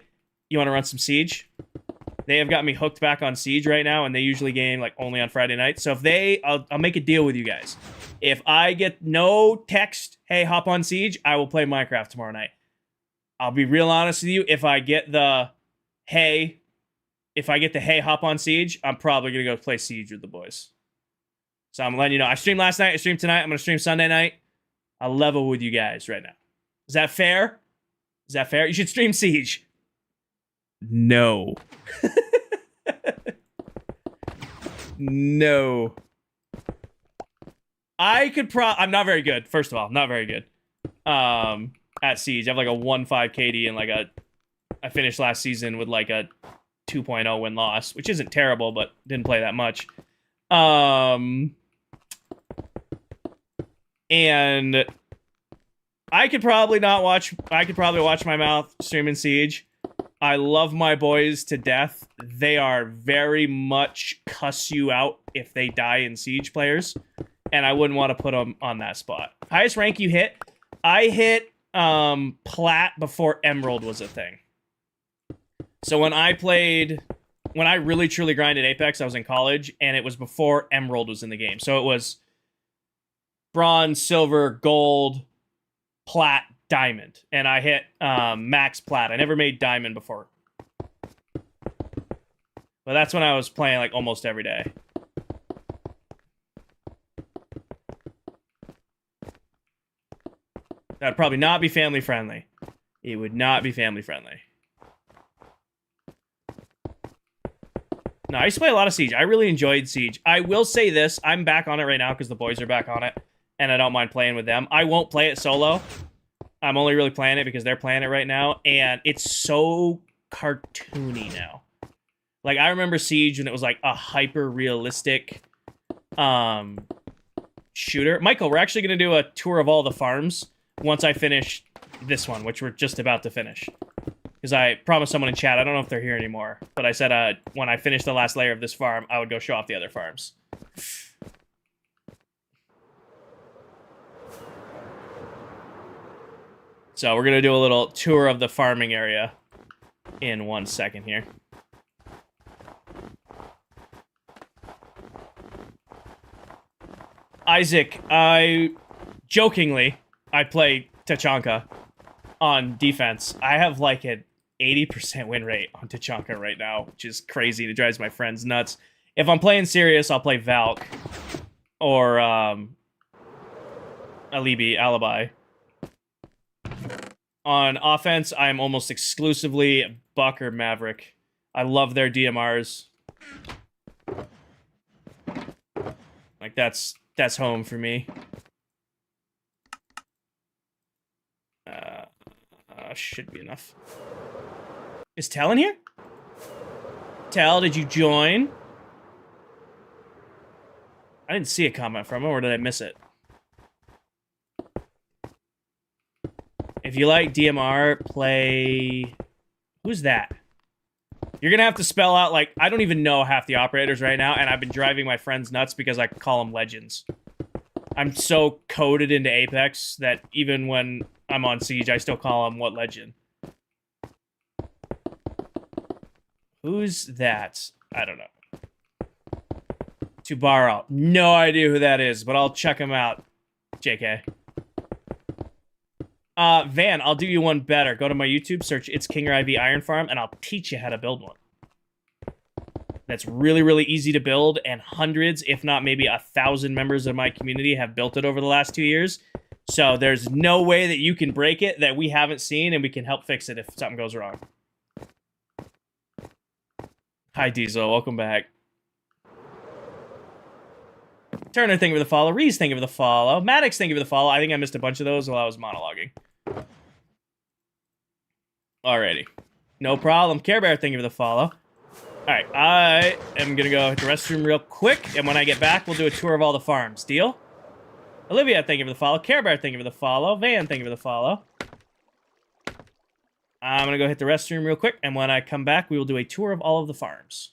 you want to run some Siege? They have got me hooked back on Siege right now, and they usually game like only on Friday night. So if they, I'll make a deal with you guys. If I get no text, hey, hop on Siege, I will play Minecraft tomorrow night. I'll be real honest with you. If I get the, hey, hop on Siege, I'm probably going to go play Siege with the boys. So I'm letting you know. I streamed last night. I streamed tonight. I'm going to stream Sunday night. I'll level with you guys right now. Is that fair? Is that fair? You should stream Siege. No. No. I could I'm not very good. First of all, I'm not very good. At Siege, I have like a 1.5 KD and like I finished last season with like a 2.0 win-loss, which isn't terrible, but didn't play that much. And I could probably watch my mouth streaming Siege. I love my boys to death. They are very much cuss you out if they die in Siege players, and I wouldn't want to put them on that spot. Highest rank you hit? I hit Plat before Emerald was a thing. So when I really truly grinded Apex, I was in college, and it was before Emerald was in the game. So it was Bronze, Silver, Gold, Plat, Diamond, and I hit Max Plat. I never made Diamond before. But that's when I was playing like almost every day. That'd probably not be family friendly. It would not be family friendly. No, I used to play a lot of Siege. I really enjoyed Siege. I will say this. I'm back on it right now because the boys are back on it, and I don't mind playing with them. I won't play it solo. I'm only really playing it because they're playing it right now, and it's so cartoony now. Like, I remember Siege when it was like a hyper-realistic shooter. Michael, we're actually going to do a tour of all the farms once I finish this one, which we're just about to finish. Because I promised someone in chat, I don't know if they're here anymore, but I said when I finish the last layer of this farm, I would go show off the other farms. So we're going to do a little tour of the farming area in 1 second here. Isaac, jokingly, I play Tachanka on defense. I have like an 80% win rate on Tachanka right now, which is crazy. It drives my friends nuts. If I'm playing serious, I'll play Valk or Alibi. On offense, I'm almost exclusively Buck or Maverick. I love their DMRs. Like, that's home for me. Should be enough. Is Tal in here? Tal, did you join? I didn't see a comment from him, or did I miss it? If you like DMR, play... Who's that? You're gonna have to spell out, like, I don't even know half the operators right now, and I've been driving my friends nuts because I call them legends. I'm so coded into Apex that even when I'm on Siege, I still call them what legend. Who's that? I don't know. Tubaro. No idea who that is, but I'll check him out. JK. Van, I'll do you one better. Go to my YouTube, search It's King or IV Iron Farm, and I'll teach you how to build one. That's really, really easy to build, and hundreds, if not maybe 1,000 members of my community have built it over the last 2 years. So there's no way that you can break it that we haven't seen, and we can help fix it if something goes wrong. Hi, Diesel. Welcome back. Turner, thank you for the follow. Reese, thank you for the follow. Maddox, thank you for the follow. I think I missed a bunch of those while I was monologuing. Alrighty. No problem. Care Bear, thank you for the follow. Alright, I am gonna go hit the restroom real quick, and when I get back, we'll do a tour of all the farms. Deal? Olivia, thank you for the follow. Care Bear, thank you for the follow. Van, thank you for the follow. I'm gonna go hit the restroom real quick, and when I come back, we will do a tour of all of the farms.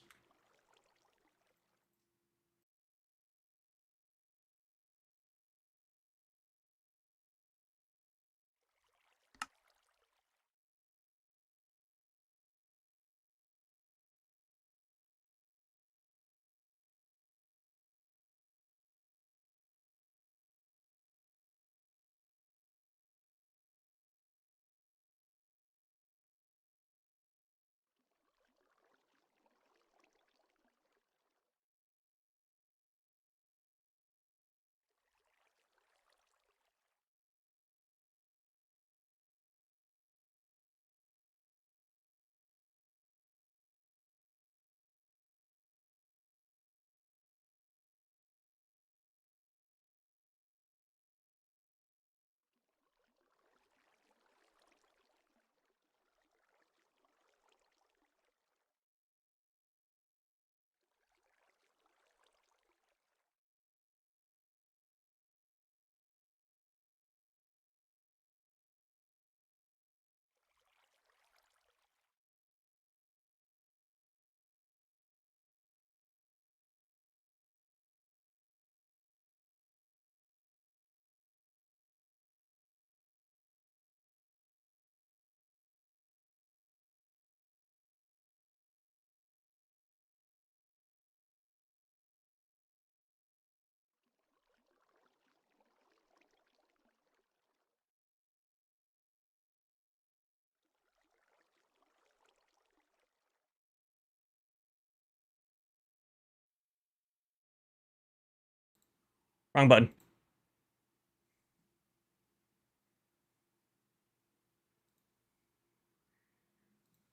Wrong button.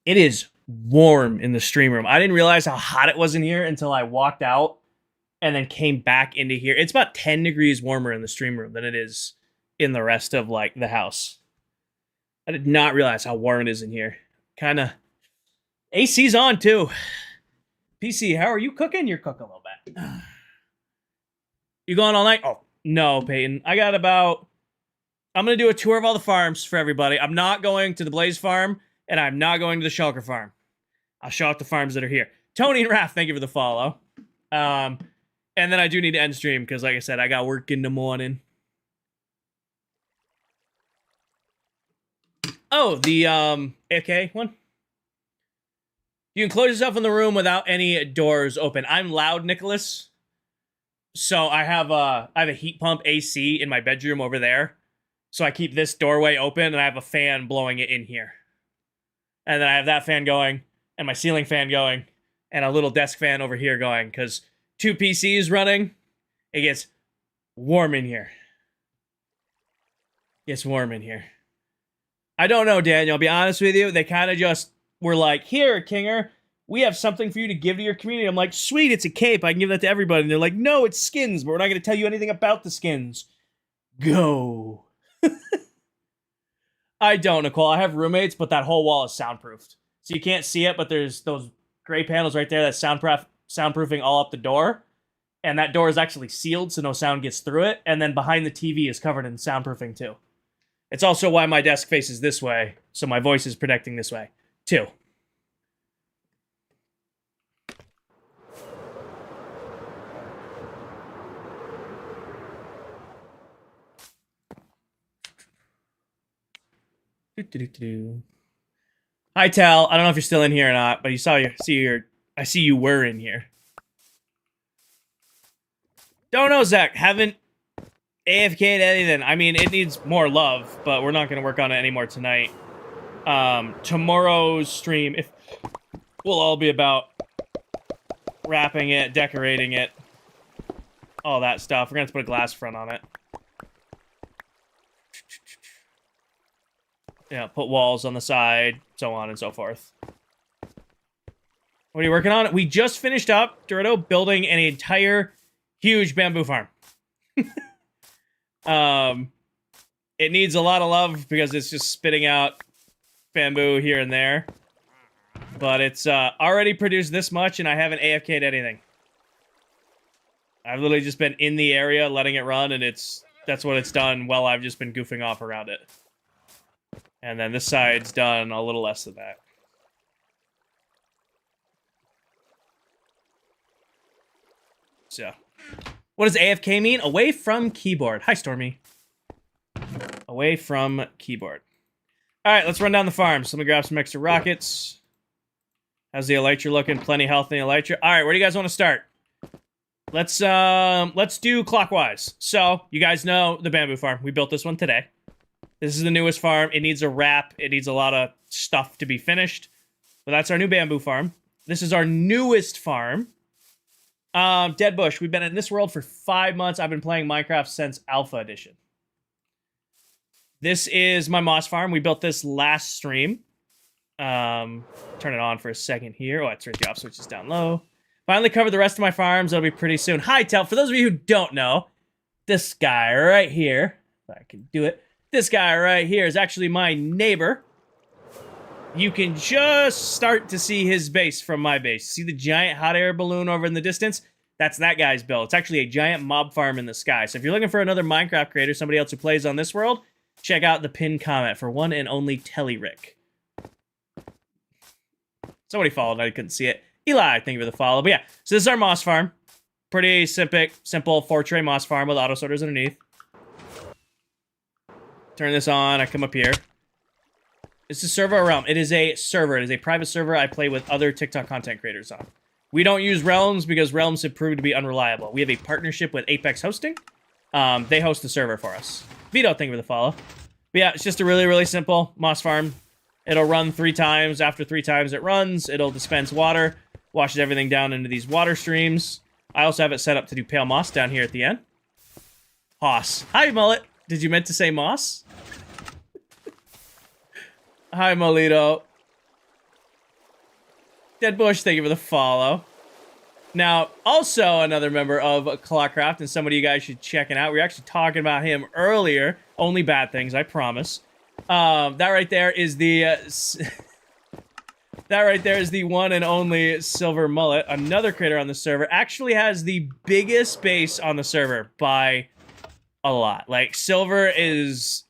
It is warm in the stream room. I didn't realize how hot it was in here until I walked out and then came back into here. It's about 10 degrees warmer in the stream room than it is in the rest of like the house. I did not realize how warm it is in here. Kind of. AC's on too. PC, how are you cooking? You're cooking a little bit. You going all night? Oh, no, Peyton. I got about... I'm going to do a tour of all the farms for everybody. I'm not going to the Blaze farm, and I'm not going to the Shulker farm. I'll show off the farms that are here. Tony and Raph, thank you for the follow. And then I do need to end stream, because like I said, I got work in the morning. Oh, the AFK one? You can close yourself in the room without any doors open. I'm loud, Nicholas. So I have a heat pump AC in my bedroom over there. So I keep this doorway open, and I have a fan blowing it in here. And then I have that fan going, and my ceiling fan going, and a little desk fan over here going, because 2 PCs running, it gets warm in here. It's warm in here. I don't know, Daniel. I'll be honest with you. They kind of just were like, here, Kinger, we have something for you to give to your community. I'm like, sweet, it's a cape. I can give that to everybody. And they're like, no, it's skins, but we're not going to tell you anything about the skins. Go. I don't, Nicole. I have roommates, but that whole wall is soundproofed. So you can't see it, but there's those gray panels right there that's soundproofing all up the door. And that door is actually sealed, so no sound gets through it. And then behind the TV is covered in soundproofing, too. It's also why my desk faces this way, so my voice is protecting this way, too. Hi, Tal. I don't know if you're still in here or not, but I see you were in here. Don't know, Zach. Haven't AFK'd anything. I mean, it needs more love, but we're not going to work on it anymore tonight. Tomorrow's stream will all be about wrapping it, decorating it, all that stuff. We're going to put a glass front on it. Yeah, put walls on the side, so on and so forth. What are you working on? We just finished up, Dorito, building an entire huge bamboo farm. It needs a lot of love because it's just spitting out bamboo here and there. But it's already produced this much, and I haven't AFK'd anything. I've literally just been in the area, letting it run, and that's what it's done while I've just been goofing off around it. And then this side's done a little less than that. So, what does AFK mean? Away from keyboard. Hi, Stormy. Away from keyboard. All right, let's run down the farms. Let me grab some extra rockets. How's the elytra looking? Plenty healthy elytra. All right, where do you guys want to start? Let's do clockwise. So, you guys know the bamboo farm. We built this one today. This is the newest farm. It needs a wrap. It needs a lot of stuff to be finished. But that's our new bamboo farm. This is our newest farm. Dead Bush. We've been in this world for 5 months. I've been playing Minecraft since Alpha Edition. This is my moss farm. We built this last stream. Turn it on for a second here. Oh, it's right. The off switch is down low. Finally covered the rest of my farms. It'll be pretty soon. Hi, Tel. For those of you who don't know, this guy right here, if I can do it, this guy right here is actually my neighbor. You can just start to see his base from my base. See the giant hot air balloon over in the distance? That's that guy's build. It's actually a giant mob farm in the sky. So if you're looking for another Minecraft creator, somebody else who plays on this world, check out the pinned comment for one and only Tellyrick. Somebody followed, I couldn't see it. Eli, thank you for the follow. But yeah, so this is our moss farm. Pretty simple 4-tray moss farm with auto sorters underneath. Turn this on, I come up here. This is Server Realm. It is a server. It is a private server I play with other TikTok content creators on. We don't use Realms because Realms have proved to be unreliable. We have a partnership with Apex Hosting. They host the server for us. Vito, thank you for the follow. But yeah, it's just a really, really simple moss farm. It'll run 3 times. After 3 times it runs, it'll dispense water, washes everything down into these water streams. I also have it set up to do pale moss down here at the end. Hoss. Hi, Mullet. Did you meant to say Moss? Hi, Molito. Dead Bush, thank you for the follow. Now, also another member of ClockCraft, and somebody you guys should check it out. We were actually talking about him earlier. Only bad things, I promise. That right there is the... that right there is the one and only Silver Mullet. Another creator on the server. Actually has the biggest base on the server by a lot. Like, Silver is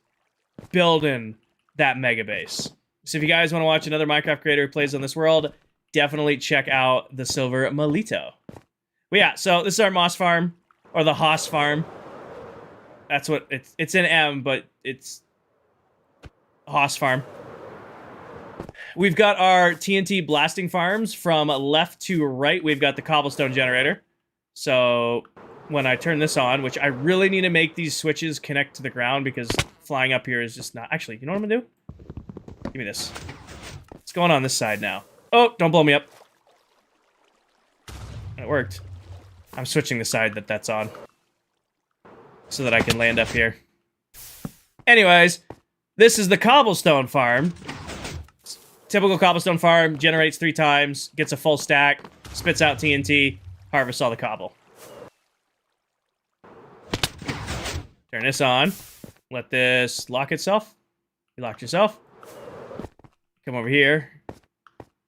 building that mega base. So if you guys want to watch another Minecraft creator who plays on this world, definitely check out the Silver Molito. But yeah, so this is our Moss farm, or the Hoss farm. That's what it's in M, but it's Hoss farm. We've got our TNT blasting farms from left to right. We've got the cobblestone generator. So when I turn this on, which I really need to make these switches connect to the ground because flying up here is just not... Actually, you know what I'm gonna do? Give me this. What's going on this side now? Oh, don't blow me up. It worked. I'm switching the side that's on so that I can land up here. Anyways, this is the cobblestone farm. Typical cobblestone farm, generates 3 times, gets a full stack, spits out TNT, harvests all the cobble. Turn this on. Let this lock itself. You locked yourself. Come over here.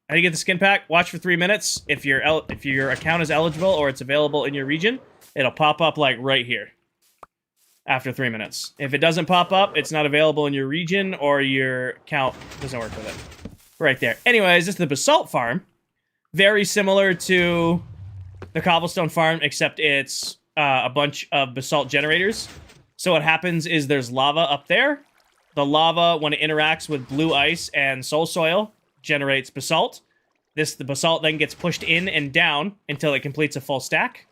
How do you get the skin pack? Watch for 3 minutes. If your account is eligible or it's available in your region, it'll pop up like right here. After 3 minutes. If it doesn't pop up, it's not available in your region or your account doesn't work with it. Right there. Anyways, this is the basalt farm. Very similar to the cobblestone farm, except it's a bunch of basalt generators. So what happens is there's lava up there. The lava, when it interacts with blue ice and soul soil, generates basalt. The basalt then gets pushed in and down until it completes a full stack.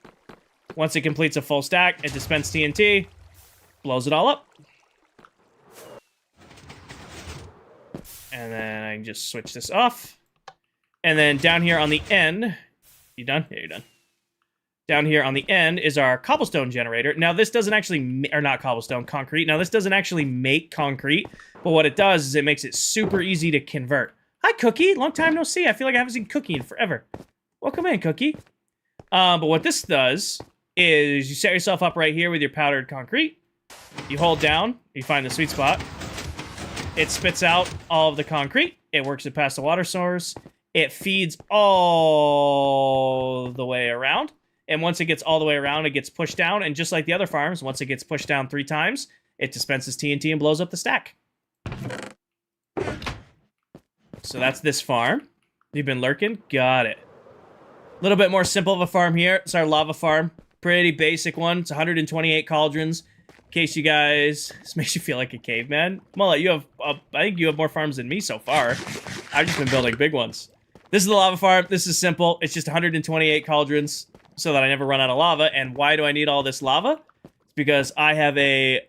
Once it completes a full stack, it dispenses TNT, blows it all up. And then I can just switch this off. And then down here on the end... You done? Yeah, you're done. Down here on the end is our cobblestone generator. Now, this doesn't actually... Or not cobblestone, concrete. Now, this doesn't actually make concrete. But what it does is it makes it super easy to convert. Hi, Cookie. Long time no see. I feel like I haven't seen Cookie in forever. Welcome in, Cookie. But what this does is you set yourself up right here with your powdered concrete. You hold down. You find the sweet spot. It spits out all of the concrete. It works it past the water source. It feeds all the way around. And once it gets all the way around, it gets pushed down. And just like the other farms, once it gets pushed down 3 times, it dispenses TNT and blows up the stack. So that's this farm. You've been lurking? Got it. A little bit more simple of a farm here. It's our lava farm. Pretty basic one. It's 128 cauldrons. In case you guys... This makes you feel like a caveman. Mullet, you have... I think you have more farms than me so far. I've just been building big ones. This is the lava farm. This is simple. It's just 128 cauldrons so that I never run out of lava. And why do I need all this lava? It's because I have a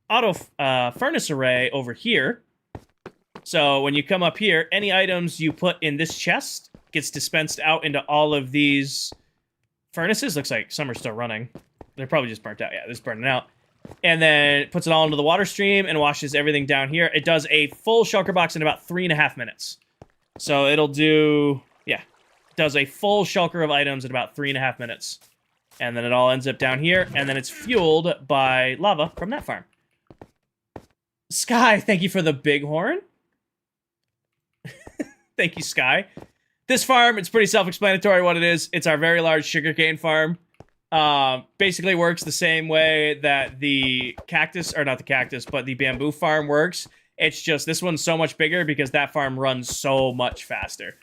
auto furnace array over here. So when you come up here, any items you put in this chest gets dispensed out into all of these furnaces. Looks like some are still running. They're probably just burnt out. Yeah, they're just burning out. And then puts it all into the water stream and washes everything down here. It does a full shulker box in about 3.5 minutes. So it'll do, yeah, does a full shulker of items in about 3.5 minutes. And then it all ends up down here. And then it's fueled by lava from that farm. Sky, thank you for the bighorn. Thank you, Sky. This farm, it's pretty self-explanatory what it is. It's our very large sugarcane farm. Basically works the same way that the cactus, or not the cactus, but the bamboo farm works. It's just this one's so much bigger because that farm runs so much faster.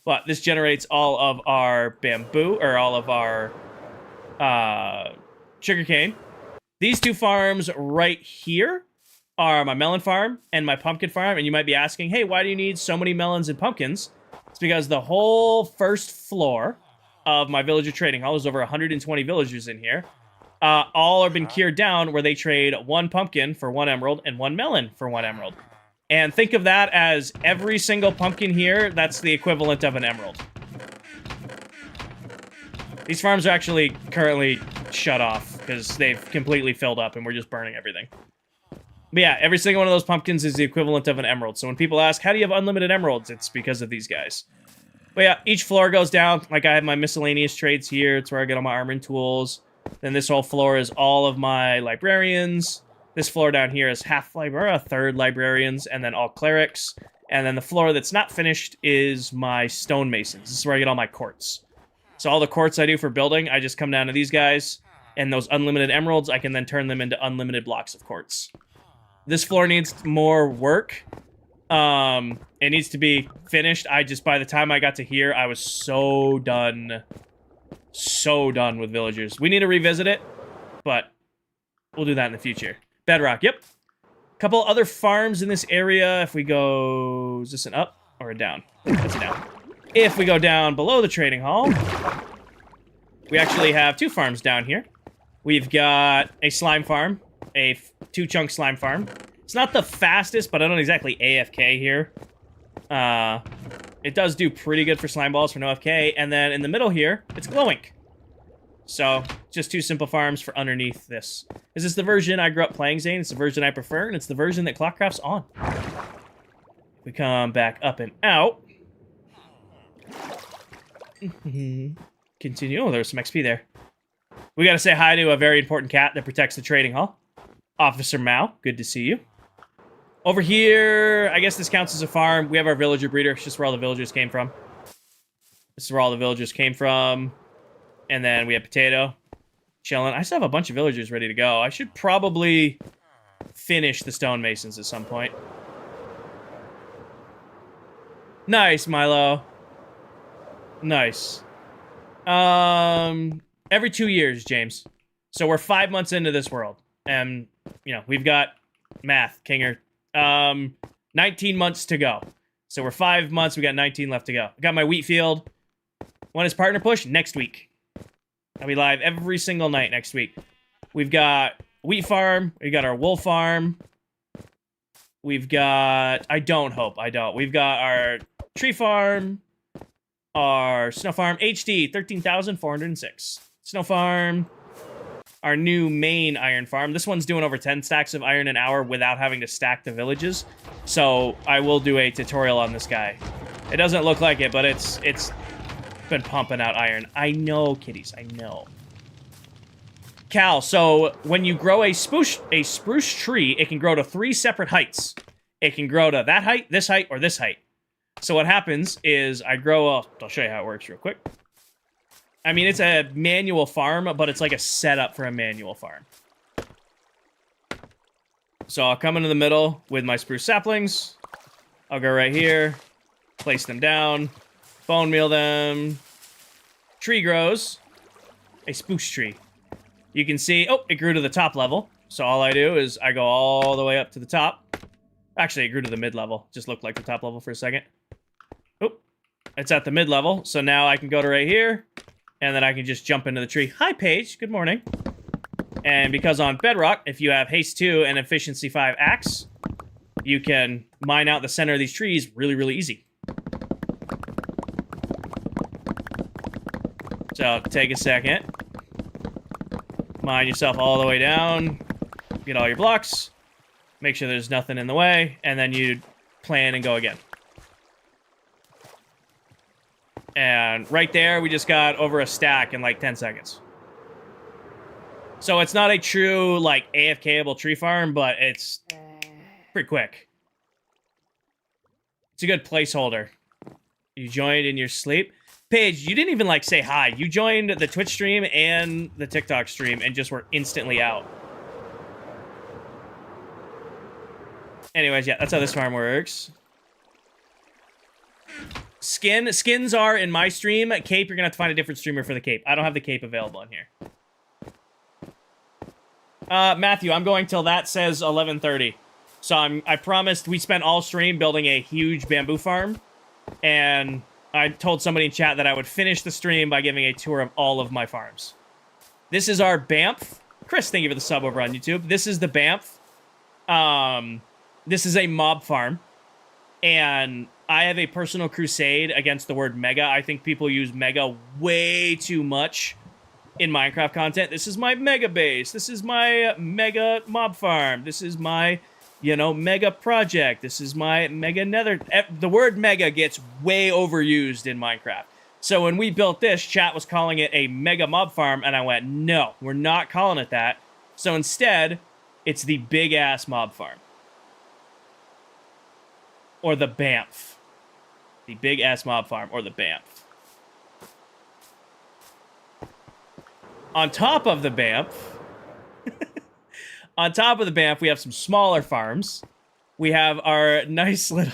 But this generates all of our bamboo, or all of our sugarcane. These 2 farms right here are my melon farm and my pumpkin farm. And you might be asking, hey, why do you need so many melons and pumpkins? It's because the whole first floor of my villager trading hall, there's over 120 villagers in here, all have been cured down where they trade 1 pumpkin for 1 emerald and 1 melon for 1 emerald. And think of that as every single pumpkin here, that's the equivalent of an emerald. These farms are actually currently shut off because they've completely filled up and we're just burning everything. But yeah, every single one of those pumpkins is the equivalent of an emerald. So when people ask, how do you have unlimited emeralds? It's because of these guys. But yeah, each floor goes down. Like, I have my miscellaneous trades here. It's where I get all my armor and tools. Then this whole floor is all of my librarians. This floor down here is half a third librarians, and then all clerics. And then the floor that's not finished is my stonemasons. This is where I get all my quartz. So all the quartz I do for building, I just come down to these guys, and those unlimited emeralds, I can then turn them into unlimited blocks of quartz. This floor needs more work. It needs to be finished. By the time I got to here, I was so done. So done with villagers. We need to revisit it, but we'll do that in the future. Bedrock, yep. Couple other farms in this area. If we go... Is this an up or a down? That's a down. If we go down below the trading hall, we actually have 2 farms down here. We've got a slime farm, a 2-chunk slime farm. It's not the fastest, but I don't exactly AFK here. It does do pretty good for slime balls for no AFK. And then in the middle here, it's glowing. So, just 2 simple farms for underneath this. Is this the version I grew up playing, Zane? It's the version I prefer, and it's the version that ClockCraft's on. We come back up and out. Continue. Oh, there's some XP there. We gotta say hi to a very important cat that protects the trading hall. Officer Mao, good to see you. Over here, I guess this counts as a farm. We have our villager breeder. It's just where all the villagers came from. This is where all the villagers came from. And then we have Potato chilling. I still have a bunch of villagers ready to go. I should probably finish the stonemasons at some point. Nice, Milo. Nice. Every 2 years, James. So we're 5 months into this world. And, you know, we've got math, Kinger. 19 months to go. So we're 5 months, we got 19 left to go. I got my wheat field. When is partner push? Next week. I'll be live every single night next week. We've got wheat farm. We got our wool farm. We've got... I don't. We've got our tree farm. Our snow farm. HD, 13,406. Snow farm. Our new main iron farm. This one's doing over 10 stacks of iron an hour without having to stack the villages. So I will do a tutorial on this guy. It doesn't look like it, but it's been pumping out iron. I know, kitties. I know. Cal, so when you grow a spruce tree, it can grow to 3 separate heights. It can grow to that height, or this height. So what happens is I grow I'll show you how it works real quick. I mean, it's a manual farm, but it's like a setup for a manual farm. So I'll come into the middle with my spruce saplings. I'll go right here, place them down, bone meal them. Tree grows. A spruce tree. You can see, oh, it grew to the top level. So all I do is I go all the way up to the top. Actually, it grew to the mid-level. Just looked like the top level for a second. Oh, it's at the mid-level. So now I can go to right here. And then I can just jump into the tree. Hi, Paige. Good morning. And because on Bedrock, if you have Haste 2 and Efficiency 5 axe, you can mine out the center of these trees really, really easy. So take a second. Mine yourself all the way down. Get all your blocks. Make sure there's nothing in the way. And then you plan and go again. And right there, we just got over a stack in like 10 seconds. So it's not a true, like, AFK-able tree farm, but it's pretty quick. It's a good placeholder. You joined in your sleep. Paige, you didn't even, like, say hi. You joined the Twitch stream and the TikTok stream and just were instantly out. Anyways, yeah, that's how this farm works. Skins are in my stream. Cape, you're gonna have to find a different streamer for the cape. I don't have the cape available in here. Matthew, I'm going till that says 11:30. So I promised we spent all stream building a huge bamboo farm. And I told somebody in chat that I would finish the stream by giving a tour of all of my farms. This is our Banff. Chris, thank you for the sub over on YouTube. This is the Banff. This is a mob farm. And I have a personal crusade against the word mega. I think people use mega way too much in Minecraft content. This is my mega base. This is my mega mob farm. This is my, you know, mega project. This is my mega nether. The word mega gets way overused in Minecraft. So when we built this, chat was calling it a mega mob farm, and I went, no, we're not calling it that. So instead, it's the big ass mob farm. Or the BAMF. The big ass mob farm, or the BAMF. On top of the BAMF, we have some smaller farms. We have our nice little...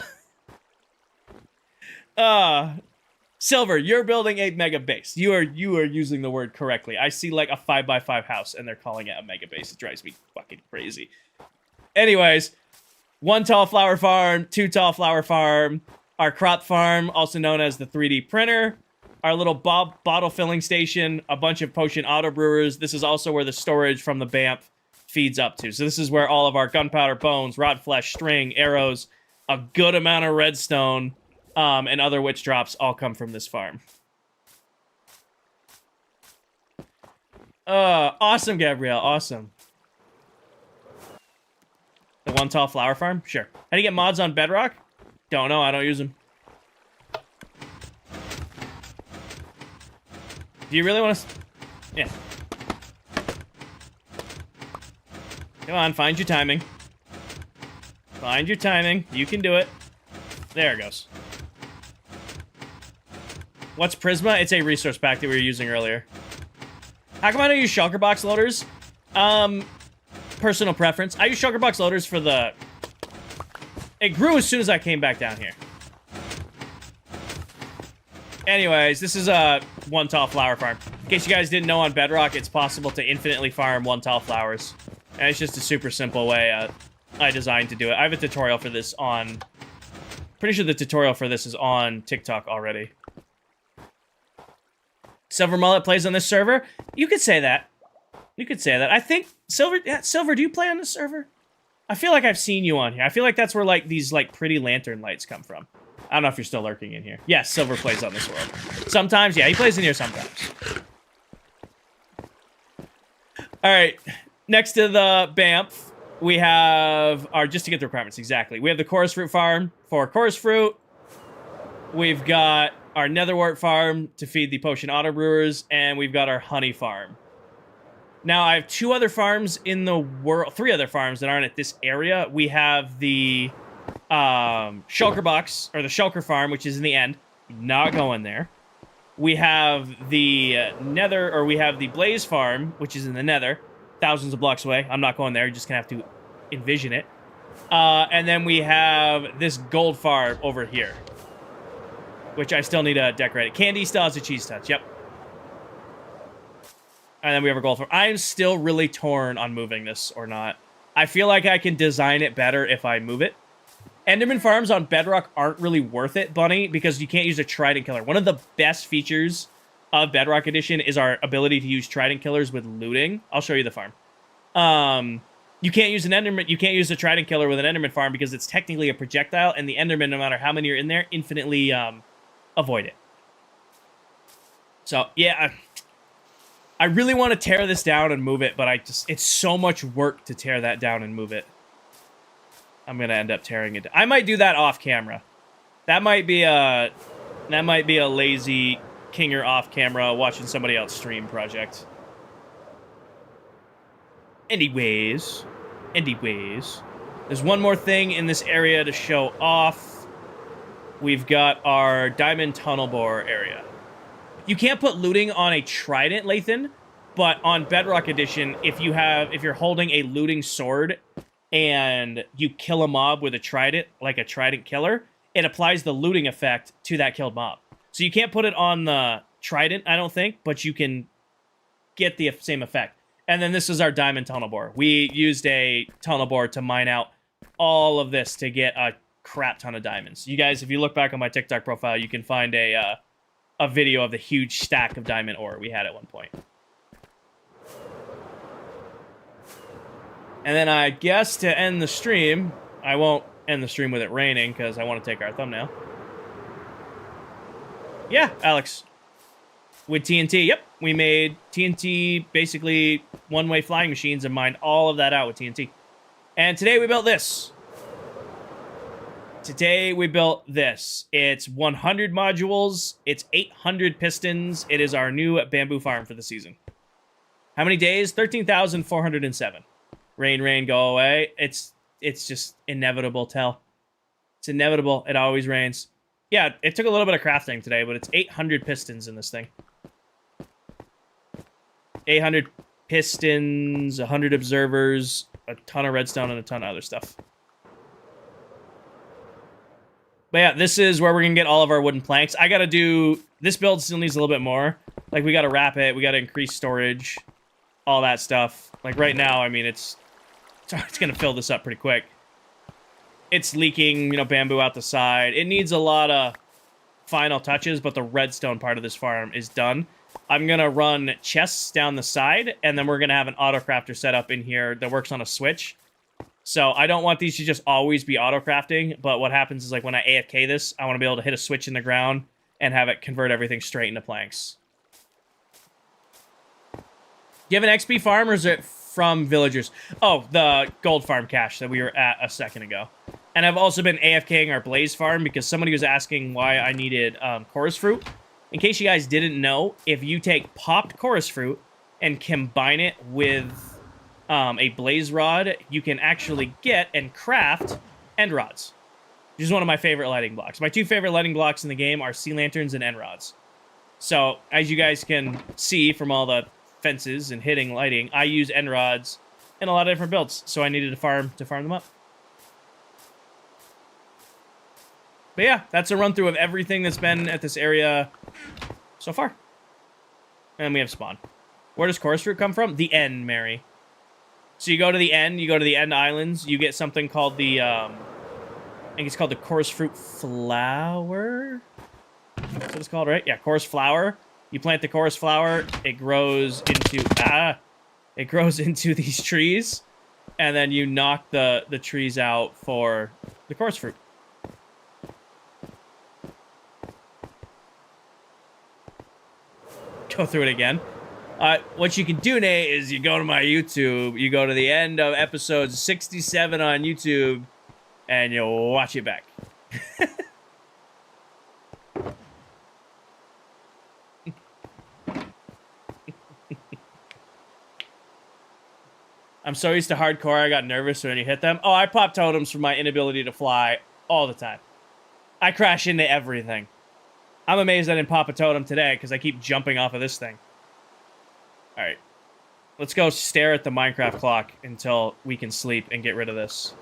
Silver, you're building a mega base. You are using the word correctly. I see like a 5x5 house, and they're calling it a mega base. It drives me fucking crazy. Anyways, 1 tall flower farm, 2 tall flower farm, our crop farm, also known as the 3D printer, our little bottle filling station, a bunch of potion auto brewers. This is also where the storage from the BAMF feeds up to. So this is where all of our gunpowder, bones, rod flesh, string, arrows, a good amount of redstone, and other witch drops all come from this farm. Awesome, Gabrielle. Awesome. The 1 tall flower farm? Sure. How do you get mods on Bedrock? Don't know. I don't use them. Do you really want to... Yeah. Come on, find your timing. Find your timing. You can do it. There it goes. What's Prisma? It's a resource pack that we were using earlier. How come I don't use shulker box loaders? Personal preference. I use shulker box loaders for the... It grew as soon as I came back down here. Anyways, this is a 1 tall flower farm. In case you guys didn't know, on Bedrock, it's possible to infinitely farm 1 tall flowers. And it's just a super simple way I designed to do it. I have a tutorial for this on... Pretty sure the tutorial for this is on TikTok already. Silver Mullet plays on this server? You could say that. You could say that. I think... Silver, do you play on this server? I feel like I've seen you on here. I feel like that's where, like, these, like, pretty lantern lights come from. I don't know if you're still lurking in here. Yes, Silver plays on this world. Sometimes, yeah, he plays in here sometimes. Alright, next to the BAMF, we have our... Just to get the requirements, exactly. We have the chorus fruit farm for chorus fruit. We've got our netherwort farm to feed the potion auto brewers, and we've got our honey farm. Now, I have 2 other farms in the world... 3 other farms that aren't at this area. We have the... shulker box, or the shulker farm, which is in the end. Not going there. We have the nether, or we have the blaze farm, which is in the nether. Thousands of blocks away. I'm not going there. You're just gonna have to envision it. And then we have this gold farm over here, which I still need to decorate it. Candy still has a cheese touch. Yep. And then we have a gold farm. I'm still really torn on moving this or not. I feel like I can design it better if I move it. Enderman farms on Bedrock aren't really worth it, Bunny, because you can't use a Trident Killer. One of the best features of Bedrock Edition is our ability to use Trident Killers with looting. I'll show you the farm. You can't use an Enderman. You can't use a Trident Killer with an Enderman farm because it's technically a projectile, and the Enderman, no matter how many are in there, infinitely avoid it. So yeah, I really want to tear this down and move it, but it's so much work to tear that down and move it. I'm gonna end up tearing it. I might do that off camera. That might be a lazy Kinger off camera watching somebody else stream project. Anyways, there's one more thing in this area to show off. We've got our diamond tunnel bore area. You can't put looting on a trident, Lathan, but on Bedrock Edition, if you're holding a looting sword and you kill a mob with a trident, like a trident killer, it applies the looting effect to that killed mob. So you can't put it on the trident, I don't think, but you can get the same effect. And then this is our diamond tunnel bore. We used a tunnel bore to mine out all of this to get a crap ton of diamonds. You guys, if you look back on my TikTok profile, you can find a video of the huge stack of diamond ore we had at one point. And then I guess to end the stream, I won't end the stream with it raining because I want to take our thumbnail. Yeah, Alex. with TNT. Yep, we made TNT basically one-way flying machines and mined all of that out with TNT. And today we built this. Today we built this. It's 100 modules. It's 800 pistons. It is our new bamboo farm for the season. How many days? 13,407. Rain, rain, go away. It's just inevitable, Tell. It's inevitable. It always rains. Yeah, it took a little bit of crafting today, but it's 800 pistons in this thing. 800 pistons, 100 observers, a ton of redstone, and a ton of other stuff. But yeah, this is where we're going to get all of our wooden planks. I got to do... This build still needs a little bit more. Like, we got to wrap it. We got to increase storage. All that stuff. Like, right now, I mean, it's going to fill this up pretty quick. It's leaking, you know, bamboo out the side. It needs a lot of final touches, but the redstone part of this farm is done. I'm going to run chests down the side, and then we're going to have an auto-crafter set up in here that works on a switch. So I don't want these to just always be auto-crafting, but what happens is, like, when I AFK this, I want to be able to hit a switch in the ground and have it convert everything straight into planks. Do you have an XP farm, or is it from villagers? Oh, the gold farm cache that we were at a second ago. And I've also been AFKing our blaze farm because somebody was asking why I needed chorus fruit. In case you guys didn't know, if you take popped chorus fruit and combine it with a blaze rod, you can actually get and craft end rods, which is one of my favorite lighting blocks. My two favorite lighting blocks in the game are sea lanterns and end rods. So, as you guys can see from all the fences and hitting lighting, I use end rods in a lot of different builds, so I needed to farm them up. But yeah, that's a run-through of everything that's been at this area so far. And we have spawn. Where does chorus fruit come from? The end, Mary. So you go to the end, islands, you get something called the, I think it's called the chorus fruit flower? That's what it's called, right? Yeah, chorus flower. You plant the chorus flower, it grows into these trees, and then you knock the trees out for the chorus fruit. Go through it again. What you can do, Nate, is you go to my YouTube, you go to the end of episode 67 on YouTube, and you watch it back. I'm so used to hardcore, I got nervous when you hit them. Oh, I pop totems for my inability to fly all the time. I crash into everything. I'm amazed I didn't pop a totem today, because I keep jumping off of this thing. Alright. Let's go stare at the Minecraft clock until we can sleep and get rid of this.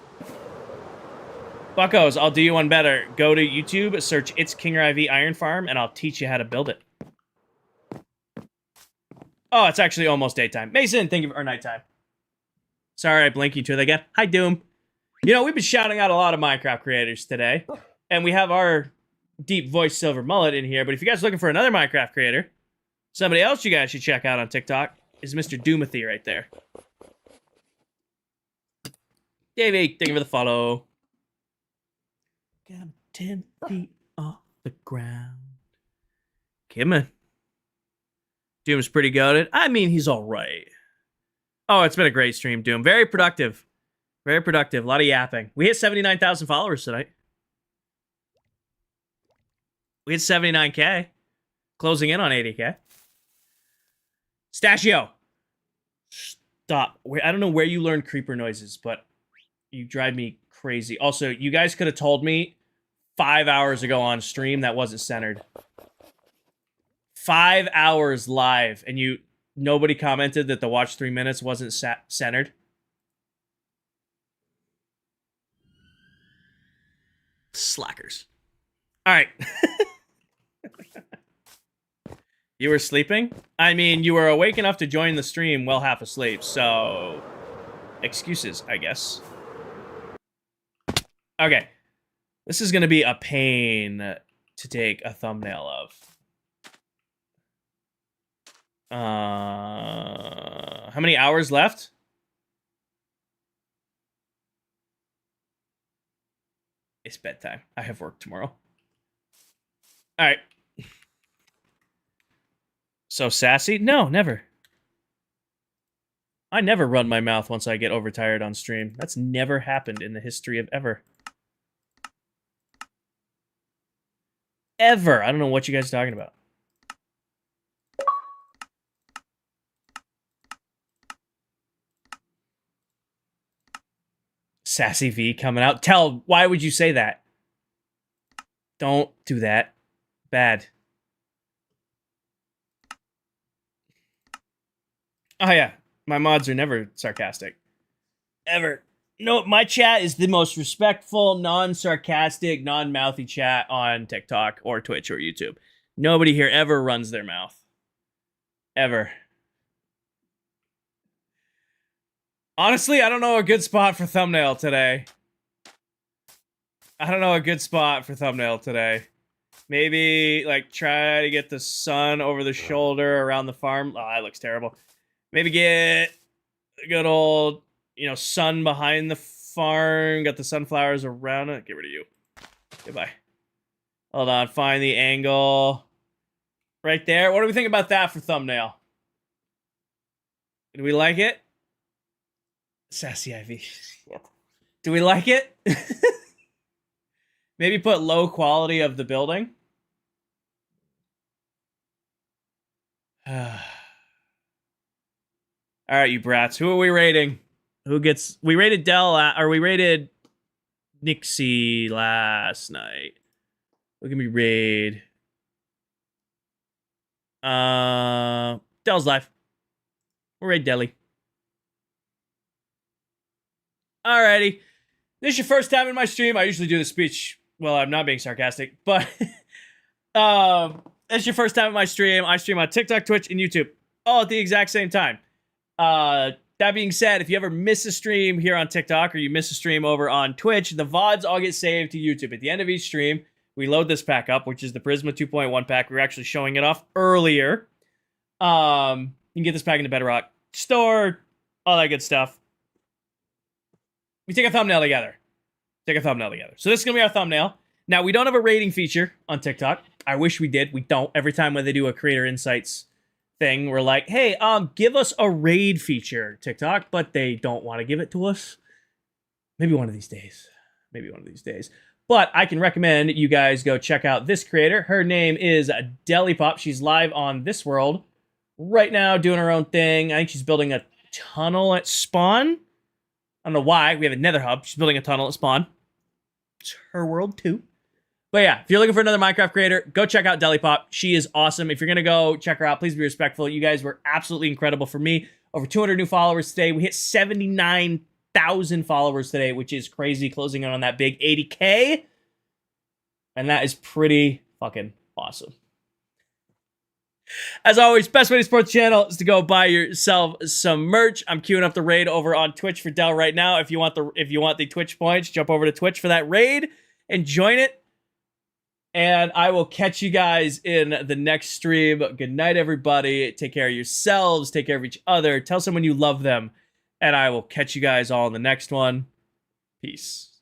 Buckos, I'll do you one better. Go to YouTube, search It's Kinger IV Iron Farm, and I'll teach you how to build it. Oh, it's actually almost daytime. Mason, thank you for nighttime. Sorry, I blinked you to it again. Hi, Doom. You know, we've been shouting out a lot of Minecraft creators today, and we have our deep voice silver mullet in here, but if you guys are looking for another Minecraft creator, somebody else you guys should check out on TikTok is Mr. Doomathy right there. Davey, thank you for the follow. Got 10 feet off the ground. Kimmin. Doom's pretty goated. I mean, he's all right. Oh, it's been a great stream, Doom. Very productive. Very productive. A lot of yapping. We hit 79,000 followers tonight. We hit 79K. Closing in on 80K. Stachio. Stop. I don't know where you learned creeper noises, but you drive me crazy. Also, you guys could have told me 5 hours ago on stream that wasn't centered. 5 hours live, and nobody commented that the watch 3 minutes wasn't centered. Slackers. All right. You were sleeping? I mean, you were awake enough to join the stream well half asleep, so... excuses, I guess. Okay. This is going to be a pain to take a thumbnail of. How many hours left? It's bedtime. I have work tomorrow. All right. So sassy? No, never. I never run my mouth once I get overtired on stream. That's never happened in the history of ever. Ever. I don't know what you guys are talking about. Sassy V coming out. Tell, why would you say that? Don't do that. Bad. Oh, yeah. My mods are never sarcastic. Ever. No, my chat is the most respectful, non-sarcastic, non-mouthy chat on TikTok or Twitch or YouTube. Nobody here ever runs their mouth. Ever. Honestly, I don't know a good spot for thumbnail today. Maybe, like, try to get the sun over the shoulder around the farm. Oh, that looks terrible. Maybe get a good old, sun behind the farm. Got the sunflowers around it. Get rid of you. Goodbye. Hold on. Find the angle. Right there. What do we think about that for thumbnail? Do we like it? Sassy Ivy. Do we like it? Maybe put low quality of the building. All right, you brats. Who are we rating? We rated Dell, or we rated Nixie last night. Look at me raid. Dell's live. We'll raid Delhi. Alrighty. This is your first time in my stream. I usually do the speech. Well, I'm not being sarcastic, but it's your first time in my stream. I stream on TikTok, Twitch, and YouTube all at the exact same time. That being said, if you ever miss a stream here on TikTok or you miss a stream over on Twitch, the VODs all get saved to YouTube. At the end of each stream, we load this pack up, which is the Prisma 2.1 pack. We were actually showing it off earlier. You can get this pack in the Bedrock store, all that good stuff. We take a thumbnail together. So this is going to be our thumbnail. Now, we don't have a rating feature on TikTok. I wish we did. We don't. Every time when they do a Creator Insights thing, we're like, hey, give us a raid feature, TikTok, but they don't want to give it to us. Maybe one of these days. But I can recommend you guys go check out this creator. Her name is Delipop. She's live on This World right now doing her own thing. I think she's building a tunnel at spawn. I don't know why. We have a nether hub. She's building a tunnel at spawn. It's her world too. But yeah, if you're looking for another Minecraft creator, go check out Delipop. She is awesome. If you're going to go check her out, please be respectful. You guys were absolutely incredible for me. Over 200 new followers today. We hit 79,000 followers today, which is crazy, closing in on that big 80K. And that is pretty fucking awesome. As always, best way to support the channel is to go buy yourself some merch. I'm queuing up the raid over on Twitch for Dell right now. If you want the Twitch points, jump over to Twitch for that raid and join it. And I will catch you guys in the next stream. Good night, everybody. Take care of yourselves. Take care of each other. Tell someone you love them. And I will catch you guys all in the next one. Peace.